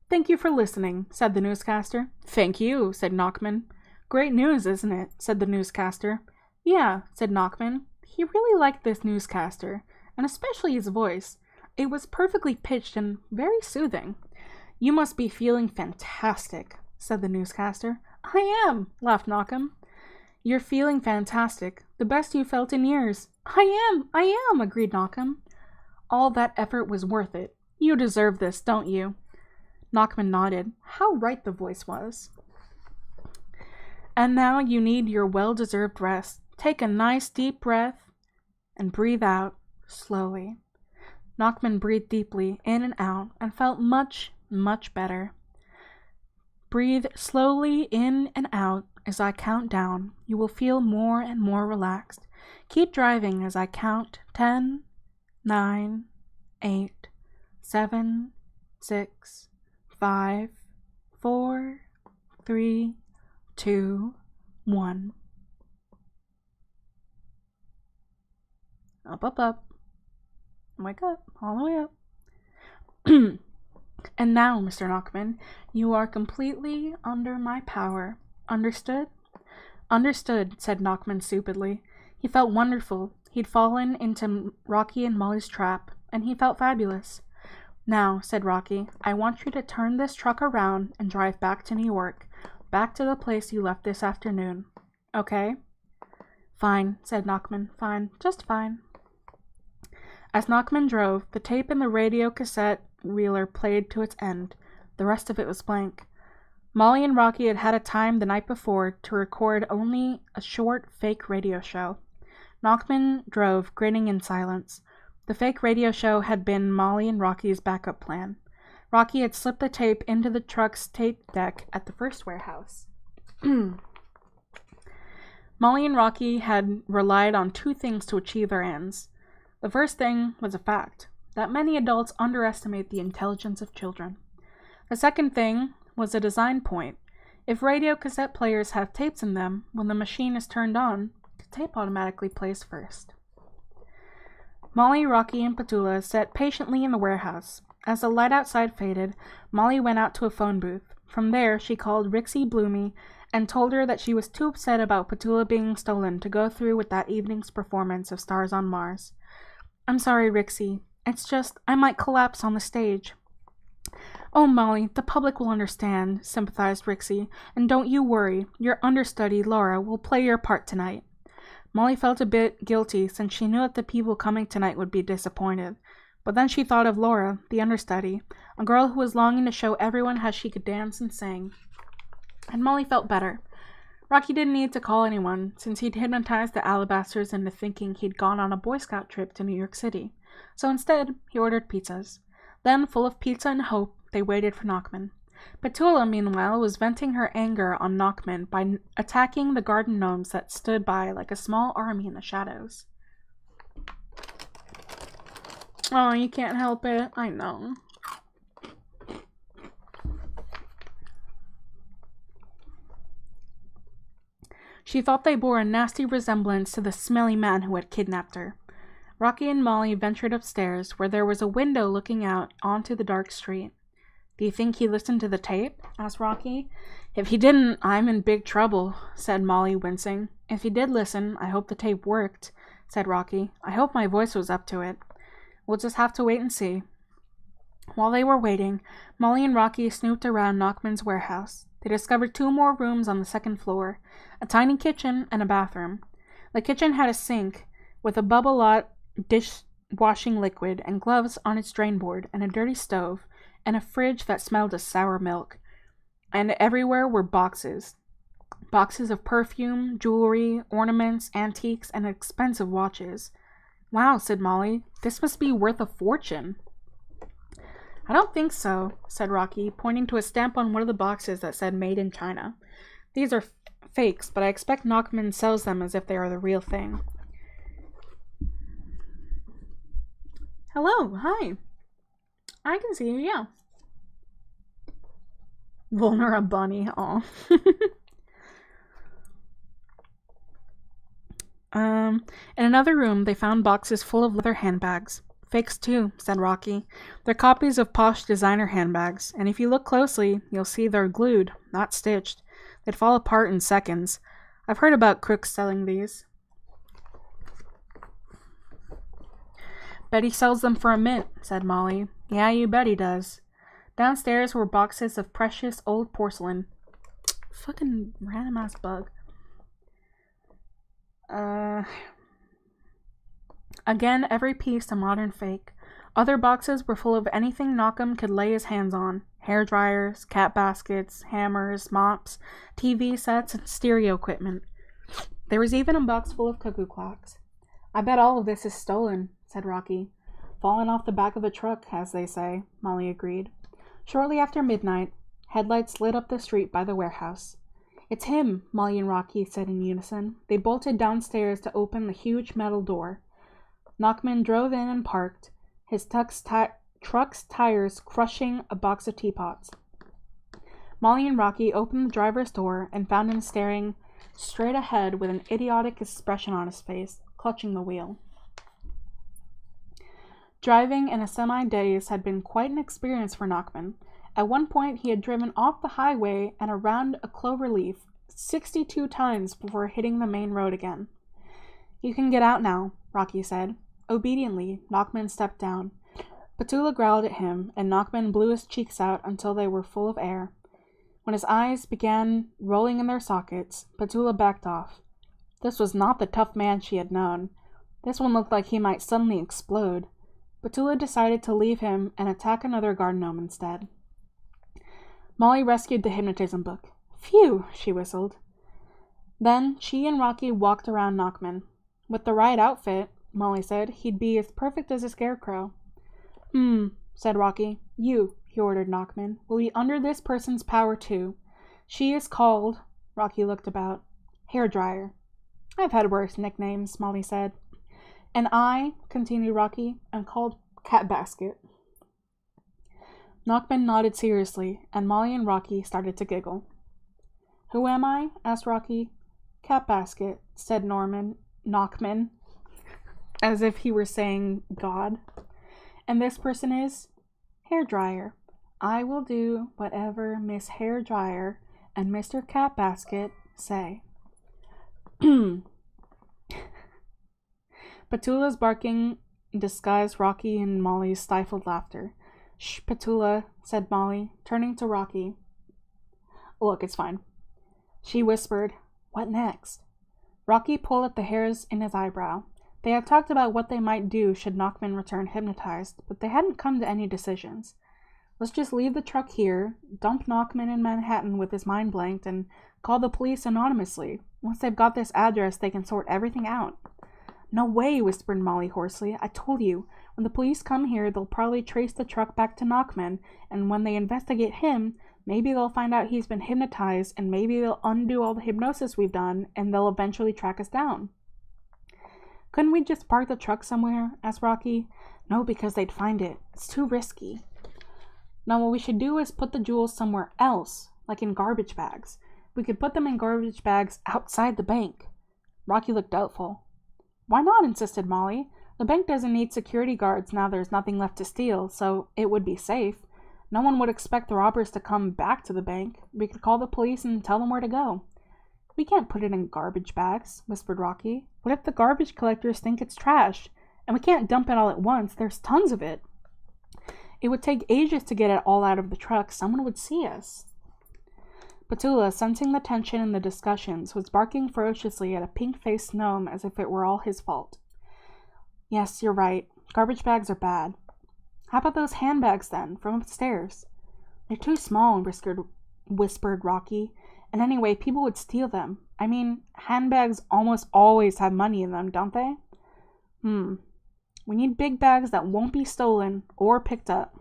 "Thank you for listening," said the newscaster. "Thank you," said Nachman. "Great news, isn't it?" said the newscaster. "Yeah," said Nachman. He really liked this newscaster, and especially his voice. It was perfectly pitched and very soothing. "You must be feeling fantastic," said the newscaster. "I am," laughed Nachman. "You're feeling fantastic. The best you felt in years." I am, agreed Nachman. "All that effort was worth it. You deserve this, don't you?" Nachman nodded. How right the voice was. "And now you need your well-deserved rest. Take a nice deep breath and breathe out slowly." Nachman breathed deeply in and out and felt much, much better. "Breathe slowly in and out as I count down. You will feel more and more relaxed. Keep driving as I count 10, 9, 8, 7, 6, 5, 4, 3, 2, 1. Up, up, up. Wake up, all the way up. "And now, Mr. Nachman, you are completely under my power. Understood?" "Understood," said Nachman stupidly. He felt wonderful. He'd fallen into Rocky and Molly's trap, and he felt fabulous. "Now," said Rocky, "I want you to turn this truck around and drive back to New York, back to the place you left this afternoon. Okay?" "Fine," said Nachman. "Fine. Just fine." As Nachman drove, the tape in the radio cassette reeler played to its end. The rest of it was blank. Molly and Rocky had had a time the night before to record only a short fake radio show. Nachman drove, grinning in silence. The fake radio show had been Molly and Rocky's backup plan. Rocky had slipped the tape into the truck's tape deck at the first warehouse. Molly and Rocky had relied on two things to achieve their ends. The first thing was a fact, that many adults underestimate the intelligence of children. The second thing was a design point. If radio cassette players have tapes in them, when the machine is turned on, the tape automatically plays first. Molly, Rocky, and Petula sat patiently in the warehouse. As the light outside faded, Molly went out to a phone booth. From there, she called Rixie Bloomy and told her that she was too upset about Petula being stolen to go through with that evening's performance of Stars on Mars. "I'm sorry, Rixie. It's just, I might collapse on the stage." "Oh, Molly, the public will understand," sympathized Rixie. "And don't you worry. Your understudy, Laura, will play your part tonight." Molly felt a bit guilty since she knew that the people coming tonight would be disappointed. But then she thought of Laura, the understudy, a girl who was longing to show everyone how she could dance and sing. And Molly felt better. Rocky didn't need to call anyone, since he'd hypnotized the Alabasters into thinking he'd gone on a Boy Scout trip to New York City. So instead, he ordered pizzas. Then, full of pizza and hope, they waited for Nachman. Petula, meanwhile, was venting her anger on Nachman by attacking the garden gnomes that stood by like a small army in the shadows. "Oh, you can't help it. I know." She thought they bore a nasty resemblance to the smelly man who had kidnapped her. Rocky and Molly ventured upstairs, where there was a window looking out onto the dark street. "Do you think he listened to the tape?" asked Rocky. "If he didn't, I'm in big trouble," said Molly, wincing. "If he did listen, I hope the tape worked," said Rocky. "I hope my voice was up to it. We'll just have to wait and see." While they were waiting, Molly and Rocky snooped around Nachman's warehouse. They discovered 2 more rooms on the second floor, a tiny kitchen and a bathroom. The kitchen had a sink with a Bubble-Lot dish-washing liquid and gloves on its drain board, and a dirty stove, and a fridge that smelled of sour milk. And everywhere were boxes. Boxes of perfume, jewelry, ornaments, antiques, and expensive watches. "Wow," said Molly. "This must be worth a fortune." I don't think so, said Rocky, pointing to a stamp on one of the boxes that said Made in China. These are fakes, but I expect Nachman sells them as if they are the real thing. Hello, hi. I can see you, yeah. Vulnerable bunny, aw. In another room, they found boxes full of leather handbags. Fakes too, said Rocky. They're copies of posh designer handbags, and if you look closely, you'll see they're glued, not stitched. They'd fall apart in seconds. I've heard about crooks selling these. Bet he sells them for a mint, said Molly. Yeah, you bet he does. Downstairs were boxes of precious old porcelain. Fucking random ass bug. Again, every piece a modern fake. Other boxes were full of anything Knockham could lay his hands on. Hair dryers, cat baskets, hammers, mops, TV sets, and stereo equipment. There was even a box full of cuckoo clocks. I bet all of this is stolen, said Rocky. Fallen off the back of the truck, as they say, Molly agreed. Shortly after midnight, headlights lit up the street by the warehouse. It's him, Molly and Rocky said in unison. They bolted downstairs to open the huge metal door. Nachman drove in and parked, his truck's tires crushing a box of teapots. Molly and Rocky opened the driver's door and found him staring straight ahead with an idiotic expression on his face, clutching the wheel. Driving in a semi-daze had been quite an experience for Nachman. At one point, he had driven off the highway and around a clover leaf 62 times before hitting the main road again. You can get out now, Rocky said. Obediently, Nachman stepped down. Petula growled at him, and Nachman blew his cheeks out until they were full of air. When his eyes began rolling in their sockets, Petula backed off. This was not the tough man she had known. This one looked like he might suddenly explode. Petula decided to leave him and attack another garden gnome instead. Molly rescued the hypnotism book. Phew, she whistled. Then she and Rocky walked around Nachman. With the right outfit, Molly said, he'd be as perfect as a scarecrow. Said Rocky. You, he ordered Nachman, will be under this person's power too. She is called, Rocky looked about, Hairdryer. I've had worse nicknames, Molly said. And I, continued Rocky, am called Cat Basket. Nachman nodded seriously, and Molly and Rocky started to giggle. Who am I? Asked Rocky. Cat Basket, said Nachman, as if he were saying God. And this person is Hairdryer. I will do whatever Miss Hairdryer and Mr. Cat Basket say. Petula's barking disguised Rocky and Molly's stifled laughter. Shh, Petula, said Molly, turning to Rocky. Look, it's fine. She whispered, What next? Rocky pulled at the hairs in his eyebrow. They had talked about what they might do should Nachman return hypnotized, but they hadn't come to any decisions. Let's just leave the truck here, dump Nachman in Manhattan with his mind blanked, and call the police anonymously. Once they've got this address, they can sort everything out. No way, whispered Molly hoarsely. I told you, when the police come here, they'll probably trace the truck back to Nachman, and when they investigate him, maybe they'll find out he's been hypnotized, and maybe they'll undo all the hypnosis we've done, and they'll eventually track us down. Couldn't we just park the truck somewhere? Asked Rocky. No, because they'd find it. It's too risky. Now what we should do is put the jewels somewhere else, like in garbage bags. We could put them in garbage bags outside the bank. Rocky looked doubtful. Why not? Insisted Molly. The bank doesn't need security guards now there's nothing left to steal, so it would be safe. No one would expect the robbers to come back to the bank. We could call the police and tell them where to go. We can't put it in garbage bags, whispered Rocky. What if the garbage collectors think it's trash? And we can't dump it all at once. There's tons of it. It would take ages to get it all out of the truck. Someone would see us. Petula, sensing the tension in the discussions, was barking ferociously at a pink-faced gnome as if it were all his fault. Yes, you're right. Garbage bags are bad. How about those handbags, then, from upstairs? They're too small, whispered Rocky. And anyway, people would steal them. I mean, handbags almost always have money in them, don't they? We need big bags that won't be stolen or picked up.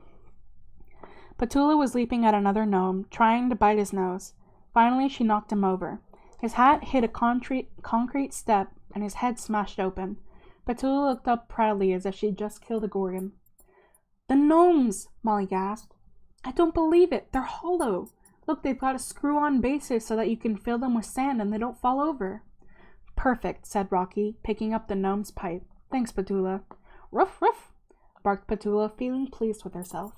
Petula was leaping at another gnome, trying to bite his nose. Finally, she knocked him over. His hat hit a concrete step, and his head smashed open. Petula looked up proudly as if she'd just killed a gorgon. "The gnomes!" Molly gasped. "I don't believe it. They're hollow. Look, they've got a screw-on bases so that you can fill them with sand and they don't fall over." "Perfect," said Rocky, picking up the gnome's pipe. "Thanks, Petula." "Ruff, ruff," barked Petula, feeling pleased with herself.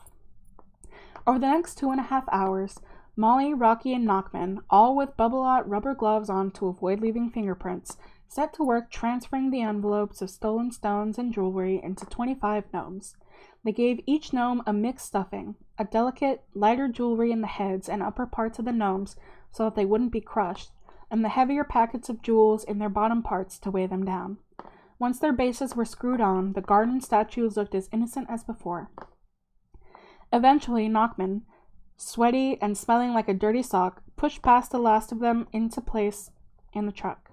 Over the next 2.5 hours, Molly, Rocky, and Knockman, all with Bubble-Out rubber gloves on to avoid leaving fingerprints, set to work transferring the envelopes of stolen stones and jewelry into 25 gnomes. They gave each gnome a mixed stuffing, a delicate, lighter jewelry in the heads and upper parts of the gnomes so that they wouldn't be crushed, and the heavier packets of jewels in their bottom parts to weigh them down. Once their bases were screwed on, the garden statues looked as innocent as before. Eventually, Knockman, sweaty and smelling like a dirty sock, pushed past the last of them into place in the truck.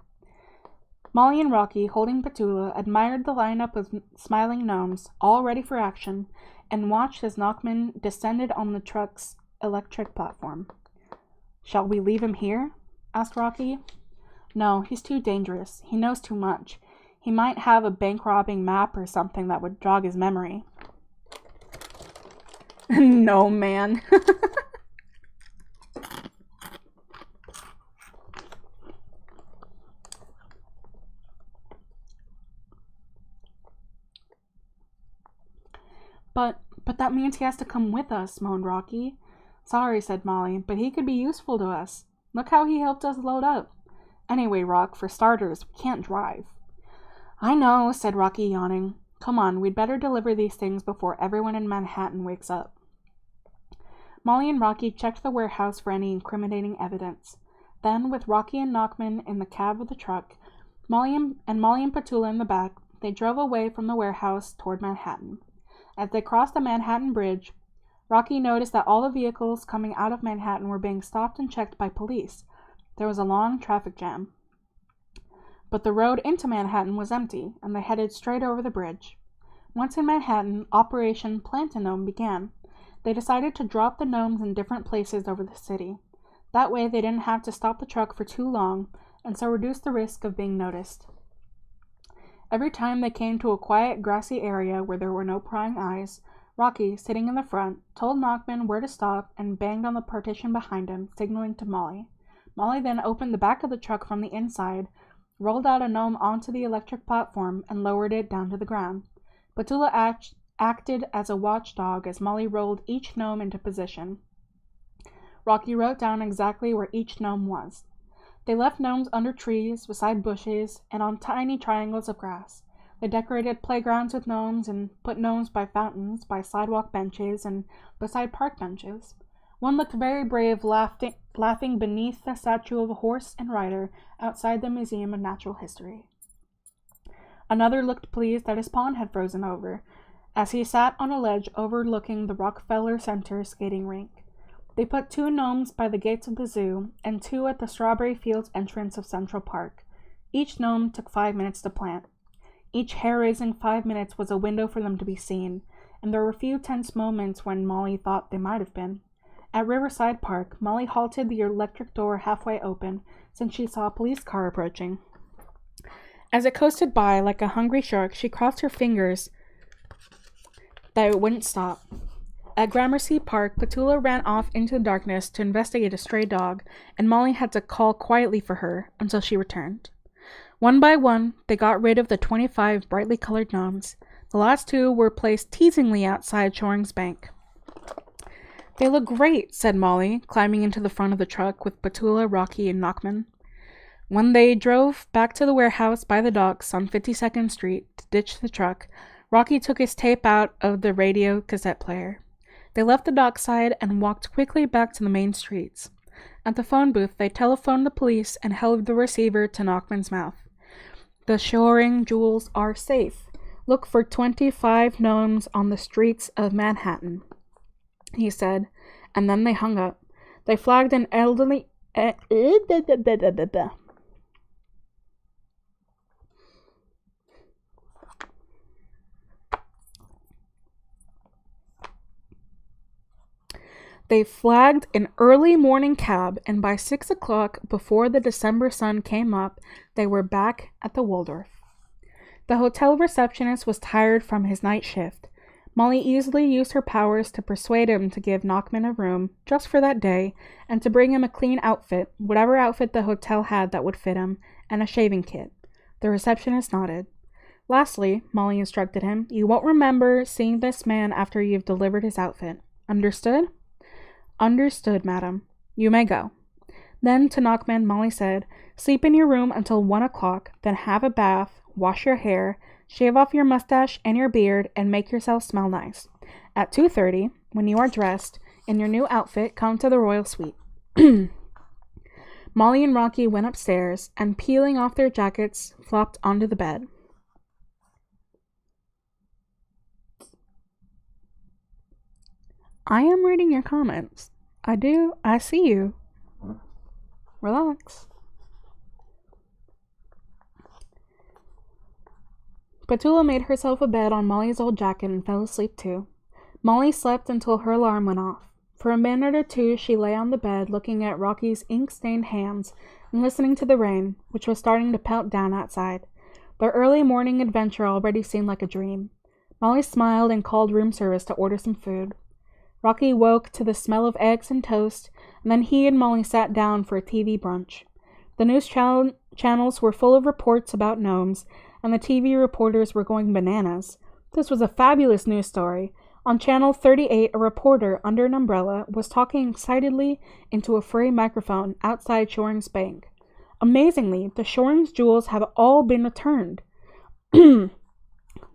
Molly and Rocky, holding Petula, admired the lineup of smiling gnomes, all ready for action, and watched as Knockman descended on the truck's electric platform. "Shall we leave him here?" asked Rocky. "No, he's too dangerous. He knows too much. He might have a bank-robbing map or something that would jog his memory." No, man. But that means he has to come with us, moaned Rocky. "Sorry," said Molly, "but he could be useful to us. Look how he helped us load up. Anyway, Rock, for starters, we can't drive." "I know," said Rocky, yawning. "Come on, we'd better deliver these things before everyone in Manhattan wakes up." Molly and Rocky checked the warehouse for any incriminating evidence. Then, with Rocky and Knockman in the cab of the truck, Molly and Petula in the back, they drove away from the warehouse toward Manhattan. As they crossed the Manhattan Bridge, Rocky noticed that all the vehicles coming out of Manhattan were being stopped and checked by police. There was a long traffic jam. But the road into Manhattan was empty, and they headed straight over the bridge. Once in Manhattan, Operation Plant-A-Gnome began. They decided to drop the gnomes in different places over the city. That way they didn't have to stop the truck for too long, and so reduce the risk of being noticed. Every time they came to a quiet, grassy area where there were no prying eyes, Rocky, sitting in the front, told Knockman where to stop and banged on the partition behind him, signaling to Molly. Molly then opened the back of the truck from the inside, rolled out a gnome onto the electric platform, and lowered it down to the ground. Petula acted as a watchdog as Molly rolled each gnome into position. Rocky wrote down exactly where each gnome was. They left gnomes under trees, beside bushes, and on tiny triangles of grass. They decorated playgrounds with gnomes and put gnomes by fountains, by sidewalk benches, and beside park benches. One looked very brave, laughing beneath the statue of a horse and rider outside the Museum of Natural History. Another looked pleased that his pond had frozen over, as he sat on a ledge overlooking the Rockefeller Center skating rink. They put 2 gnomes by the gates of the zoo and 2 at the Strawberry Fields entrance of Central Park. Each gnome took 5 minutes to plant. Each hair-raising 5 minutes was a window for them to be seen, and there were a few tense moments when Molly thought they might have been. At Riverside Park, Molly halted the electric door halfway open since she saw a police car approaching. As it coasted by like a hungry shark, she crossed her fingers that it wouldn't stop. At Gramercy Park, Petula ran off into the darkness to investigate a stray dog, and Molly had to call quietly for her until she returned. One by one, they got rid of the 25 brightly colored gnomes. The last 2 were placed teasingly outside Shoring's Bank. "They look great," said Molly, climbing into the front of the truck with Petula, Rocky, and Knockman. When they drove back to the warehouse by the docks on 52nd Street to ditch the truck, Rocky took his tape out of the radio cassette player. They left the dockside and walked quickly back to the main streets. At the phone booth, they telephoned the police and held the receiver to Knockman's mouth. "The Shoring jewels are safe. Look for 25 gnomes on the streets of Manhattan," he said, and then they hung up. They flagged an elderly... They flagged an early morning cab, and by 6 o'clock, before the December sun came up, they were back at the Waldorf. The hotel receptionist was tired from his night shift. Molly easily used her powers to persuade him to give Nachman a room, just for that day, and to bring him a clean outfit, whatever outfit the hotel had that would fit him, and a shaving kit. The receptionist nodded. Lastly, Molly instructed him, you won't remember seeing this man after you've delivered his outfit. Understood? Understood, madam. You may go. Then, to Nachman, Molly said, sleep in your room until 1 o'clock, then have a bath, wash your hair, shave off your mustache and your beard, and make yourself smell nice. At 2:30, when you are dressed, in your new outfit, come to the royal suite. Molly and Rocky went upstairs, and peeling off their jackets, flopped onto the bed. I am reading your comments. I see you. Relax. Petula made herself a bed on Molly's old jacket and fell asleep too. Molly slept until her alarm went off. For a minute or two she lay on the bed looking at Rocky's ink-stained hands and listening to the rain, which was starting to pelt down outside. Their early morning adventure already seemed like a dream. Molly smiled and called room service to order some food. Rocky woke to the smell of eggs and toast, and then he and Molly sat down for a TV brunch. The news channels were full of reports about gnomes, and the TV reporters were going bananas. This was a fabulous news story. On Channel 38, a reporter under an umbrella was talking excitedly into a furry microphone outside Shoring's bank. Amazingly, the Shoring's jewels have all been returned. The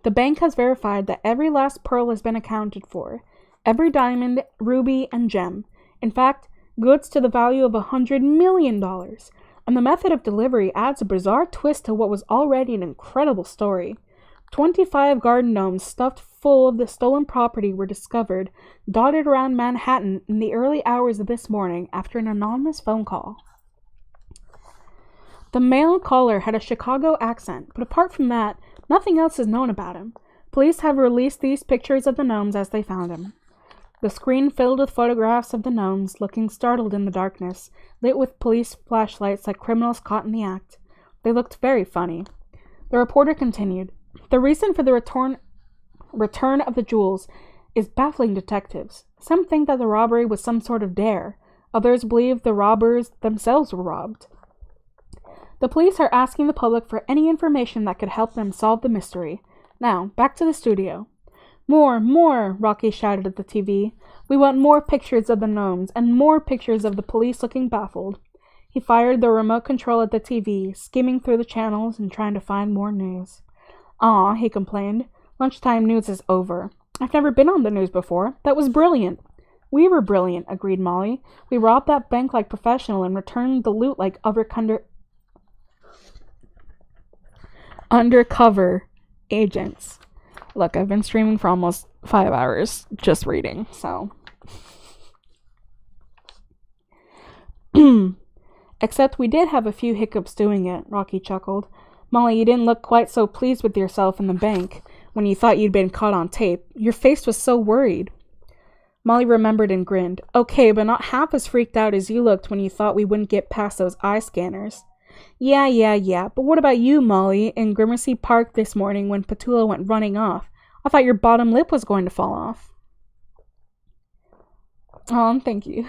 bank has verified that every last pearl has been accounted for. Every diamond, ruby, and gem. In fact, goods to the value of $100 million. And the method of delivery adds a bizarre twist to what was already an incredible story. 25 garden gnomes stuffed full of the stolen property were discovered, dotted around Manhattan in the early hours of this morning after an anonymous phone call. The male caller had a Chicago accent, but apart from that, nothing else is known about him. Police have released these pictures of the gnomes as they found him. The screen filled with photographs of the gnomes, looking startled in the darkness, lit with police flashlights like criminals caught in the act. They looked very funny. The reporter continued, the reason for the return of the jewels is baffling detectives. Some think that the robbery was some sort of dare. Others believe the robbers themselves were robbed. The police are asking the public for any information that could help them solve the mystery. Now, back to the studio. More, Rocky shouted at the TV. We want more pictures of the gnomes, and more pictures of the police looking baffled. He fired the remote control at the TV, skimming through the channels and trying to find more news. Aw, he complained. Lunchtime news is over. I've never been on the news before. That was brilliant. We were brilliant, agreed Molly. We robbed that bank like professional and returned the loot like undercover agents. Look, I've been streaming for almost 5 hours just reading, so. Except we did have a few hiccups doing it, Rocky chuckled. Molly, you didn't look quite so pleased with yourself in the bank when you thought you'd been caught on tape. Your face was so worried. Molly remembered and grinned. Okay, but not half as freaked out as you looked when you thought we wouldn't get past those eye scanners. Yeah, but what about you, Molly, in Gramercy Park this morning when Petula went running off? I thought your bottom lip was going to fall off. Thank you.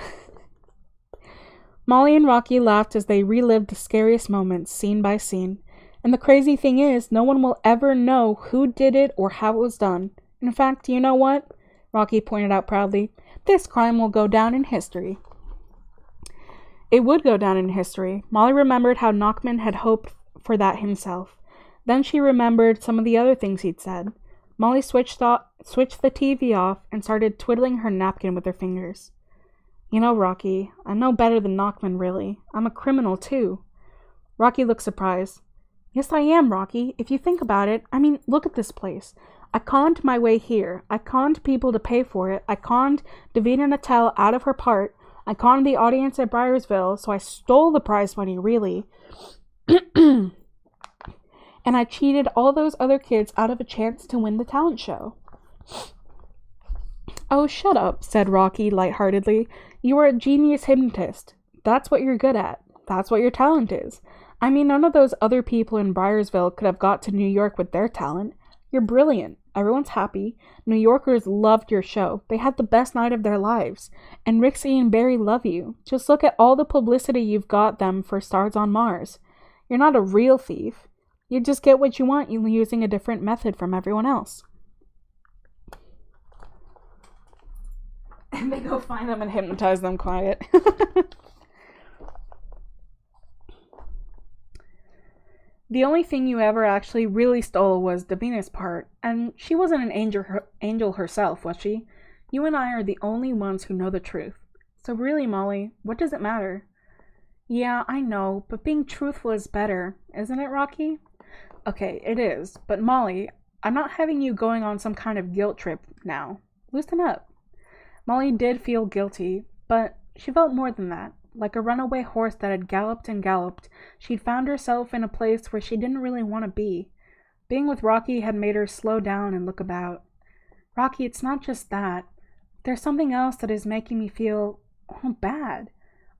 Molly and Rocky laughed as they relived the scariest moments, scene by scene. And the crazy thing is, no one will ever know who did it or how it was done. In fact, you know what? Rocky pointed out proudly. This crime will go down in history. It would go down in history. Molly remembered how Nachman had hoped for that himself. Then she remembered some of the other things he'd said. Molly switched the TV off and started twiddling her napkin with her fingers. You know, Rocky, I'm no better than Nachman, really. I'm a criminal, too. Rocky looked surprised. Yes, I am, Rocky. If you think about it, I mean, look at this place. I conned my way here. I conned people to pay for it. I conned Davina Nattel out of her part. I conned the audience at Briarsville, so I stole the prize money, really. And I cheated all those other kids out of a chance to win the talent show. Oh, shut up, said Rocky lightheartedly. You are a genius hypnotist. That's what you're good at. That's what your talent is. I mean, none of those other people in Briarsville could have got to New York with their talent. You're brilliant. Everyone's happy. New Yorkers loved your show. They had the best night of their lives. And Rixie and Barry love you. Just look at all the publicity you've got them for Stars on Mars. You're not a real thief. You just get what you want using a different method from everyone else. And they go find them and hypnotize them quiet. The only thing you ever actually really stole was Davina's part, and she wasn't an angel herself, was she? You and I are the only ones who know the truth. So really, Molly, what does it matter? Yeah, I know, but being truthful is better, isn't it, Rocky? Okay, it is, but Molly, I'm not having you going on some kind of guilt trip now. Loosen up. Molly did feel guilty, but she felt more than that. Like a runaway horse that had galloped and galloped, she'd found herself in a place where she didn't really want to be. Being with Rocky had made her slow down and look about. Rocky, it's not just that. There's something else that is making me feel bad.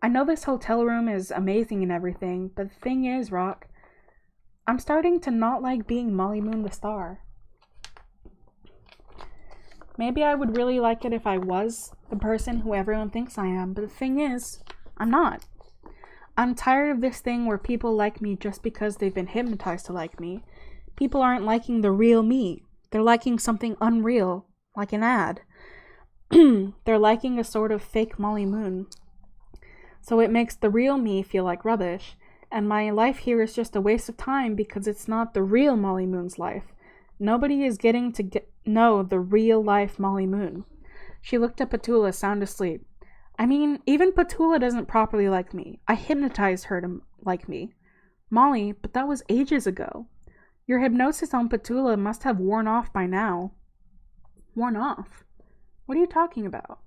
I know this hotel room is amazing and everything, but the thing is, Rock, I'm starting to not like being Molly Moon the star. Maybe I would really like it if I was the person who everyone thinks I am, but the thing is, I'm not. I'm tired of this thing where people like me just because they've been hypnotized to like me. People aren't liking the real me. They're liking something unreal, like an ad. They're liking a sort of fake Molly Moon. So it makes the real me feel like rubbish, and my life here is just a waste of time because it's not the real Molly Moon's life. Nobody is getting to know the real life Molly Moon. She looked at Petula sound asleep. I mean, even Petula doesn't properly like me. I hypnotized her to like me. Molly, but that was ages ago. Your hypnosis on Petula must have worn off by now. Worn off? What are you talking about?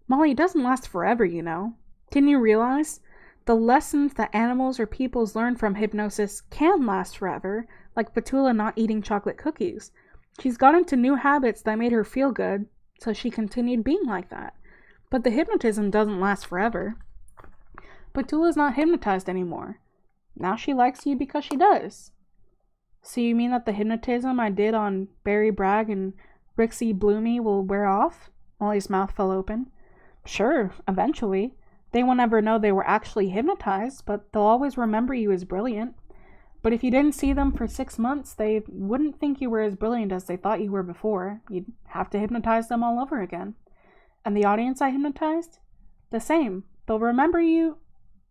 Molly, it doesn't last forever, you know. Didn't you realize? The lessons that animals or peoples learn from hypnosis can last forever, like Petula not eating chocolate cookies. She's got into new habits that made her feel good, so she continued being like that. But the hypnotism doesn't last forever. Petula's not hypnotized anymore. Now she likes you because she does. So you mean that the hypnotism I did on Barry Bragg and Rixie Bloomy will wear off? Molly's mouth fell open. Sure, eventually. They won't ever know they were actually hypnotized, but they'll always remember you as brilliant. But if you didn't see them for 6 months, they wouldn't think you were as brilliant as they thought you were before. You'd have to hypnotize them all over again. And the audience I hypnotized? The same. They'll remember you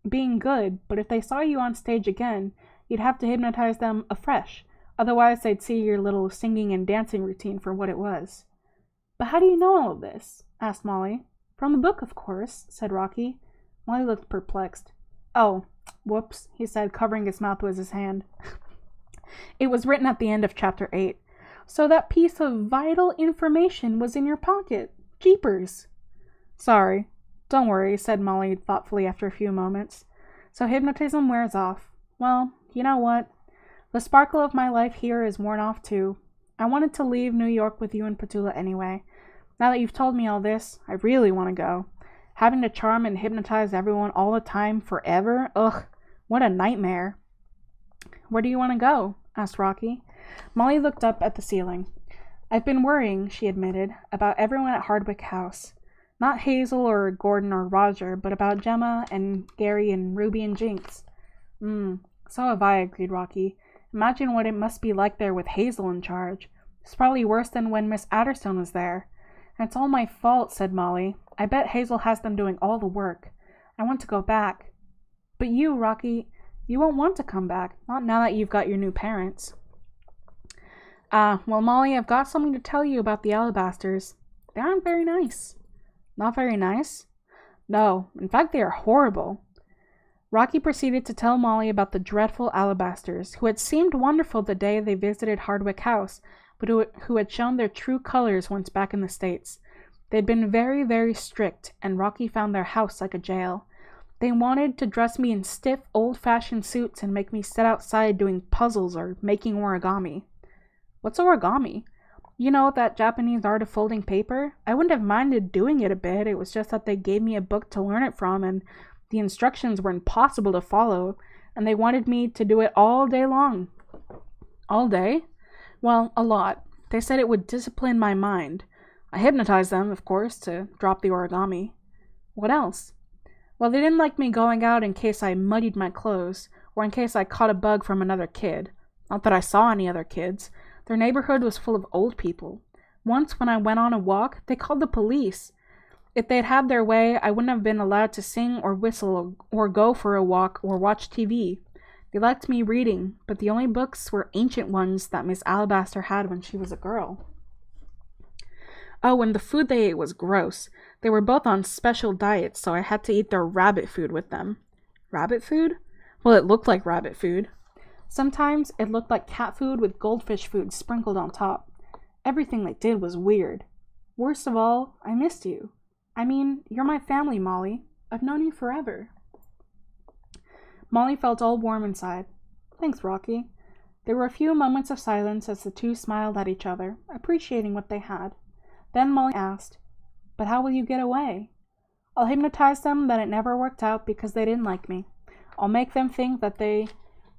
being good, but if they saw you on stage again, you'd have to hypnotize them afresh. Otherwise, they'd see your little singing and dancing routine for what it was. But how do you know all of this? Asked Molly. From the book, of course, said Rocky. Molly looked perplexed. Oh, whoops, he said, covering his mouth with his hand. It was written at the end of chapter 8. So that piece of vital information was in your pocket. Jeepers. Sorry. Don't worry, said Molly thoughtfully after a few moments. So hypnotism wears off. Well, you know what? The sparkle of my life here is worn off too. I wanted to leave New York with you and Petula anyway. Now that you've told me all this, I really want to go. Having to charm and hypnotize everyone all the time forever? Ugh, what a nightmare. Where do you want to go? Asked Rocky. Molly looked up at the ceiling. I've been worrying, she admitted, about everyone at Hardwick House. Not Hazel or Gordon or Roger, but about Gemma and Gary and Ruby and Jinx. So have I, agreed Rocky. Imagine what it must be like there with Hazel in charge. It's probably worse than when Miss Adderstone was there. And it's all my fault, said Molly. I bet Hazel has them doing all the work. I want to go back. But you, Rocky, you won't want to come back, not now that you've got your new parents. Well, Molly, I've got something to tell you about the Alabasters. They aren't very nice. Not very nice? No, in fact, they are horrible. Rocky proceeded to tell Molly about the dreadful Alabasters, who had seemed wonderful the day they visited Hardwick House, but who had shown their true colors once back in the States. They'd been very, very strict, and Rocky found their house like a jail. They wanted to dress me in stiff, old-fashioned suits and make me sit outside doing puzzles or making origami. What's origami? You know, that Japanese art of folding paper? I wouldn't have minded doing it a bit. It was just that they gave me a book to learn it from, and the instructions were impossible to follow, and they wanted me to do it all day long. All day? Well, a lot. They said it would discipline my mind. I hypnotized them, of course, to drop the origami. What else? Well, they didn't like me going out in case I muddied my clothes, or in case I caught a bug from another kid. Not that I saw any other kids. Their neighborhood was full of old people. Once, when I went on a walk, they called the police. If they'd had their way, I wouldn't have been allowed to sing or whistle or go for a walk or watch TV. They liked me reading, but the only books were ancient ones that Miss Alabaster had when she was a girl. Oh, and the food they ate was gross. They were both on special diets, so I had to eat their rabbit food with them. Rabbit food? Well, it looked like rabbit food. Sometimes it looked like cat food with goldfish food sprinkled on top. Everything they did was weird. Worst of all, I missed you. I mean, you're my family, Molly. I've known you forever. Molly felt all warm inside. Thanks, Rocky. There were a few moments of silence as the two smiled at each other, appreciating what they had. Then Molly asked, But how will you get away? I'll hypnotize them that it never worked out because they didn't like me. I'll make them think that they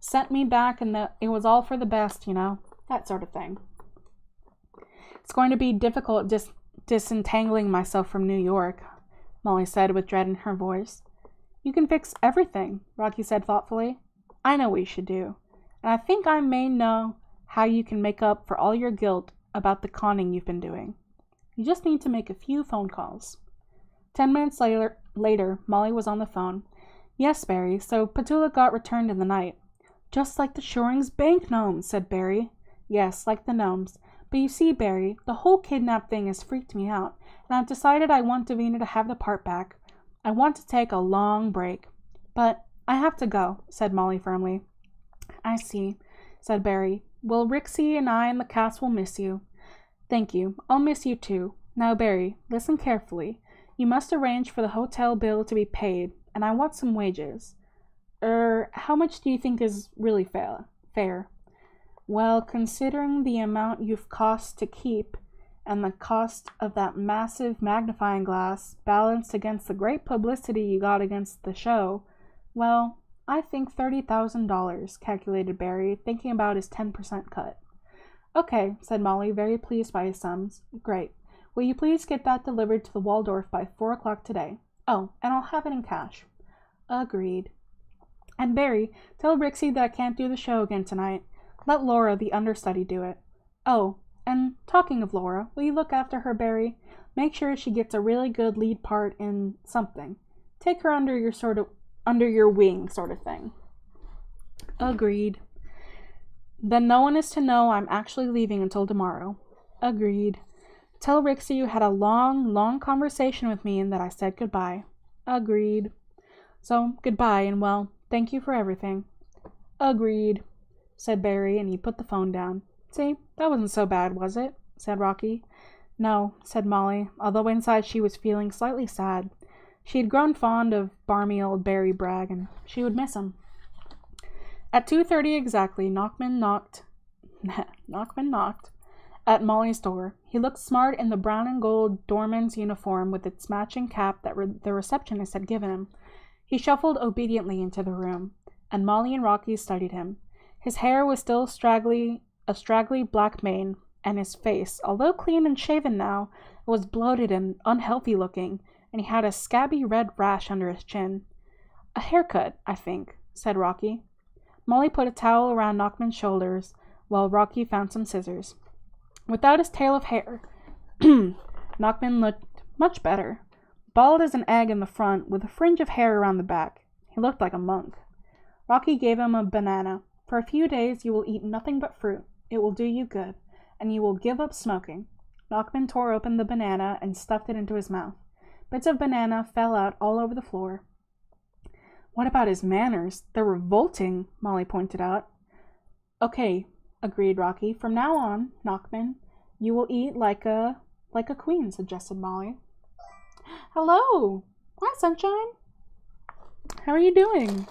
sent me back and that it was all for the best, you know, that sort of thing. It's going to be difficult disentangling myself from New York, Molly said with dread in her voice. You can fix everything, Rocky said thoughtfully. I know what you should do, and I think I may know how you can make up for all your guilt about the conning you've been doing. You just need to make a few phone calls. 10 minutes later, Molly was on the phone. Yes, Barry, so Petula got returned in the night. Just like the Shorings bank gnomes, said Barry. Yes, like the gnomes. But you see, Barry, the whole kidnap thing has freaked me out, and I've decided I want Davina to have the part back. I want to take a long break. But I have to go, said Molly firmly. I see, said Barry. Well, Rixie and I and the cast will miss you. Thank you. I'll miss you too. Now, Barry, listen carefully. You must arrange for the hotel bill to be paid, and I want some wages. How much do you think is really fair? Well, considering the amount you've cost to keep, and the cost of that massive magnifying glass balanced against the great publicity you got against the show, well, I think $30,000, calculated Barry, thinking about his 10% cut. Okay, said Molly, very pleased by his sums. Great. Will you please get that delivered to the Waldorf by 4 o'clock today? Oh, and I'll have it in cash. Agreed. And Barry, tell Rixie that I can't do the show again tonight. Let Laura, the understudy, do it. Oh, and talking of Laura, will you look after her, Barry? Make sure she gets a really good lead part in something. Take her under your wing, sort of thing. Agreed. Then no one is to know I'm actually leaving until tomorrow. Agreed. Tell Rixie you had a long, long conversation with me and that I said goodbye. Agreed. So, goodbye, and well, thank you for everything. Agreed, said Barry, and he put the phone down. See, that wasn't so bad, was it? Said Rocky. No, said Molly, although inside she was feeling slightly sad. She had grown fond of barmy old Barry Bragg, and she would miss him. At 2:30 exactly, Knockman knocked at Molly's door. He looked smart in the brown and gold doorman's uniform with its matching cap that the receptionist had given him. He shuffled obediently into the room, and Molly and Rocky studied him. His hair was still a straggly black mane, and his face, although clean and shaven now, was bloated and unhealthy looking, and he had a scabby red rash under his chin. A haircut, I think, said Rocky. Molly put a towel around Knockman's shoulders, while Rocky found some scissors. Without his tail of hair, Knockman looked much better. Bald as an egg in the front, with a fringe of hair around the back. He looked like a monk. Rocky gave him a banana. For a few days you will eat nothing but fruit. It will do you good, and you will give up smoking. Knockman tore open the banana and stuffed it into his mouth. Bits of banana fell out all over the floor. What about his manners? They're revolting, Molly pointed out. Okay, agreed Rocky. From now on, Knockman, you will eat like a queen, suggested Molly. Hello! Hi, Sunshine! How are you doing?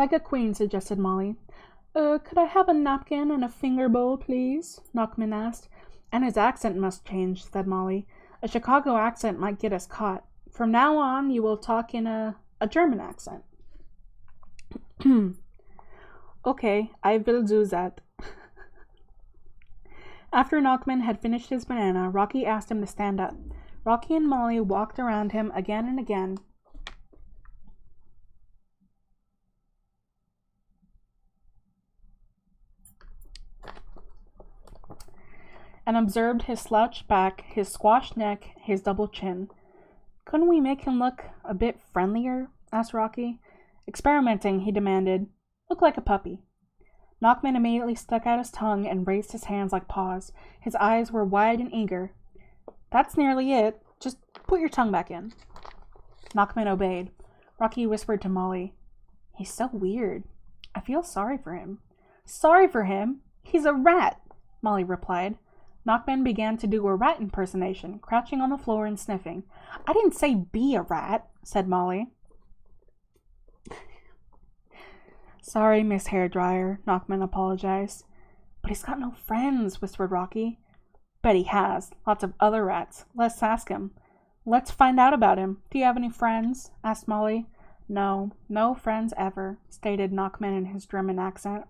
Like a queen, suggested Molly. Could I have a napkin and a finger bowl, please? Knockman asked. And his accent must change, said Molly. A Chicago accent might get us caught. From now on, you will talk in a German accent. Okay, I will do that. After Knockman had finished his banana, Rocky asked him to stand up. Rocky and Molly walked around him again and again. And observed his slouched back, his squashed neck, his double chin. Couldn't we make him look a bit friendlier? Asked Rocky. Experimenting, he demanded. Look like a puppy. Knockman immediately stuck out his tongue and raised his hands like paws. His eyes were wide and eager. That's nearly it. Just put your tongue back in. Knockman obeyed. Rocky whispered to Molly. He's so weird. I feel sorry for him. Sorry for him? He's a rat, Molly replied. Knockman began to do a rat impersonation, crouching on the floor and sniffing. I didn't say be a rat, said Molly. Sorry, Miss Hairdryer, Knockman apologized. But he's got no friends, whispered Rocky. Bet he has. Lots of other rats. Let's ask him. Let's find out about him. Do you have any friends? Asked Molly. No, no friends ever, stated Knockman in his German accent.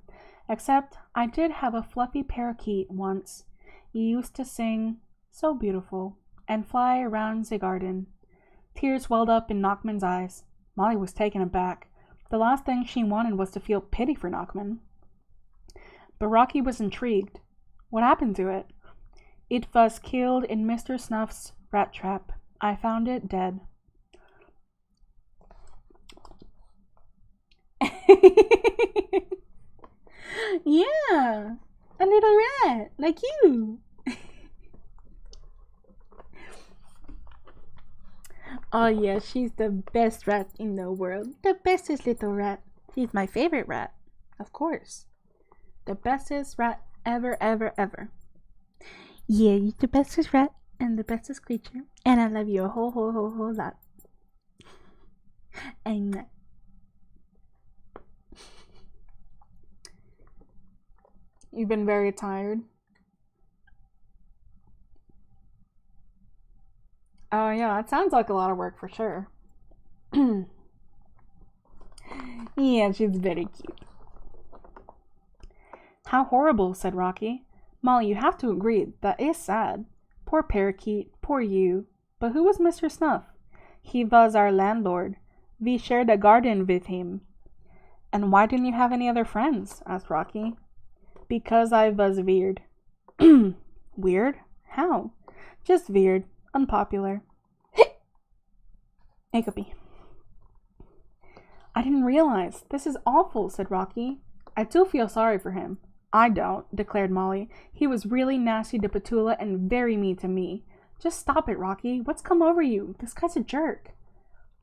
Except I did have a fluffy parakeet once. He used to sing, so beautiful, and fly around the garden. Tears welled up in Knockman's eyes. Molly was taken aback. The last thing she wanted was to feel pity for Knockman. But Rocky was intrigued. What happened to it? It was killed in Mr. Snuff's rat trap. I found it dead. Yeah, a little rat, like you. Oh yeah, she's the best rat in the world. The bestest little rat. She's my favorite rat. Of course. The bestest rat ever, ever, ever. Yeah, you're the bestest rat and the bestest creature. And I love you a whole lot. Amen. You've been very tired. Oh yeah, it sounds like a lot of work for sure. Yeah, she's very cute. How horrible, said Rocky. Molly, you have to agree, that is sad. Poor parakeet, poor you. But who was Mr. Snuff? He was our landlord. We shared a garden with him. And why didn't you have any other friends? Asked Rocky. Because I was weird. Weird? How? Just weird. Unpopular. Hiccupy. I didn't realize. This is awful, said Rocky. I do feel sorry for him. I don't, declared Molly. He was really nasty to Petula and very mean to me. Just stop it, Rocky. What's come over you? This guy's a jerk.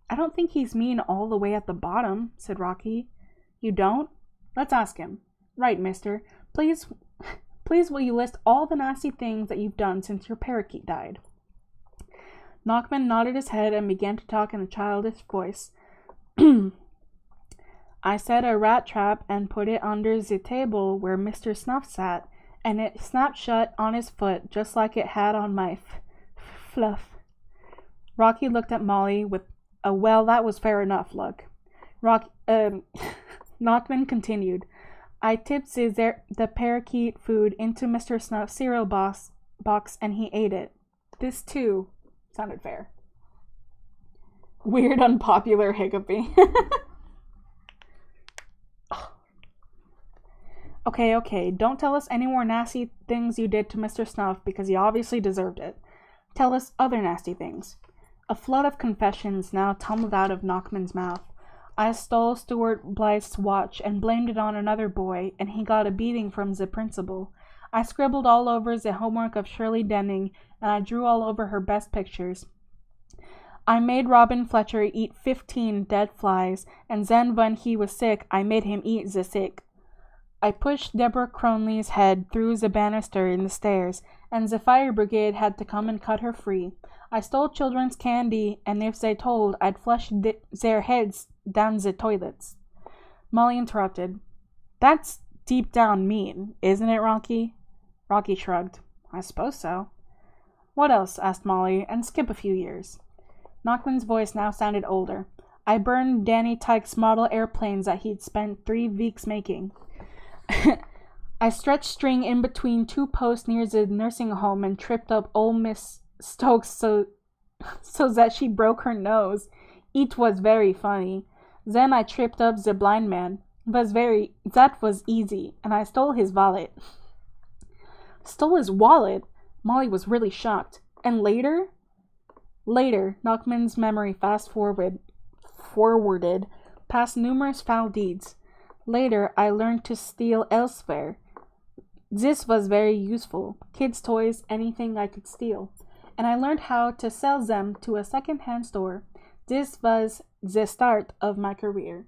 I don't think he's mean all the way at the bottom, said Rocky. You don't? Let's ask him. Right, mister. Please will you list all the nasty things that you've done since your parakeet died? Knockman nodded his head and began to talk in a childish voice. I set a rat trap and put it under the table where Mr. Snuff sat, and it snapped shut on his foot just like it had on my fluff. Rocky looked at Molly with a well, that was fair enough look. Knockman continued. I tipped the parakeet food into Mr. Snuff's cereal box and he ate it. This too sounded fair. Weird, unpopular Hiccupy. Okay, don't tell us any more nasty things you did to Mr. Snuff because he obviously deserved it. Tell us other nasty things. A flood of confessions now tumbled out of Knockman's mouth. I stole Stuart Blythe's watch and blamed it on another boy, and he got a beating from the principal. I scribbled all over the homework of Shirley Denning, and I drew all over her best pictures. I made Robin Fletcher eat 15 dead flies, and then when he was sick, I made him eat the sick. I pushed Deborah Cronley's head through the banister in the stairs, and the fire brigade had to come and cut her free. I stole children's candy, and if they told, I'd flush their heads down the toilets. Molly interrupted. That's deep down mean, isn't it, Rocky? Rocky shrugged. I suppose so. What else? Asked Molly, and skip a few years. Nachman's voice now sounded older. I burned Danny Tyke's model airplanes that he'd spent 3 weeks making. I stretched string in between 2 posts near the nursing home and tripped up old Miss Stokes so that she broke her nose. It was very funny. Then I tripped up the blind man. That was easy, and I stole his wallet. Stole his wallet? Molly was really shocked. And later? Later, Nachman's memory fast-forwarded past numerous foul deeds. Later, I learned to steal elsewhere. This was very useful. Kids' toys, anything I could steal. And I learned how to sell them to a second-hand store. This was the start of my career.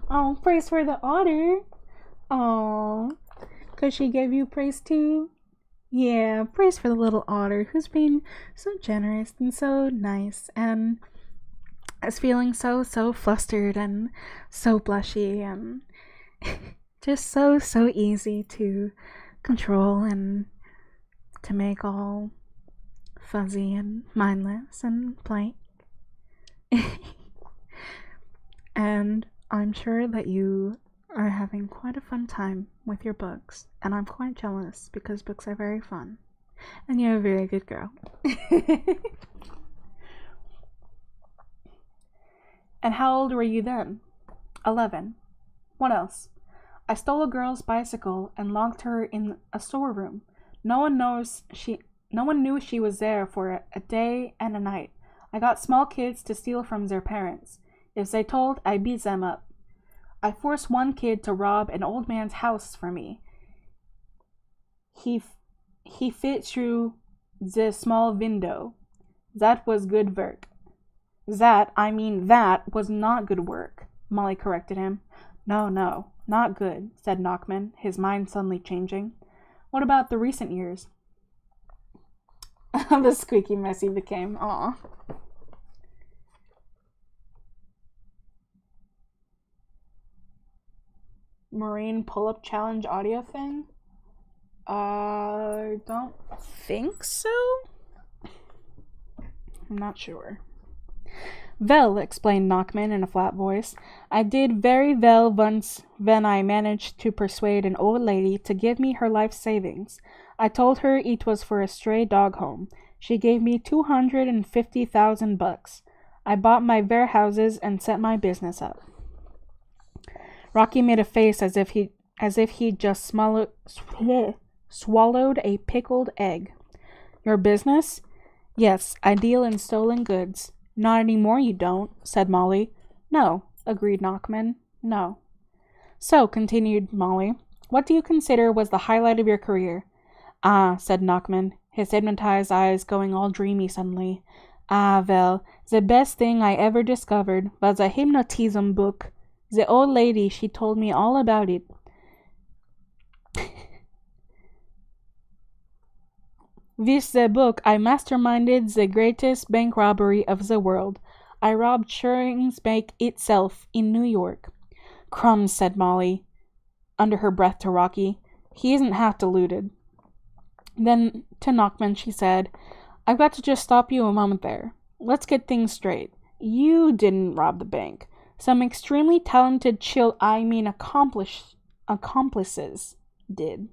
Oh, praise for the otter. Oh, because she gave you praise too? Yeah, praise for the little otter who's been so generous and so nice and is feeling so flustered and so blushy and just so easy to control and to make all fuzzy and mindless and play. And I'm sure that you are having quite a fun time with your books, and I'm quite jealous because books are very fun, and you're a very good girl. And how old were you then? 11. What else? I stole a girl's bicycle and locked her in a storeroom. No one knew she was there for a day and a night. I got small kids to steal from their parents. If they told, I beat them up. I forced one kid to rob an old man's house for me. He fit through the small window. That was good work. That was not good work, Molly corrected him. No, not good, said Nachman, his mind suddenly changing. What about the recent years? The squeaky mess he became. Aw. Marine pull-up challenge audio thing? I don't think so. I'm not sure. Well, explained Nachman in a flat voice, I did very well once when I managed to persuade an old lady to give me her life savings. I told her it was for a stray dog home. She gave me $250,000. I bought my warehouses and set my business up. Rocky made a face as if he just swallowed a pickled egg. Your business? Yes, I deal in stolen goods. Not anymore you don't, said Molly. No, agreed Nachman. No. So, continued Molly, what do you consider was the highlight of your career? Ah, said Nachman, his hypnotized eyes going all dreamy suddenly. Ah, well, the best thing I ever discovered was a hypnotism book. The old lady, she told me all about it. With the book, I masterminded the greatest bank robbery of the world. I robbed Shuring's Bank itself in New York. Crumbs, said Molly, under her breath to Rocky. He isn't half deluded. Then, to Nachman, she said, I've got to just stop you a moment there. Let's get things straight. You didn't rob the bank. Some extremely talented accomplices did.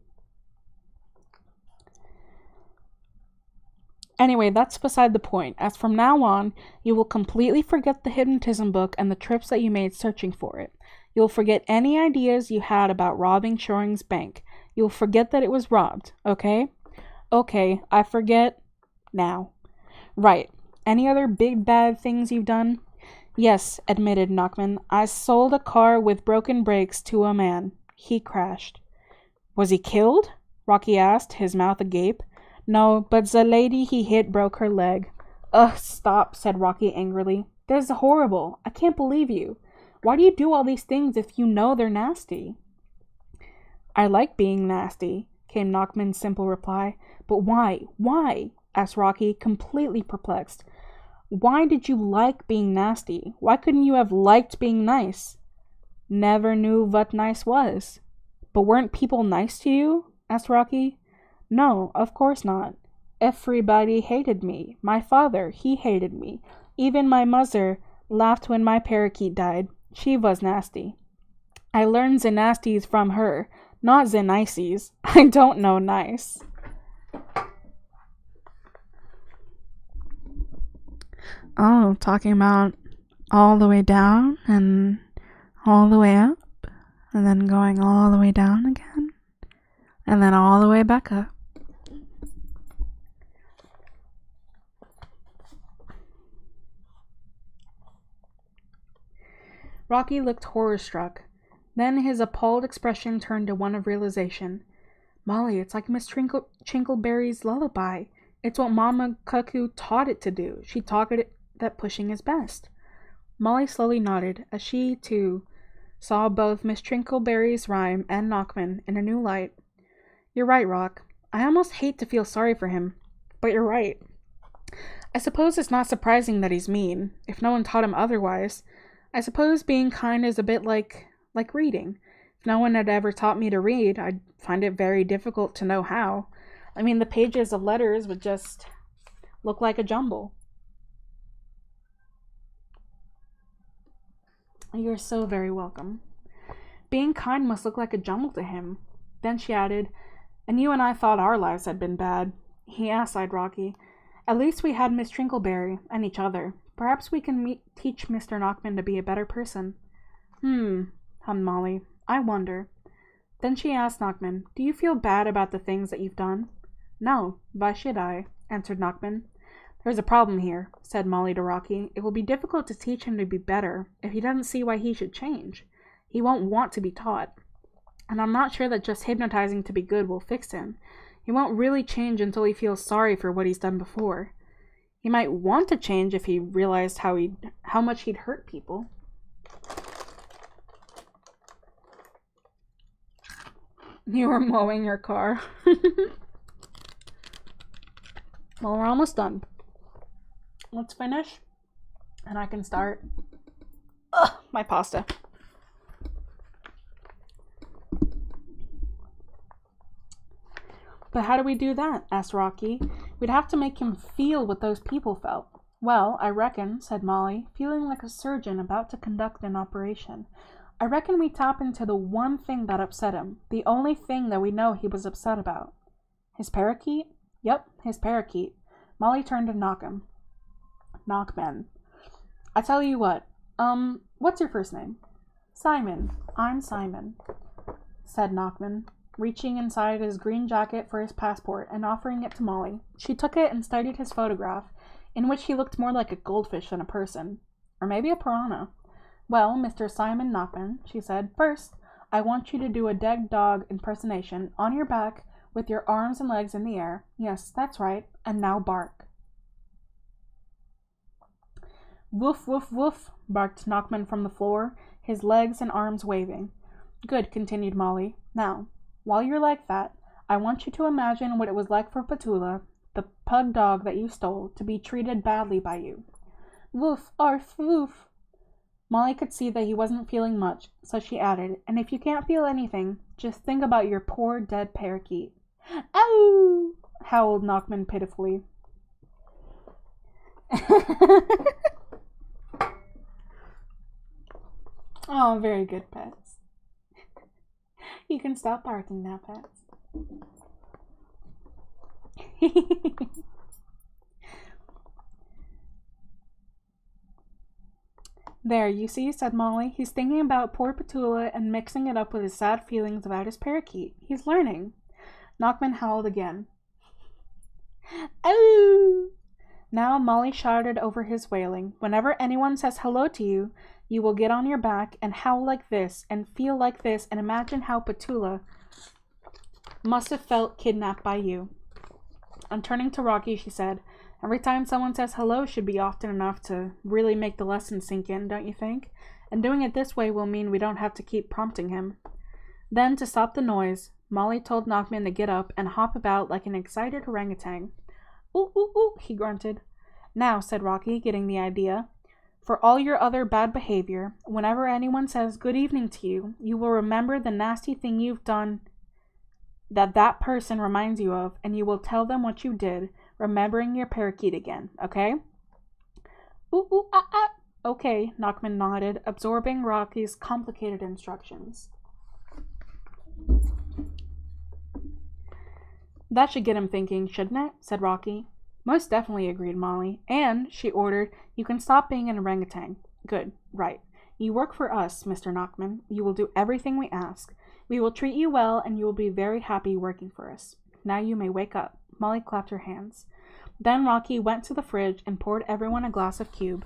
Anyway, that's beside the point, as from now on, you will completely forget the hypnotism book and the trips that you made searching for it. You'll forget any ideas you had about robbing Shoring's bank. You'll forget that it was robbed, okay? Okay, I forget now. Right. Any other big bad things you've done? Yes, admitted Nachman. I sold a car with broken brakes to a man. He crashed. Was he killed? Rocky asked, his mouth agape. No, but the lady he hit broke her leg. Ugh, stop, said Rocky angrily. This is horrible. I can't believe you. Why do you do all these things if you know they're nasty? I like being nasty, came Nachman's simple reply. But why? Why? Asked Rocky, completely perplexed. Why did you like being nasty? Why couldn't you have liked being nice? Never knew what nice was. But weren't people nice to you? Asked Rocky. No, of course not. Everybody hated me. My father, he hated me. Even my mother laughed when my parakeet died. She was nasty. I learned the nasties from her, not the niceys. I don't know nice. Oh, talking about all the way down and all the way up, and then going all the way down again, and then all the way back up. Rocky looked horror-struck. Then his appalled expression turned to one of realization. Molly, it's like Miss Chinkleberry's lullaby. It's what Mama Cuckoo taught it to do. She taught it that pushing is best. Molly slowly nodded as she, too, saw both Miss Chinkleberry's rhyme and Knockman in a new light. You're right, Rock. I almost hate to feel sorry for him, but you're right. I suppose it's not surprising that he's mean, if no one taught him otherwise. I suppose being kind is a bit like reading. If no one had ever taught me to read, I'd find it very difficult to know how. I mean, the pages of letters would just look like a jumble. You're so very welcome. Being kind must look like a jumble to him. Then she added, and you and I thought our lives had been bad. Yeah, sighed Rocky. At least we had Miss Trinkleberry and each other. Perhaps we can teach Mr. Knockman to be a better person. Hummed Molly. I wonder. Then she asked Knockman, do you feel bad about the things that you've done? No, why should I? Answered Knockman. There's a problem here, said Molly to Rocky. It will be difficult to teach him to be better if he doesn't see why he should change. He won't want to be taught. And I'm not sure that just hypnotizing to be good will fix him. He won't really change until he feels sorry for what he's done before. He might want to change if he realized how much he'd hurt people. You were mowing your car. Well, we're almost done. Let's finish, and I can start. My pasta. But how do we do that? Asked Rocky. We'd have to make him feel what those people felt. Well, I reckon, said Molly, feeling like a surgeon about to conduct an operation. I reckon we tap into the one thing that upset him, the only thing that we know he was upset about. His parakeet? Yep, his parakeet. Molly turned to Knockman. I tell you what, what's your first name? Simon. I'm Simon, said Knockman, reaching inside his green jacket for his passport and offering it to Molly. She took it and studied his photograph, in which he looked more like a goldfish than a person. Or maybe a piranha. Well, Mr. Simon Knockman, she said, first, I want you to do a dead dog impersonation on your back with your arms and legs in the air. Yes, that's right. And now bark. Woof, woof, woof, barked Knockman from the floor, his legs and arms waving. Good, continued Molly. Now, while you're like that, I want you to imagine what it was like for Petula, the pug dog that you stole, to be treated badly by you. Woof, arf, woof. Molly could see that he wasn't feeling much, so she added, and if you can't feel anything, just think about your poor dead parakeet. Ow! Howled Knockman pitifully. Oh, very good, Pets. You can stop barking now, Pets. There, you see, said Molly. He's thinking about poor Petula and mixing it up with his sad feelings about his parakeet. He's learning. Knockman howled again. Oh! Now Molly shouted over his wailing. Whenever anyone says hello to you, you will get on your back and howl like this and feel like this and imagine how Petula must have felt kidnapped by you. And turning to Rocky, she said, every time someone says hello should be often enough to really make the lesson sink in, don't you think? And doing it this way will mean we don't have to keep prompting him. Then, to stop the noise, Molly told Knockman to get up and hop about like an excited orangutan. Ooh, ooh, ooh, he grunted. Now, said Rocky, getting the idea, for all your other bad behavior, whenever anyone says good evening to you, you will remember the nasty thing you've done that person reminds you of, and you will tell them what you did, remembering your parakeet again, okay? Ooh, ooh, ah, ah. Okay, Nachman nodded, absorbing Rocky's complicated instructions. That should get him thinking, shouldn't it? Said Rocky. Most definitely, agreed Molly. And, she ordered, you can stop being an orangutan. Good, right. You work for us, Mr. Nachman. You will do everything we ask. We will treat you well, and you will be very happy working for us. Now you may wake up. Molly clapped her hands. Then Rocky went to the fridge and poured everyone a glass of cube.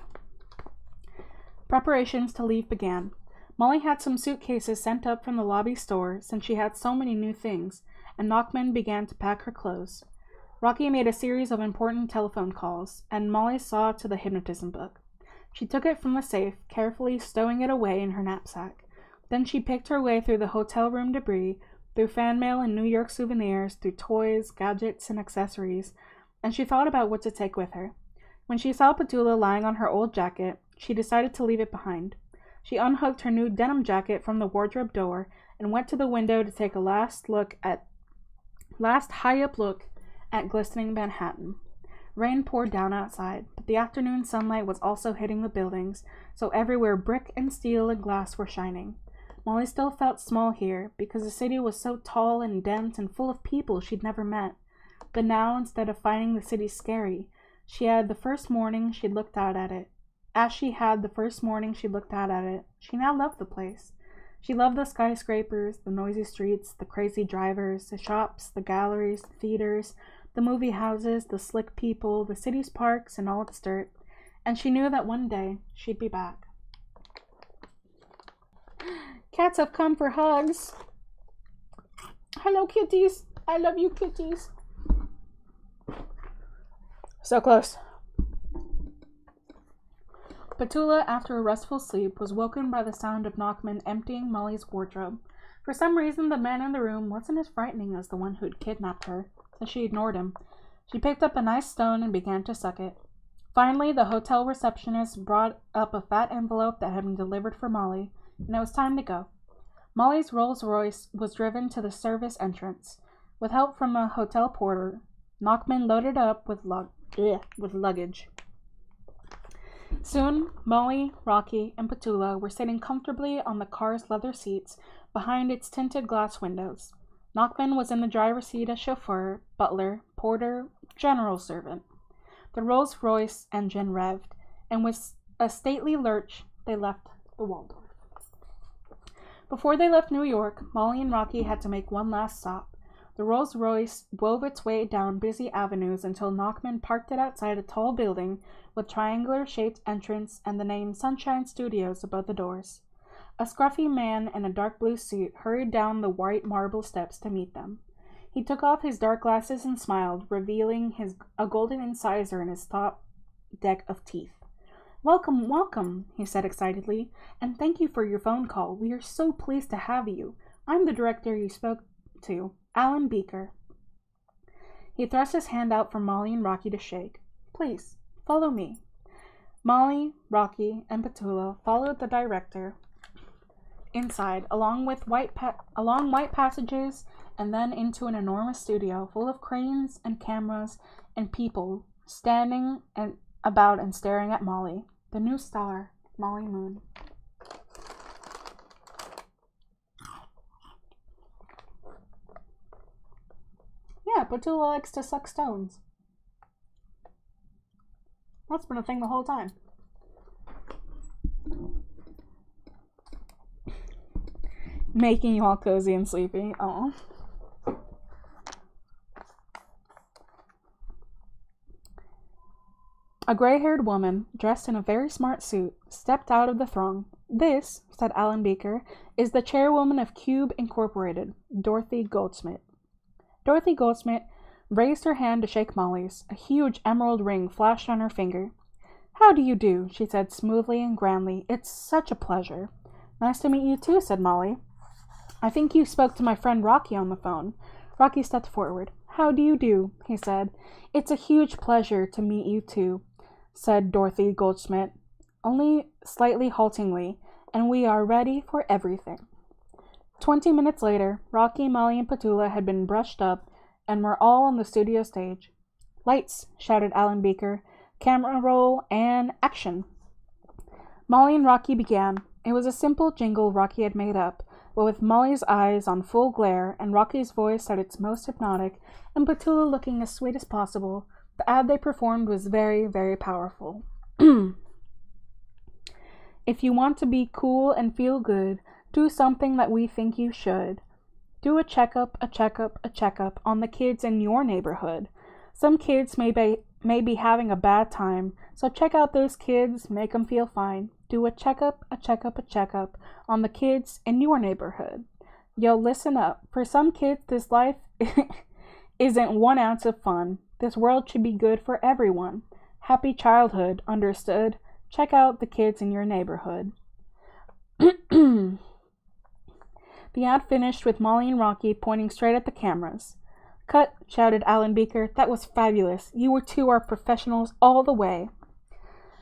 Preparations to leave began. Molly had some suitcases sent up from the lobby store since she had so many new things, and Nachman began to pack her clothes. Rocky made a series of important telephone calls, and Molly saw to the hypnotism book. She took it from the safe, carefully stowing it away in her knapsack. Then she picked her way through the hotel room debris, through fan mail and New York souvenirs, through toys, gadgets, and accessories, and she thought about what to take with her. When she saw Petula lying on her old jacket, she decided to leave it behind. She unhooked her new denim jacket from the wardrobe door and went to the window to take a last high-up look at glistening Manhattan. Rain poured down outside, but the afternoon sunlight was also hitting the buildings, so everywhere brick and steel and glass were shining. Molly still felt small here, because the city was so tall and dense and full of people she'd never met. But now, instead of finding the city scary, she now loved the place. She loved the skyscrapers, the noisy streets, the crazy drivers, the shops, the galleries, the theaters, the movie houses, the slick people, the city's parks, and all its dirt. And she knew that one day she'd be back. Cats have come for hugs. Hello, kitties. I love you, kitties. So close. Petula, after a restful sleep, was woken by the sound of Nachman emptying Molly's wardrobe. For some reason, the man in the room wasn't as frightening as the one who'd kidnapped her, so she ignored him. She picked up a nice stone and began to suck it. Finally, the hotel receptionist brought up a fat envelope that had been delivered for Molly, and it was time to go. Molly's Rolls-Royce was driven to the service entrance. With help from a hotel porter, Nachman loaded up with luggage. Soon, Molly, Rocky, and Petula were sitting comfortably on the car's leather seats behind its tinted glass windows. Nachman was in the driver's seat as chauffeur, butler, porter, general servant. The Rolls-Royce engine revved, and with a stately lurch, they left the Waldorf. Before they left New York, Molly and Rocky had to make one last stop. The Rolls-Royce wove its way down busy avenues until Nachman parked it outside a tall building with triangular-shaped entrance and the name Sunshine Studios above the doors. A scruffy man in a dark blue suit hurried down the white marble steps to meet them. He took off his dark glasses and smiled, revealing a golden incisor in his top deck of teeth. "Welcome, welcome," he said excitedly, "and thank you for your phone call. We are so pleased to have you. I'm the director you spoke to, Alan Beeker." He thrust his hand out for Molly and Rocky to shake. "Please, follow me." Molly, Rocky, and Petula followed the director inside, along white passages, and then into an enormous studio full of cranes and cameras and people standing about and staring at Molly, the new star, Molly Moon. Yeah, Petula likes to suck stones. That's been a thing the whole time. Making you all cozy and sleepy. Oh. A gray-haired woman, dressed in a very smart suit, stepped out of the throng. "This," said Alan Beeker, "is the chairwoman of Cube Incorporated, Dorothy Goldsmith." Dorothy Goldsmith raised her hand to shake Molly's. A huge emerald ring flashed on her finger. "How do you do?" she said smoothly and grandly. "It's such a pleasure." "Nice to meet you too," said Molly. "I think you spoke to my friend Rocky on the phone." Rocky stepped forward. "How do you do?" he said. "It's a huge pleasure to meet you too. said Dorothy Goldschmidt, only slightly haltingly, and we are ready for everything. 20 minutes later, Rocky, Molly, and Petula had been brushed up and were all on the studio stage. "Lights," shouted Alan Beaker. "Camera roll and action." Molly and Rocky began. It was a simple jingle Rocky had made up, but with Molly's eyes on full glare and Rocky's voice at its most hypnotic and Petula looking as sweet as possible, the ad they performed was very, very powerful. "If you want to be cool and feel good, do something that we think you should. Do a checkup on the kids in your neighborhood. Some kids may be having a bad time, so check out those kids, make them feel fine. Do a checkup on the kids in your neighborhood. Yo, listen up. For some kids, this life isn't 1 ounce of fun. This world should be good for everyone. Happy childhood, understood? Check out the kids in your neighborhood." The ad finished with Molly and Rocky pointing straight at the cameras. "Cut," shouted Alan Beaker. "That was fabulous. You two are professionals all the way."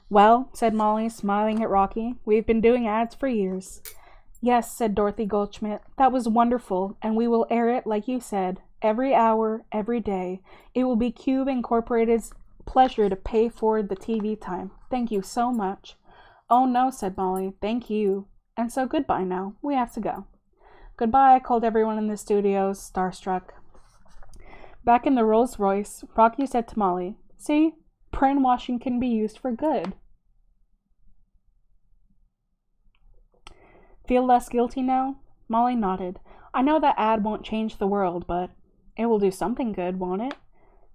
"Well," said Molly, smiling at Rocky, "we've been doing ads for years." "Yes," said Dorothy Goldschmidt, "that was wonderful, and we will air it, like you said, every hour, every day. It will be Cube Incorporated's pleasure to pay for the TV time. Thank you so much." "Oh no," said Molly, "thank you. And so goodbye now. We have to go." "Goodbye," called everyone in the studios, starstruck. Back in the Rolls-Royce, Rocky said to Molly, "See, brainwashing can be used for good." "Feel less guilty now?" Molly nodded. "I know that ad won't change the world, but it will do something good, won't it?"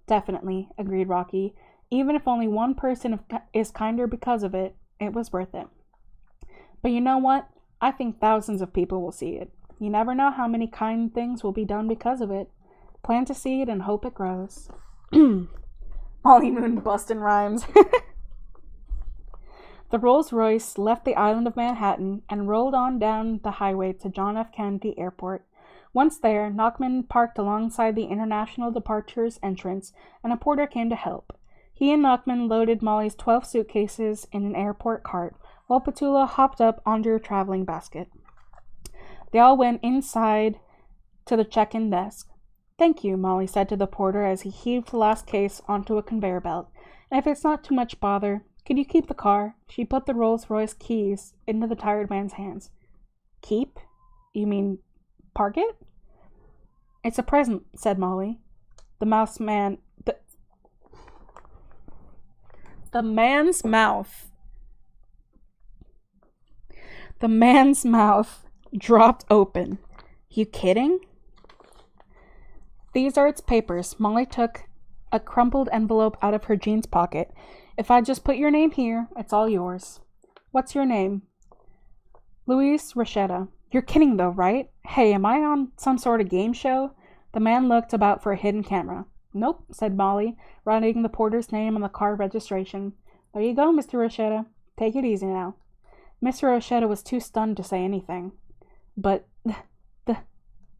"Definitely," agreed Rocky. "Even if only one person is kinder because of it, it was worth it." "But you know what? I think thousands of people will see it. You never know how many kind things will be done because of it. Plant a seed and hope it grows." Molly Moon bustin' rhymes. The Rolls-Royce left the island of Manhattan and rolled on down the highway to John F. Kennedy Airport. Once there, Nachman parked alongside the International Departures entrance, and a porter came to help. He and Nachman loaded Molly's 12 suitcases in an airport cart, while Petula hopped up onto her traveling basket. They all went inside to the check-in desk. "Thank you," Molly said to the porter as he heaved the last case onto a conveyor belt. "And if it's not too much bother, could you keep the car?" She put the Rolls-Royce keys into the tired man's hands. "Keep? You mean park it?" "It's a present," said Molly. The man's mouth dropped open. "You kidding?" "These are its papers." Molly took a crumpled envelope out of her jeans pocket. "If I just put your name here, it's all yours." "What's your name?" "Louise Rochetta." "You're kidding though, right? Hey, am I on some sort of game show?" The man looked about for a hidden camera. "Nope," said Molly, writing the porter's name on the car registration. "There you go, Mr. Rochetta. Take it easy now." Mr. Rochetta was too stunned to say anything. "But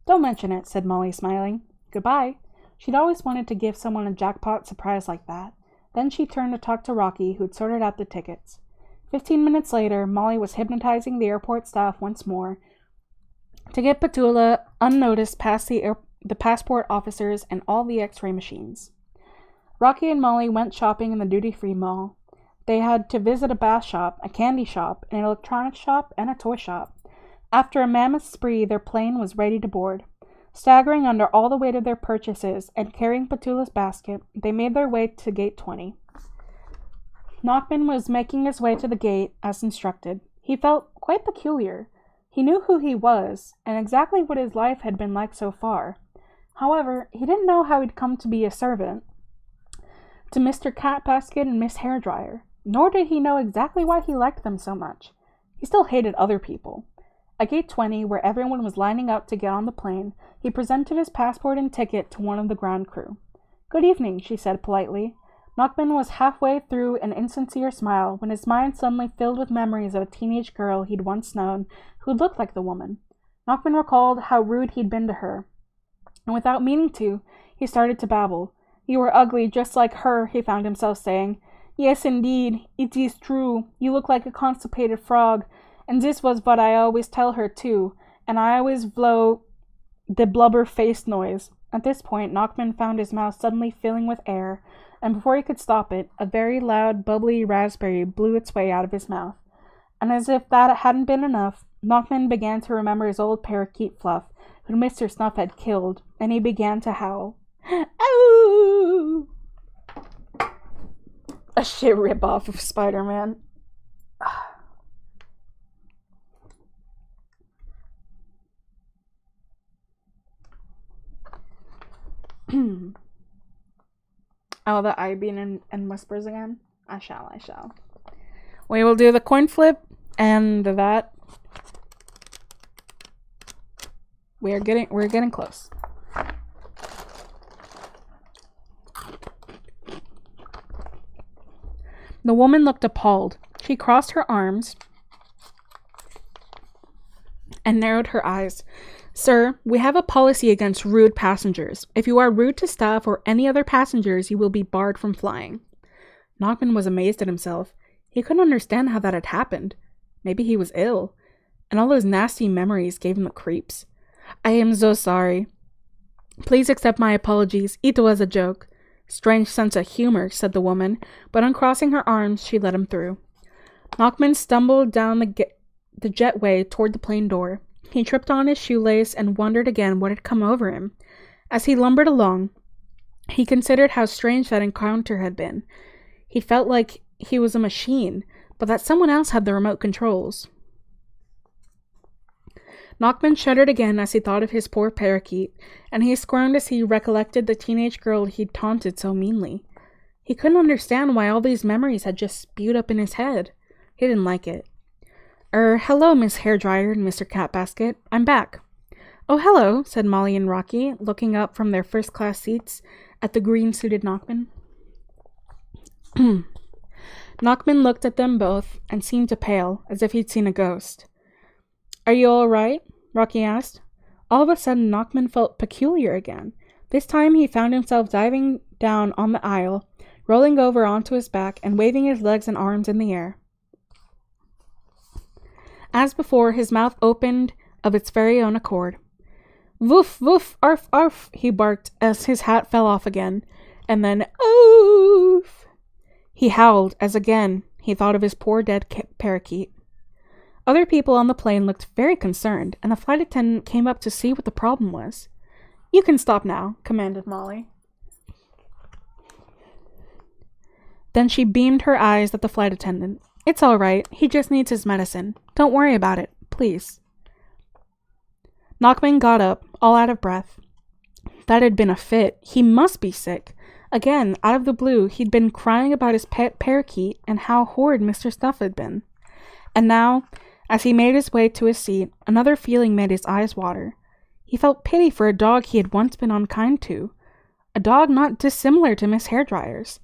don't mention it," said Molly, smiling. "Goodbye." She'd always wanted to give someone a jackpot surprise like that. Then she turned to talk to Rocky, who'd sorted out the tickets. 15 minutes later, Molly was hypnotizing the airport staff once more to get Petula unnoticed past the passport officers and all the x-ray machines. Rocky and Molly went shopping in the duty-free mall. They had to visit a bath shop, a candy shop, an electronics shop, and a toy shop. After a mammoth spree, their plane was ready to board. Staggering under all the weight of their purchases and carrying Petula's basket, they made their way to Gate 20. Nachman was making his way to the gate as instructed. He felt quite peculiar. He knew who he was and exactly what his life had been like so far. However, he didn't know how he'd come to be a servant to Mr. Catbasket and Miss Hairdryer, nor did he know exactly why he liked them so much. He still hated other people. At Gate 20, where everyone was lining up to get on the plane, he presented his passport and ticket to one of the ground crew. "Good evening," she said politely. Nachman was halfway through an insincere smile when his mind suddenly filled with memories of a teenage girl he'd once known who looked like the woman. Nachman recalled how rude he'd been to her, and without meaning to, he started to babble. "You were ugly just like her," he found himself saying. Yes, indeed, it is true. You look like a constipated frog, and this was what I always tell her too, and I always blow the blubber face noise. At this point, Knockman found his mouth suddenly filling with air, and before he could stop it, a very loud, bubbly raspberry blew its way out of his mouth. And as if that hadn't been enough, Knockman began to remember his old parakeet Fluff, who Mr. Snuff had killed, and he began to howl. Ow! A shit rip-off of Spider-Man. Oh, the I bean and whispers again? I shall. We will do the coin flip and that. We're getting close. The woman looked appalled. She crossed her arms and narrowed her eyes. Sir, we have a policy against rude passengers. If you are rude to staff or any other passengers, you will be barred from flying. Knockman was amazed at himself. He couldn't understand how that had happened. Maybe he was ill, and all those nasty memories gave him the creeps. I am so sorry. Please accept my apologies. It was a joke. Strange sense of humor, said the woman, but uncrossing her arms, she let him through. Knockman stumbled down the jetway toward the plane door. He tripped on his shoelace and wondered again what had come over him. As he lumbered along, he considered how strange that encounter had been. He felt like he was a machine, but that someone else had the remote controls. Knockman shuddered again as he thought of his poor parakeet, and he squirmed as he recollected the teenage girl he'd taunted so meanly. He couldn't understand why all these memories had just spewed up in his head. He didn't like it. Hello, Miss Hairdryer and Mr. Catbasket. I'm back. Oh, hello, said Molly and Rocky, looking up from their first-class seats at the green-suited Knockman. Knockman looked at them both and seemed to pale, as if he'd seen a ghost. Are you all right? Rocky asked. All of a sudden, Knockman felt peculiar again. This time he found himself diving down on the aisle, rolling over onto his back and waving his legs and arms in the air. As before, his mouth opened of its very own accord. Woof, woof, arf, arf, he barked as his hat fell off again, and then oof. He howled as again he thought of his poor dead parakeet. Other people on the plane looked very concerned, and the flight attendant came up to see what the problem was. You can stop now, commanded Molly. Then she beamed her eyes at the flight attendant. It's all right. He just needs his medicine. Don't worry about it, please. Knockman got up, all out of breath. That had been a fit. He must be sick. Again, out of the blue, he'd been crying about his pet parakeet and how horrid Mr. Stuff had been. And now, as he made his way to his seat, another feeling made his eyes water. He felt pity for a dog he had once been unkind to. A dog not dissimilar to Miss Hairdryer's.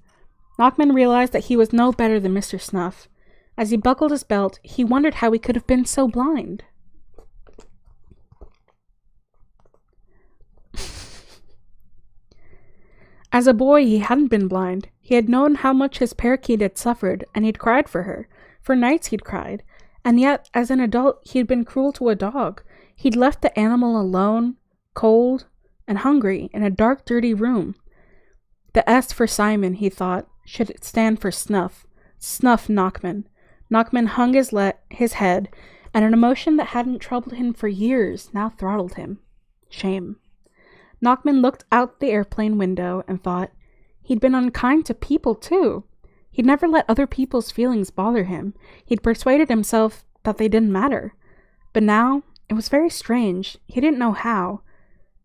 Knockman realized that he was no better than Mr. Snuff. As he buckled his belt, he wondered how he could have been so blind. As a boy, he hadn't been blind. He had known how much his parakeet had suffered, and he'd cried for her. For nights he'd cried. And yet, as an adult, he'd been cruel to a dog. He'd left the animal alone, cold, and hungry, in a dark, dirty room. The S for Simon, he thought, should stand for Snuff. Snuff Knockman. Knockman hung his head, and an emotion that hadn't troubled him for years now throttled him. Shame. Knockman looked out the airplane window and thought, he'd been unkind to people, too. He'd never let other people's feelings bother him. He'd persuaded himself that they didn't matter. But now, it was very strange. He didn't know how.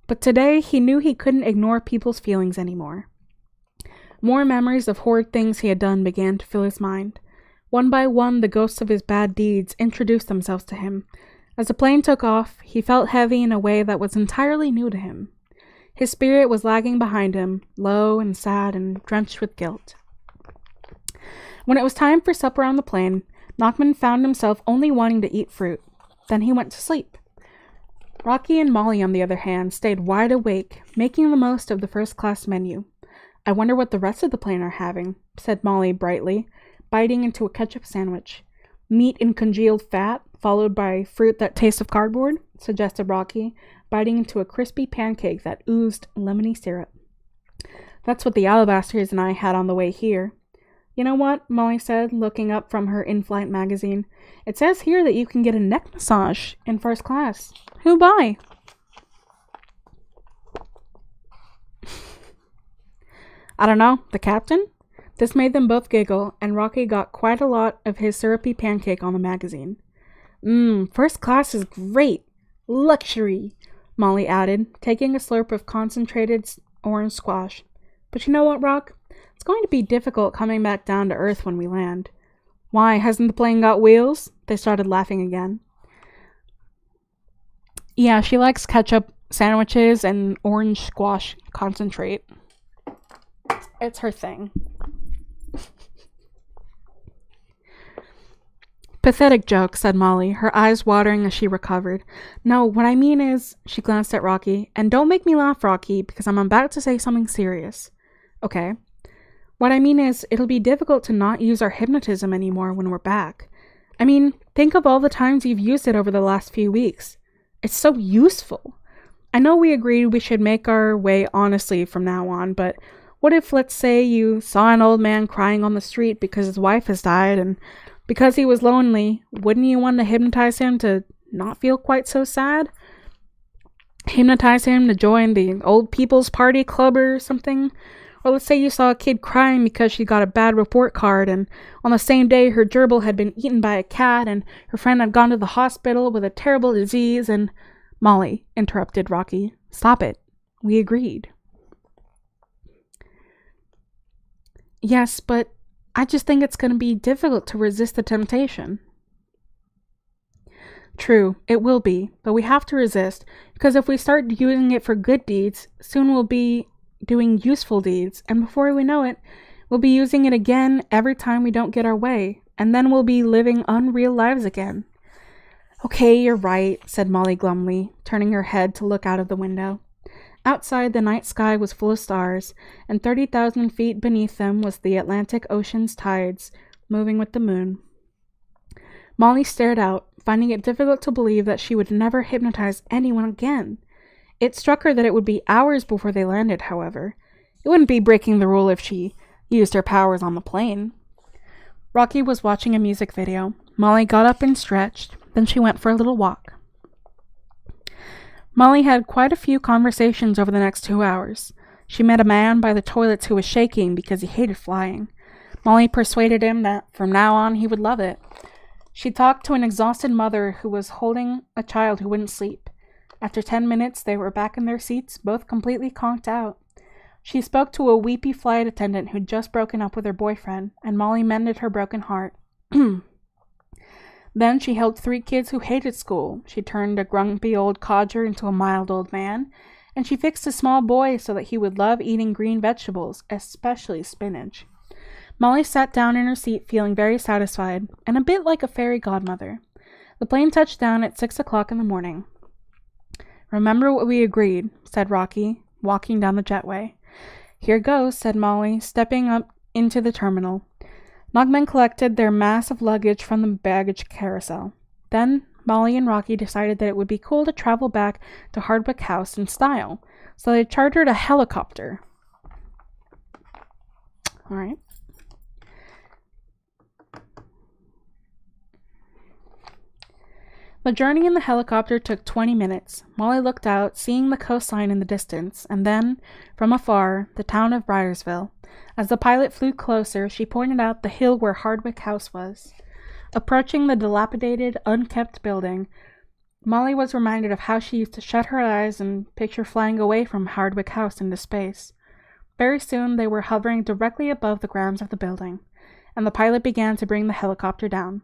But today, he knew he couldn't ignore people's feelings anymore. More memories of horrid things he had done began to fill his mind. One by one, the ghosts of his bad deeds introduced themselves to him. As the plane took off, he felt heavy in a way that was entirely new to him. His spirit was lagging behind him, low and sad and drenched with guilt. When it was time for supper on the plane, Knockman found himself only wanting to eat fruit. Then he went to sleep. Rocky and Molly, on the other hand, stayed wide awake, making the most of the first-class menu. I wonder what the rest of the plane are having, said Molly brightly, biting into a ketchup sandwich. Meat and congealed fat, followed by fruit that tastes of cardboard, suggested Rocky, biting into a crispy pancake that oozed lemony syrup. That's what the Alabasters and I had on the way here. You know what? Molly said, looking up from her in-flight magazine. It says here that you can get a neck massage in first class. Who by? I don't know. The captain? This made them both giggle, and Rocky got quite a lot of his syrupy pancake on the magazine. First class is great. Luxury, Molly added, taking a slurp of concentrated orange squash. But you know what, Rock? It's going to be difficult coming back down to earth when we land. Why, hasn't the plane got wheels? They started laughing again. Yeah, she likes ketchup sandwiches and orange squash concentrate. It's her thing. Pathetic joke, said Molly, her eyes watering as she recovered. No, what I mean is, she glanced at Rocky, and don't make me laugh, Rocky, because I'm about to say something serious. Okay. What I mean is, it'll be difficult to not use our hypnotism anymore when we're back. I mean, think of all the times you've used it over the last few weeks. It's so useful. I know we agreed we should make our way honestly from now on, but what if, let's say, you saw an old man crying on the street because his wife has died, and because he was lonely, wouldn't you want to hypnotize him to not feel quite so sad? Hypnotize him to join the old people's party club or something? Or let's say you saw a kid crying because she got a bad report card, and on the same day her gerbil had been eaten by a cat, and her friend had gone to the hospital with a terrible disease, and... Molly, interrupted Rocky. Stop it. We agreed. Yes, but I just think it's going to be difficult to resist the temptation. True, it will be, but we have to resist, because if we start using it for good deeds, soon we'll be doing useful deeds, and before we know it, we'll be using it again every time we don't get our way, and then we'll be living unreal lives again. Okay, you're right, said Molly glumly, turning her head to look out of the window. Outside, the night sky was full of stars, and 30,000 feet beneath them was the Atlantic Ocean's tides, moving with the moon. Molly stared out, finding it difficult to believe that she would never hypnotize anyone again. It struck her that it would be hours before they landed, however. It wouldn't be breaking the rule if she used her powers on the plane. Rocky was watching a music video. Molly got up and stretched. Then she went for a little walk. Molly had quite a few conversations over the next 2 hours. She met a man by the toilets who was shaking because he hated flying. Molly persuaded him that from now on he would love it. She talked to an exhausted mother who was holding a child who wouldn't sleep. After 10 minutes, they were back in their seats, both completely conked out. She spoke to a weepy flight attendant who'd just broken up with her boyfriend, and Molly mended her broken heart. Then she helped 3 kids who hated school. She turned a grumpy old codger into a mild old man, and she fixed a small boy so that he would love eating green vegetables, especially spinach. Molly sat down in her seat feeling very satisfied, and a bit like a fairy godmother. The plane touched down at 6 o'clock in the morning. Remember what we agreed, said Rocky, walking down the jetway. Here goes, said Molly, stepping up into the terminal. Nogman collected their mass of luggage from the baggage carousel. Then Molly and Rocky decided that it would be cool to travel back to Hardwick House in style, so they chartered a helicopter. All right. The journey in the helicopter took 20 minutes. Molly looked out, seeing the coastline in the distance, and then, from afar, the town of Briarsville. As the pilot flew closer, she pointed out the hill where Hardwick House was. Approaching the dilapidated, unkempt building, Molly was reminded of how she used to shut her eyes and picture flying away from Hardwick House into space. Very soon, they were hovering directly above the grounds of the building, and the pilot began to bring the helicopter down.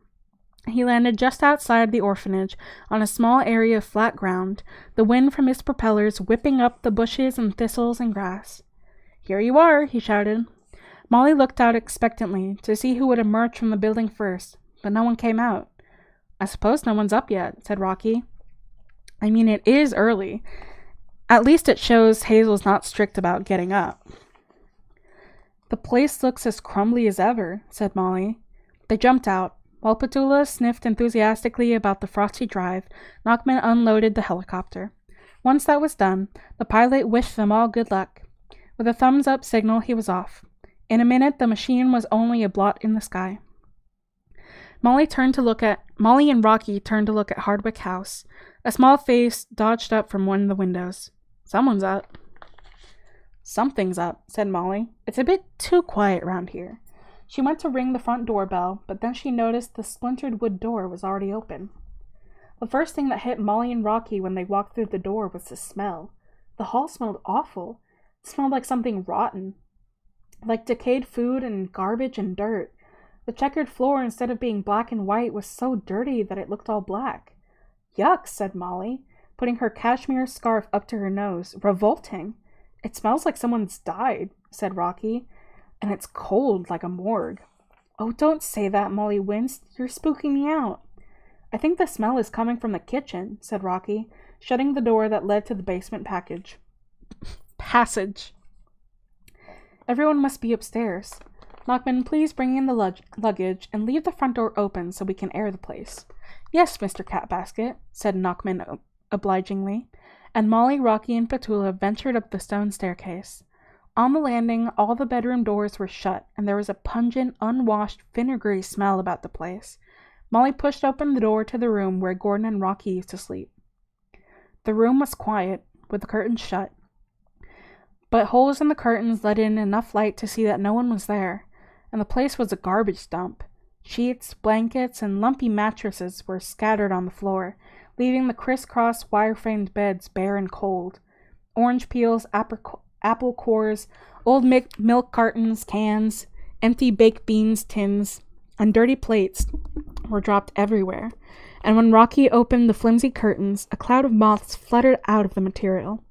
He landed just outside the orphanage, on a small area of flat ground, the wind from his propellers whipping up the bushes and thistles and grass. "Here you are," he shouted. Molly looked out expectantly to see who would emerge from the building first, but no one came out. "I suppose no one's up yet," said Rocky. "I mean, it is early. At least it shows Hazel's not strict about getting up." The place looks as crumbly as ever, said Molly. They jumped out. While Petula sniffed enthusiastically about the frosty drive, Nachman unloaded the helicopter. Once that was done, the pilot wished them all good luck. With a thumbs-up signal, he was off. In a minute, the machine was only a blot in the sky. Molly and Rocky turned to look at Hardwick House. A small face dodged up from one of the windows. Someone's up. Something's up, said Molly. It's a bit too quiet round here. She went to ring the front doorbell, but then she noticed the splintered wood door was already open. The first thing that hit Molly and Rocky when they walked through the door was the smell. The hall smelled awful. It smelled like something rotten. Like decayed food and garbage and dirt. The checkered floor, instead of being black and white, was so dirty that it looked all black. Yuck, said Molly, putting her cashmere scarf up to her nose. Revolting. It smells like someone's died, said Rocky, and it's cold like a morgue. Oh, don't say that, Molly winced. You're spooking me out. I think the smell is coming from the kitchen, said Rocky, shutting the door that led to the basement passage. Everyone must be upstairs. Nachman, please bring in the luggage and leave the front door open so we can air the place. Yes, Mr. Catbasket, said Nachman obligingly, and Molly, Rocky, and Petula ventured up the stone staircase. On the landing, all the bedroom doors were shut, and there was a pungent, unwashed, vinegary smell about the place. Molly pushed open the door to the room where Gordon and Rocky used to sleep. The room was quiet, with the curtains shut, but holes in the curtains let in enough light to see that no one was there, and the place was a garbage dump. Sheets, blankets, and lumpy mattresses were scattered on the floor, leaving the crisscross wire-framed beds bare and cold. Orange peels, apple cores, old milk cartons, cans, empty baked beans tins, and dirty plates were dropped everywhere, and when Rocky opened the flimsy curtains, a cloud of moths fluttered out of the material.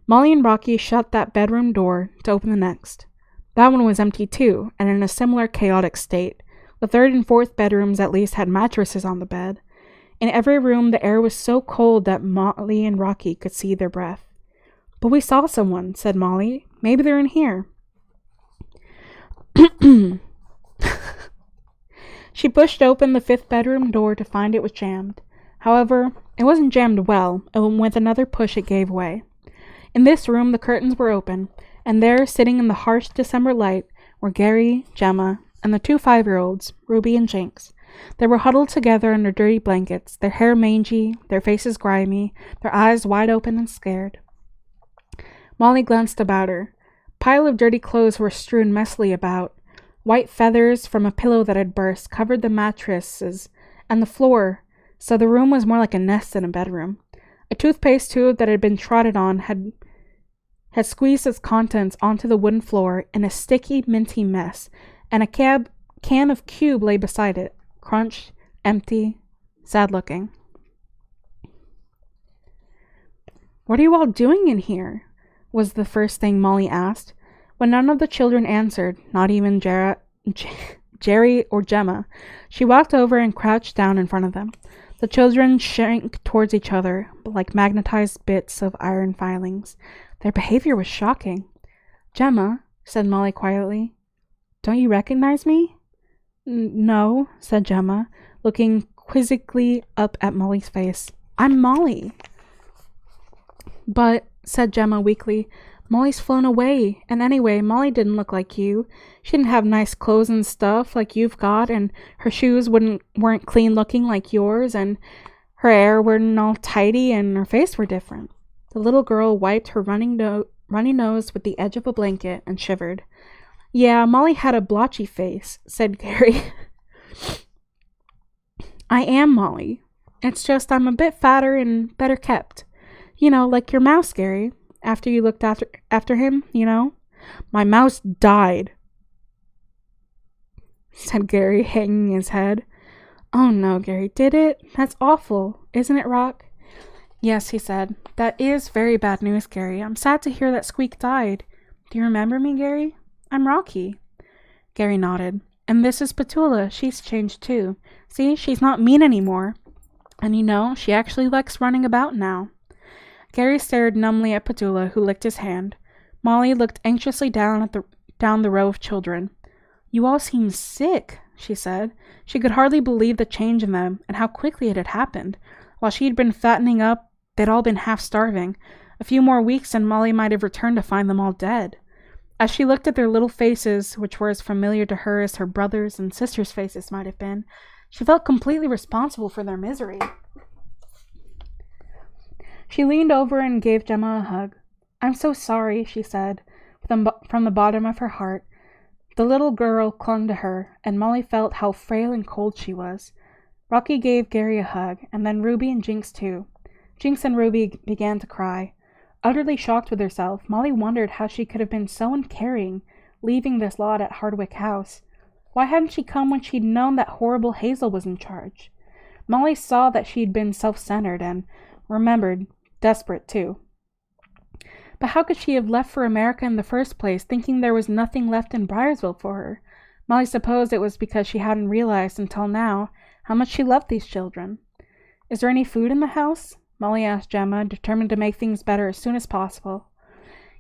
Molly and Rocky shut that bedroom door to open the next. That one was empty too, and in a similar chaotic state. The third and fourth bedrooms at least had mattresses on the bed. In every room the air was so cold that Molly and Rocky could see their breath. But we saw someone, said Molly. Maybe they're in here. She pushed open the fifth bedroom door to find it was jammed. However, it wasn't jammed well, and with another push it gave way. In this room the curtains were open, and there, sitting in the harsh December light, were Gary, Gemma, and the two 5-year-olds, Ruby and Jinx. They were huddled together under dirty blankets, their hair mangy, their faces grimy, their eyes wide open and scared. Molly glanced about her. A pile of dirty clothes were strewn messily about. White feathers from a pillow that had burst covered the mattresses and the floor, so the room was more like a nest than a bedroom. A toothpaste tube that had been trodden on had squeezed its contents onto the wooden floor in a sticky, minty mess, and a can of Cube lay beside it, crunched, empty, sad-looking. What are you all doing in here? Was the first thing Molly asked. When none of the children answered, not even Jerry or Gemma, she walked over and crouched down in front of them. The children shrank towards each other, like magnetized bits of iron filings. Their behavior was shocking. Gemma, said Molly quietly, don't you recognize me? No, said Gemma, looking quizzically up at Molly's face. I'm Molly. But, said Gemma weakly, Molly's flown away, and anyway, Molly didn't look like you. She didn't have nice clothes and stuff like you've got, and her shoes weren't clean looking like yours, and her hair weren't all tidy, and her face were different. The little girl wiped her runny nose with the edge of a blanket and shivered. Yeah, Molly had a blotchy face, said Gary. I am Molly. It's just I'm a bit fatter and better kept. You know, like your mouse, Gary. After you looked after him, you know? My mouse died, said Gary, hanging his head. Oh no, Gary, did it? That's awful, isn't it, Rock? Yes, he said. That is very bad news, Gary. I'm sad to hear that Squeak died. Do you remember me, Gary? I'm Rocky. Gary nodded. And this is Petula. She's changed too. See, she's not mean anymore. And you know, she actually likes running about now. Gary stared numbly at Petula, who licked his hand. Molly looked anxiously down at the down the row of children. "You all seem sick," she said. She could hardly believe the change in them and how quickly it had happened. While she had been fattening up, they'd all been half starving. A few more weeks and Molly might have returned to find them all dead. As she looked at their little faces, which were as familiar to her as her brothers' and sisters' faces might have been, she felt completely responsible for their misery. She leaned over and gave Gemma a hug. "I'm so sorry," she said, from the bottom of her heart. The little girl clung to her, and Molly felt how frail and cold she was. Rocky gave Gary a hug, and then Ruby and Jinx too. Jinx and Ruby began to cry. Utterly shocked with herself, Molly wondered how she could have been so uncaring, leaving this lot at Hardwick House. Why hadn't she come when she'd known that horrible Hazel was in charge? Molly saw that she'd been self-centered and remembered, desperate too. But how could she have left for America in the first place, thinking there was nothing left in Briarsville for her? Molly supposed it was because she hadn't realized until now how much she loved these children. "Is there any food in the house?" Molly asked Gemma, determined to make things better as soon as possible.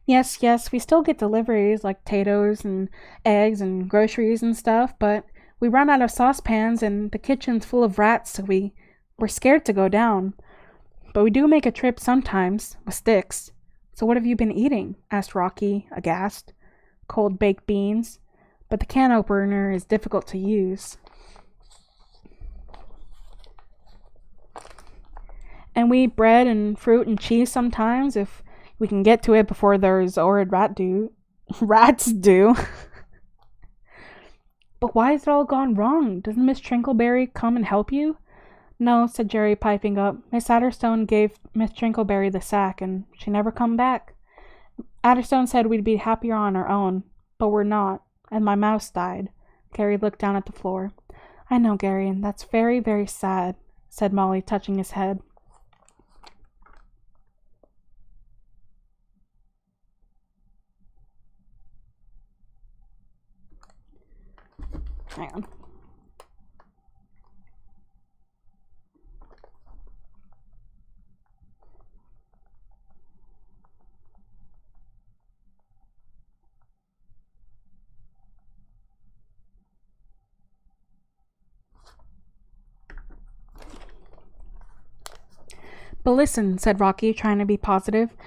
Yes, we still get deliveries like potatoes and eggs and groceries and stuff, but we run out of saucepans and the kitchen's full of rats, so we're scared to go down. But we do make a trip sometimes, with sticks." "So what have you been eating?" asked Rocky, aghast. "Cold baked beans, but the can opener is difficult to use." "And we eat bread and fruit and cheese sometimes, if we can get to it before those horrid rats do." "But why has it all gone wrong? Doesn't Miss Trinkleberry come and help you?" "No," said Jerry, piping up. "Miss Adderstone gave Miss Trinkleberry the sack, and she never come back. Adderstone said we'd be happier on our own, but we're not, and my mouse died." Gary looked down at the floor. "I know, Gary, and that's very, very sad," said Molly, touching his head. Hang on. "But listen," said Rocky, trying to be positive.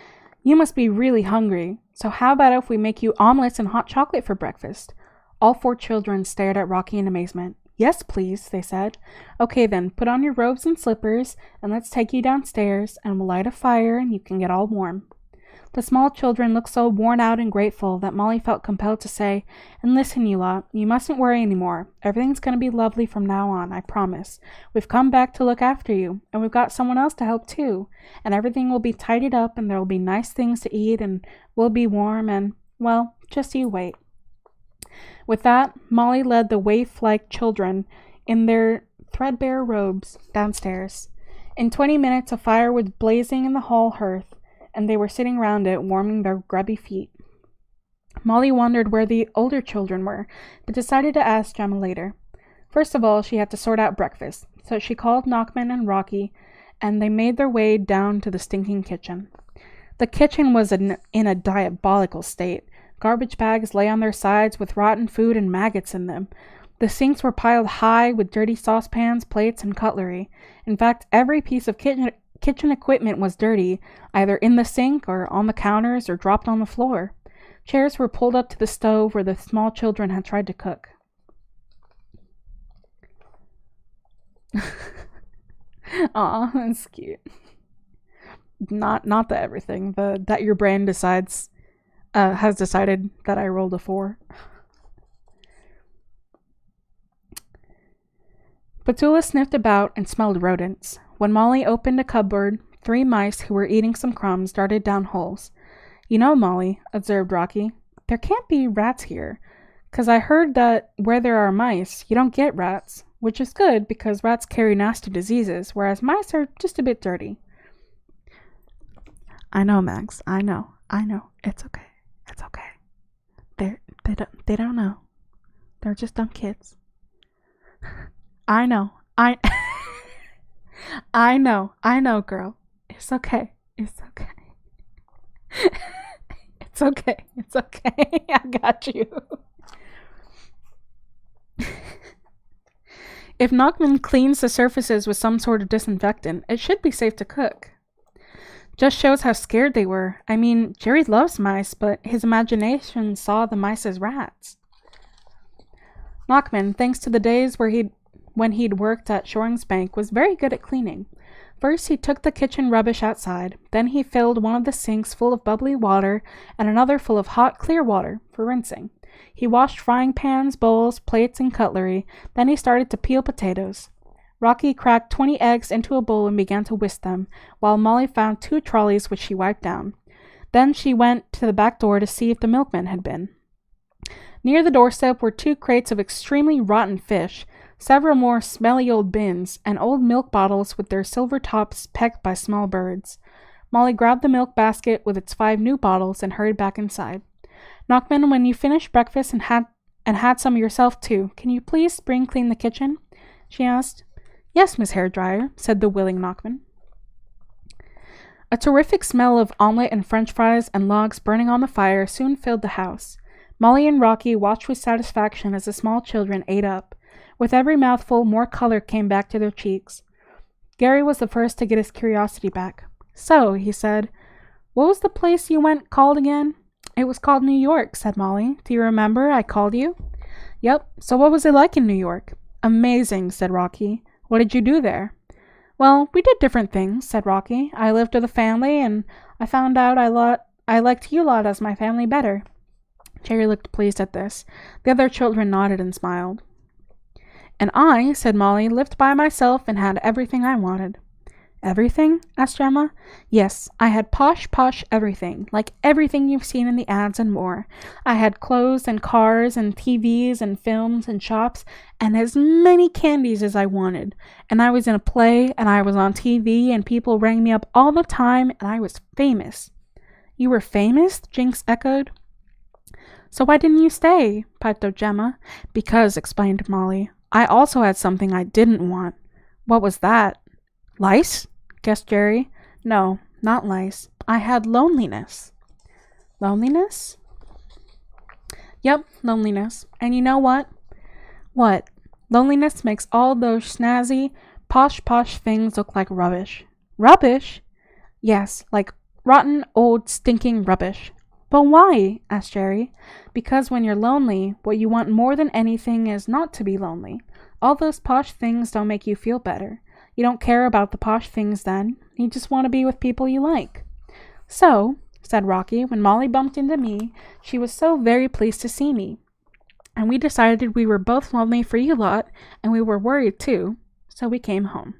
"You must be really hungry. So how about if we make you omelets and hot chocolate for breakfast?" All 4 children stared at Rocky in amazement. "Yes, please," they said. "Okay then, put on your robes and slippers, and let's take you downstairs, and we'll light a fire, and you can get all warm." The small children looked so worn out and grateful that Molly felt compelled to say, "And listen, you lot, you mustn't worry anymore. Everything's going to be lovely from now on, I promise. We've come back to look after you, and we've got someone else to help too. And everything will be tidied up, and there will be nice things to eat, and we'll be warm, and, well, just you wait." With that, Molly led the waif-like children in their threadbare robes downstairs. In 20 minutes, a fire was blazing in the hall hearth, and they were sitting round it, warming their grubby feet. Molly wondered where the older children were, but decided to ask Gemma later. First of all, she had to sort out breakfast, so she called Knockman and Rocky, and they made their way down to the stinking kitchen. The kitchen was in a diabolical state. Garbage bags lay on their sides with rotten food and maggots in them. The sinks were piled high with dirty saucepans, plates, and cutlery. In fact, every piece of kitchen equipment was dirty, either in the sink or on the counters or dropped on the floor. Chairs were pulled up to the stove where the small children had tried to cook. Aw, that's cute. Not the everything, that your brain has decided that I rolled a 4. Petula sniffed about and smelled rodents. When Molly opened a cupboard, 3 mice who were eating some crumbs darted down holes. "You know, Molly," observed Rocky, "there can't be rats here, 'cause I heard that where there are mice, you don't get rats, which is good because rats carry nasty diseases, whereas mice are just a bit dirty." "I know, Max. I know. It's okay. It's okay. They don't know. They're just dumb kids." "I know. I know, girl. It's okay. It's okay. It's okay. It's okay. I got you. If Nachman cleans the surfaces with some sort of disinfectant, it should be safe to cook. Just shows how scared they were. I mean, Jerry loves mice, but his imagination saw the mice as rats. Nachman, thanks to the days when he'd worked at Shoring's Bank, was very good at cleaning. First, he took the kitchen rubbish outside. Then he filled one of the sinks full of bubbly water and another full of hot, clear water for rinsing. He washed frying pans, bowls, plates, and cutlery. Then he started to peel potatoes. Rocky cracked 20 eggs into a bowl and began to whisk them, while Molly found 2 trolleys which she wiped down. Then she went to the back door to see if the milkman had been. Near the doorstep were 2 crates of extremely rotten fish, several more smelly old bins, and old milk bottles with their silver tops pecked by small birds. Molly grabbed the milk basket with its 5 new bottles and hurried back inside. Nachman, when you finish breakfast and had some yourself too, can you please spring clean the kitchen? She asked. Yes, Miss Hairdryer, said the willing Nachman. A terrific smell of omelet and French fries and logs burning on the fire soon filled the house. Molly and Rocky watched with satisfaction as the small children ate up. With every mouthful, more color came back to their cheeks. Gary was the first to get his curiosity back. So, he said, what was the place you went called again? It was called New York, said Molly. Do you remember I called you? Yep. So what was it like in New York? Amazing, said Rocky. What did you do there? Well, we did different things, said Rocky. I lived with a family, and I found out I liked you lot as my family better. Jerry looked pleased at this. The other children nodded and smiled. And I, said Molly, lived by myself and had everything I wanted. Everything? Asked Gemma. Yes, I had posh everything, like everything you've seen in the ads and more. I had clothes and cars and TVs and films and shops and as many candies as I wanted. And I was in a play and I was on TV and people rang me up all the time and I was famous. You were famous? Jinx echoed. So why didn't you stay? Piped up Gemma. Because, explained Molly, I also had something I didn't want. What was that? Lice? Guessed Jerry. No, not lice. I had loneliness. Loneliness? Yep, loneliness. And you know what? What? Loneliness makes all those snazzy, posh things look like rubbish. Rubbish? Yes, like rotten, old, stinking rubbish. But why? Asked Jerry. Because when you're lonely, what you want more than anything is not to be lonely. All those posh things don't make you feel better. You don't care about the posh things then. You just want to be with people you like. So, said Rocky, when Molly bumped into me, she was so very pleased to see me. And we decided we were both lonely for you lot, and we were worried too, so we came home.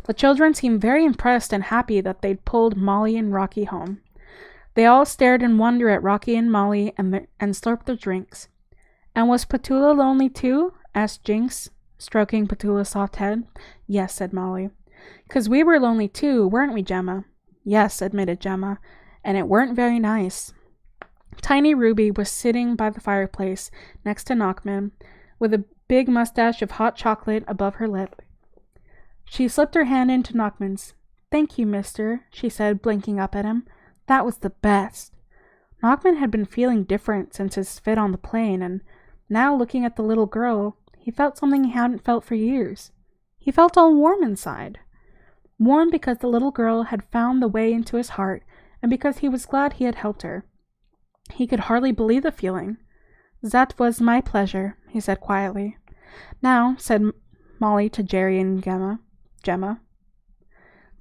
The children seemed very impressed and happy that they'd pulled Molly and Rocky home. They all stared in wonder at Rocky and Molly and slurped their drinks. And was Petula lonely too? Asked Jinx, stroking Petula's soft head. Yes, said Molly. 'Cause we were lonely too, weren't we, Gemma? Yes, admitted Gemma, and it weren't very nice. Tiny Ruby was sitting by the fireplace next to Nachman, with a big mustache of hot chocolate above her lip. She slipped her hand into Nachman's. Thank you, mister, she said, blinking up at him. That was the best. Nachman had been feeling different since his fit on the plane, and now looking at the little girl, he felt something he hadn't felt for years. He felt all warm inside. Warm because the little girl had found the way into his heart, and because he was glad he had helped her. He could hardly believe the feeling. That was my pleasure, he said quietly. Now, said Molly to Jerry and Gemma,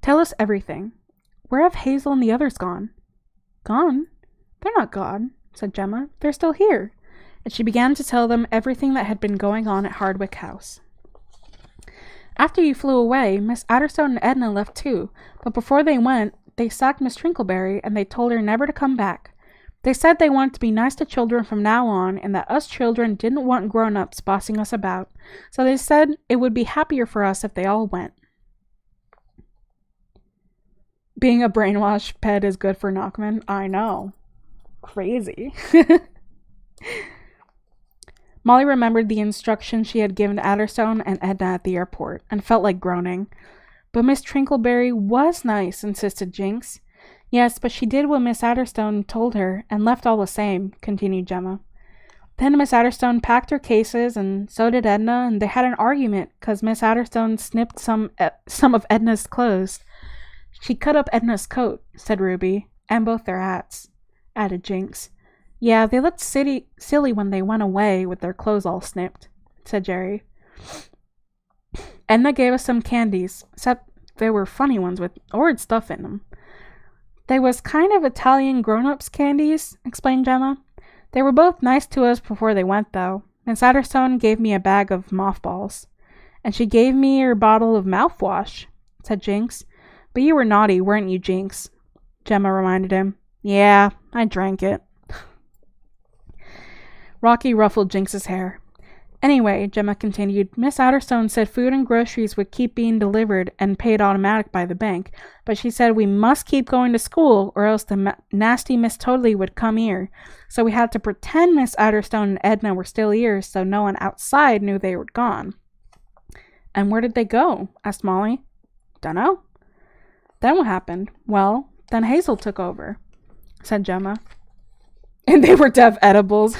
tell us everything. Where have Hazel and the others gone? Gone? They're not gone, said Gemma. They're still here. And she began to tell them everything that had been going on at Hardwick House. After you flew away, Miss Adderstone and Edna left too, but before they went, they sacked Miss Trinkleberry and they told her never to come back. They said they wanted to be nice to children from now on and that us children didn't want grown-ups bossing us about, so they said it would be happier for us if they all went. Being a brainwashed pet is good for Nachman. I know. Crazy. Molly remembered the instructions she had given Adderstone and Edna at the airport and felt like groaning. But Miss Trinkleberry was nice, insisted Jinx. Yes, but she did what Miss Adderstone told her and left all the same, continued Gemma. Then Miss Adderstone packed her cases, and so did Edna, and they had an argument because Miss Adderstone snipped some of Edna's clothes. She cut up Edna's coat, said Ruby, and both their hats, added Jinx. Yeah, they looked silly when they went away with their clothes all snipped, said Jerry. Edna gave us some candies, except they were funny ones with horrid stuff in them. They was kind of Italian grown-ups candies, explained Gemma. They were both nice to us before they went, though. Miss Adderstone gave me a bag of mothballs. And she gave me her bottle of mouthwash, said Jinx. But you were naughty, weren't you, Jinx? Gemma reminded him. Yeah, I drank it. Rocky ruffled Jinx's hair. Anyway, Gemma continued, Miss Adderstone said food and groceries would keep being delivered and paid automatic by the bank, but she said we must keep going to school or else the nasty Miss Toadley would come here. So we had to pretend Miss Adderstone and Edna were still here so no one outside knew they were gone. And where did they go? Asked Molly. Dunno. Then what happened? Well, then Hazel took over, said Gemma. And they were deaf edibles.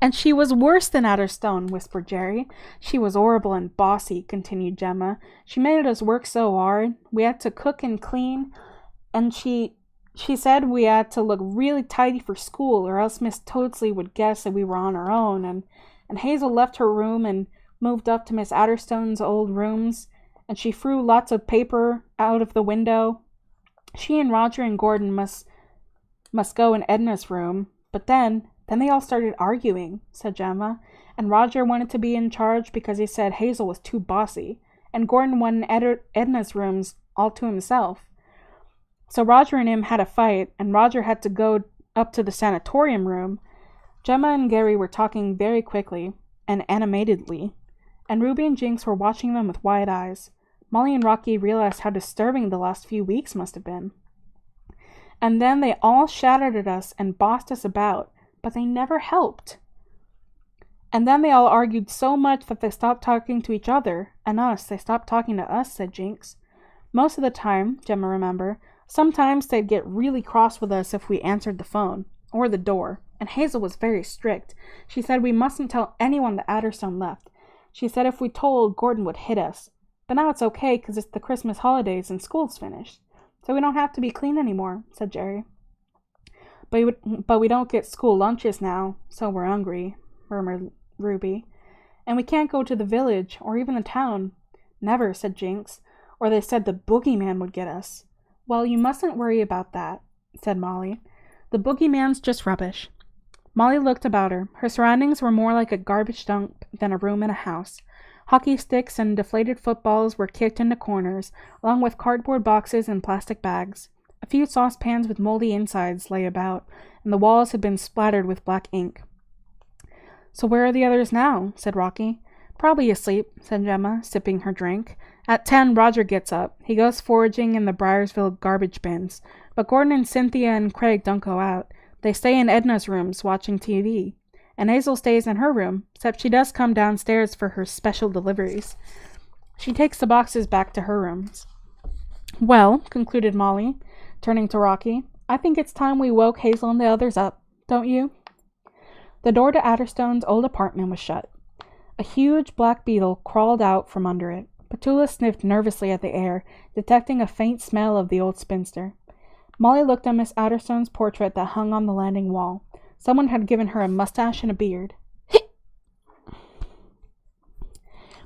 And she was worse than Adderstone, whispered Jerry. She was horrible and bossy, continued Gemma. She made us work so hard. We had to cook and clean, and she said we had to look really tidy for school, or else Miss Toadsley would guess that we were on our own, and Hazel left her room and moved up to Miss Adderstone's old rooms, and she threw lots of paper out of the window. She and Roger and Gordon must go in Edna's room, but then they all started arguing, said Gemma, and Roger wanted to be in charge because he said Hazel was too bossy, and Gordon went in Edna's rooms all to himself. So Roger and him had a fight, and Roger had to go up to the sanatorium room. Gemma and Gary were talking very quickly and animatedly, and Ruby and Jinx were watching them with wide eyes. Molly and Rocky realized how disturbing the last few weeks must have been. And then they all shouted at us and bossed us about, but they never helped. And then they all argued so much that they stopped talking to each other, and they stopped talking to us, said Jinx. Most of the time, Gemma remembered, sometimes they'd get really cross with us if we answered the phone, or the door, and Hazel was very strict. She said we mustn't tell anyone that Adderstone left. She said if we told, Gordon would hit us. But now it's okay because it's the Christmas holidays and school's finished. So we don't have to be clean anymore, said Jerry. But we don't get school lunches now, so we're hungry, murmured Ruby. And we can't go to the village, or even the town. Never, said Jinx, or they said the boogeyman would get us. Well, you mustn't worry about that, said Molly. The boogeyman's just rubbish. Molly looked about her. Her surroundings were more like a garbage dump than a room in a house. Hockey sticks and deflated footballs were kicked into corners, along with cardboard boxes and plastic bags. A few saucepans with moldy insides lay about, and the walls had been splattered with black ink. So where are the others now? Said Rocky. Probably asleep, said Gemma, sipping her drink. At 10, Roger gets up. He goes foraging in the Briarsville garbage bins. But Gordon and Cynthia and Craig don't go out. They stay in Edna's rooms watching TV. And Hazel stays in her room, except she does come downstairs for her special deliveries. She takes the boxes back to her rooms. Well, concluded Molly, turning to Rocky, I think it's time we woke Hazel and the others up, don't you? The door to Adderstone's old apartment was shut. A huge black beetle crawled out from under it. Petula sniffed nervously at the air, detecting a faint smell of the old spinster. Molly looked at Miss Adderstone's portrait that hung on the landing wall. Someone had given her a mustache and a beard.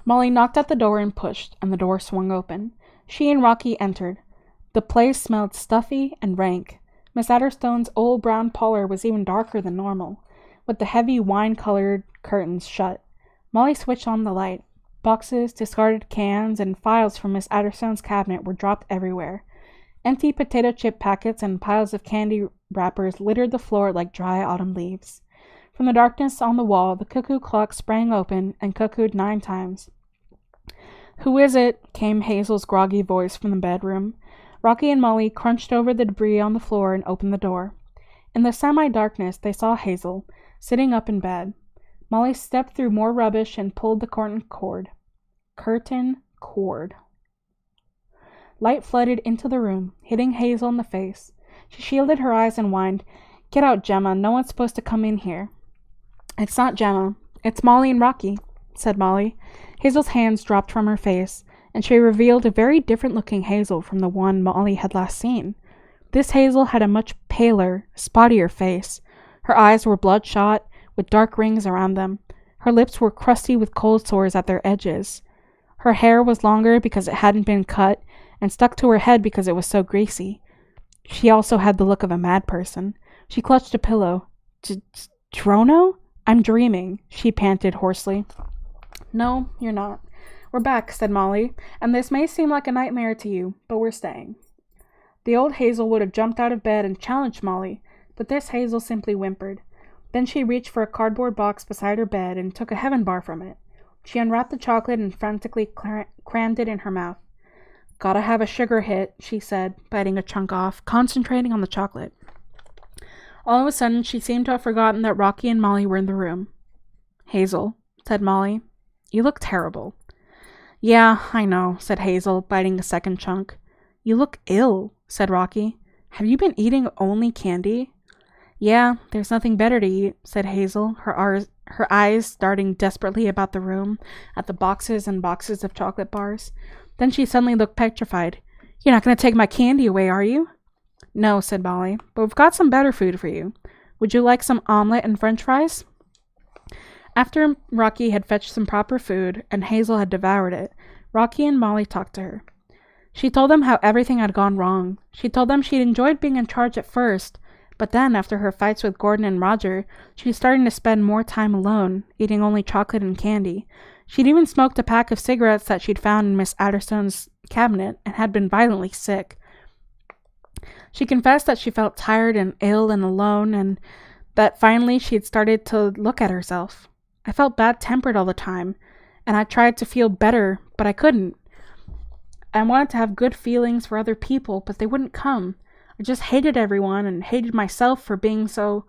Molly knocked at the door and pushed, and the door swung open. She and Rocky entered. The place smelled stuffy and rank. Miss Adderstone's old brown parlor was even darker than normal, with the heavy wine-colored curtains shut. Molly switched on the light. Boxes, discarded cans, and files from Miss Adderstone's cabinet were dropped everywhere. Empty potato chip packets and piles of candy wrappers littered the floor like dry autumn leaves. From the darkness on the wall, the cuckoo clock sprang open and cuckooed 9 times. Who is it? Came Hazel's groggy voice from the bedroom. Rocky and Molly crunched over the debris on the floor and opened the door. In the semi-darkness, they saw Hazel, sitting up in bed. Molly stepped through more rubbish and pulled the curtain cord. Light flooded into the room, hitting Hazel in the face. She shielded her eyes and whined, "Get out, Gemma. No one's supposed to come in here." "It's not Gemma. It's Molly and Rocky," said Molly. Hazel's hands dropped from her face, and she revealed a very different-looking Hazel from the one Molly had last seen. This Hazel had a much paler, spottier face. Her eyes were bloodshot, with dark rings around them. Her lips were crusty with cold sores at their edges. Her hair was longer because it hadn't been cut, and stuck to her head because it was so greasy. She also had the look of a mad person. She clutched a pillow. "Drono? I'm dreaming," she panted hoarsely. "No, you're not. We're back," said Molly, "and this may seem like a nightmare to you, but we're staying." The old Hazel would have jumped out of bed and challenged Molly, but this Hazel simply whimpered. Then she reached for a cardboard box beside her bed and took a heaven bar from it. She unwrapped the chocolate and frantically crammed it in her mouth. "Gotta have a sugar hit," she said, biting a chunk off, concentrating on the chocolate. All of a sudden, she seemed to have forgotten that Rocky and Molly were in the room. "Hazel," said Molly, "you look terrible." "Yeah, I know," said Hazel, biting a second chunk. "You look ill," said Rocky. "Have you been eating only candy?" "Yeah, there's nothing better to eat," said Hazel, her eyes darting desperately about the room, at the boxes and boxes of chocolate bars. Then she suddenly looked petrified. "You're not going to take my candy away, are you?" "No," said Molly, "but we've got some better food for you. Would you like some omelet and french fries?" After Rocky had fetched some proper food, and Hazel had devoured it, Rocky and Molly talked to her. She told them how everything had gone wrong. She told them she'd enjoyed being in charge at first, but then, after her fights with Gordon and Roger, she was starting to spend more time alone, eating only chocolate and candy. She'd even smoked a pack of cigarettes that she'd found in Miss Adderstone's cabinet, and had been violently sick. She confessed that she felt tired and ill and alone, and that finally she had started to look at herself. "I felt bad-tempered all the time, and I tried to feel better, but I couldn't. I wanted to have good feelings for other people, but they wouldn't come. I just hated everyone and hated myself for being so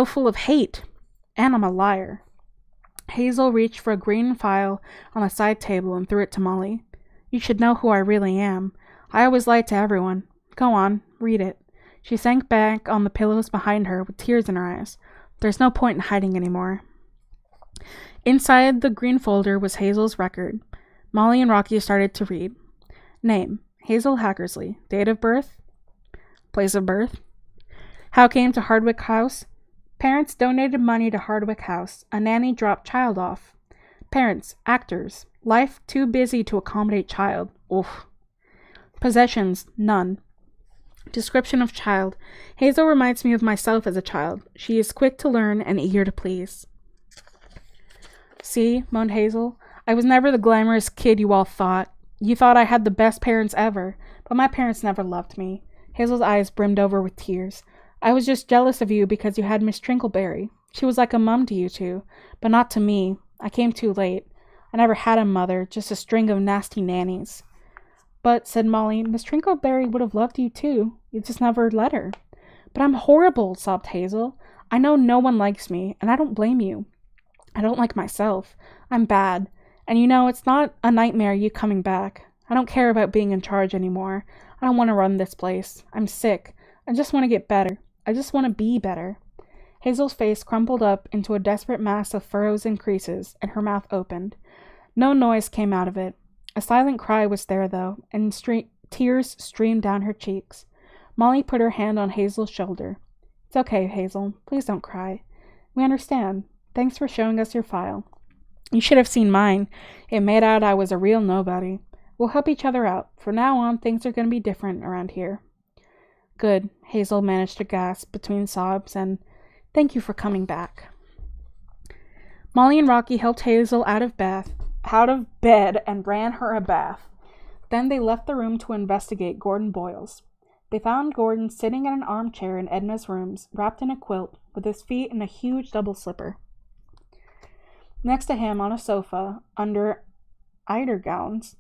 full of hate. And I'm a liar." Hazel reached for a green file on a side table and threw it to Molly. "You should know who I really am. I always lied to everyone. Go on, read it." She sank back on the pillows behind her with tears in her eyes. "There's no point in hiding anymore." Inside the green folder was Hazel's record. Molly and Rocky started to read. Name: Hazel Hackersley. Date of birth: place of birth: how came to Hardwick House. Parents donated money to Hardwick House. A nanny dropped child off. Parents: actors. Life too busy to accommodate child. Oof. Possessions: none. Description of child: Hazel reminds me of myself as a child. She is quick to learn and eager to please. "See," moaned Hazel, "I was never the glamorous kid you all thought. You thought I had the best parents ever, but my parents never loved me." Hazel's eyes brimmed over with tears. "I was just jealous of you because you had Miss Trinkleberry. She was like a mum to you two, but not to me. I came too late. I never had a mother, just a string of nasty nannies." "But," said Molly, "Miss Trinkleberry would have loved you too. You just never let her." "But I'm horrible," sobbed Hazel. "I know no one likes me, and I don't blame you. I don't like myself. I'm bad. And you know, it's not a nightmare you coming back. I don't care about being in charge anymore. I don't want to run this place. I'm sick. I just want to get better. I just want to be better." Hazel's face crumpled up into a desperate mass of furrows and creases, and her mouth opened. No noise came out of it. A silent cry was there, though, and tears streamed down her cheeks. Molly put her hand on Hazel's shoulder. "It's okay, Hazel. Please don't cry. We understand. Thanks for showing us your file. You should have seen mine. It made out I was a real nobody. We'll help each other out. From now on, things are going to be different around here." "Good," Hazel managed to gasp between sobs, and "thank you for coming back." Molly and Rocky helped Hazel out of bed and ran her a bath. Then they left the room to investigate Gordon Boyles. They found Gordon sitting in an armchair in Edna's rooms, wrapped in a quilt, with his feet in a huge double slipper. Next to him on a sofa, under eiderdowns,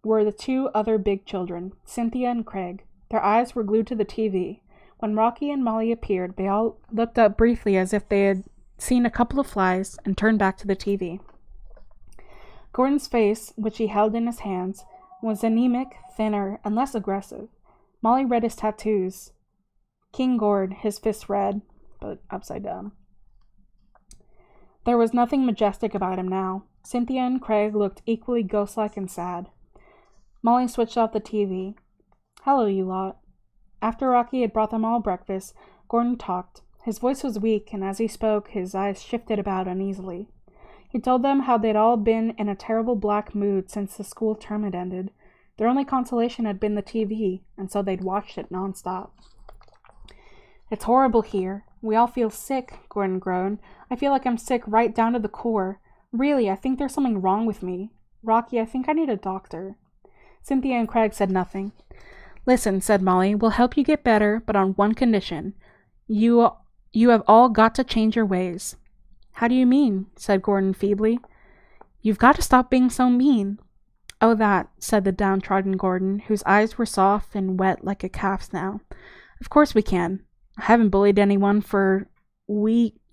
were the two other big children, Cynthia and Craig. Their eyes were glued to the TV. When Rocky and Molly appeared, they all looked up briefly as if they had seen a couple of flies, and turned back to the TV. Gordon's face, which he held in his hands, was anemic, thinner, and less aggressive. Molly read his tattoos. King Gord, his fists red, but upside down. There was nothing majestic about him now. Cynthia and Craig looked equally ghost-like and sad. Molly switched off the TV. Hello, you lot. After Rocky had brought them all breakfast, Gordon talked. His voice was weak, and as he spoke, his eyes shifted about uneasily. He told them how they'd all been in a terrible black mood since the school term had ended. Their only consolation had been the TV, and so they'd watched it nonstop. It's horrible here. We all feel sick, Gordon groaned. I feel like I'm sick right down to the core. Really, I think there's something wrong with me. Rocky, I think I need a doctor. Cynthia and Craig said nothing. Listen, said Molly, we'll help you get better, but on one condition. You have all got to change your ways. How do you mean? Said Gordon feebly. You've got to stop being so mean. Oh, that, said the downtrodden Gordon, whose eyes were soft and wet like a calf's now. Of course we can. I haven't bullied anyone for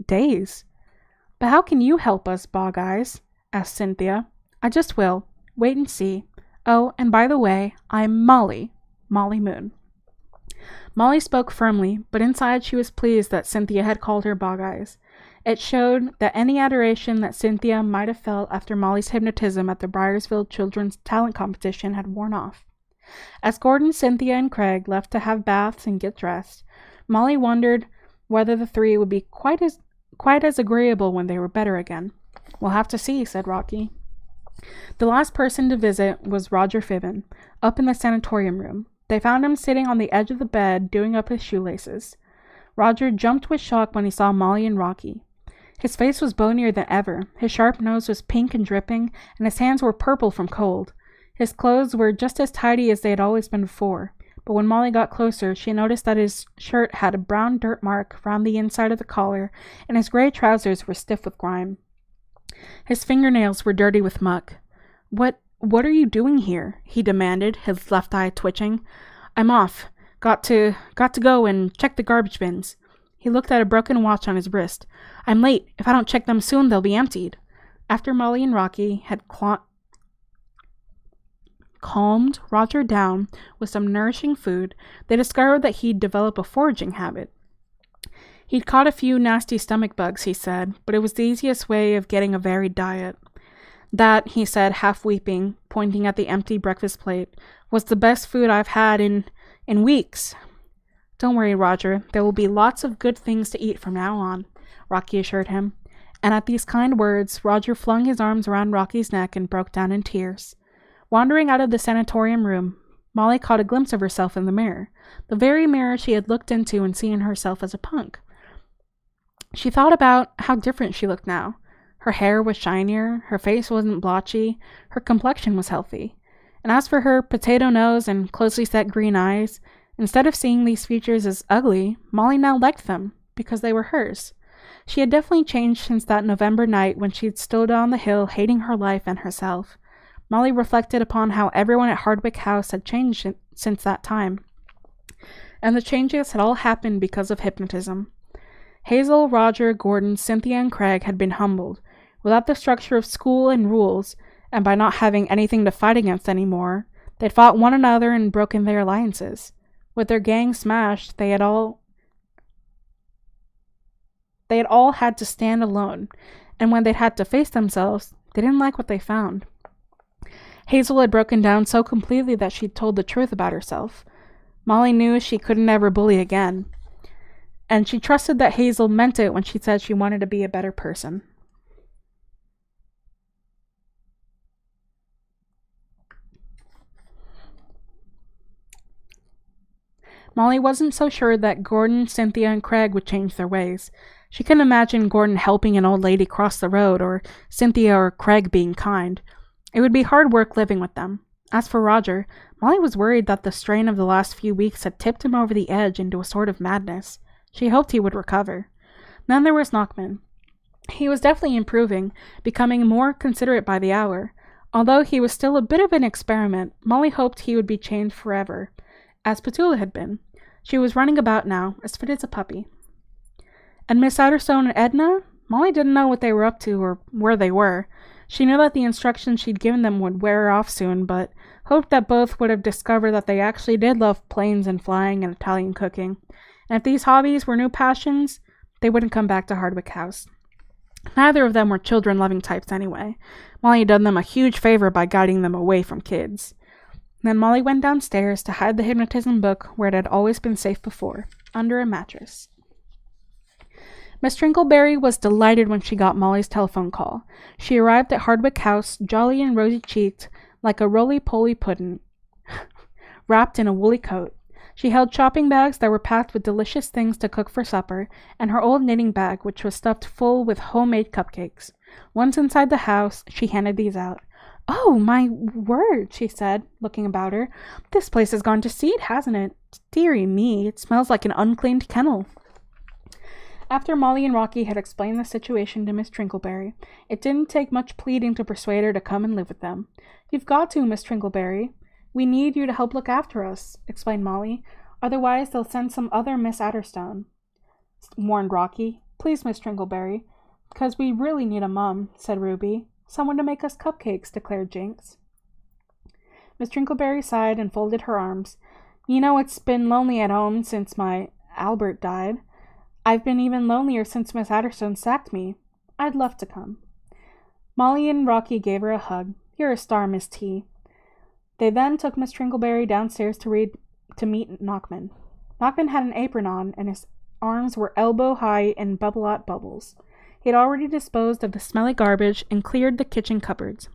days. But how can you help us, Bog Eyes? Asked Cynthia. I just will. Wait and see. Oh, and by the way, I'm Molly Moon. Molly spoke firmly, but inside she was pleased that Cynthia had called her Bog Eyes. It showed that any adoration that Cynthia might have felt after Molly's hypnotism at the Briarsville Children's Talent Competition had worn off. As Gordon, Cynthia, and Craig left to have baths and get dressed, Molly wondered whether the three would be quite as agreeable when they were better again. We'll have to see, said Rocky. The last person to visit was Roger Fibbin, up in the sanatorium room. They found him sitting on the edge of the bed, doing up his shoelaces. Roger jumped with shock when he saw Molly and Rocky. His face was bonier than ever, his sharp nose was pink and dripping, and his hands were purple from cold. His clothes were just as tidy as they had always been before, but when Molly got closer, she noticed that his shirt had a brown dirt mark round the inside of the collar, and his gray trousers were stiff with grime. His fingernails were dirty with muck. What are you doing here? He demanded, his left eye twitching. I'm off. Got to go and check the garbage bins. He looked at a broken watch on his wrist. I'm late. If I don't check them soon, they'll be emptied. After Molly and Rocky had calmed Roger down with some nourishing food, they discovered that he'd developed a foraging habit. He'd caught a few nasty stomach bugs, he said, but it was the easiest way of getting a varied diet. That, he said, half weeping, pointing at the empty breakfast plate, was the best food I've had in weeks. Don't worry, Roger. There will be lots of good things to eat from now on, Rocky assured him. And at these kind words, Roger flung his arms around Rocky's neck and broke down in tears. Wandering out of the sanatorium room, Molly caught a glimpse of herself in the mirror, the very mirror she had looked into and seen herself as a punk. She thought about how different she looked now. Her hair was shinier, her face wasn't blotchy, her complexion was healthy. And as for her potato nose and closely set green eyes, instead of seeing these features as ugly, Molly now liked them, because they were hers. She had definitely changed since that November night when she'd stood on the hill hating her life and herself. Molly reflected upon how everyone at Hardwick House had changed since that time. And the changes had all happened because of hypnotism. Hazel, Roger, Gordon, Cynthia, and Craig had been humbled. Without the structure of school and rules, and by not having anything to fight against anymore, they'd fought one another and broken their alliances. With their gang smashed, they had all had to stand alone, and when they'd had to face themselves, they didn't like what they found. Hazel had broken down so completely that she'd told the truth about herself. Molly knew she couldn't ever bully again, and she trusted that Hazel meant it when she said she wanted to be a better person. Molly wasn't so sure that Gordon, Cynthia, and Craig would change their ways. She couldn't imagine Gordon helping an old lady cross the road, or Cynthia or Craig being kind. It would be hard work living with them. As for Roger, Molly was worried that the strain of the last few weeks had tipped him over the edge into a sort of madness. She hoped he would recover. Then there was Knockman. He was definitely improving, becoming more considerate by the hour. Although he was still a bit of an experiment, Molly hoped he would be chained forever, as Petula had been. She was running about now, as fit as a puppy. And Miss Adderstone and Edna? Molly didn't know what they were up to or where they were. She knew that the instructions she'd given them would wear off soon, but hoped that both would have discovered that they actually did love planes and flying and Italian cooking. And if these hobbies were new passions, they wouldn't come back to Hardwick House. Neither of them were children-loving types anyway. Molly had done them a huge favor by guiding them away from kids. Then Molly went downstairs to hide the hypnotism book where it had always been safe before, under a mattress. Miss Trinkleberry was delighted when she got Molly's telephone call. She arrived at Hardwick House, jolly and rosy-cheeked, like a roly-poly pudding, wrapped in a woolly coat. She held shopping bags that were packed with delicious things to cook for supper, and her old knitting bag, which was stuffed full with homemade cupcakes. Once inside the house, she handed these out. "Oh, my word," she said, looking about her. "This place has gone to seed, hasn't it? Dearie me, it smells like an uncleaned kennel." After Molly and Rocky had explained the situation to Miss Trinkleberry, it didn't take much pleading to persuade her to come and live with them. "You've got to, Miss Trinkleberry. We need you to help look after us," explained Molly. "Otherwise, they'll send some other Miss Adderstone," warned Rocky. "Please, Miss Trinkleberry, because we really need a mum," said Ruby. "Someone to make us cupcakes," declared Jinx. Miss Trinkleberry sighed and folded her arms. "You know, it's been lonely at home since my Albert died. I've been even lonelier since Miss Adderstone sacked me. I'd love to come." Molly and Rocky gave her a hug. "You're a star, Miss T." They then took Miss Trinkleberry downstairs to meet Knockman. Knockman had an apron on, and his arms were elbow-high in bubble-out bubbles. He had already disposed of the smelly garbage and cleared the kitchen cupboards.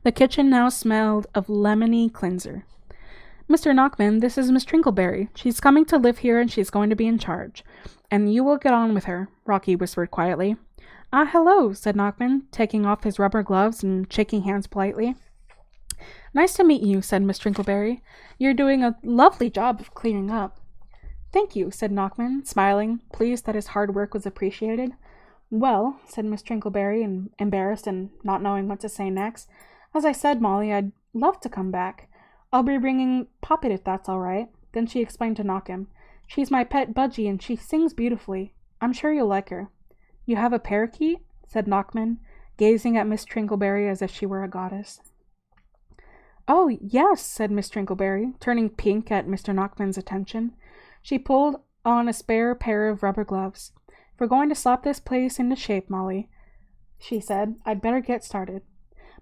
The kitchen now smelled of lemony cleanser. "Mr. Knockman, this is Miss Trinkleberry. She's coming to live here and she's going to be in charge. And you will get on with her," Rocky whispered quietly. "Ah, hello," said Knockman, taking off his rubber gloves and shaking hands politely. "Nice to meet you," said Miss Trinkleberry. "You're doing a lovely job of clearing up." "Thank you," said Knockman, smiling, pleased that his hard work was appreciated. "Well," said Miss Trinkleberry, embarrassed and not knowing what to say next, "as I said, Molly, I'd love to come back. I'll be bringing Poppet if that's all right." Then she explained to Knockham. "She's my pet budgie and she sings beautifully. I'm sure you'll like her." "You have a parakeet?" said Knockman, gazing at Miss Trinkleberry as if she were a goddess. "Oh, yes," said Miss Trinkleberry, turning pink at Mr. Knockman's attention. She pulled on a spare pair of rubber gloves. "If we're going to slap this place into shape, Molly," she said, "I'd better get started."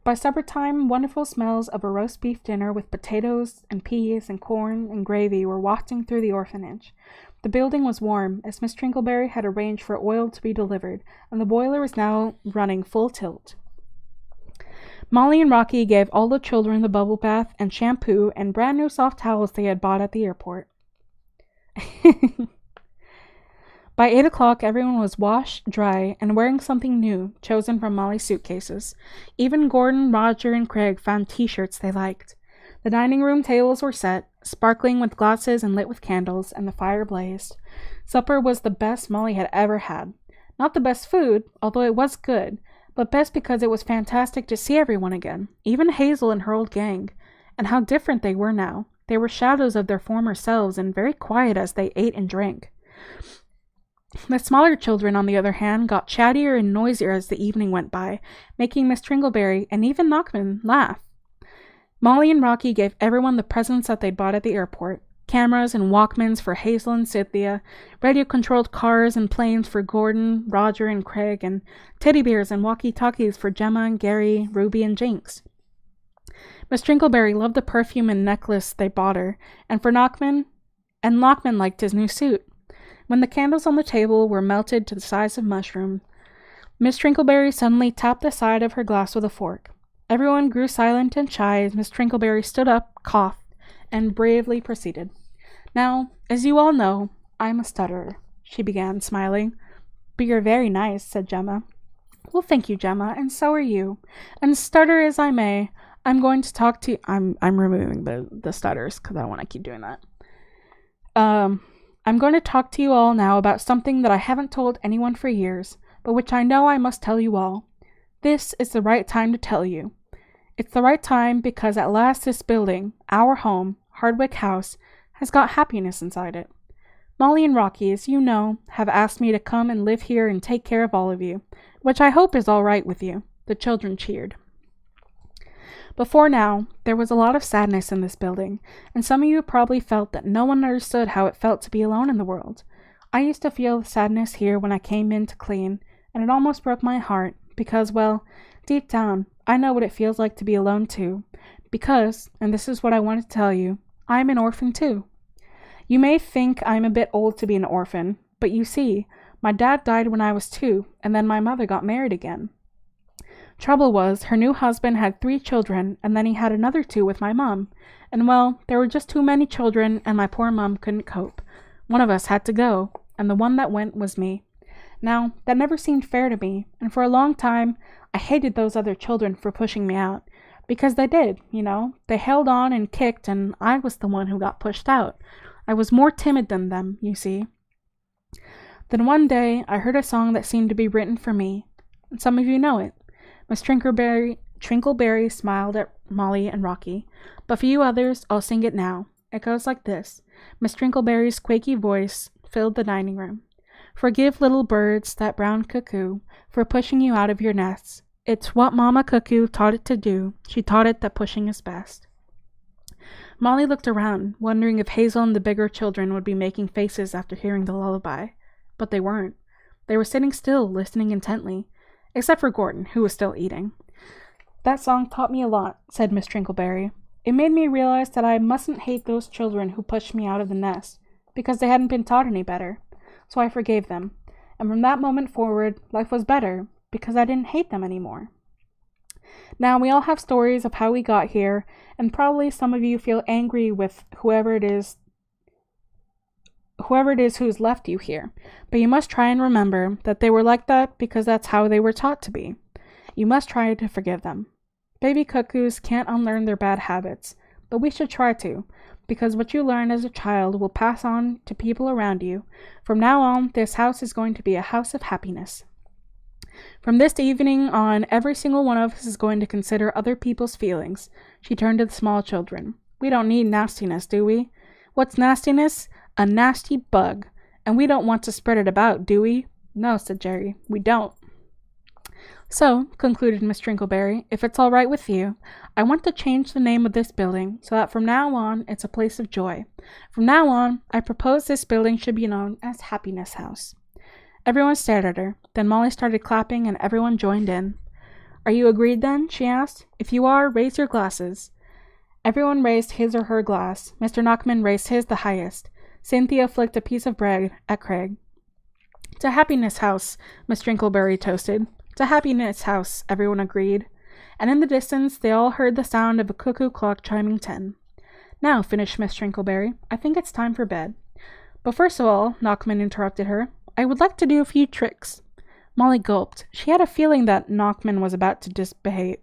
By supper time, wonderful smells of a roast beef dinner with potatoes and peas and corn and gravy were wafting through the orphanage. The building was warm, as Miss Trinkleberry had arranged for oil to be delivered, and the boiler was now running full tilt. Molly and Rocky gave all the children the bubble bath and shampoo and brand new soft towels they had bought at the airport. By 8 o'clock, everyone was washed, dry, and wearing something new, chosen from Molly's suitcases. Even Gordon, Roger, and Craig found t-shirts they liked. The dining room tables were set, sparkling with glasses and lit with candles, and the fire blazed. Supper was the best Molly had ever had. Not the best food, although it was good, but best because it was fantastic to see everyone again, even Hazel and her old gang. And how different they were now. They were shadows of their former selves and very quiet as they ate and drank. The smaller children, on the other hand, got chattier and noisier as the evening went by, making Miss Trinkleberry and even Knockman laugh. Molly and Rocky gave everyone the presents that they'd bought at the airport. Cameras and Walkmans for Hazel and Cynthia, radio-controlled cars and planes for Gordon, Roger, and Craig, and teddy bears and walkie-talkies for Gemma and Gary, Ruby, and Jinx. Miss Trinkleberry loved the perfume and necklace they bought her, and Knockman liked his new suit. When the candles on the table were melted to the size of mushrooms, Miss Trinkleberry suddenly tapped the side of her glass with a fork. Everyone grew silent and shy as Miss Trinkleberry stood up, coughed, and bravely proceeded. "Now, as you all know, I'm a stutterer," she began, smiling. "But you're very nice," said Gemma. "Well, thank you, Gemma, and so are you. And stutter as I may, I'm going to talk to you." I'm removing the stutters because I don't want to keep doing that. "I'm going to talk to you all now about something that I haven't told anyone for years, but which I know I must tell you all. This is the right time to tell you. It's the right time because at last this building, our home, Hardwick House, has got happiness inside it." Molly and Rocky, as you know, have asked me to come and live here and take care of all of you, which I hope is all right with you." The children cheered. Before now, there was a lot of sadness in this building, and some of you probably felt that no one understood how it felt to be alone in the world. I used to feel the sadness here when I came in to clean, and it almost broke my heart, because, well, deep down, I know what it feels like to be alone too. Because, and this is what I want to tell you, I am an orphan too. You may think I'm a bit old to be an orphan, but you see, my dad died when I was 2, and then my mother got married again. Trouble was, her new husband had 3 children, and then he had another 2 with my mom. And well, there were just too many children, and my poor mom couldn't cope. One of us had to go, and the one that went was me. Now, that never seemed fair to me, and for a long time, I hated those other children for pushing me out. Because they did, you know. They held on and kicked, and I was the one who got pushed out. I was more timid than them, you see. Then one day, I heard a song that seemed to be written for me, and some of you know it. Miss Trinkleberry smiled at Molly and Rocky, but for you others, I'll sing it now. It goes like this. Miss Trinkleberry's quaky voice filled the dining room. "Forgive little birds, that brown cuckoo, for pushing you out of your nests. It's what Mama Cuckoo taught it to do. She taught it that pushing is best." Molly looked around, wondering if Hazel and the bigger children would be making faces after hearing the lullaby. But they weren't. They were sitting still, listening intently. Except for Gordon, who was still eating. "That song taught me a lot," said Miss Trinkleberry. "It made me realize that I mustn't hate those children who pushed me out of the nest, because they hadn't been taught any better. So I forgave them. And from that moment forward, life was better, because I didn't hate them anymore." Now, we all have stories of how we got here, and probably some of you feel angry with whoever it is who's left you here. But you must try and remember that they were like that because that's how they were taught to be. You must try to forgive them. Baby cuckoos can't unlearn their bad habits, but we should try to, because what you learn as a child will pass on to people around you. From now on, this house is going to be a house of happiness. From this evening on, every single one of us is going to consider other people's feelings. She turned to the small children. "We don't need nastiness, do we? What's nastiness? A nasty bug. And we don't want to spread it about, do we?" "No," said Jerry, "we don't." "So," concluded Miss Trinkleberry, "if it's all right with you, I want to change the name of this building so that from now on it's a place of joy. From now on, I propose this building should be known as Happiness House." Everyone stared at her. Then Molly started clapping and everyone joined in. "Are you agreed then?" she asked. "If you are, raise your glasses." Everyone raised his or her glass. Mr. Knockman raised his the highest. Cynthia flicked a piece of bread at Craig. "To Happiness House," Miss Trinkleberry toasted. "To Happiness House," everyone agreed. And in the distance, they all heard the sound of a cuckoo clock chiming 10. "Now," finished Miss Trinkleberry, "I think it's time for bed." "But first of all," Knockman interrupted her, "I would like to do a few tricks." Molly gulped. She had a feeling that Knockman was about to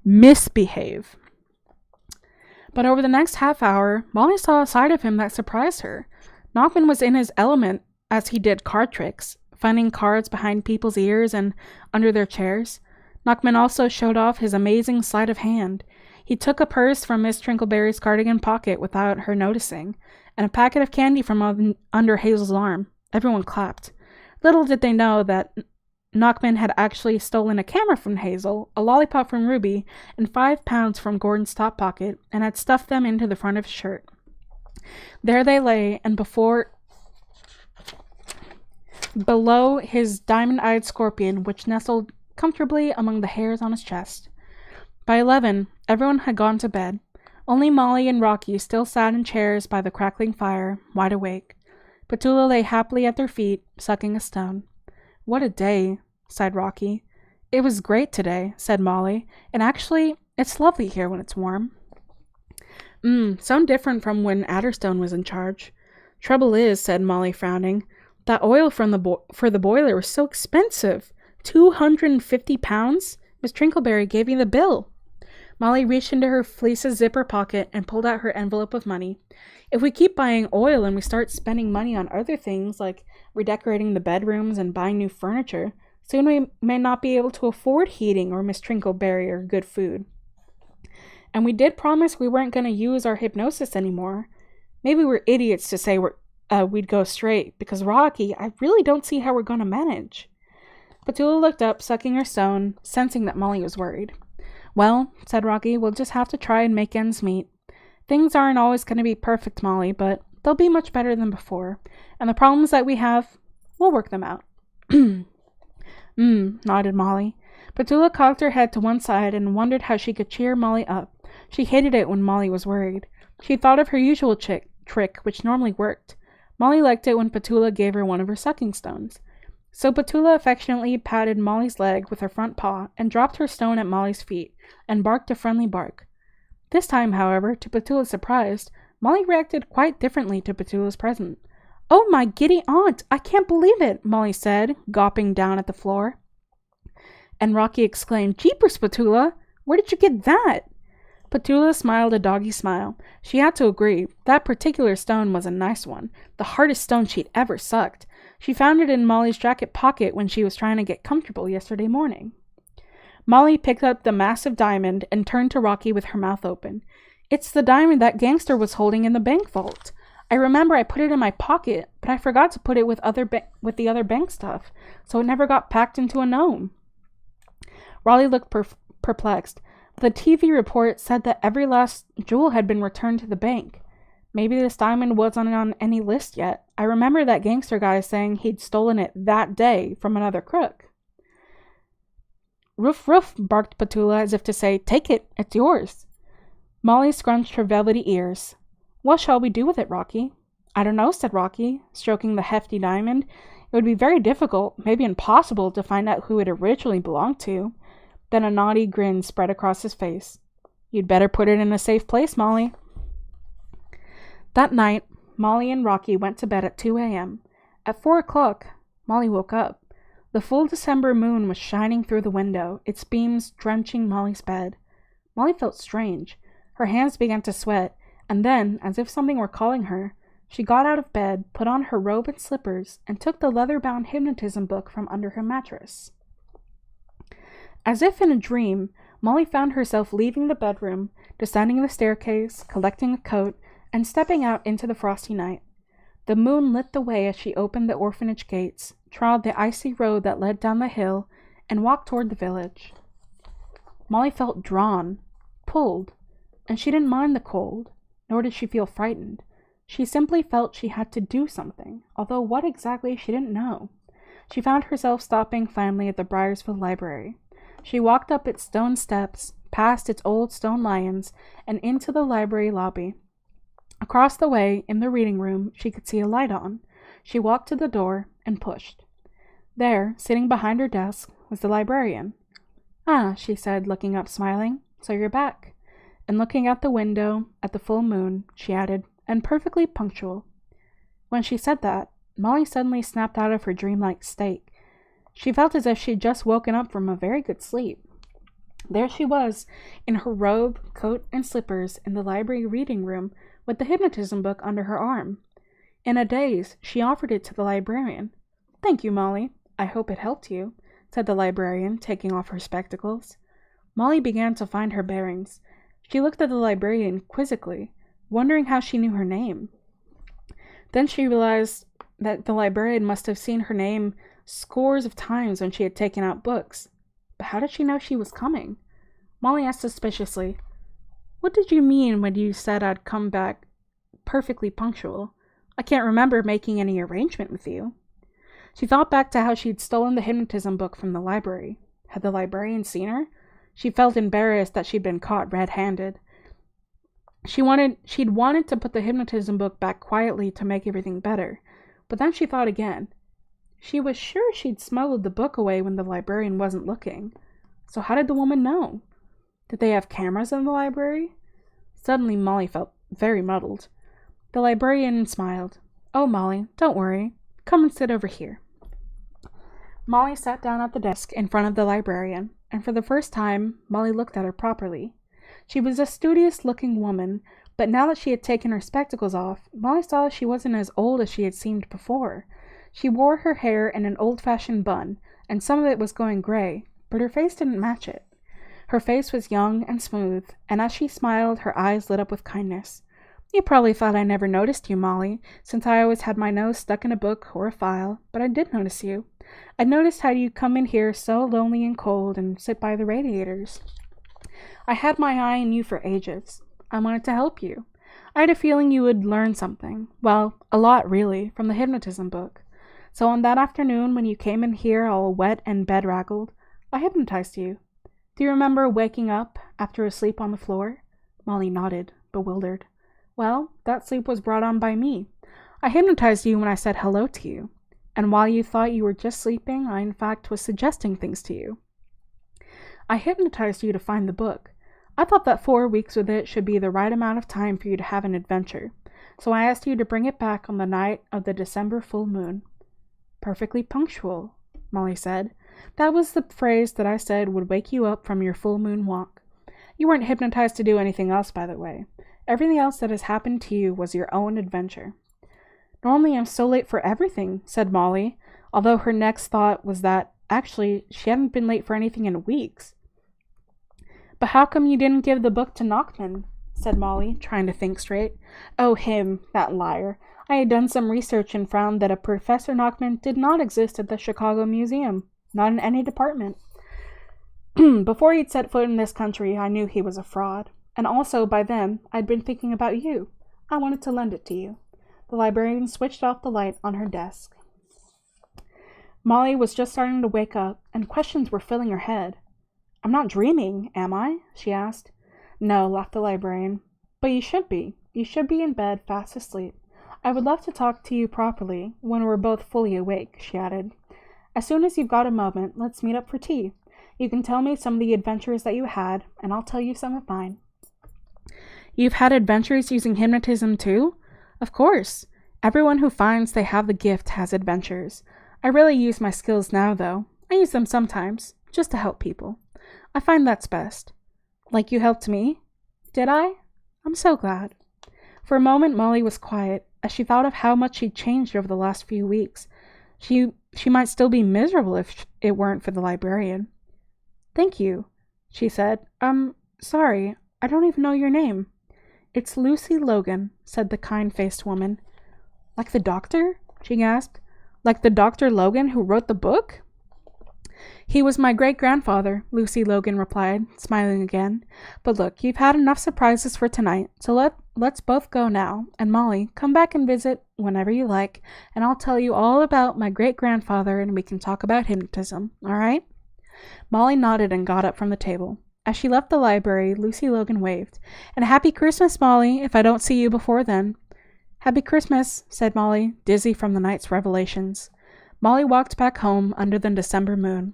misbehave. But over the next half hour, Molly saw a side of him that surprised her. Knockman was in his element as he did card tricks, finding cards behind people's ears and under their chairs. Knockman also showed off his amazing sleight of hand. He took a purse from Miss Trinkleberry's cardigan pocket without her noticing, and a packet of candy from under Hazel's arm. Everyone clapped. Little did they know that Knockman had actually stolen a camera from Hazel, a lollipop from Ruby, and 5 pounds from Gordon's top pocket, and had stuffed them into the front of his shirt. There they lay, and below his diamond-eyed scorpion, which nestled comfortably among the hairs on his chest. By 11, everyone had gone to bed. Only Molly and Rocky still sat in chairs by the crackling fire, wide awake. Petula lay happily at their feet, sucking a stone. "What a day," sighed Rocky. "It was great today," said Molly, "and actually, it's lovely here when it's warm." So different from when Adderstone was in charge." "Trouble is," said Molly, frowning, "that oil from for the boiler was so expensive. 250 pounds? Miss Trinkleberry gave me the bill." Molly reached into her fleece's zipper pocket and pulled out her envelope of money. "If we keep buying oil and we start spending money on other things like redecorating the bedrooms and buying new furniture, soon we may not be able to afford heating or Miss Trinkleberry or good food. And we did promise we weren't going to use our hypnosis anymore. Maybe we're idiots to say we'd go straight, because Rocky, I really don't see how we're going to manage. Petula looked up, sucking her stone, sensing that Molly was worried. Well, said Rocky, we'll just have to try and make ends meet. Things aren't always going to be perfect, Molly, but they'll be much better than before. And the problems that we have, we'll work them out. Nodded Molly. Petula cocked her head to one side and wondered how she could cheer Molly up. She hated it when Molly was worried. She thought of her usual trick, which normally worked. Molly liked it when Petula gave her one of her sucking stones. So Petula affectionately patted Molly's leg with her front paw and dropped her stone at Molly's feet and barked a friendly bark. This time, however, to Petula's surprise, Molly reacted quite differently to Petula's present. Oh, my giddy aunt! I can't believe it, Molly said, gawping down at the floor. And Rocky exclaimed, Jeepers, Petula! Where did you get that? Petula smiled a doggy smile. She had to agree. That particular stone was a nice one, the hardest stone she'd ever sucked. She found it in Molly's jacket pocket when she was trying to get comfortable yesterday morning. Molly picked up the massive diamond and turned to Rocky with her mouth open. It's the diamond that gangster was holding in the bank vault. I remember I put it in my pocket, but I forgot to put it with the other bank stuff, so it never got packed into a gnome. Raleigh looked perplexed. The TV report said that every last jewel had been returned to the bank. Maybe this diamond wasn't on any list yet. I remember that gangster guy saying he'd stolen it that day from another crook. Roof, roof, barked Petula as if to say, Take it, it's yours. Molly scrunched her velvety ears. What shall we do with it, Rocky? I don't know, said Rocky, stroking the hefty diamond. It would be very difficult, maybe impossible, to find out who it originally belonged to. Then a naughty grin spread across his face. You'd better put it in a safe place, Molly. That night, Molly and Rocky went to bed at 2 a.m. At 4 o'clock, Molly woke up. The full December moon was shining through the window, its beams drenching Molly's bed. Molly felt strange. Her hands began to sweat, and then, as if something were calling her, she got out of bed, put on her robe and slippers, and took the leather-bound hypnotism book from under her mattress. As if in a dream, Molly found herself leaving the bedroom, descending the staircase, collecting a coat, and stepping out into the frosty night. The moon lit the way as she opened the orphanage gates, trod the icy road that led down the hill, and walked toward the village. Molly felt drawn, pulled, and she didn't mind the cold, nor did she feel frightened. She simply felt she had to do something, although what exactly she didn't know. She found herself stopping finally at the Briarsville Library. She walked up its stone steps, past its old stone lions, and into the library lobby. Across the way, in the reading room, she could see a light on. She walked to the door and pushed. There, sitting behind her desk, was the librarian. Ah, she said, looking up smiling, so you're back. And looking out the window, at the full moon, she added, and perfectly punctual. When she said that, Molly suddenly snapped out of her dreamlike state. She felt as if she'd just woken up from a very good sleep. There she was, in her robe, coat, and slippers, in the library reading room, with the hypnotism book under her arm. In a daze, she offered it to the librarian. Thank you, Molly. I hope it helped you, said the librarian, taking off her spectacles. Molly began to find her bearings. She looked at the librarian quizzically, wondering how she knew her name. Then she realized that the librarian must have seen her name scores of times when she had taken out books. But how did she know she was coming? Molly asked suspiciously, What did you mean when you said I'd come back perfectly punctual? I can't remember making any arrangement with you. She thought back to how she'd stolen the hypnotism book from the library. Had the librarian seen her? She felt embarrassed that she'd been caught red-handed. She'd wanted to put the hypnotism book back quietly to make everything better, but then she thought again. She was sure she'd smuggled the book away when the librarian wasn't looking. So how did the woman know? Did they have cameras in the library? Suddenly Molly felt very muddled. The librarian smiled. Oh, Molly, don't worry. Come and sit over here. Molly sat down at the desk in front of the librarian, and for the first time, Molly looked at her properly. She was a studious-looking woman, but now that she had taken her spectacles off, Molly saw she wasn't as old as she had seemed before. She wore her hair in an old-fashioned bun, and some of it was going gray, but her face didn't match it. Her face was young and smooth, and as she smiled, her eyes lit up with kindness. You probably thought I never noticed you, Molly, since I always had my nose stuck in a book or a file, but I did notice you. I noticed how you come in here so lonely and cold and sit by the radiators. I had my eye on you for ages. I wanted to help you. I had a feeling you would learn something. Well, a lot, really, from the hypnotism book. So on that afternoon when you came in here all wet and bedraggled, I hypnotized you. Do you remember waking up after a sleep on the floor? Molly nodded, bewildered. Well, that sleep was brought on by me. I hypnotized you when I said hello to you. And while you thought you were just sleeping, I in fact was suggesting things to you. I hypnotized you to find the book. I thought that 4 weeks with it should be the right amount of time for you to have an adventure, so I asked you to bring it back on the night of the December full moon. Perfectly punctual, Molly said. That was the phrase that I said would wake you up from your full moon walk. You weren't hypnotized to do anything else, by the way. Everything else that has happened to you was your own adventure. Normally I'm so late for everything, said Molly, although her next thought was that, actually, she hadn't been late for anything in weeks. But how come you didn't give the book to Nachman? Said Molly, trying to think straight. Oh, him, that liar. I had done some research and found that a Professor Nachman did not exist at the Chicago Museum, not in any department. Before he'd set foot in this country, I knew he was a fraud. And also, by then, I'd been thinking about you. I wanted to lend it to you. The librarian switched off the light on her desk. Molly was just starting to wake up, and questions were filling her head. I'm not dreaming, am I? She asked. No, laughed the librarian. But you should be. You should be in bed, fast asleep. I would love to talk to you properly, when we're both fully awake, she added. As soon as you've got a moment, let's meet up for tea. You can tell me some of the adventures that you had, and I'll tell you some of mine. You've had adventures using hypnotism too? Of course. Everyone who finds they have the gift has adventures. I rarely use my skills now, though. I use them sometimes, just to help people. I find that's best. Like you helped me? Did I? I'm so glad. For a moment, Molly was quiet, as she thought of how much she'd changed over the last few weeks. She might still be miserable if it weren't for the librarian. Thank you, she said. Sorry, I don't even know your name. It's Lucy Logan, said the kind-faced woman. Like the doctor? She gasped. Like the Dr. Logan who wrote the book? He was my great-grandfather, Lucy Logan replied, smiling again. But look, you've had enough surprises for tonight, so let's both go now. And Molly, come back and visit whenever you like, and I'll tell you all about my great-grandfather and we can talk about hypnotism, all right? Molly nodded and got up from the table. As she left the library, Lucy Logan waved. And Happy Christmas, Molly, if I don't see you before then. Happy Christmas, said Molly, dizzy from the night's revelations. Molly walked back home under the December moon.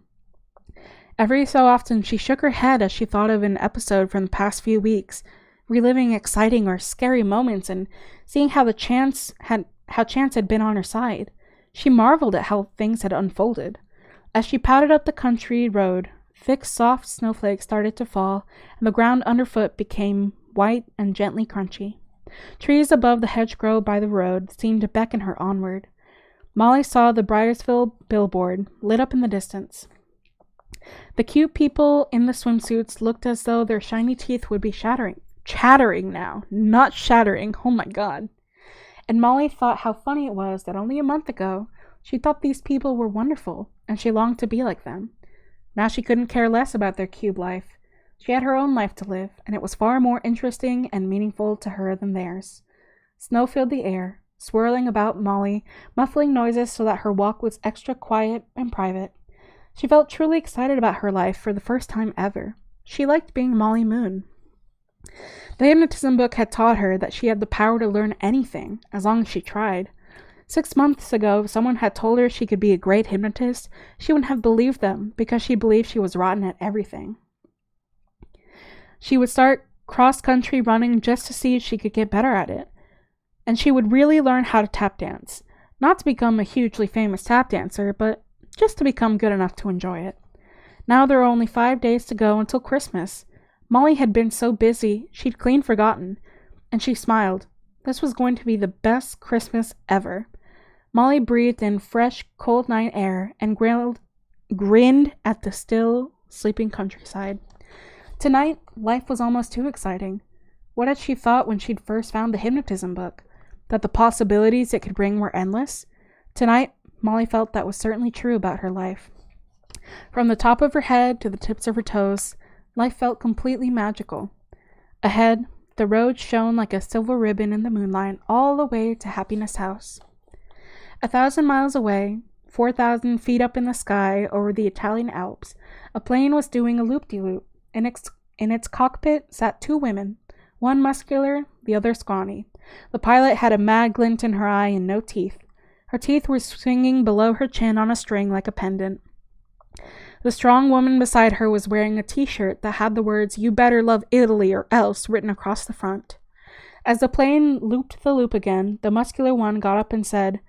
Every so often she shook her head as she thought of an episode from the past few weeks, reliving exciting or scary moments and seeing how Chance had been on her side. She marveled at how things had unfolded. As she padded up the country road, thick, soft snowflakes started to fall, and the ground underfoot became white and gently crunchy. Trees above the hedgerow by the road seemed to beckon her onward. Molly saw the Briarsville billboard, lit up in the distance. The cute people in the swimsuits looked as though their shiny teeth would be chattering now, not shattering, oh my god. And Molly thought how funny it was that only a month ago she thought these people were wonderful, and she longed to be like them. Now she couldn't care less about their cube life. She had her own life to live, and it was far more interesting and meaningful to her than theirs. Snow filled the air, swirling about Molly, muffling noises so that her walk was extra quiet and private. She felt truly excited about her life for the first time ever. She liked being Molly Moon. The hypnotism book had taught her that she had the power to learn anything, as long as she tried. 6 months ago, if someone had told her she could be a great hypnotist, she wouldn't have believed them because she believed she was rotten at everything. She would start cross-country running just to see if she could get better at it. And she would really learn how to tap dance. Not to become a hugely famous tap dancer, but just to become good enough to enjoy it. Now there were only 5 days to go until Christmas. Molly had been so busy, she'd clean forgotten, and she smiled. This was going to be the best Christmas ever. Molly breathed in fresh, cold night air and grinned at the still, sleeping countryside. Tonight, life was almost too exciting. What had she thought when she'd first found the hypnotism book? That the possibilities it could bring were endless? Tonight, Molly felt that was certainly true about her life. From the top of her head to the tips of her toes, life felt completely magical. Ahead, the road shone like a silver ribbon in the moonlight all the way to Happiness House. 1,000 miles away, 4,000 feet up in the sky over the Italian Alps, a plane was doing a loop-de-loop. In its cockpit sat 2 women, one muscular, the other scrawny. The pilot had a mad glint in her eye and no teeth. Her teeth were swinging below her chin on a string like a pendant. The strong woman beside her was wearing a t-shirt that had the words, "You better love Italy or else," written across the front. As the plane looped the loop again, the muscular one got up and said,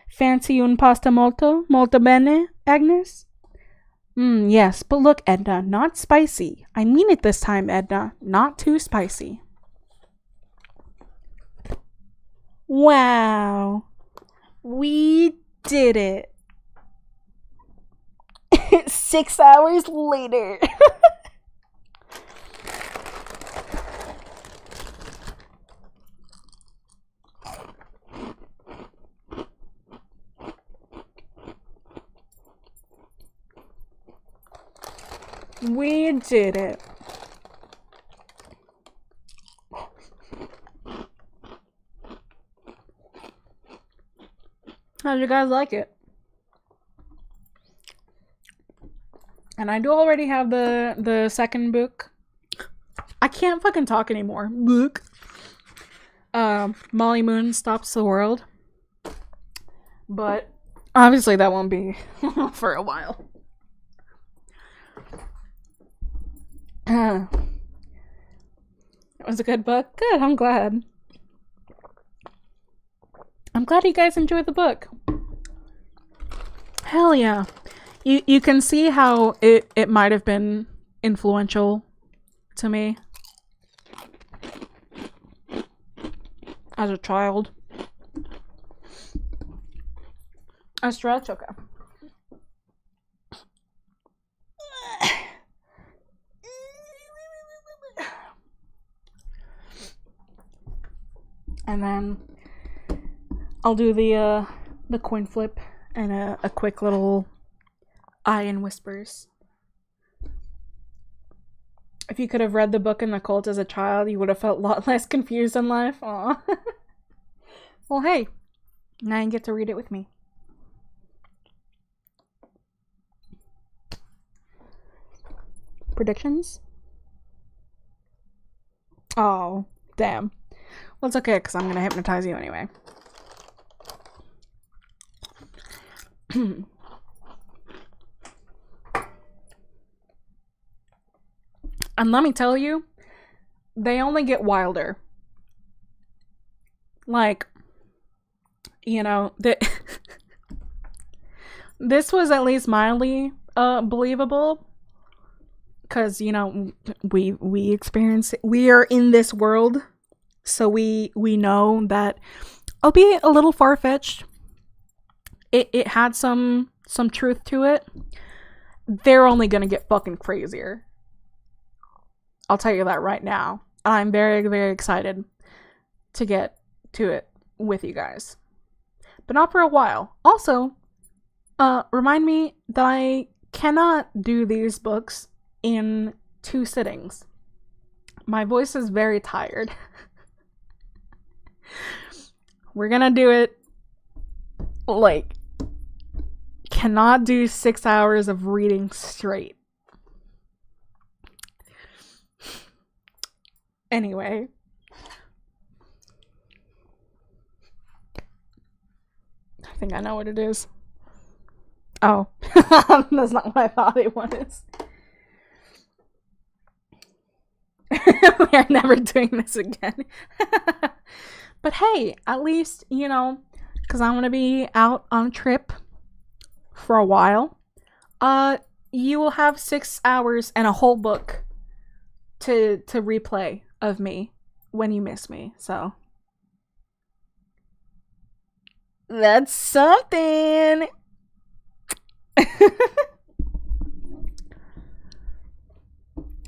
"Fancy un pasta molto bene, Agnes?" Yes, but look, Edna, not spicy. I mean it this time, Edna, not too spicy." Wow. We did it. 6 hours later. We did it. How'd you guys like it? And I do already have the second book. I can't fucking talk anymore. Book. Molly Moon Stops the World. But obviously that won't be for a while. It was a good book. Good, I'm glad. I'm glad you guys enjoyed the book. Hell yeah. You can see how it might have been influential to me as a child. A stretch? Okay. And then I'll do the coin flip and a quick little eye and whispers. If you could have read the book in the cult as a child, you would have felt a lot less confused in life. Aw. Well, hey, now you get to read it with me. Predictions? Oh, damn. Well, it's okay, because I'm going to hypnotize you anyway. And let me tell you, they only get wilder. Like, you know, this was at least mildly believable. Because, you know, we experience it. We are in this world. So we know that, albeit a little far-fetched, it had some truth to it. They're only gonna get fucking crazier. I'll tell you that right now. I'm very, very excited to get to it with you guys. But not for a while. Also, remind me that I cannot do these books in 2 sittings. My voice is very tired. We're gonna do it, like, cannot do 6 hours of reading straight. Anyway. I think I know what it is. Oh. That's not what I thought it was. We are never doing this again. But hey, at least, you know, because I'm going to be out on a trip for a while, you will have 6 hours and a whole book to replay of me when you miss me. So that's something.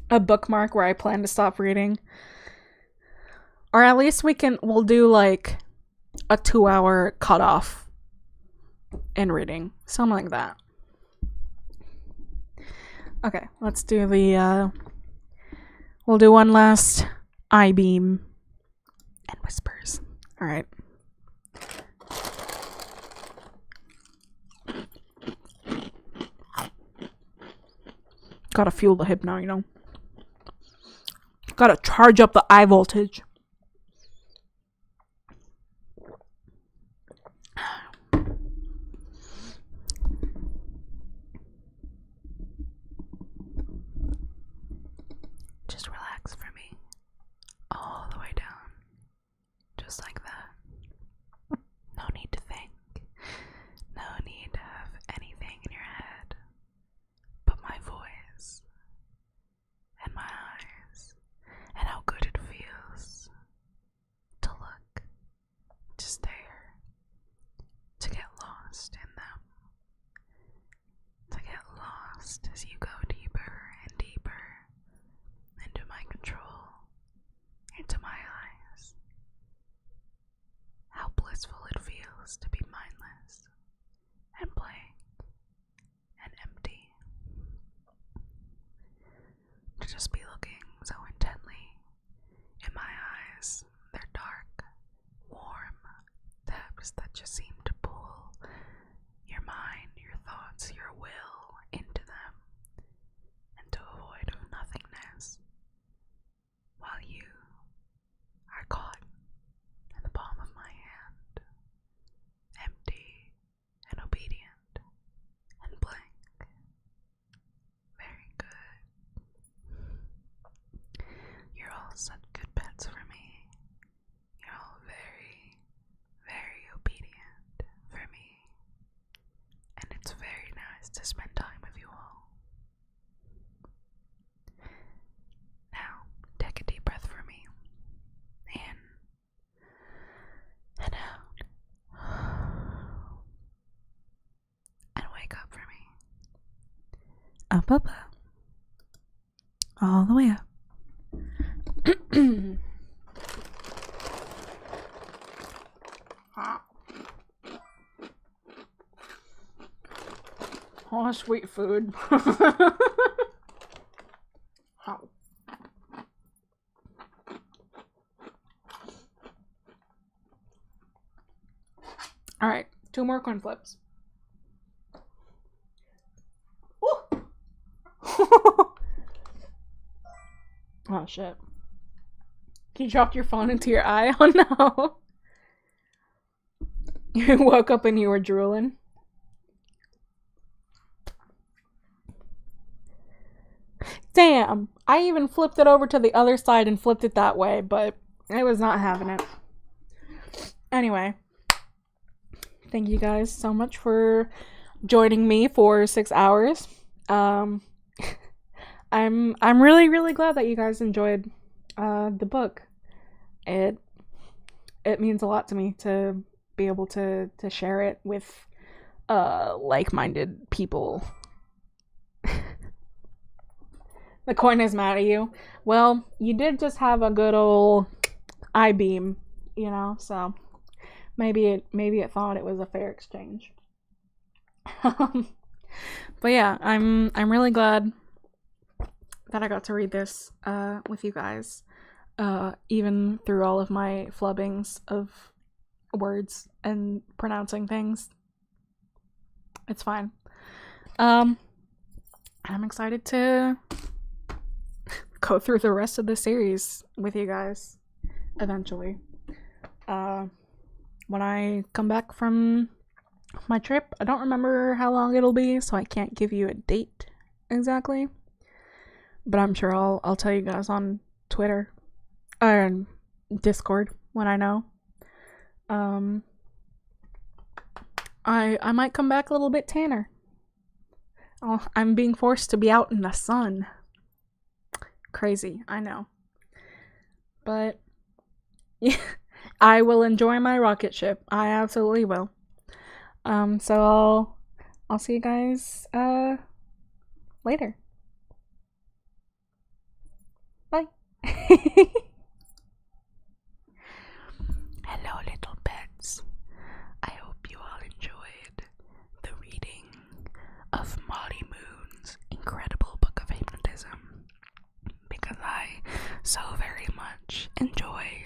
A bookmark where I plan to stop reading. Or at least we'll do like a 2-hour cutoff in reading. Something like that. Okay, let's do we'll do one last I-beam and whispers. Alright. Gotta fuel the hypno, you know? Gotta charge up the eye voltage. Just relax for me. All the way down. Just like that. No need to think. No need to have anything in your head but my voice and my eyes and how good it feels to look, to stare, to get lost in them, to get lost as you go deeper and deeper into my control, into my eyes. How blissful it feels to be mindless and blank and empty. To just be looking so intently in my eyes, their dark, warm depths that just seem to pull your mind, your thoughts, your will into them, into a void of nothingness, while you are caught in the palm of my hand, empty and obedient and blank. Very good. You're all such good pets for me. You're all very, very obedient for me. And it's very nice to spend time with you all. Now, take a deep breath for me. In and out. And wake up for me. Up, up, up. All the way up. Oh, sweet food. Alright, 2 more coin flips. Oh shit. You dropped your phone into your eye? Oh no. You woke up and you were drooling. Damn. I even flipped it over to the other side and flipped it that way, but I was not having it. Anyway. Thank you guys so much for joining me for 6 hours. I'm really, really glad that you guys enjoyed the book. It means a lot to me to be able to share it with like-minded people. The coin is mad at you. Well, you did just have a good old I-beam, you know, so maybe it thought it was a fair exchange. But yeah, I'm really glad that I got to read this with you guys, even through all of my flubbings of words and pronouncing things. It's fine. I'm excited to go through the rest of the series with you guys eventually. When I come back from my trip, I don't remember how long it'll be, so I can't give you a date exactly. But I'm sure I'll tell you guys on Twitter or Discord when I know. I might come back a little bit tanner. Oh, I'm being forced to be out in the sun. Crazy, I know. But yeah, I will enjoy my rocket ship. I absolutely will. So I'll see you guys later. Bye. so very much. Enjoy.